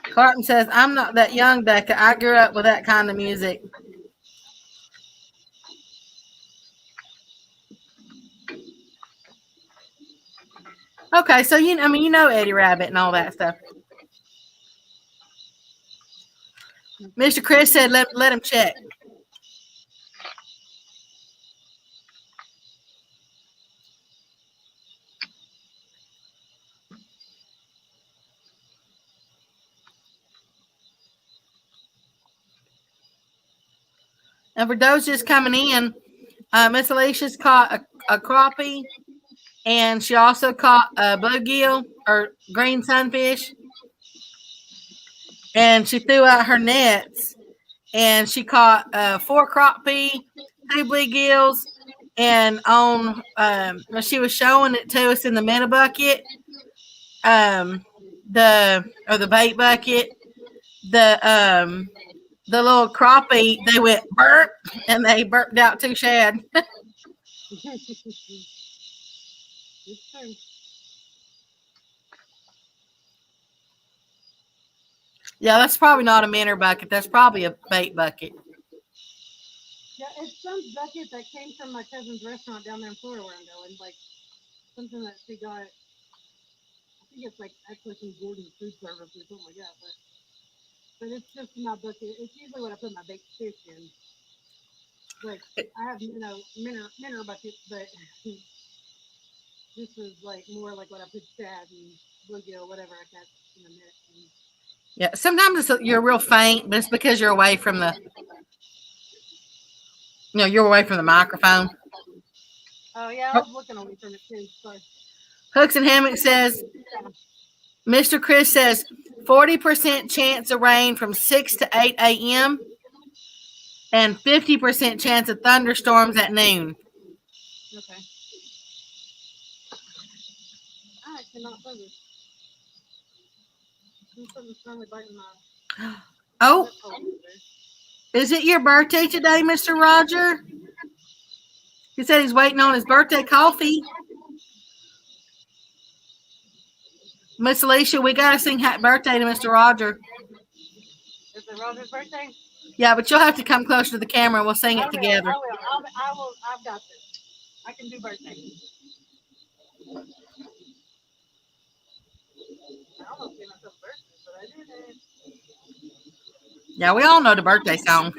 Carton says, I'm not that young, Becca. I grew up with that kind of music. Okay, so you know Eddie Rabbit and all that stuff. Mr. Chris said, let him check. And for those just coming in, Miss Alicia's caught a crappie, and she also caught a bluegill or green sunfish. And she threw out her nets, and she caught 4 crappie, 2 bluegills, and on when she was showing it to us in the meta bucket, the bait bucket, the little crappie, they went burp, and they burped out 2 shad. Yeah, that's probably not a minnow bucket. That's probably a bait bucket. Yeah, it's some bucket that came from my cousin's restaurant down there in Florida where I'm going. Like something that she got. I think it's like actually from Gordon's food service or something like that. But it's just my bucket. It's usually what I put my baked fish in. Like I have minnow buckets, but this is like more like what I put shad and bluegill, whatever I catch in a net. Yeah, sometimes you're real faint, but it's because you're away from the, you're away from the microphone. Oh yeah, I was looking away from it too. Sorry. Hooks and Hammock says, Mr. Chris says, 40% chance of rain from 6 to 8 a.m. and 50% chance of thunderstorms at noon. Okay. I cannot focus. Oh, is it your birthday today, Mr. Roger? He said he's waiting on his birthday coffee. Miss Alicia, we got to sing happy birthday to Mr. Roger. Is it Roger's birthday? Yeah, but you'll have to come closer to the camera and we'll sing it together. I will. I've got this. I can do birthday. Yeah, we all know the birthday song.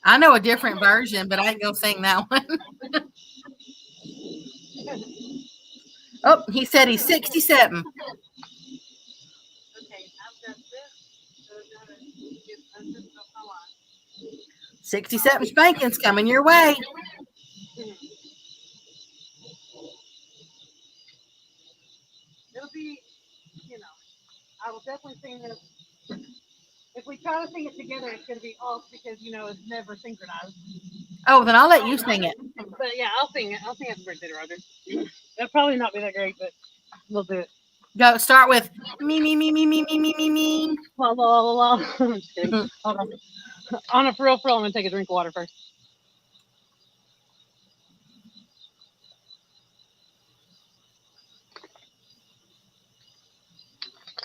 I know a different version, but I ain't gonna sing that one. Oh, he said he's 67. Okay, I've got this. 67 spankings coming your way. It'll be, I will definitely sing this. If we try to sing it together, it's going to be off because, it's never synchronized. Oh, then I'll let you sing it. But yeah, I'll sing it. I'll sing Happy Birthday to Roger. It'll probably not be that great, but we'll do it. Go start with me, me, me, me, me, me, me, me, me. La la la la. I'm just kidding. Hold on. Anna, for real, I'm gonna take a drink of water first.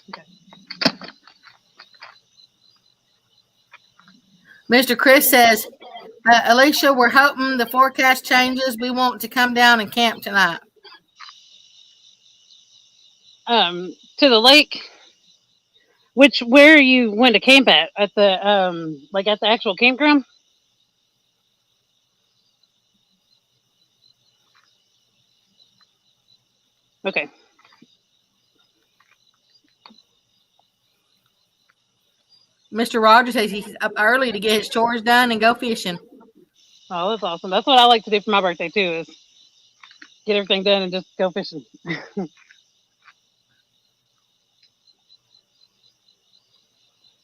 Okay. Mr. Chris says, Alicia, we're hoping the forecast changes. We want to come down and camp tonight. To the lake. Where you went to camp at? At the like at the actual campground? Okay. Mr. Rogers says he's up early to get his chores done and go fishing. Oh, that's awesome. That's what I like to do for my birthday too, is get everything done and just go fishing.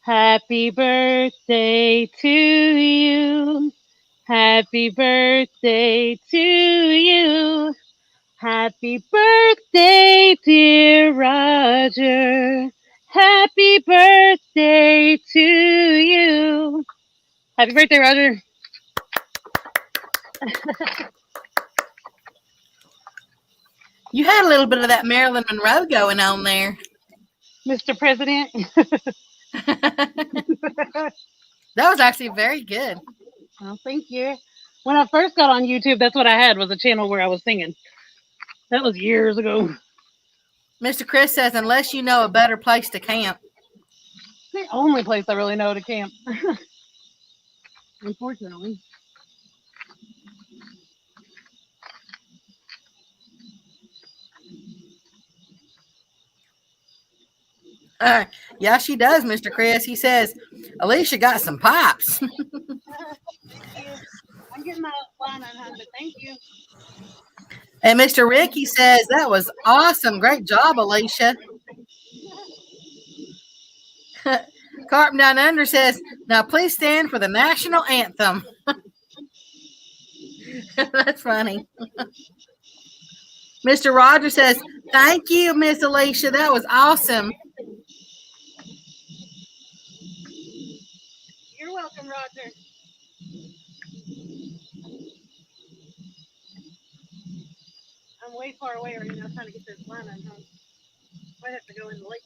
Happy birthday to you. Happy birthday to you. Happy birthday, dear Roger. Happy birthday to you. Happy birthday, Roger. You had a little bit of that Marilyn Monroe going on there. Mr. President. That was actually very good. Oh, thank you. When I first got on YouTube, that's what I had, was a channel where I was singing. That was years ago. Mr. Chris says, unless you know a better place to camp. The only place I really know to camp. Unfortunately. Yeah, she does, Mr. Chris. He says, Alicia got some pipes. Thank you. I'm getting my line on, but thank you. And Mr. Ricky says, that was awesome. Great job, Alicia. Carp Down Under says, now please stand for the national anthem. That's funny. Mr. Rogers says, thank you, Miss Alicia. That was awesome. You're welcome, Roger. I'm way far away right now trying to get this line on. Might have to go in the lake.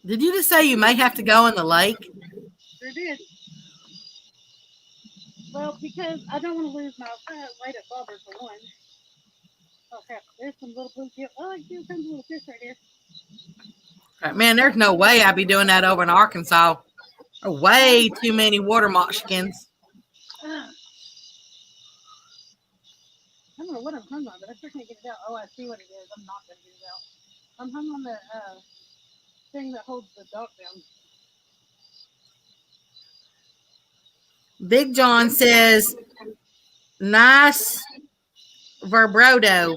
Did you just say you may have to go in the lake? Sure did. Well, because I don't want to lose my right at bobber for one. Oh crap! There's some little blue gill. Oh, I see some little fish right here. Man, there's no way I'd be doing that over in Arkansas. There are way too many water moxkins. I don't know what I'm hung on, but I sure can't get it out. Oh, I see what it is. I'm not going to get it out. I'm hung on the thing that holds the dock down. Big John says, nice vibrato.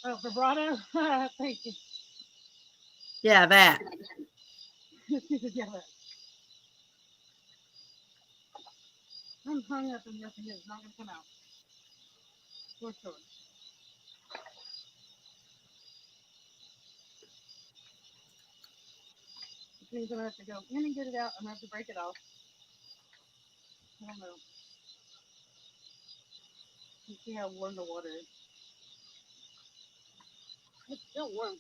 Oh, vibrato? Thank you. Yeah, that. Yeah, I'm hung up and nothing is not going to come out. For sure. Which means I'm going to have to go in and get it out. I'm going to have to break it off. I don't know. You see how warm the water is. It's still warm.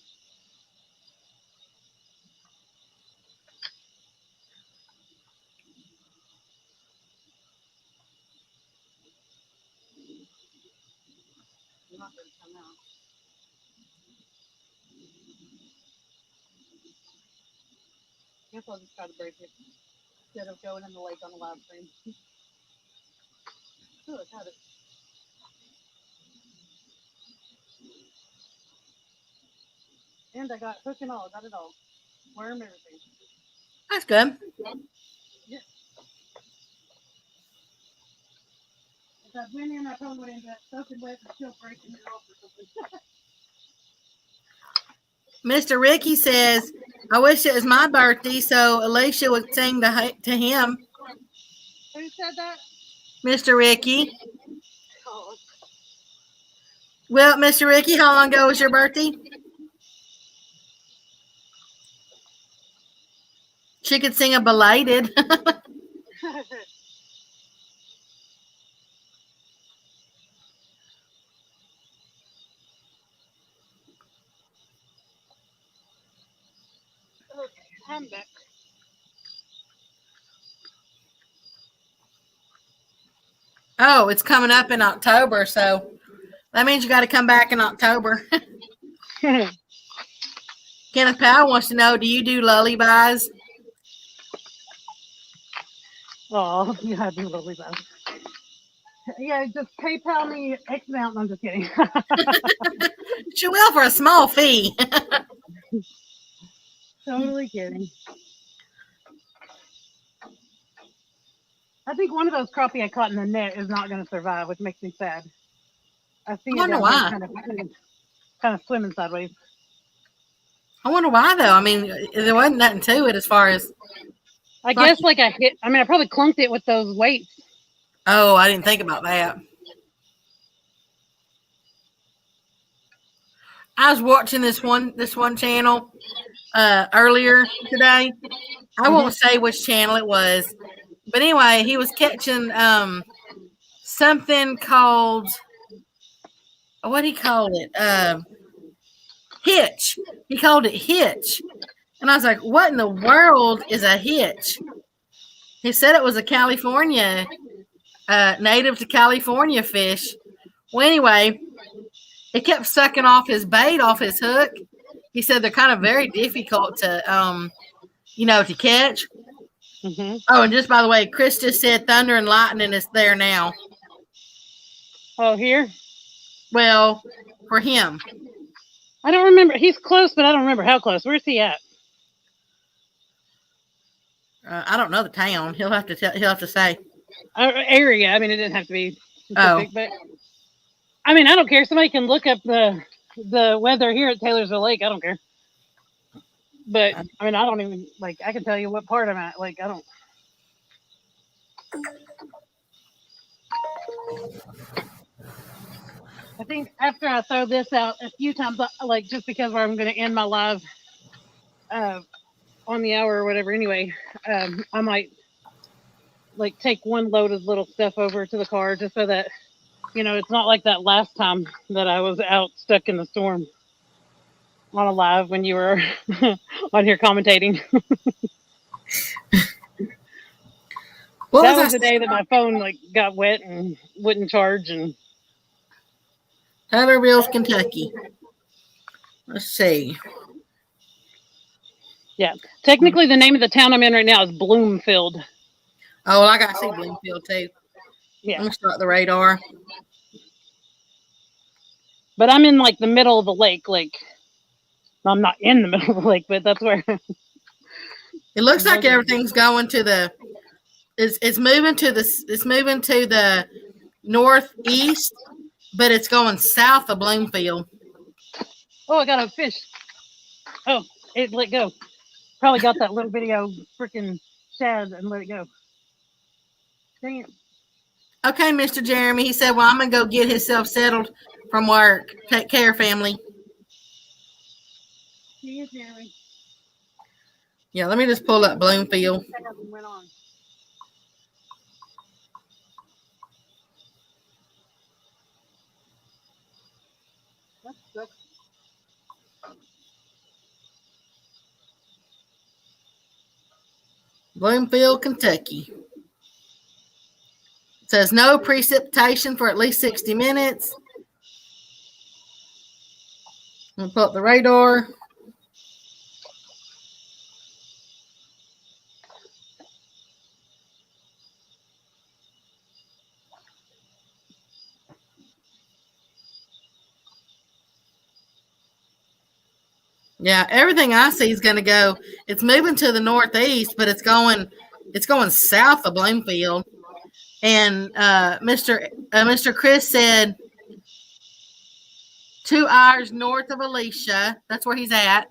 It's not going to come out. I guess I'll just try to break it instead of going in the lake on the live stream. Oh, I got it. And I got hook and all. Got it all. Worm, everything. That's good. Yeah. If I went in, I probably would end up soaking wet and still breaking it off or something. Mr. Ricky says, I wish it was my birthday so Alicia would sing to him. Who said that? Mr. Ricky. Oh, Well, Mr. Ricky, how long ago was your birthday? She could sing a belated. I'm back. Oh, it's coming up in October, so that means you got to come back in October. Kenneth Powell wants to know, do you do lullabies? Oh, you had to really bad. Yeah, just PayPal me X amount. I'm just kidding. She will for a small fee. Totally kidding. I think one of those crappie I caught in the net is not going to survive, which makes me sad. I see I it wonder down here why. kind of swimming sideways. I wonder why, though. I mean, there wasn't nothing to it as far as. I guess like I probably clunked it with those weights. Oh, I didn't think about that. I was watching this one channel earlier today. I won't say which channel it was, but anyway, he was catching something called, what he called it? Hitch. He called it hitch, and I was like, "What in the world is a hitch?" He said it was a California native to California fish. Well, anyway, it kept sucking off his bait off his hook. He said they're kind of very difficult to to catch. Mm-hmm. Oh, and just by the way, Chris just said thunder and lightning is there now. Oh, here? Well, for him. I don't remember. He's close, but I don't remember how close. Where's he at? I don't know the town. He'll have to say. Area. I mean, it didn't have to be specific, but I mean, I don't care. Somebody can look up the weather here at Taylorsville Lake. I don't care. But I mean, I don't even I can tell you what part I'm at. I don't. I think after I throw this out a few times, just because I'm going to end my live on the hour or whatever anyway, I might take one load of little stuff over to the car just so that, it's not like that last time that I was out stuck in the storm on a live when you were on here commentating. That was the day that my phone got wet and wouldn't charge and Taylorsville, Kentucky. Let's see. Yeah. Technically, the name of the town I'm in right now is Bloomfield. Oh, well, I got to see Bloomfield, too. Yeah. I'm going to start the radar. But I'm in, the middle of the lake. I'm not in the middle of the lake, but that's where... It looks like everything's going to the... It's moving to the northeast, but it's going south of Bloomfield. Oh, I got a fish. Oh, it let go. Probably got that little video freaking shad and let it go. Dang it. Okay, Mr. Jeremy. He said, well, I'm going to go get himself settled from work. Take care, family. See you, Jeremy. Yeah, let me just pull up Bloomfield. Went on. Bloomfield, Kentucky. It says no precipitation for at least 60 minutes. I'm going to pull up the radar. Yeah, everything I see is going to go. It's moving to the northeast, but it's going south of Bloomfield. And Mr. Chris said 2 hours north of Alicia. That's where he's at.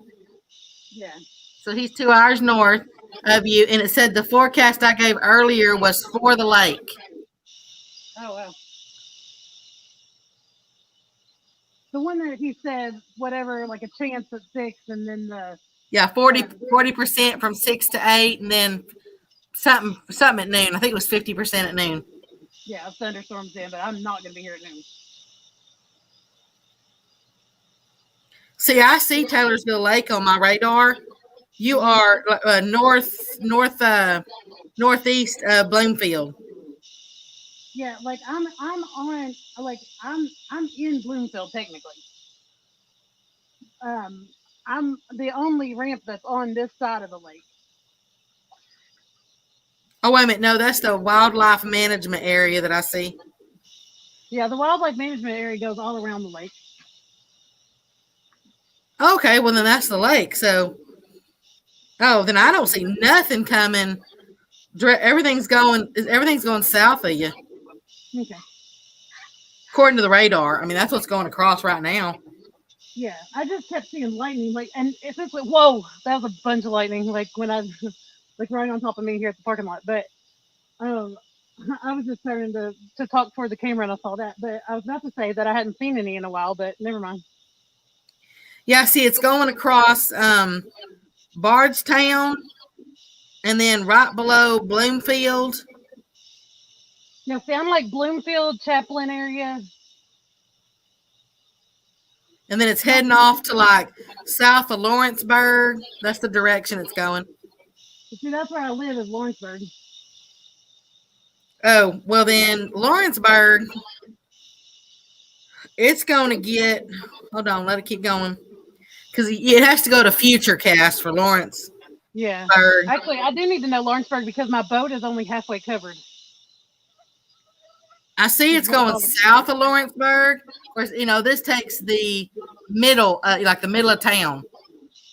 Yeah. So he's 2 hours north of you. And it said the forecast I gave earlier was for the lake. Oh, wow. The one that he said, whatever, like a chance at 6, and then the Yeah, 40% from 6 to 8, and then something at noon. I think it was 50% at noon. yeah, thunderstorms in, but I'm not going to be here at noon. See, I see Taylorsville Lake on my radar. You are northeast of Bloomfield. Yeah, like I'm on, like I'm in Bloomfield technically. Um, I'm the only ramp that's on this side of the lake. Oh, wait a minute. No, that's the wildlife management area that I see. Yeah, the wildlife management area goes all around the lake. Okay, well, then that's the lake. So, then I don't see nothing coming. Everything's going south of you, Okay. according to the radar. I mean, that's what's going across right now. Yeah, I just kept seeing lightning, like, and it's just like, whoa, that was a bunch of lightning, like when I, like right on top of me here at the parking lot. But um, I was just starting to talk toward the camera and I saw that. But I was about to say that I hadn't seen any in a while, but never mind. Yeah, see, it's going across Bardstown, and then right below Bloomfield. You know, see, I'm like Bloomfield, Chaplin area. And then it's heading off to like south of Lawrenceburg. That's the direction it's going. But see, that's where I live, is Lawrenceburg. Oh, well, then Lawrenceburg, it's going to get, hold on, let it keep going. Because it has to go to Futurecast for Lawrence. Yeah. Actually, I do need to know Lawrenceburg because my boat is only halfway covered. I see it's going south of Lawrenceburg. Of course, this takes the middle, like the middle of town.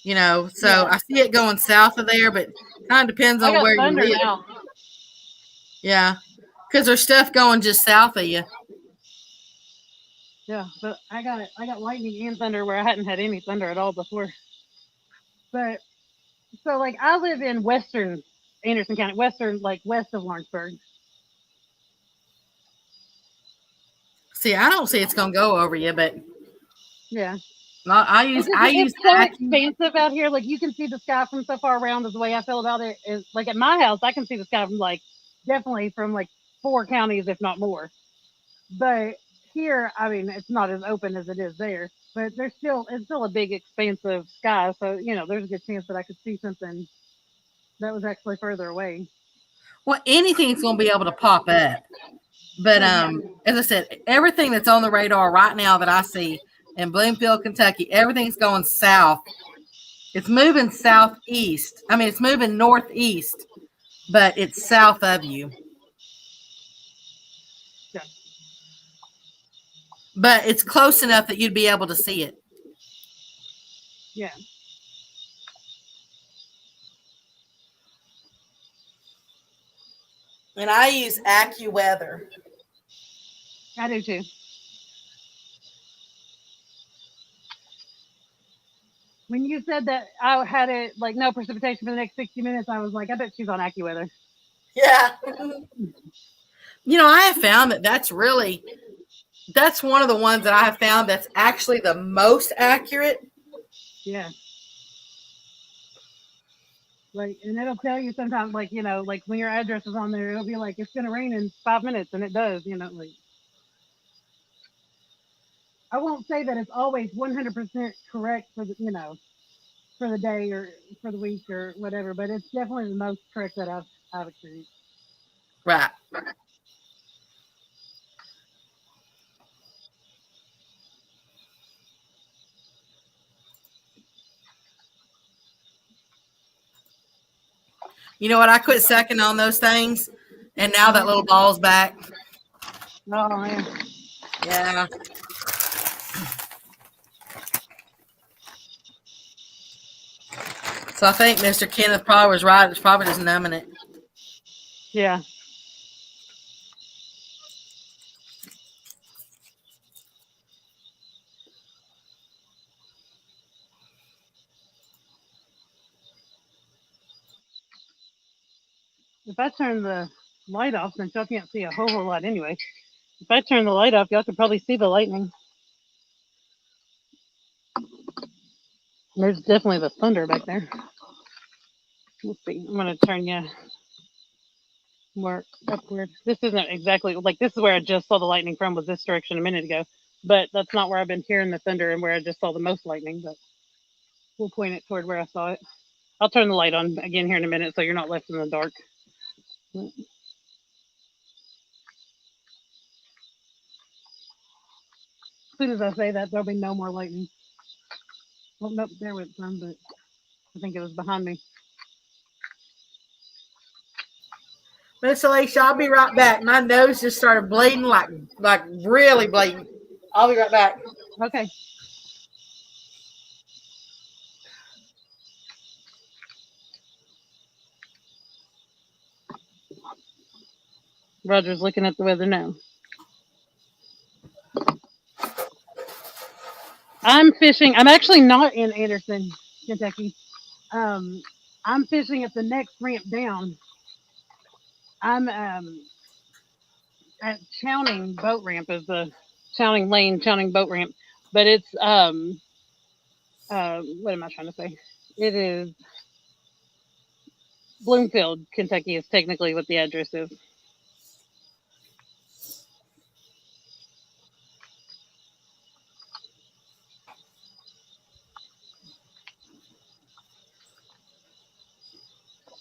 So Yeah. I see it going south of there, but kind of depends I on got where you thunder live. now. Yeah, because there's stuff going just south of you. Yeah, but I got lightning and thunder where I hadn't had any thunder at all before. But so like I live in western Anderson County, western, like west of Lawrenceburg. See, I don't see it's gonna go over you, but Yeah. I use It's so Accu. expansive out here. Like you can see the sky from so far around. Is the way I feel about it. Is like at my house, I can see the sky from like definitely from like 4 counties, if not more. But here, I mean, it's not as open as it is there. But it's still a big expansive sky. So there's a good chance that I could see something that was actually further away. Well, anything's gonna be able to pop up. But as I said, everything that's on the radar right now that I see in Bloomfield, Kentucky, everything's going south. It's moving southeast. I mean, it's moving northeast, but it's south of you. Yeah. But it's close enough that you'd be able to see it. Yeah. And I use AccuWeather. I do too. When you said that I had it like no precipitation for the next 60 minutes, I was like, I bet she's on AccuWeather. Yeah. I have found that's one of the ones that I have found that's actually the most accurate. Yeah. Like, and it'll tell you sometimes, like, like when your address is on there, it'll be like, it's going to rain in 5 minutes, and it does, like. I won't say that it's always 100% correct for for the day or for the week or whatever, but it's definitely the most correct that I've experienced. Right. You know what? I quit sucking on those things, and now that little ball's back. Oh man. Yeah. So I think Mr. Kenneth probably was right. It's probably just numbing it. Yeah. If I turn the light off, since y'all can't see a whole lot anyway, if I turn the light off, y'all could probably see the lightning. There's definitely the thunder back there. Let's see. I'm gonna turn you more upward. This isn't exactly like this is where I just saw the lightning from was this direction a minute ago, but that's not where I've been hearing the thunder and where I just saw the most lightning. But we'll point it toward where I saw it. I'll turn the light on again here in a minute so you're not left in the dark. As soon as I say that, there'll be no more lightning. Well, nope, there went some, but I think it was behind me. Miss Alicia, I'll be right back. My nose just started bleeding, like really bleeding. I'll be right back. Okay. Roger's looking at the weather now. I'm fishing. I'm actually not in Anderson, Kentucky. Um, I'm fishing at the next ramp down. I'm at Chowning Boat Ramp is the Chowning Lane, Chowning Boat Ramp, but it's what am I trying to say? It is Bloomfield, Kentucky is technically what the address is.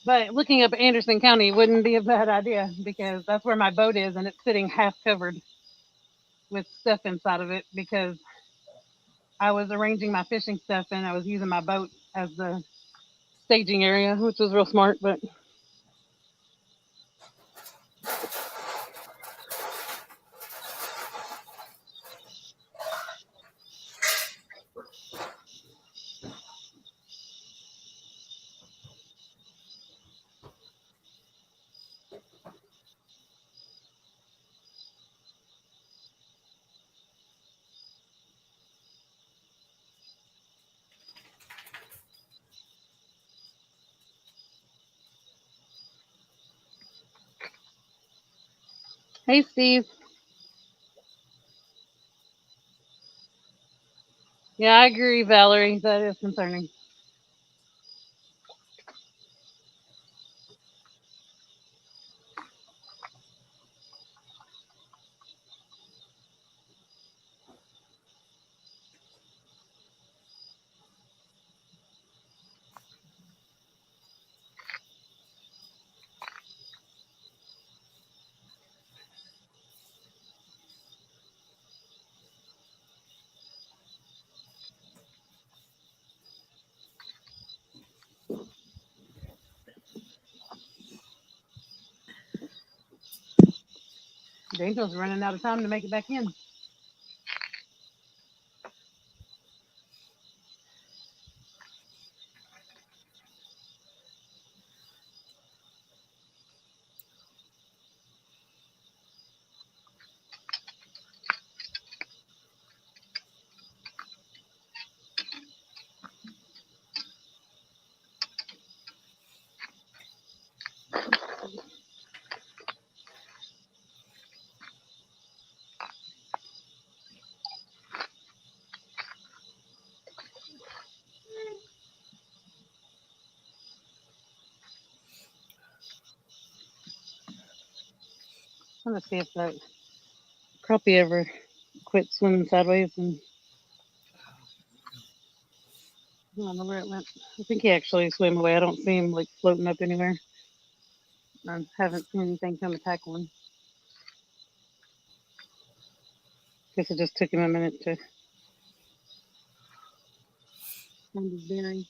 But looking up Anderson County wouldn't be a bad idea because that's where my boat is and it's sitting half covered with stuff inside of it because I was arranging my fishing stuff and I was using my boat as the staging area, which was real smart. But hey, Steve. Yeah, I agree, Valerie. That is concerning. Daniel's running out of time to make it back in. I'm gonna see if that crappie ever quit swimming sideways and I don't know where it went. I think he actually swam away. I don't see him like floating up anywhere. I haven't seen anything come attack one. Guess it just took him a minute to find his bearing.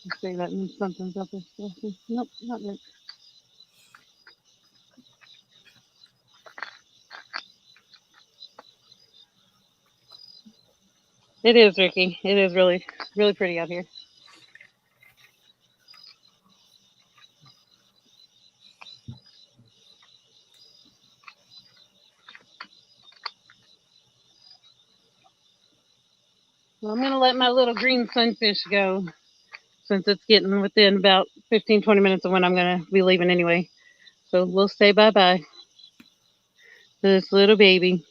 Let's see, that means something's up there. Nope, not yet. It is, Ricky. It is really, really pretty out here. Well, I'm going to let my little green sunfish go since it's getting within about 15, 20 minutes of when I'm going to be leaving anyway. So we'll say bye bye to this little baby.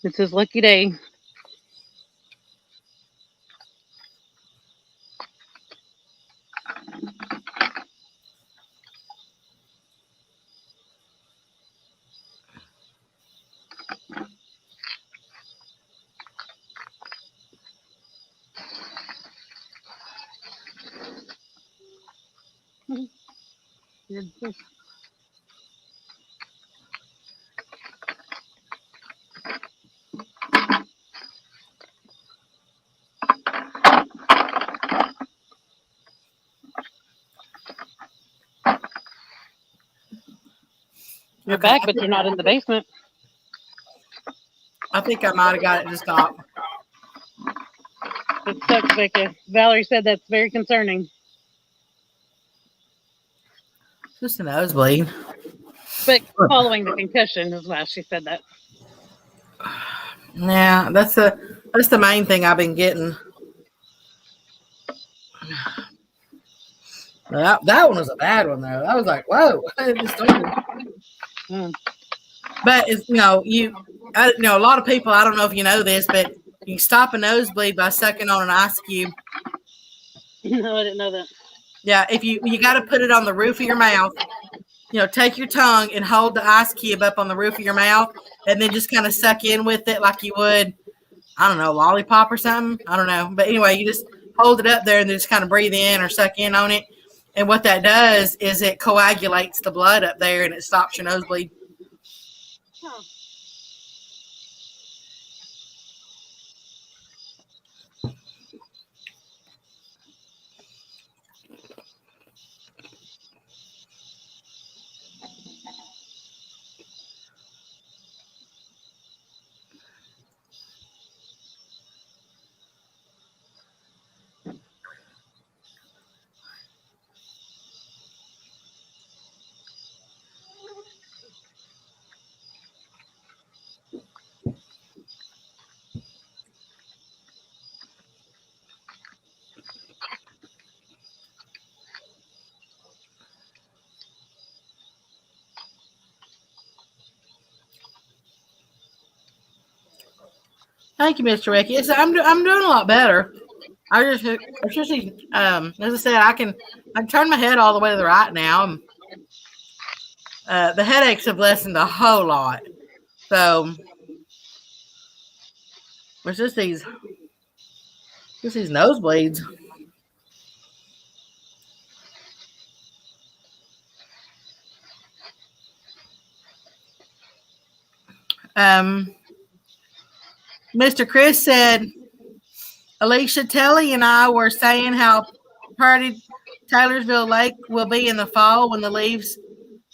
It's his lucky day. You're Okay, back, but you're not in the basement. I think I might have got it to stop. It sucks, Vicki. Valerie said that's very concerning. Just a nosebleed. But following the concussion is why she said that. Yeah, that's the main thing I've been getting. That one was a bad one though. I was like, whoa, it just started. Mm. But it's, a lot of people. I don't know if you know this, but you can stop a nosebleed by sucking on an ice cube. No, I didn't know that. Yeah, if you got to put it on the roof of your mouth. Take your tongue and hold the ice cube up on the roof of your mouth, and then just kind of suck in with it like you would, I don't know, lollipop or something. I don't know, but anyway, you just hold it up there and then just kind of breathe in or suck in on it. And what that does is it coagulates the blood up there and it stops your nosebleed. Huh. Thank you, Mr. Ricky. I'm doing a lot better. I just as I said, I turn my head all the way to the right now. The headaches have lessened a whole lot. So it's just these nosebleeds. Mr. Chris said, Alicia, Telly and I were saying how pretty Taylorsville Lake will be in the fall when the leaves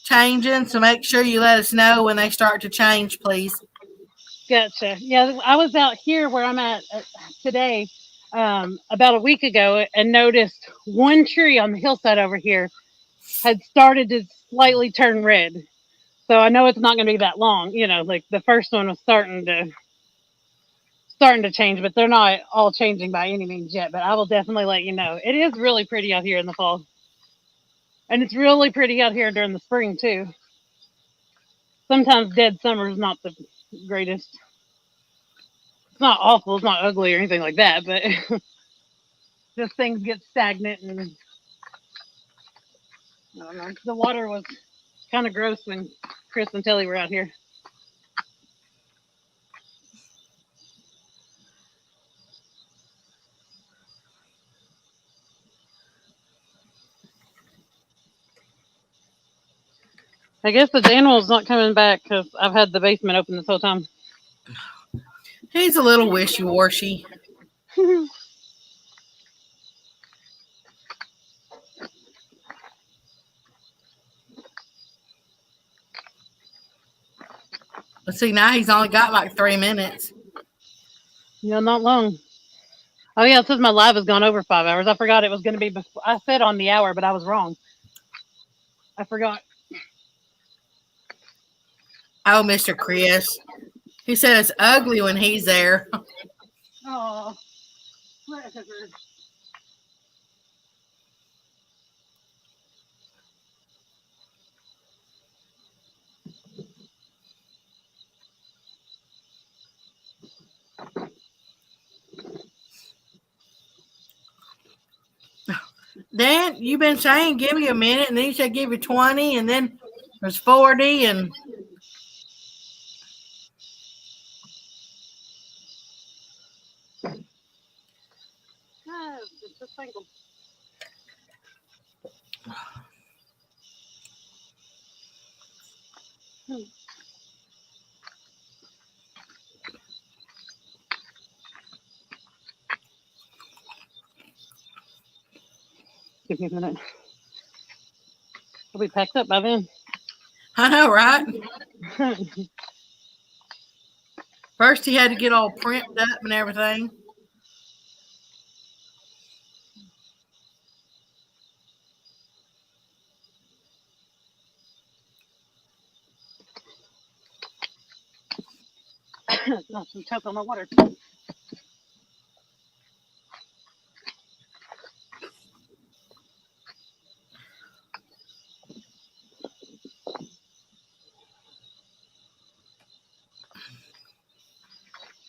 changing. So make sure you let us know when they start to change, please. Gotcha. Yeah, I was out here where I'm at today about a week ago and noticed one tree on the hillside over here had started to slightly turn red. So I know it's not going to be that long. Like the first one was starting to change, but they're not all changing by any means yet. But I will definitely let you know. It is really pretty out here in the fall, and it's really pretty out here during the spring too. Sometimes dead summer is not the greatest. It's not awful. It's not ugly or anything like that, but just things get stagnant and I don't know. The water was kind of gross when Chris and Telly were out here. I guess the animal's not coming back because I've had the basement open this whole time. He's a little wishy-washy. Let's see, now he's only got like 3 minutes. Not long. Oh yeah, it says my live has gone over 5 hours. I forgot it was going to be before. I said on the hour, but I was wrong. I forgot. Oh, Mr. Chris. He said it's ugly when he's there. Oh, whatever. Dan, you've been saying give me a minute, and then you said give you 20, and then there's 40, and No, it's a single. Give me a minute. I'll be packed up by then. I know, right? First, he had to get all primped up and everything. Got some choke on my water.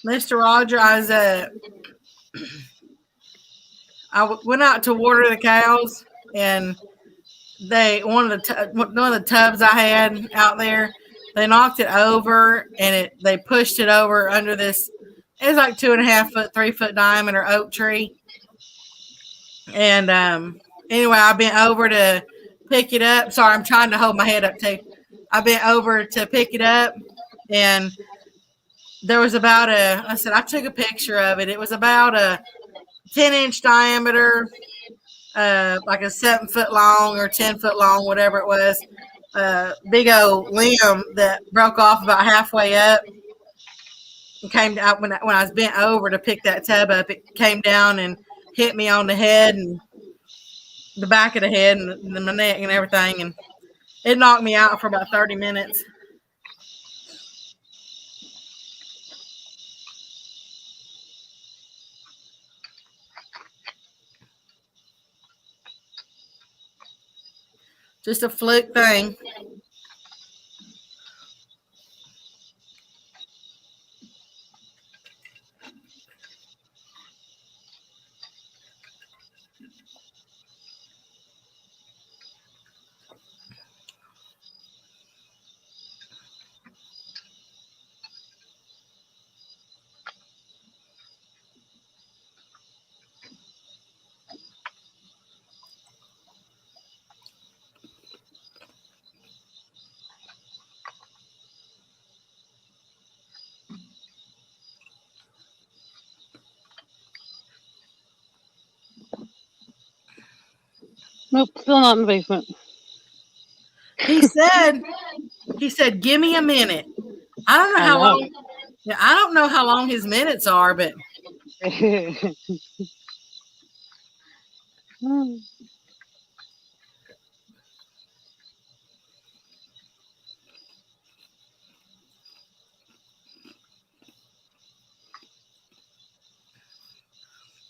Mr. Roger, went out to water the cows, and one of the tubs I had out there, they knocked it over, and they pushed it over under this. It was like 2.5 foot, 3 foot diameter oak tree. And anyway, I bent over to pick it up. Sorry, I'm trying to hold my head up too. I bent over to pick it up, and there was I took a picture of it. It was about a 10-inch diameter, like a 7 foot long or 10 foot long, whatever it was. Big old limb that broke off about halfway up and came out when I was bent over to pick that tub up. It came down and hit me on the head and the back of the head and my neck and everything, and it knocked me out for about 30 minutes. Just a fluke thing. Nope, still not in the basement. He said, give me a minute. I don't know I how know. long. Yeah, I don't know how long his minutes are, but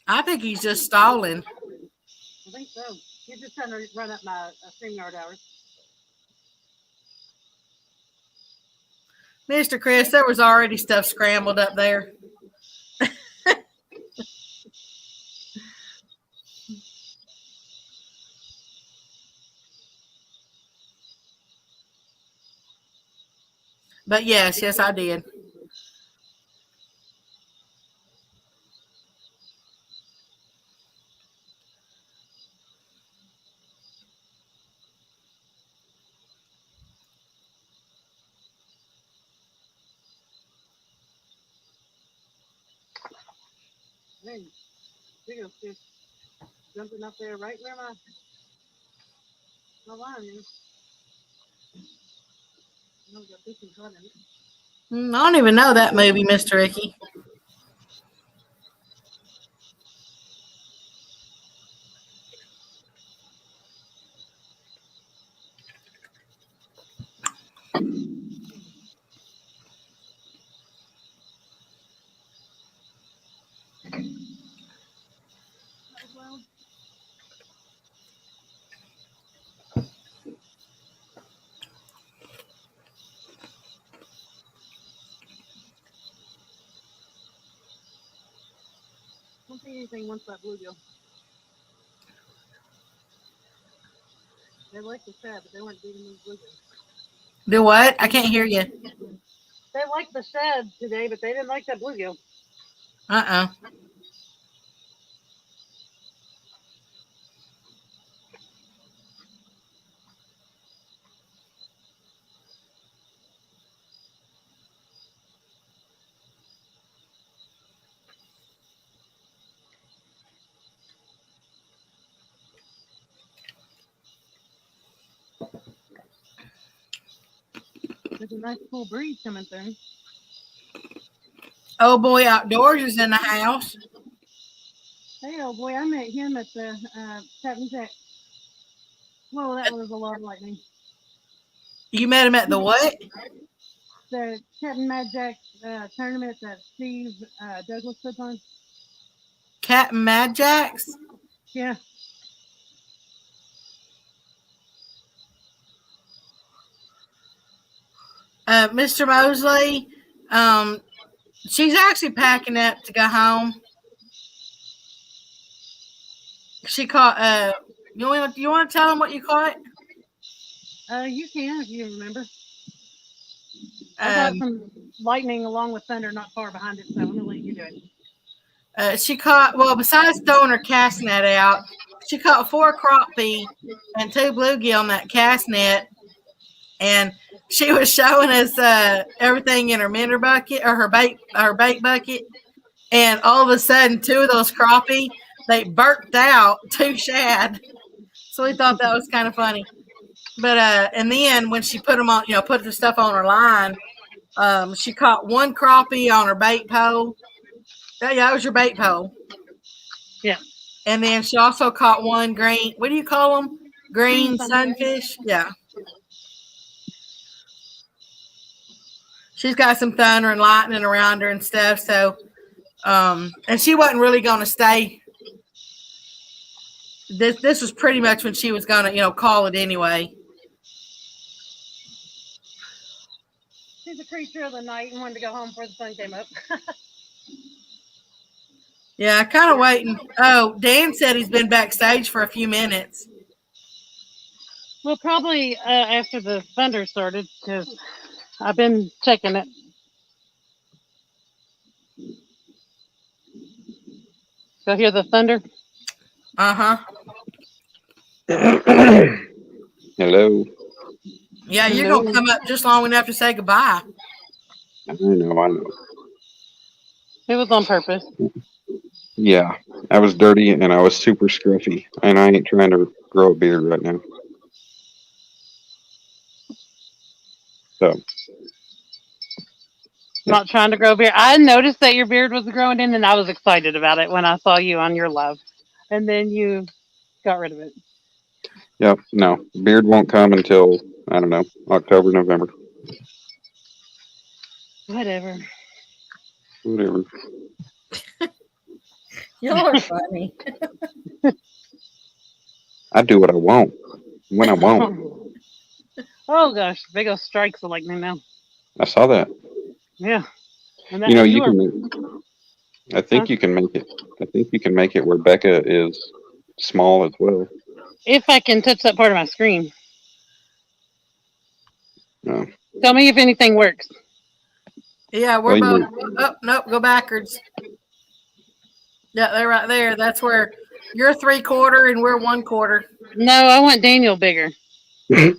I think he's just stalling. I think so. He's just trying to run up my StreamYard hours. Mr. Chris, there was already stuff scrambled up there. But yes, I did. Hey, there goes fish jumping up there right where my line is. I I don't even know that movie, Mr. Ricky. don't see anything once that bluegill. They like the shad, but they weren't beating these bluegills. Do what? I can't hear you. They liked the shad today, but they didn't like that bluegill. Uh-uh. There's a nice cool breeze coming through. Oh boy, outdoors is in the house. Hey, old boy, I met him at the Captain Jack. Whoa, that was a lot of lightning. You met him at the what? The Captain Mad Jack tournament that Steve Douglas puts on. Captain Mad Jacks? Yeah. Mr. Mosley, she's actually packing up to go home. She caught, you want to tell them what you caught? You can if you remember. I got some lightning along with thunder not far behind it, so I'm going to let you do it. She caught, well, besides throwing her cast net out, she caught 4 crappie and 2 bluegill in that cast net. And she was showing us everything in her minnow bucket or her bait bucket. And all of a sudden, 2 of those crappie, they burped out 2 shad. So we thought that was kind of funny. But and then when she put them on, put the stuff on her line, she caught 1 crappie on her bait pole. Yeah, that was your bait pole. Yeah. And then she also caught 1 green. What do you call them? Green sunfish. Yeah. She's got some thunder and lightning around her and stuff. So, and she wasn't really going to stay. This was pretty much when she was going to, call it anyway. She's a creature of the night and wanted to go home before the sun came up. Yeah, kind of waiting. Oh, Dan said he's been backstage for a few minutes. Well, probably after the thunder started, because I've been checking it. So hear the thunder? Uh-huh. Hello. Yeah, you're going to come up just long enough to say goodbye. I know. It was on purpose. Yeah, I was dirty and I was super scruffy, and I ain't trying to grow a beard right now. So, Not trying to grow a beard. I noticed that your beard was growing in, and I was excited about it when I saw you on your live. And then you got rid of it. yep, no, beard won't come until, I don't know, October, November. Whatever. Y'all are funny. I do what I want when I want. Oh gosh, big old strikes of lightning now. I saw that. Yeah. And that, You can make, I think you can make it. I think you can make it where Becca is small as well. If I can touch that part of my screen. No. Tell me if anything works. Yeah, we're both. Oh, nope, go backwards. Yeah, they're right there. That's where you're 3/4 and we're 1/4. No, I want Daniel bigger. I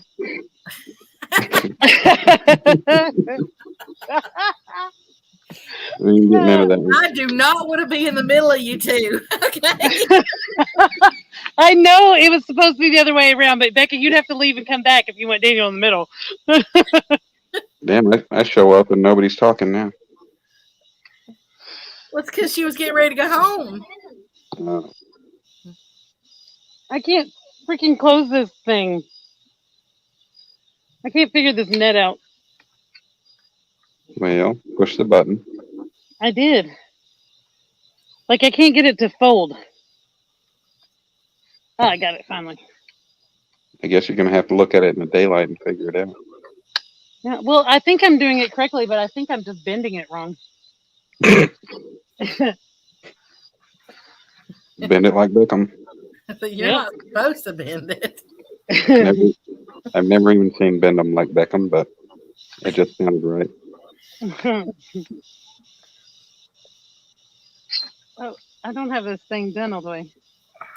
ain't getting out of that one. I do not want to be in the middle of you two. Okay. I know it was supposed to be the other way around, but Becca, you'd have to leave and come back if you want Daniel in the middle. Damn, I show up and nobody's talking now. Well, it's because she was getting ready to go home. I can't freaking close this thing. I can't figure this net out. Well, push the button. I did. Like, I can't get it to fold. Oh, I got it finally. I guess you're going to have to look at it in the daylight and figure it out. Yeah, well, I think I'm doing it correctly, but I think I'm just bending it wrong. Bend it like Beckham. But you're not supposed to bend it. Never, I've never even seen bend 'em like Beckham, but it just sounded right. Oh, I don't have this thing done all the way.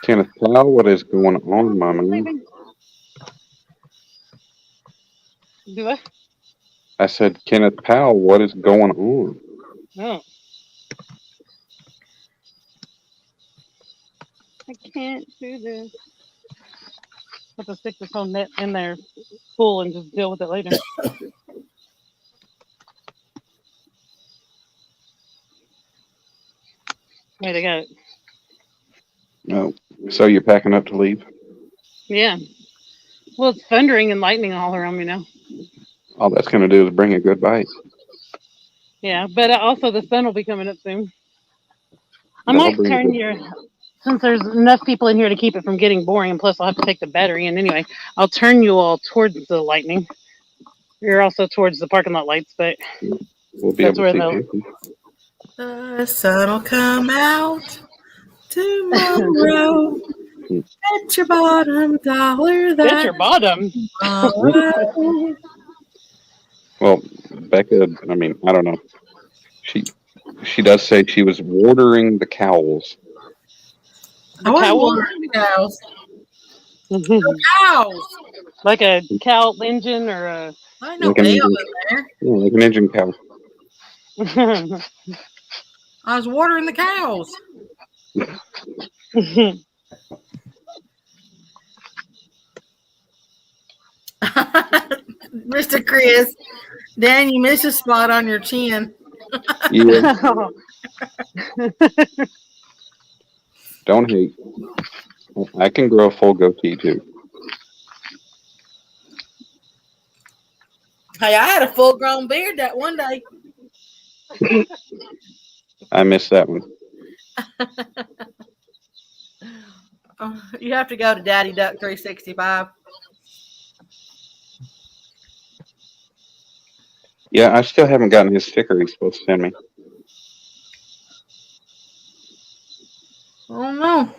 Kenneth Powell, what is going on, my man? Leaving. Do I? I said, Kenneth Powell, what is going on? Oh. I can't do this. I have to stick this whole net in there full and just deal with it later. Wait, I got it. No. So you're packing up to leave? Yeah. Well, it's thundering and lightning all around me now. All that's going to do is bring a good bite. Yeah, but also the sun will be coming up soon. I That'll might bring a turn good. your, since there's enough people in here to keep it from getting boring, and plus I'll have to take the battery in anyway, I'll turn you all towards the lightning. You're also towards the parking lot lights, but We'll be that's able to where see the. The sun will come out tomorrow. Bet your bottom dollar Bet that your bottom. tomorrow. Well, Becca, I mean, I don't know. She does say she was watering the cows. The I wasn't cowl? watering the cows. Cows. Like a cow engine or a. I ain't no Like an cows engine, in there. yeah, like an engine cow. I was watering the cows. Mr. Chris, Dan, you missed a spot on your chin. Yeah, don't hate. I can grow a full goatee too. Hey, I had a full grown beard that one day. I missed that one. You have to go to Daddy Duck 365. Yeah, I still haven't gotten his sticker he's supposed to send me. I don't know.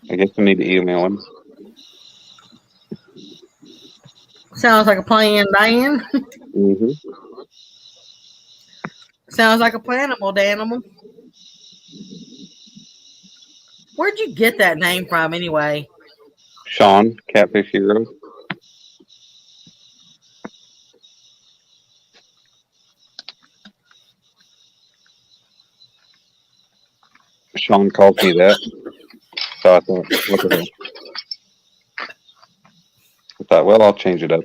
I guess I need to email him. Sounds like a plan, Dan. Mm-hmm. Sounds like a planimal, Danimal. Where'd you get that name from, anyway? Sean, Catfish Hero. Sean calls me that. So I thought, what the hell? I thought, well, I'll change it up.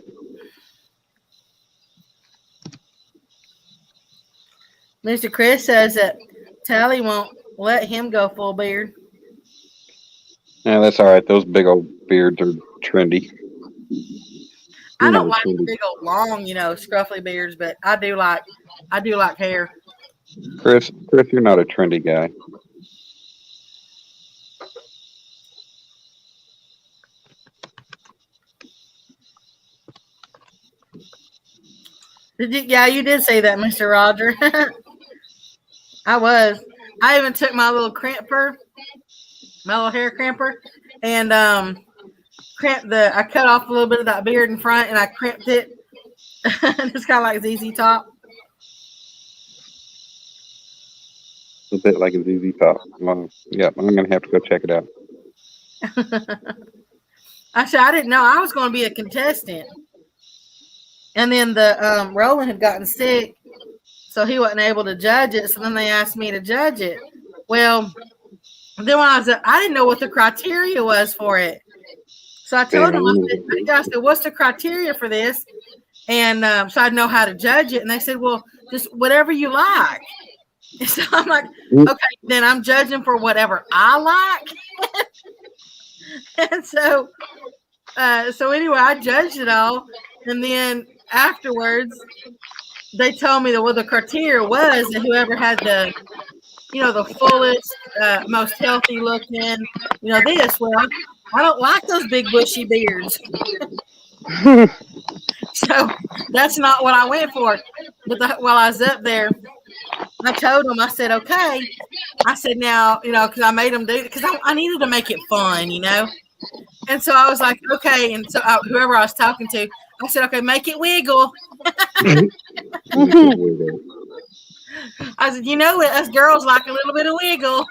Mr. Chris says that Tally won't let him go full beard. Yeah, that's all right. Those big old beards are trendy. I You know, don't like trendy. big old long, scruffy beards, but I do like hair. Chris, you're not a trendy guy. Yeah, you did say that, Mr. Roger. I was. I even took my little crimper, my little hair crimper, and crimped I cut off a little bit of that beard in front, and I crimped it. It's kind of like ZZ Top. A bit like a ZZ Top. Well, yeah, I'm gonna have to go check it out. Actually, I didn't know I was going to be a contestant. And then the Roland had gotten sick, so he wasn't able to judge it. So then they asked me to judge it. Well, then when I didn't know what the criteria was for it. So I told them, I said, what's the criteria for this? And so I'd know how to judge it. And they said, well, just whatever you like. And so I'm like, okay, then I'm judging for whatever I like. And so anyway, I judged it all. And then afterwards, they told me that what the criteria was that whoever had the fullest, most healthy looking, this. Well, I don't like those big bushy beards. So that's not what I went for. But while I was up there, I told him, I said, okay. I said, now, because I made him do it because I needed to make it fun, And so I was like, okay. And so whoever I was talking to, I said, okay, make it wiggle. I said, us girls like a little bit of wiggle.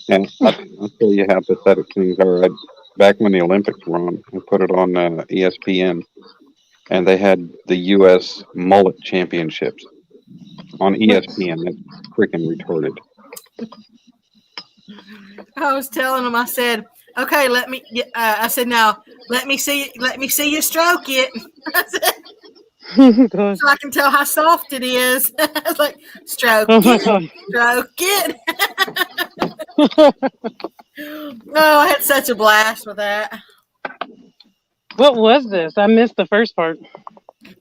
And I'll tell you how pathetic things are. Back when the Olympics were on, I put it on ESPN, and they had the U.S. Mullet Championships on ESPN. That's freaking retarded. I was telling him, I said, okay, I said, now let me see you stroke it. I said, so I can tell how soft it is. I was like, stroke it. Oh, I had such a blast with that. What was this? I missed the first part.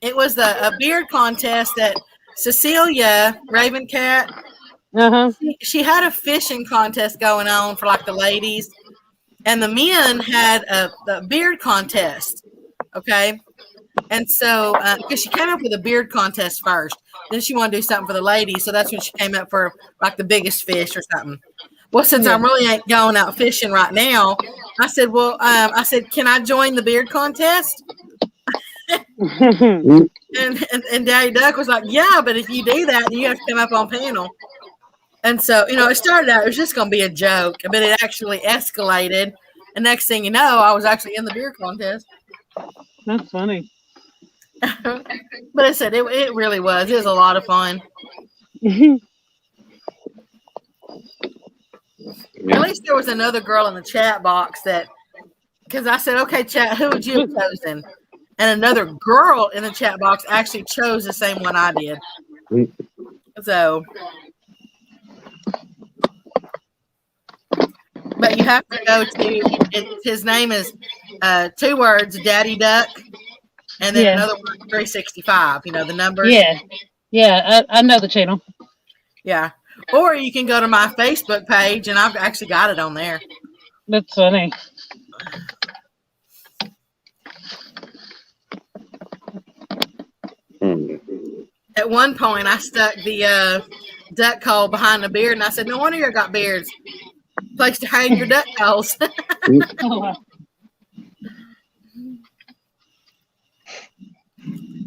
It was a beard contest that Cecilia Raven Cat. She had a fishing contest going on for like the ladies, and the men had a beard contest. Okay. And so, because she came up with a beard contest first, then she wanted to do something for the ladies. So that's when she came up for like the biggest fish or something. Well, since I really ain't going out fishing right now, I said, can I join the beard contest? and Daddy Duck was like, yeah, but if you do that, then you have to come up on panel. And so, it started out, it was just going to be a joke, but it actually escalated. And next thing you know, I was actually in the beard contest. That's funny. But I said, it really was. It was a lot of fun. At least there was another girl in the chat box because I said, okay, chat, who would you have chosen? And another girl in the chat box actually chose the same one I did. So, but you have to go to, his name is 2 words, Daddy Duck, and then another word, 365, the numbers. Yeah, I know the channel. Yeah. Or you can go to my Facebook page, and I've actually got it on there. That's funny. At one point, I stuck the duck call behind the beard, and I said, no wonder you got beards. Place to hang your duck calls. Hey,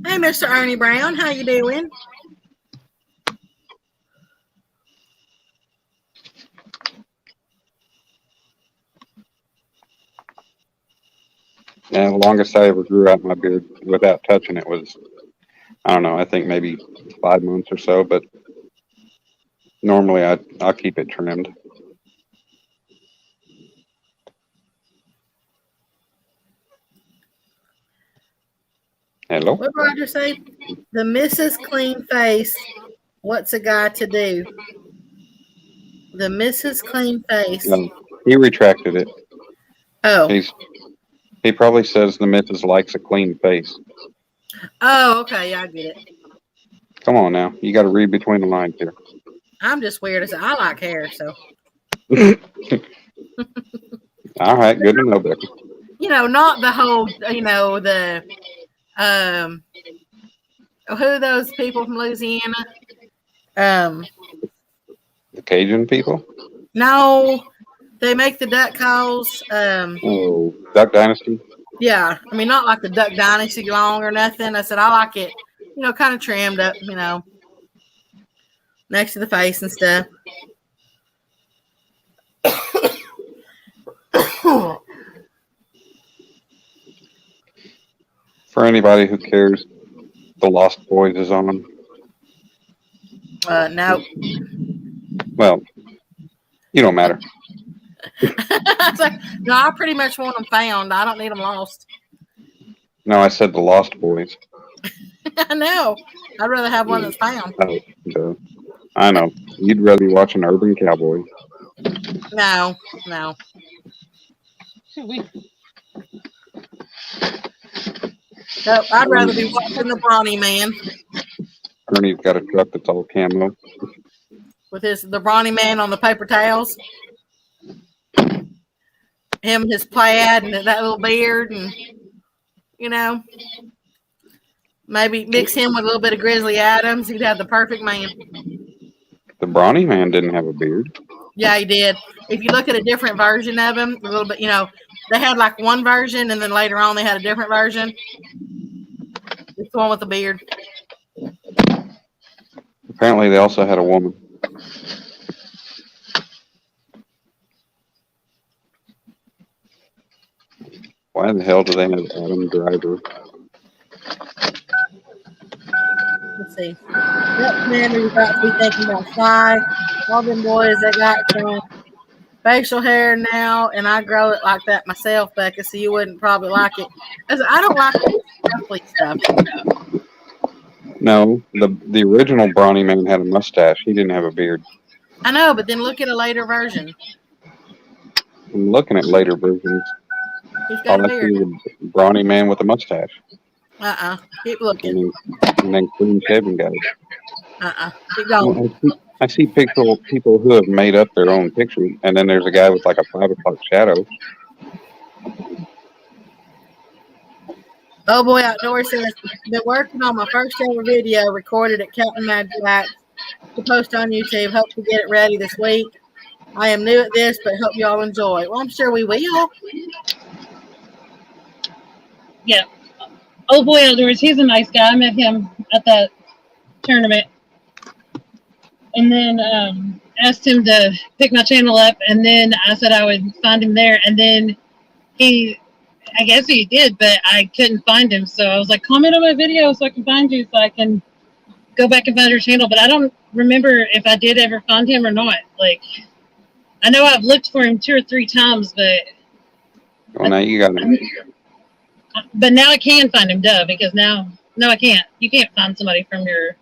Mr. Ernie Brown, how you doing? Yeah, the longest I ever grew out my beard without touching it was, I don't know, I think maybe 5 months or so, but normally I'll keep it trimmed. Hello? What did I just say? The Mrs. Clean Face, what's a guy to do? The Mrs. Clean Face. No, he retracted it. Oh. He probably says the missus likes a clean face. Oh, okay. Yeah, I get it. Come on now. You got to read between the lines here. I'm just weird as I like hair, so. All right. Good to know, Becky. Not the whole, who are those people from Louisiana? The Cajun people? No, they make the duck calls. Duck Dynasty? Yeah. I mean, not like the Duck Dynasty long or nothing. I said, I like it, kind of trimmed up, next to the face and stuff. For anybody who cares, The Lost Boys is on. No. Well, you don't matter. I was like, no, I pretty much want them found. I don't need them lost. No, I said The Lost Boys. I know. I'd rather have one that's found. Oh, I know. You'd rather watch an Urban Cowboy. No. No, I'd rather be watching the Brawny Man. Ernie's got a truck that's all camo. With the Brawny Man on the paper towels. Him, his plaid, and that little beard, and maybe mix him with a little bit of Grizzly Adams. He'd have the perfect man. The brawny man didn't have a beard. Yeah, he did. If you look at a different version of him, a little bit, they had like one version, and then later on they had a different version. It's the one with the beard. Apparently, they also had a woman. Why the hell do they have Adam Driver? Let's see. Yep, Commander, you got to be thinking about Sly. All them boys that got some facial hair now, and I grow it like that myself, Becca, so you wouldn't probably like it. I don't like the stuffly stuff. No, the original brawny man had a mustache. He didn't have a beard. I know, but then look at a later version. I'm looking at later versions. He's got All a I beard. see is a brawny man with a mustache. Keep looking. And then clean shaven guys. Keep going. Well, I see people who have made up their own picture, and then there's a guy with like a 5 o'clock shadow. Oh boy, Outdoors says, been working on my first ever video recorded at Captain Magic to post on YouTube. Hope to get it ready this week. I am new at this, but hope you all enjoy. Well, I'm sure we will. Yeah. Oh boy, Outdoors, he's a nice guy. I met him at that tournament. And then asked him to pick my channel up, and then I said I would find him there. And then I guess he did, but I couldn't find him. So I was like, comment on my video so I can find you, so I can go back and find your channel. But I don't remember if I did ever find him or not. Like, I know I've looked for him 2 or 3 times, but... Well, now you got him. But now I can find him, because no, I can't. You can't find somebody from your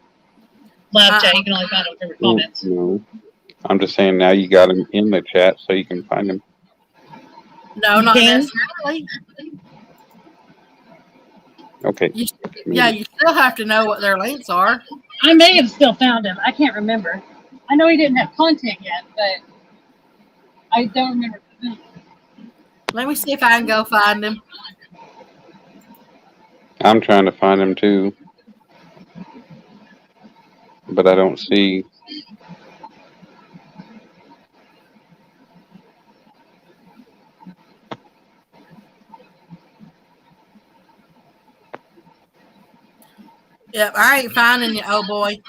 live chat. You can only find them from your comments. No, I'm just saying now you got him in the chat so you can find him. No, not necessarily. Okay. You still have to know what their links are. I may have still found him. I can't remember. I know he didn't have content yet, but I don't remember. Let me see if I can go find him. I'm trying to find him too, but I don't see. Yep, I ain't finding you, oh boy.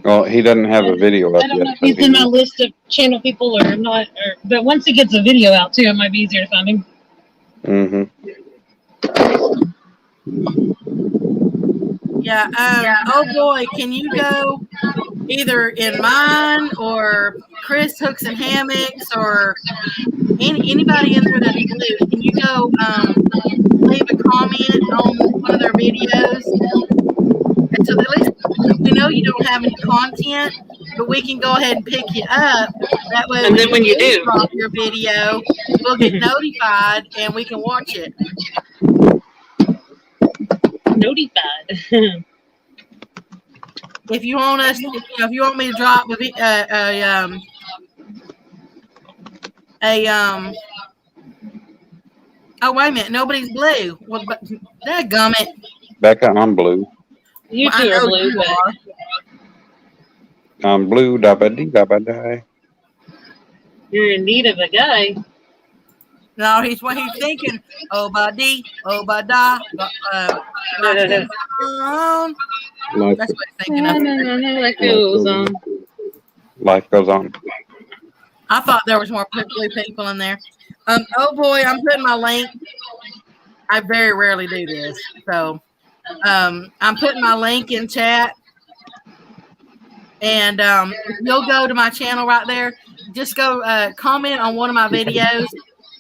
Well, he doesn't have a video up I don't yet. know if he's in my list of channel people or not. But once he gets a video out too, it might be easier to find him. Mm-hmm. Yeah. Oh boy, can you go either in mine or Chris Hooks and Hammocks or anybody in there that's blue? Can you go leave a comment on one of their videos? And so at least we know you don't have any content, but we can go ahead and pick you up. That way, And then when you do drop your video, we'll get notified and we can watch it. Notified. If you want us, if you want me to drop oh wait a minute, nobody's blue. Well, dadgummit. Becca, I'm blue. You Well, two I are know blue, you but are. I'm blue. Dabba dee dabba die. you're in need of a guy. No, he's thinking. Oh ba dee, oh ba da. Life, That's what he's thinking of. That goes on. life goes on. I thought there was more blue people in there. Oh boy, I'm putting my link. I very rarely do this, so I'm putting my link in chat. And if you'll go to my channel right there, just go comment on one of my videos.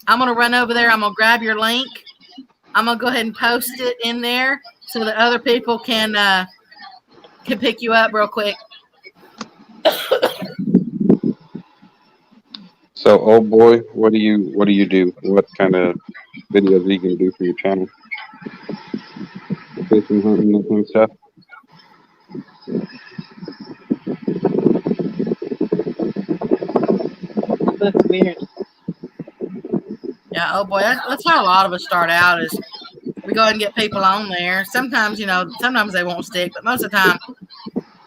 I'm gonna run over there. I'm gonna grab your link. I'm gonna go ahead and post it in there so that other people can pick you up real quick. So, oh boy, what do you do? What kind of videos are you gonna do for your channel? Fishing, hunting, that kind of stuff. That's weird. Yeah, oh boy, that's how a lot of us start out is we go ahead and get people on there. Sometimes, sometimes they won't stick, but most of the time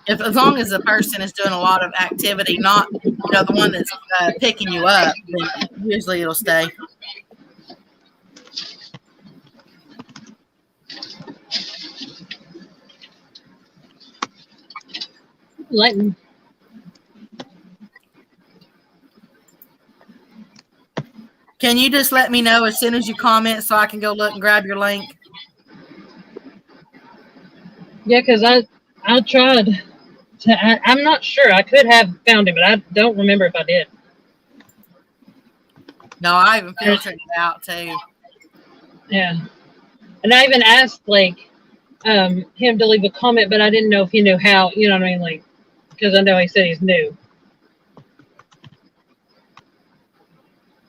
as long as the person is doing a lot of activity, not the one that's picking you up, then usually it'll stay. Lightning. Can you just let me know as soon as you comment so I can go look and grab your link? Yeah, because I tried to. I'm not sure. I could have found it, but I don't remember if I did. No, I even filtered it out too. Yeah, and I even asked him to leave a comment, but I didn't know if he knew how. You know what I mean? Like, because I know he said he's new.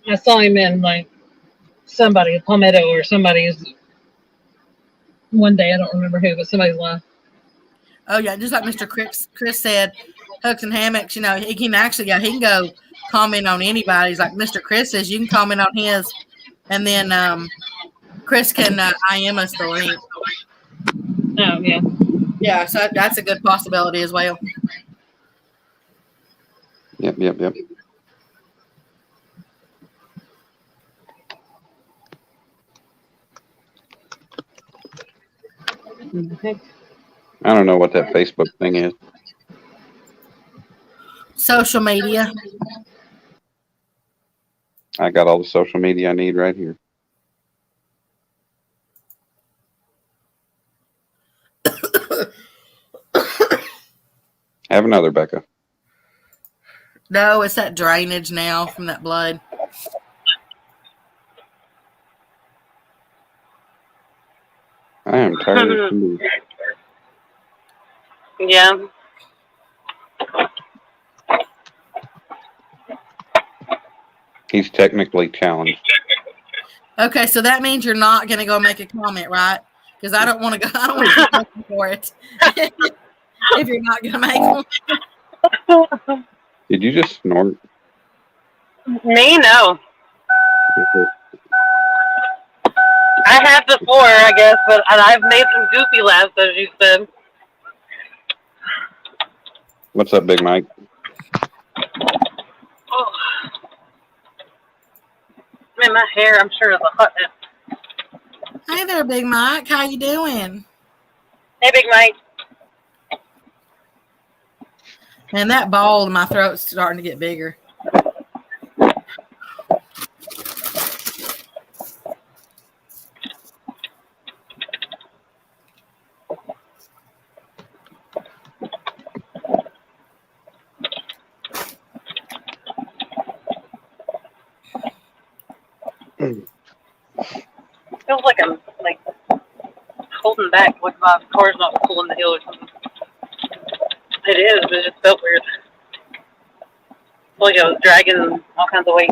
I saw him in somebody, Palmetto or somebody's one day. I don't remember who, but somebody's live. Oh yeah, just like Mr. Chris said, hooks and hammocks. He can actually he can go comment on anybody's. Like Mr. Chris says, you can comment on his, and then Chris can IM us the link. Oh yeah. Yeah, so that's a good possibility as well. Yep. Okay. I don't know what that Facebook thing is. Social media. I got all the social media I need right here. Have another, Becca. No, it's that drainage now from that blood. I am tired of food. Yeah. He's technically challenged. Okay, so that means you're not going to go make a comment, right? Because I don't want to go. I don't want to keep looking for it. If you're not going to make one. Did you just snort? Me? No. I have before, I guess, but I've made some goofy laughs, as you said. What's up, Big Mike? Oh. Man, my hair, I'm sure, is a hot mess. Hey there, Big Mike. How you doing? Hey, Big Mike. And that ball in my throat's starting to get bigger. Feels like I'm holding back, like my car's not pulling the hill or something. It is, but it just felt weird. Like I was dragging all kinds of weight.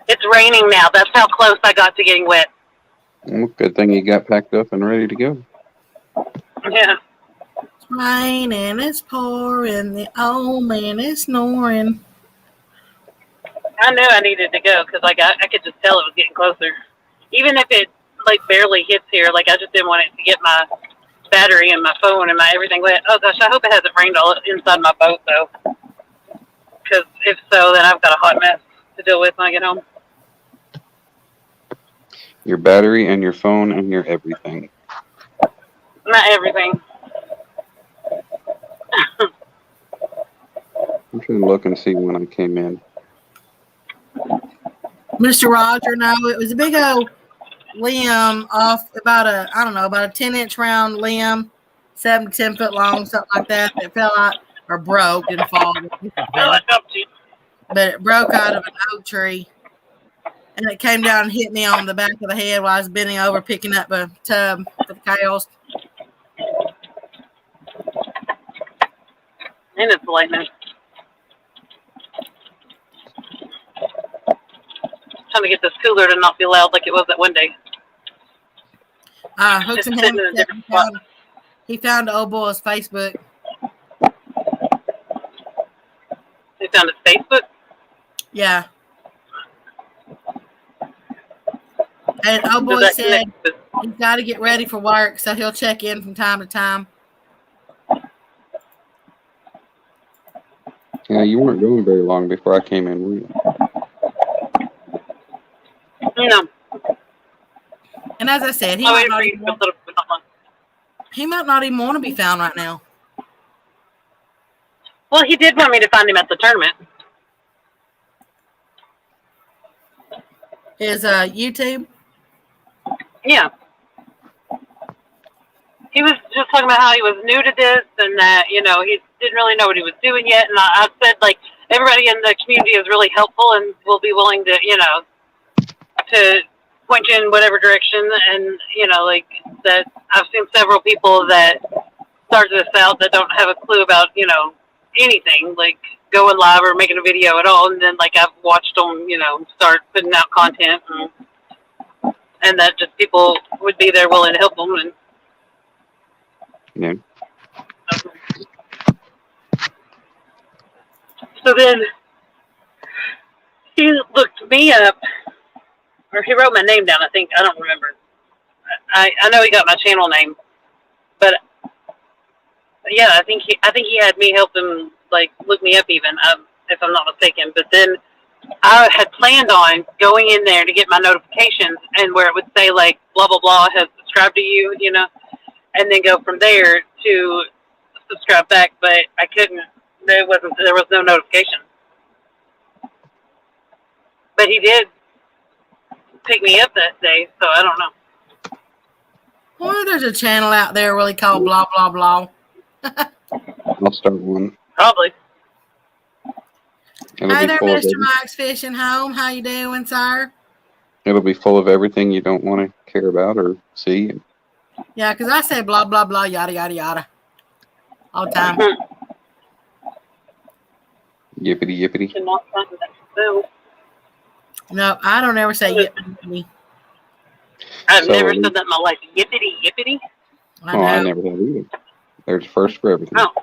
It's raining now. That's how close I got to getting wet. Well, good thing you got packed up and ready to go. Yeah. It's raining, it's pouring, the old man is snoring. I knew I needed to go because I could just tell it was getting closer. Even if it barely hits here, I just didn't want it to get my battery and my phone and my everything wet. Oh gosh, I hope it hasn't rained all inside my boat though. Because if so, then I've got a hot mess to deal with when I get home. Your battery and your phone and your everything. Not everything. I'm trying to look and see when I came in. Mr. Roger, no, it was a big old limb off about a 10-inch round limb, 7 to 10 foot long, something like that. That fell out or broke, didn't fall. But it broke out of an oak tree. And it came down and hit me on the back of the head while I was bending over picking up a tub for the cows. And it's lightning. Trying to get this cooler to not be loud like it was that one day. Hooks and Hammocks, he found old boy's Facebook. He found his Facebook? Yeah. And old boy said He's got to get ready for work, so he'll check in from time to time. Yeah, you weren't going very long before I came in, were you? No. And as I said, he I might waited not for you even to put it on. want to be found right now. Well, he did want me to find him at the tournament. His YouTube. Yeah. He was just talking about how he was new to this and that, he didn't really know what he was doing yet. And I said, like, everybody in the community is really helpful and will be willing to, to point you in whatever direction. And, like, that I've seen several people that start this out that don't have a clue about, anything, like going live or making a video at all. And then, like, I've watched them, start putting out content and that just people would be there willing to help them. And Yeah. So then he looked me up, or he wrote my name down. I think I don't remember. I know he got my channel name, but yeah, I think he had me help him like look me up even, if I'm not mistaken. But then I had planned on going in there to get my notifications and where it would say like blah blah blah has subscribed to you, and then go from there to subscribe back. But I couldn't. There was no notification. But he did pick me up that day, so I don't know. Well, there's a channel out there really called blah blah blah. I'll start one. Probably. Hi there, Mr. Mike's Fishing Home. How you doing, sir? It'll be full of everything you don't want to care about or see. Yeah, because I say blah blah blah yada yada yada all the time. Yippity yippity. Cannot find that. No, I don't ever say yippity. I've never said that in my life. Yippity yippity. I never have either. There's first for everything. Oh.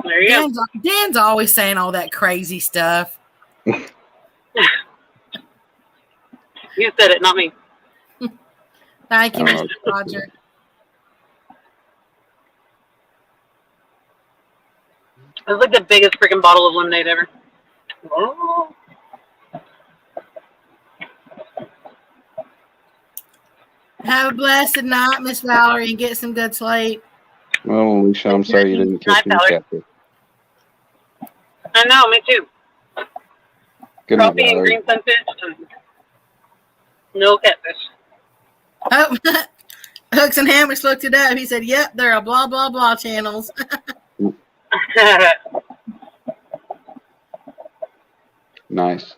There you go. Dan's always saying all that crazy stuff. You said it, not me. Thank you, Mr. Roger. It was like the biggest freaking bottle of lemonade ever. Oh. Have a blessed night, Miss Valerie, and get some good sleep. Well, Alicia, I'm sorry you didn't catch any catfish. I know, me too. Good night, Coffee and green sunfish and no catfish. Oh, Hooks and Hammers looked it up. He said, yep, there are blah, blah, blah channels. Nice.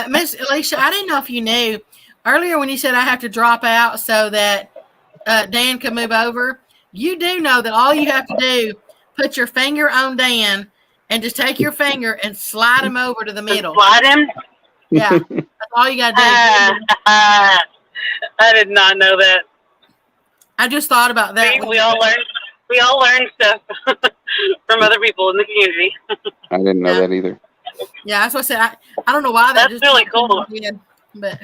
Miss Alicia, I didn't know if you knew earlier when you said I have to drop out so that Dan can move over. You do know that all you have to do, put your finger on Dan and just take your finger and slide him over to the middle. Slide him? Yeah, that's all you got to do. I did not know that. I just thought about that. We all learn stuff from other people in the community. I didn't know that either. Yeah, that's what I said. I don't know why that That's just really cool. But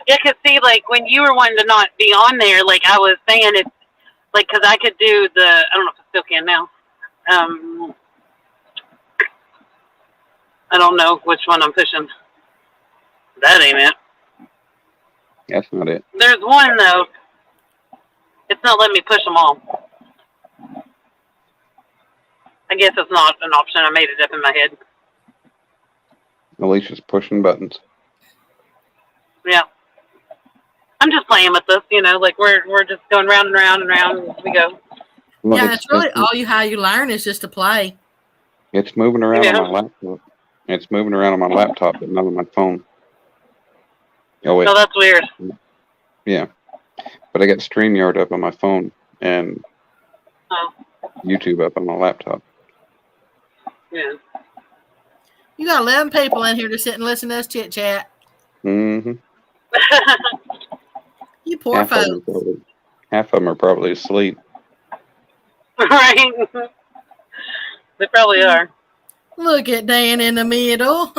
yeah, because see, like when you were wanting to not be on there, like I was saying, it's like because I could do the. I don't know if I still can now. I don't know which one I'm pushing. That ain't it. That's not it. There's one though. It's not letting me push them all. I guess it's not an option. I made it up in my head. Alicia's pushing buttons. Yeah. I'm just playing with this, like we're just going round and round and round as we go. Look, yeah, that's really how you learn is just to play. It's moving around on my laptop. It's moving around on my laptop, but not on my phone. Oh, wait. Oh, that's weird. Yeah. But I got StreamYard up on my phone and YouTube up on my laptop. Yeah. You got 11 people in here to sit and listen to us chit chat. Mm-hmm. You poor folks. Half of them are probably asleep. Right? They probably are. Look at Dan in the middle.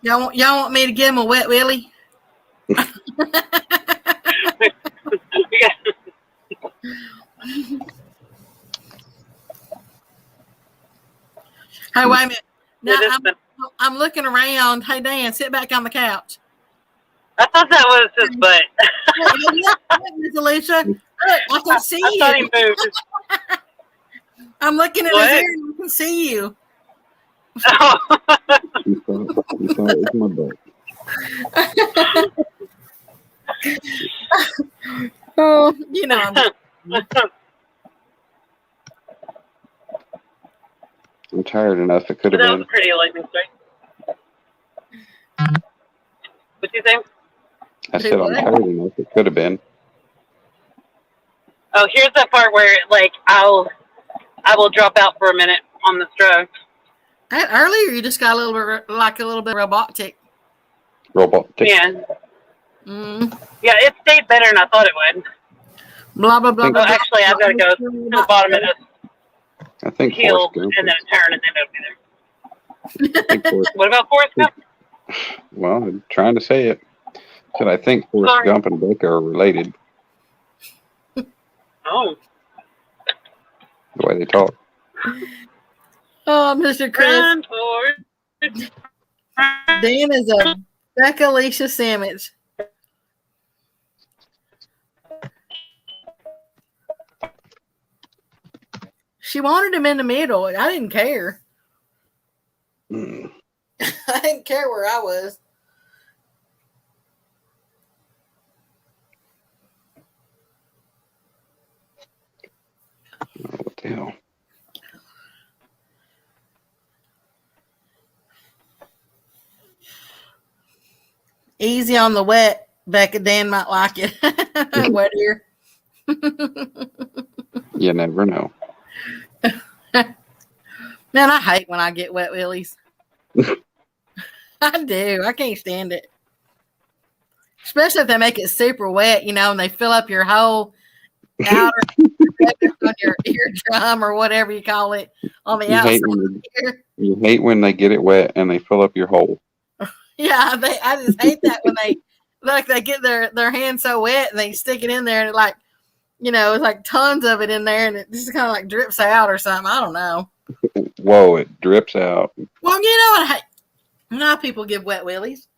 y'all want me to give him a wet willy? Hey, wait a minute. Now I'm looking around. Hey, Dan, sit back on the couch. I thought that was his butt. Miss Alicia, look, I can see I thought he you. moved. I'm looking at his ear and I can see you. You thought it was my butt. Oh, you know. I'm tired enough. It could have That been. was a pretty lightning strike. What you think? I said I'm tired enough. It could have been. Oh, here's that part where like I will drop out for a minute on the stroke. Earlier, you just got a little bit robotic. Robotic. Yeah. Mm. Yeah, it stayed better than I thought it would. Blah blah blah. Oh, actually, I've got to go to the bottom of this I think hill Forrest Gump. and then a turn, and then it'll be I think there. Forrest, What about Forrest Gump? well, I'm trying to say it. Said I think Forrest Sorry. Gump and Becca are related. Oh. The way they talk. Oh, Mr. Chris. Run, Forrest. Dan is a Becca Alicia sandwich. She wanted him in the middle. I didn't care. Mm. I didn't care where I was. Oh, what the hell? Easy on the wet. Becca, Dan might like it. Wet ear. You never know. Man, I hate when I get wet willies. I do. I can't stand it. Especially if they make it super wet, and they fill up your whole outer on your eardrum or whatever you call it on the outside. You hate when they get it wet and they fill up your hole. Yeah, I just hate that when they get their hand so wet and they stick it in there and it it's like tons of it in there and it just kind of like drips out or something. I don't know. Whoa, it drips out. Well, what I hate? Now people give wet willies.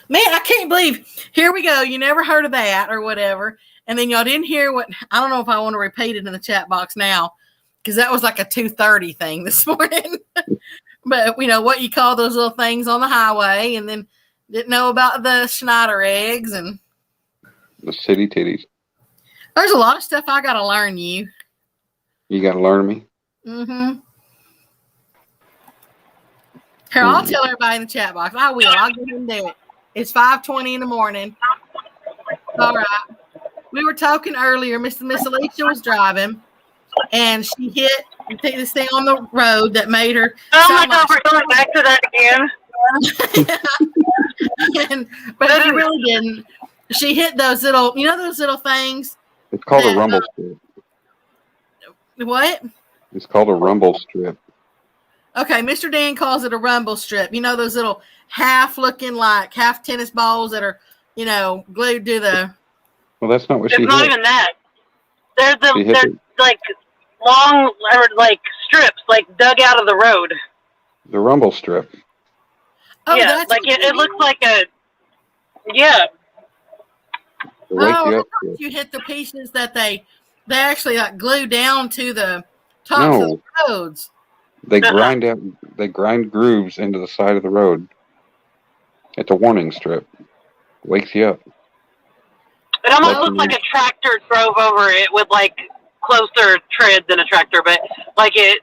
Man, I can't believe. Here we go. You never heard of that or whatever. And then y'all didn't hear what. I don't know if I want to repeat it in the chat box now because that was like a 2:30 thing this morning. But, what you call those little things on the highway and then didn't know about the Schneider eggs and The city titties. there's a lot of stuff I got to learn you. You got to learn me. Mm-hmm. Here, I'll tell everybody in the chat box. I will. I'll get him do it. It's 5:20 in the morning. All right. We were talking earlier. Miss Alicia was driving, and she hit this thing on the road that made her. Oh my God, we're going back to that again. But she really didn't. She hit those little, those little things. It's called a rumble strip. What? It's called a rumble strip. Okay, Mr. Dan calls it a rumble strip. Those little half tennis balls that are, glued to the. Well, that's not what she hit. It's not even that. They're like long, or like strips, like dug out of the road. The rumble strip. Oh, yeah, that's like it looks like a. Yeah. You hit the pieces that they actually glue down to the tops of the roads. They grind grooves into the side of the road. It's a warning strip. Wakes you up. It almost looks like a tractor drove over it with closer tread than a tractor, but it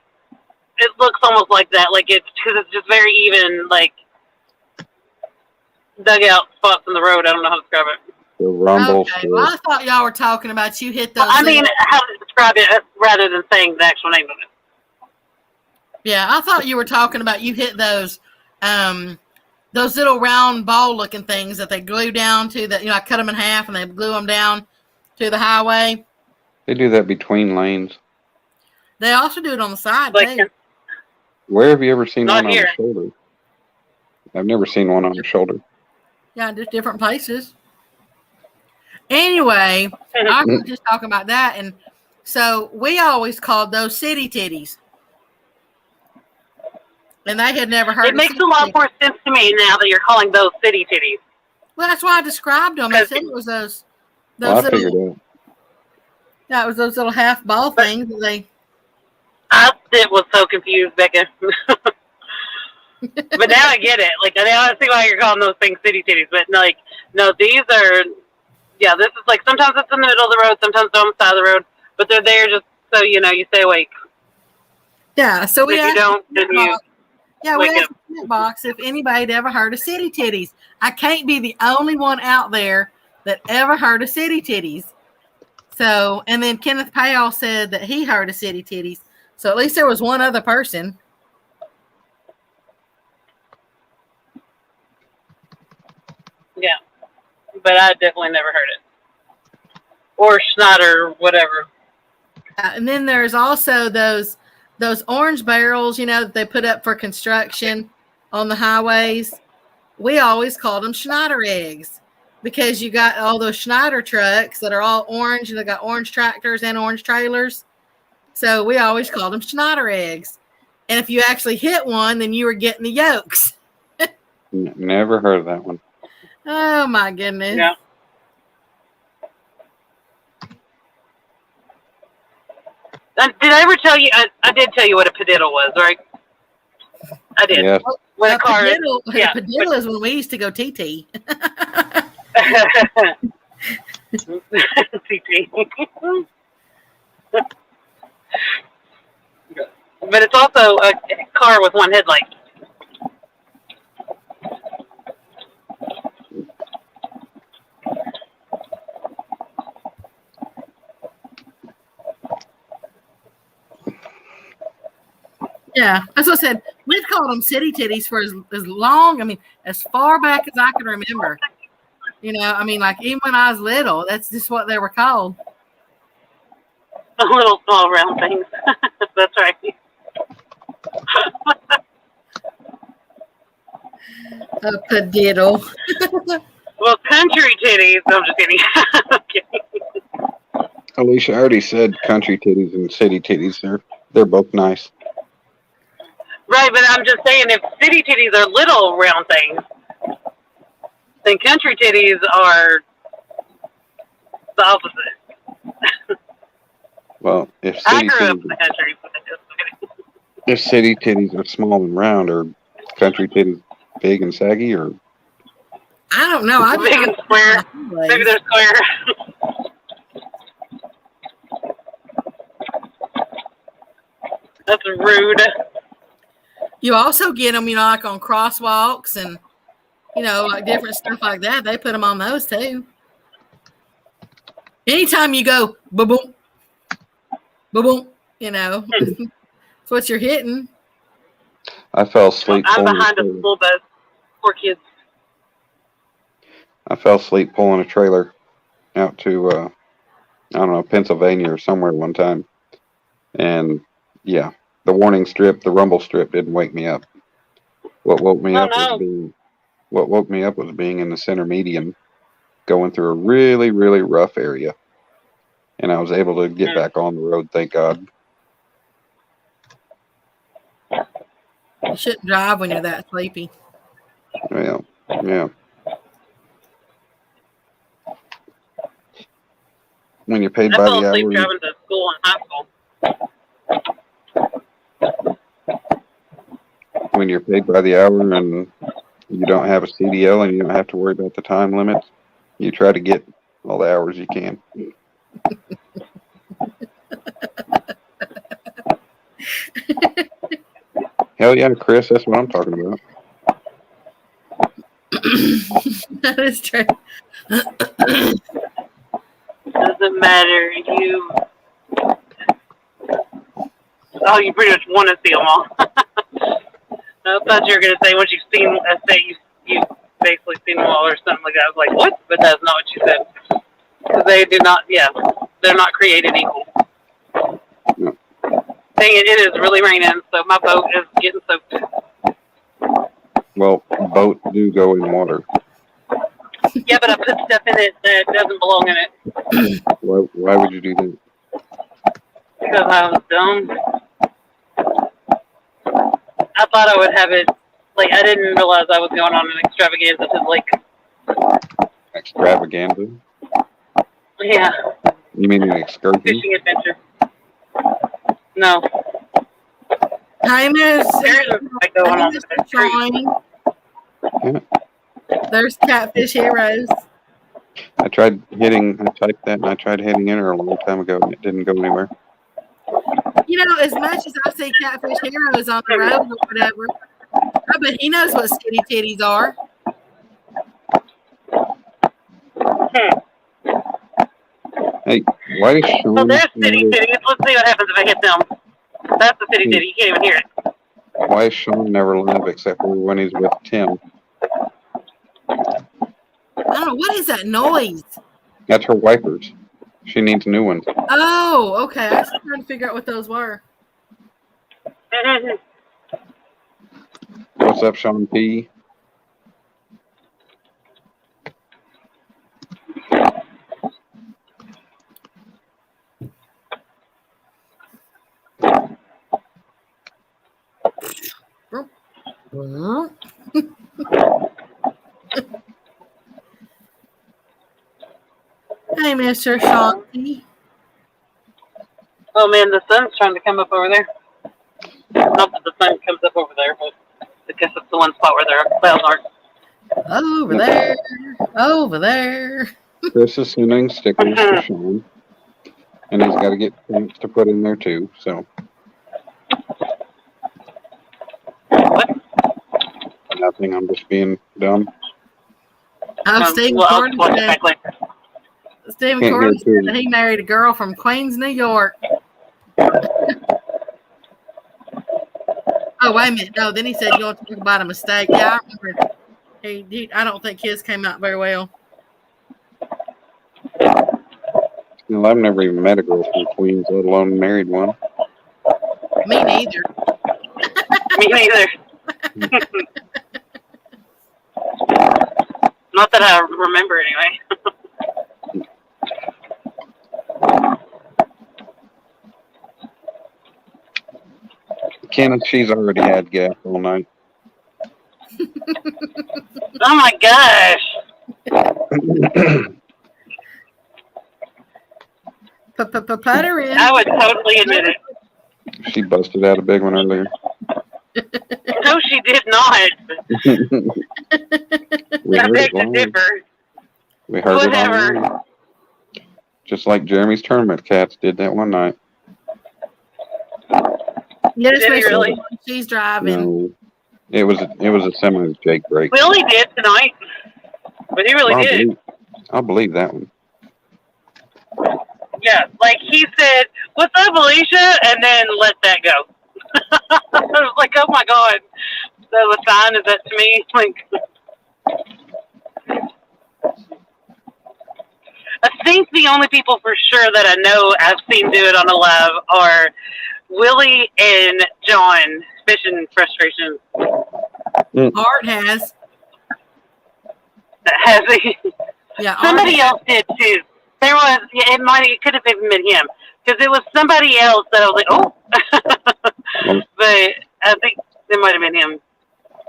looks almost like that. Because it's just very even, dugout spots in the road. I don't know how to describe it. The rumble strip. Well, I thought y'all were talking about you hit those. How to describe it rather than saying the actual name of it. Yeah, I thought you were talking about you hit those those little round ball looking things that they glue down to the, I cut them in half and they glue them down to the highway. They do that between lanes. They also do it on the side Like, too. Where have you ever seen Not one here. on the shoulder? I've never seen one on the shoulder. Yeah, just different places. Anyway, I was just talking about that, and so we always called those city titties, and they had never heard. It makes a lot more sense to me now that you're calling those city titties. Well, that's why I described them. I said it was those Well, I little. figured out. Yeah, it was those little half ball things that they. I was so confused, Becca. But now I get it. Like, now I see why you're calling those things city titties. But, like, no, these are, yeah, this is like, sometimes it's in the middle of the road, sometimes it's on the side of the road. But they're there just so, you stay awake. Yeah, so we If you asked don't, then you we wake asked up. the comment box if anybody had ever heard of city titties. I can't be the only one out there that ever heard of city titties. So, and then Kenneth Powell said that he heard of city titties. So at least there was one other person. Yeah. But I definitely never heard it. Or Schneider, whatever. And then there's also those orange barrels, that they put up for construction on the highways. We always called them Schneider eggs because you got all those Schneider trucks that are all orange and they got orange tractors and orange trailers. So we always called them Schneider eggs. And if you actually hit one, then you were getting the yolks. Never heard of that one. Oh my goodness. Yeah. Did I ever tell you? I did tell you what a pediddle was, right? I did. Yes. When a car, A pediddle is when we used to go TT. TT. But it's also a car with one headlight. Yeah, that's what I said. We've called them city titties for as long, as far back as I can remember. Like even when I was little, that's just what they were called. The little small round things. That's right. A pediddle. Well, country titties. No, I'm just kidding. Okay. Alicia already said country titties and city titties. They're both nice. Right, but I'm just saying, if city titties are little round things, then country titties are the opposite. Well, if I city grew up in titties, the country. if city titties are small and round, or country titties big and saggy, or I don't know. I Big and square. Maybe they're square. That's rude. You also get them, like on crosswalks and, like different stuff like that. They put them on those too. Anytime you go, boom, boom, it's what you're hitting. I fell asleep. I'm pulling behind a a trailer. school bus. Poor kids. I fell asleep pulling a trailer out to I don't know, Pennsylvania or somewhere one time, and yeah, the warning strip, the rumble strip, didn't wake me up. What woke me up was being in the center median, going through a really, really rough area, and I was able to get back on the road. Thank God. You shouldn't drive when you're that sleepy. Yeah, yeah. When you're paid I by fell the asleep hour, driving to school in high school. when you're paid by the hour and you don't have a CDL and you don't have to worry about the time limits, you try to get all the hours you can. Hell yeah, Chris, that's what I'm talking about. That is true. Doesn't matter. Oh, you pretty much want to see them all. I thought you were going to say once you've seen a state, you've basically seen them all or something like that. I was like, what? But that's not what you said. Because they do not, yeah, they're not created equal. No. Dang it, it is really raining, so my boat is getting soaked. Well, boats do go in water. Yeah, but I put stuff in it that doesn't belong in it. Why would you do that? Because I was dumb. I thought I would have it, like, I didn't realize I was going on an extravaganza to the lake. Extravaganza? Yeah, You mean an excursion? fishing adventure. No. Hi, Miss. There's like going on Mr. the tree. Yeah. There's Catfish Heroes. I typed that and I tried hitting enter a long time ago and it didn't go anywhere. You know, as much as I see Catfish Heroes on the road or whatever, I bet he knows what skinny titties are. Hey, why is Sean? Well, there's city titties. Let's see what happens if I hit them. That's the city titty. You can't even hear it. Why is Sean never live except for when he's with Tim? I don't know. What is that noise? That's her wipers. She needs new ones. Oh, okay. I was trying to figure out what those were. What's up, Sean P? Hey, Mr. Shanti. Oh man, the sun's trying to come up over there. Not that the sun comes up over there, but I guess it's the one spot where their clouds aren't. Over there. Over there. Chris is sending stickers to Sean. And he's got to get pants to put in there too, so. What? Nothing, I'm just being dumb. Stephen Well, I'll Gordon watch it said, back later. Stephen Can't Gordon hear too. said that he married a girl from Queens, New York. Oh, wait a minute. No, then he said you want to talk about a mistake. Yeah, I remember. I don't think his came out very well. Well, I've never even met a girl from Queens, let alone married one. Me neither. Me neither. Not that I remember anyway. Kenneth, she's already had gas all night. Oh my gosh. Putter in. I would totally admit it. She busted out a big one earlier. No, she did not. We I heard beg it to live. differ. We heard Whatever. it online. Just like Jeremy's tournament cats did that one night. Yes, Did he Mr. really? She's driving. No, it was a semi Jake break. Willie did tonight. But he really did. I'll believe that one. Yeah, like he said, "What's up, Alicia?" and then let that go. I was like, "Oh my god, that was fine." Is that to me? Like, I think the only people for sure that I know I've seen do it on a live are Willie and John. Fishing frustration. Art has. Has he? Yeah. Somebody else did too. There was. Yeah, it could have even been him because it was somebody else that I was like, oh. But I think it might have been him.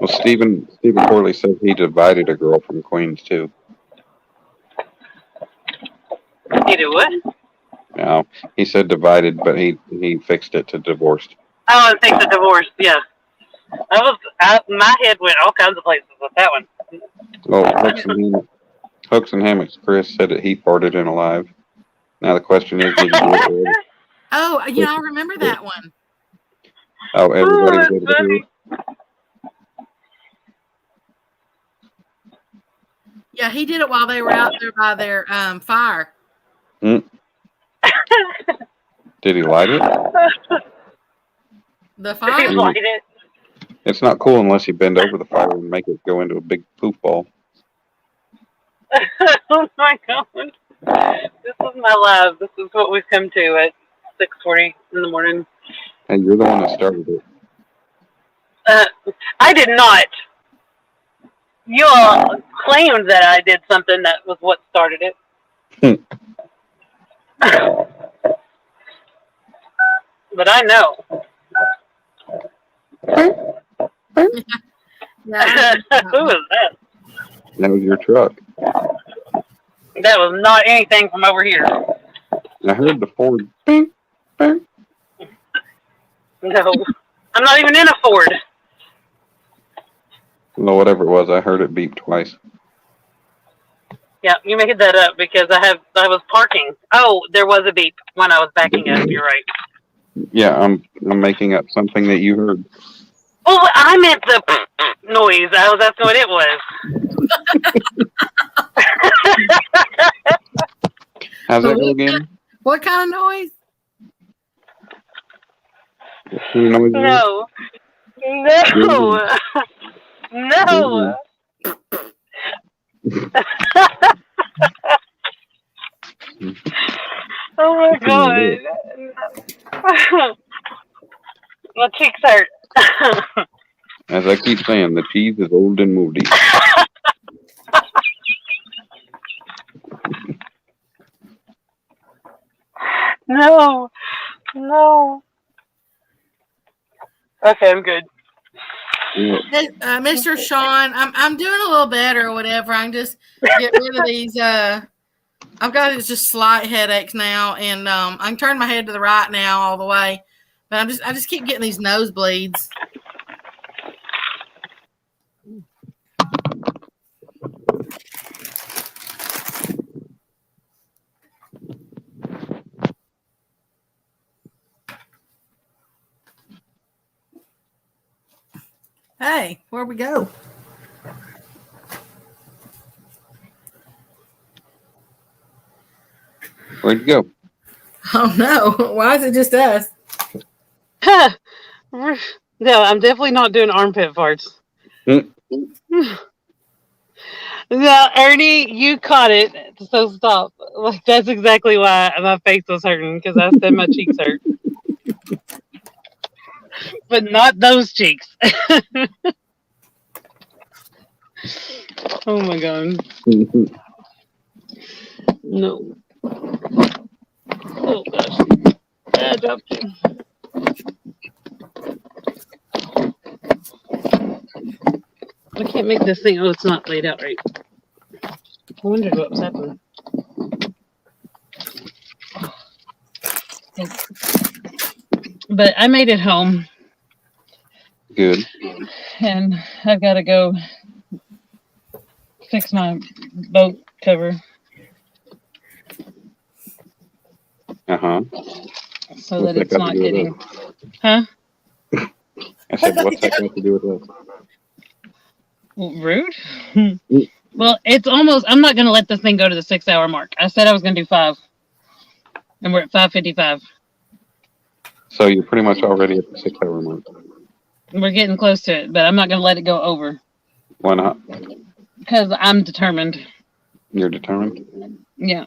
Well, Stephen Corley said he divided a girl from Queens too. You do what? No, he said divided, but he fixed it to divorced. Oh, and takes a divorce. Yeah. My head went all kinds of places with that one. Well, Hooks and Hammocks Chris said that he farted in alive. Now the question is, did he do it already? Oh, yeah, I remember that one. Oh, everybody was Ooh, able that's to hear it. Yeah, he did it while they were out there by their fire. Did he light it? The Did fire? he light it? It's not cool unless you bend over the fire and make it go into a big poof ball. Oh my god. This is my lab. This is what we've come to at 6:40 in the morning. Hey, you're the one that started it. I did not. You all claimed that I did something that was what started it. But I know. Yeah. Who was that? That was your truck. That was not anything from over here. I heard the Ford. Bing, bing. No. I'm not even in a Ford. No, whatever it was, I heard it beep twice. Yeah, you made that up because I was parking. Oh, there was a beep when I was backing up. You're right. Yeah, I'm making up something that you heard. Oh, I meant the noise. I was asking what it was. How's that go again? What kind of noise? What kind of noise is it? No. No. Oh my god. My cheeks hurt. As I keep saying, the cheese is old and moldy. No. No. Okay, I'm good. Yeah. Hey, Mr. Sean, I'm doing a little better or whatever. I'm just get rid of these. I've got these just slight headaches now, and I can turn my head to the right now all the way, but I just keep getting these nosebleeds. Hey, where we go? Where'd you go? Oh no! Why is it just us? No, I'm definitely not doing armpit farts. No, Ernie, you caught it, so stop. Like that's exactly why my face was hurting because I said my cheeks hurt, but not those cheeks. Oh my god, no! Oh gosh, I dropped it. I can't make this thing. Oh, it's not laid out right. I wondered what was happening. But I made it home, Good. and I've got to go fix my boat cover Uh-huh. so What's that it's got to not do with getting. us? Huh? I said, what's that got to do with us? Rude? Well, it's almost. I'm not going to let this thing go to the 6 hour mark. I said I was going to do 5, and we're at 5:55. So you're pretty much already at the 6 hour mark. We're getting close to it, but I'm not going to let it go over Why not? because I'm determined. You're determined? Yeah.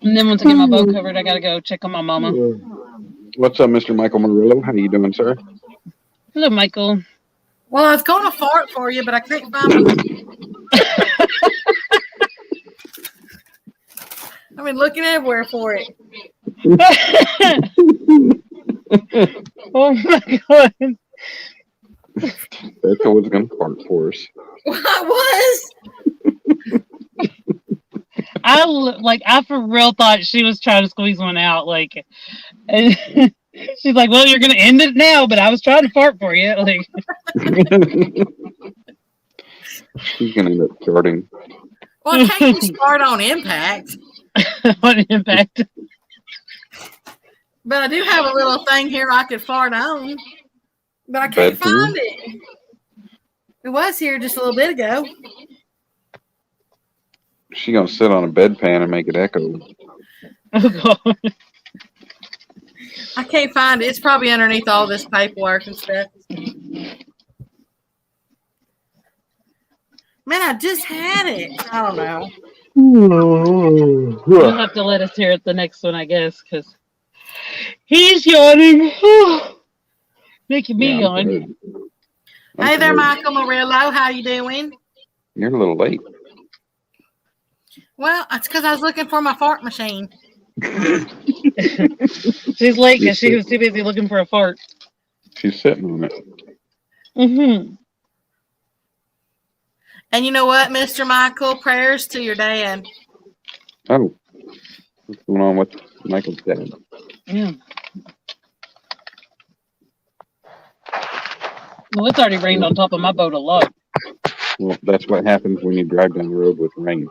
And then once I get my boat covered, I got to go check on my mama. What's up, Mr. Michael Murillo? How you doing, sir? Hello, Michael. Well, I was going to fart for you, but I couldn't find my. I've been looking everywhere for it. Oh my god. Becca was going to fart for us. I was. I for real thought she was trying to squeeze one out. Like, and she's like, "Well, you're gonna end it now," but I was trying to fart for you. Like, She's going to end up farting. Well, I can't just fart on impact. on impact. But I do have a little thing here I could fart on. But I can't Bedroom? find it. It was here just a little bit ago. She's going to sit on a bedpan and make it echo. Oh god. I can't find it. It's probably underneath all this paperwork and stuff. Man, I just had it. I don't know. You'll have to let us hear it the next one, I guess, because he's yawning. Making me Yeah, I'm yawn. tired. Hey there, Michael Murillo. How you doing? You're a little late. Well, it's because I was looking for my fart machine. She's late because she was too busy looking for a fart. She's sitting on it. Mm-hmm. And you know what, Mr. Michael? Prayers to your dad. Oh, what's going on with Michael's dad? Yeah. Well, it's already rained on top of my boat a lot. Well, that's what happens when you drive down the road with rain.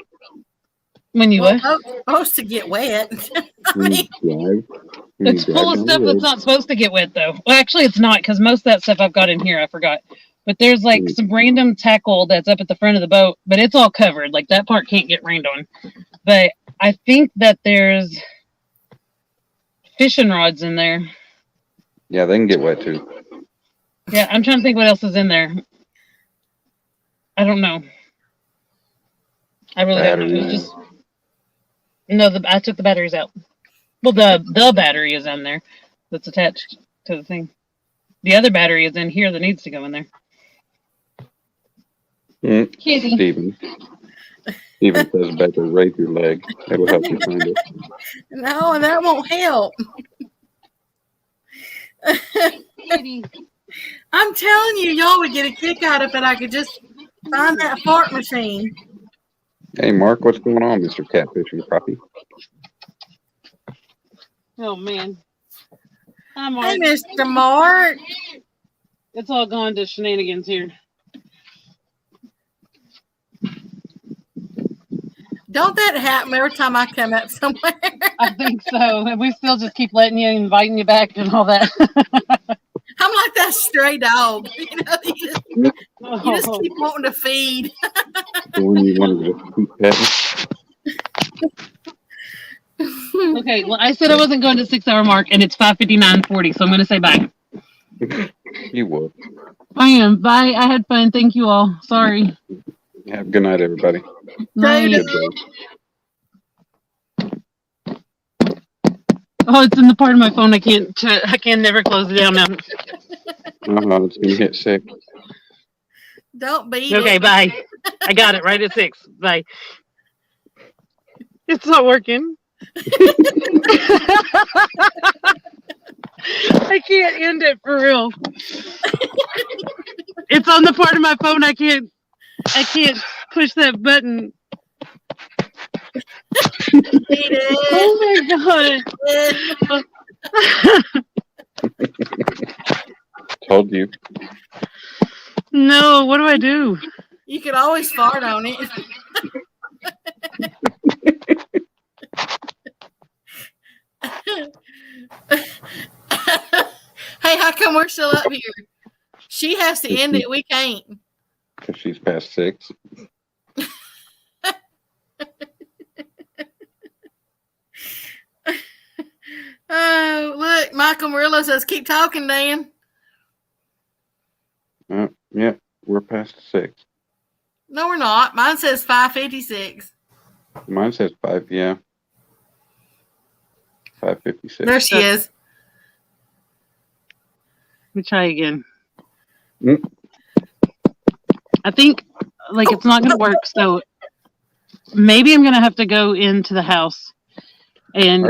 When you Well, what? it's supposed to get wet. I When mean, you drive, It's full of stuff that's not supposed to get wet, though. Well, actually, it's not, because most of that stuff I've got in here, I forgot. But there's like some random tackle that's up at the front of the boat, but it's all covered. Like that part can't get rained on. But I think that there's fishing rods in there. Yeah, they can get wet too. Yeah, I'm trying to think what else is in there. I don't know. I really don't know. It was just I took the batteries out. Well, the battery is in there that's attached to the thing. The other battery is in here that needs to go in there. Kitty. Steven says better raise your leg. That'll help you find it. no, that won't help. Kitty. I'm telling you, y'all would get a kick out of it. I could just find that fart machine. Hey, Mark, what's going on, Mr. Catfish and Crappie? Oh man. Hi, Mark. Hey, Mr. Mark. It's all gone to shenanigans here. Don't that happen every time I come up somewhere? I think so. And we still just keep letting you, inviting you back and all that. I'm like that stray dog. You know, you just keep wanting to feed. The one you wanted to keep petting? Okay, well, I said I wasn't going to 6 hour mark, and it's 5:59:40, so I'm going to say bye. You will. I am. Bye. I had fun. Thank you all. Sorry. Have a good night, everybody. Night. Good day. Oh, it's in the part of my phone I can never close it down now. It's gonna get sick. Don't be. Okay, bye. I got it right at 6. Bye. It's not working. I can't end it for real. It's on the part of my phone I can't push that button. Oh my god. Told you. No, what do I do? You could always fart on it. Hey, how come we're still up here? She has to end it. We can't. Because she's past 6. Oh, look, Michael Murillo says, keep talking, Dan. Yeah, we're past 6. No, we're not. Mine says 5:56. Mine says 5, yeah. 5:56. There she is. Let me try again. Mm. I think like it's not gonna work, so maybe I'm gonna have to go into the house and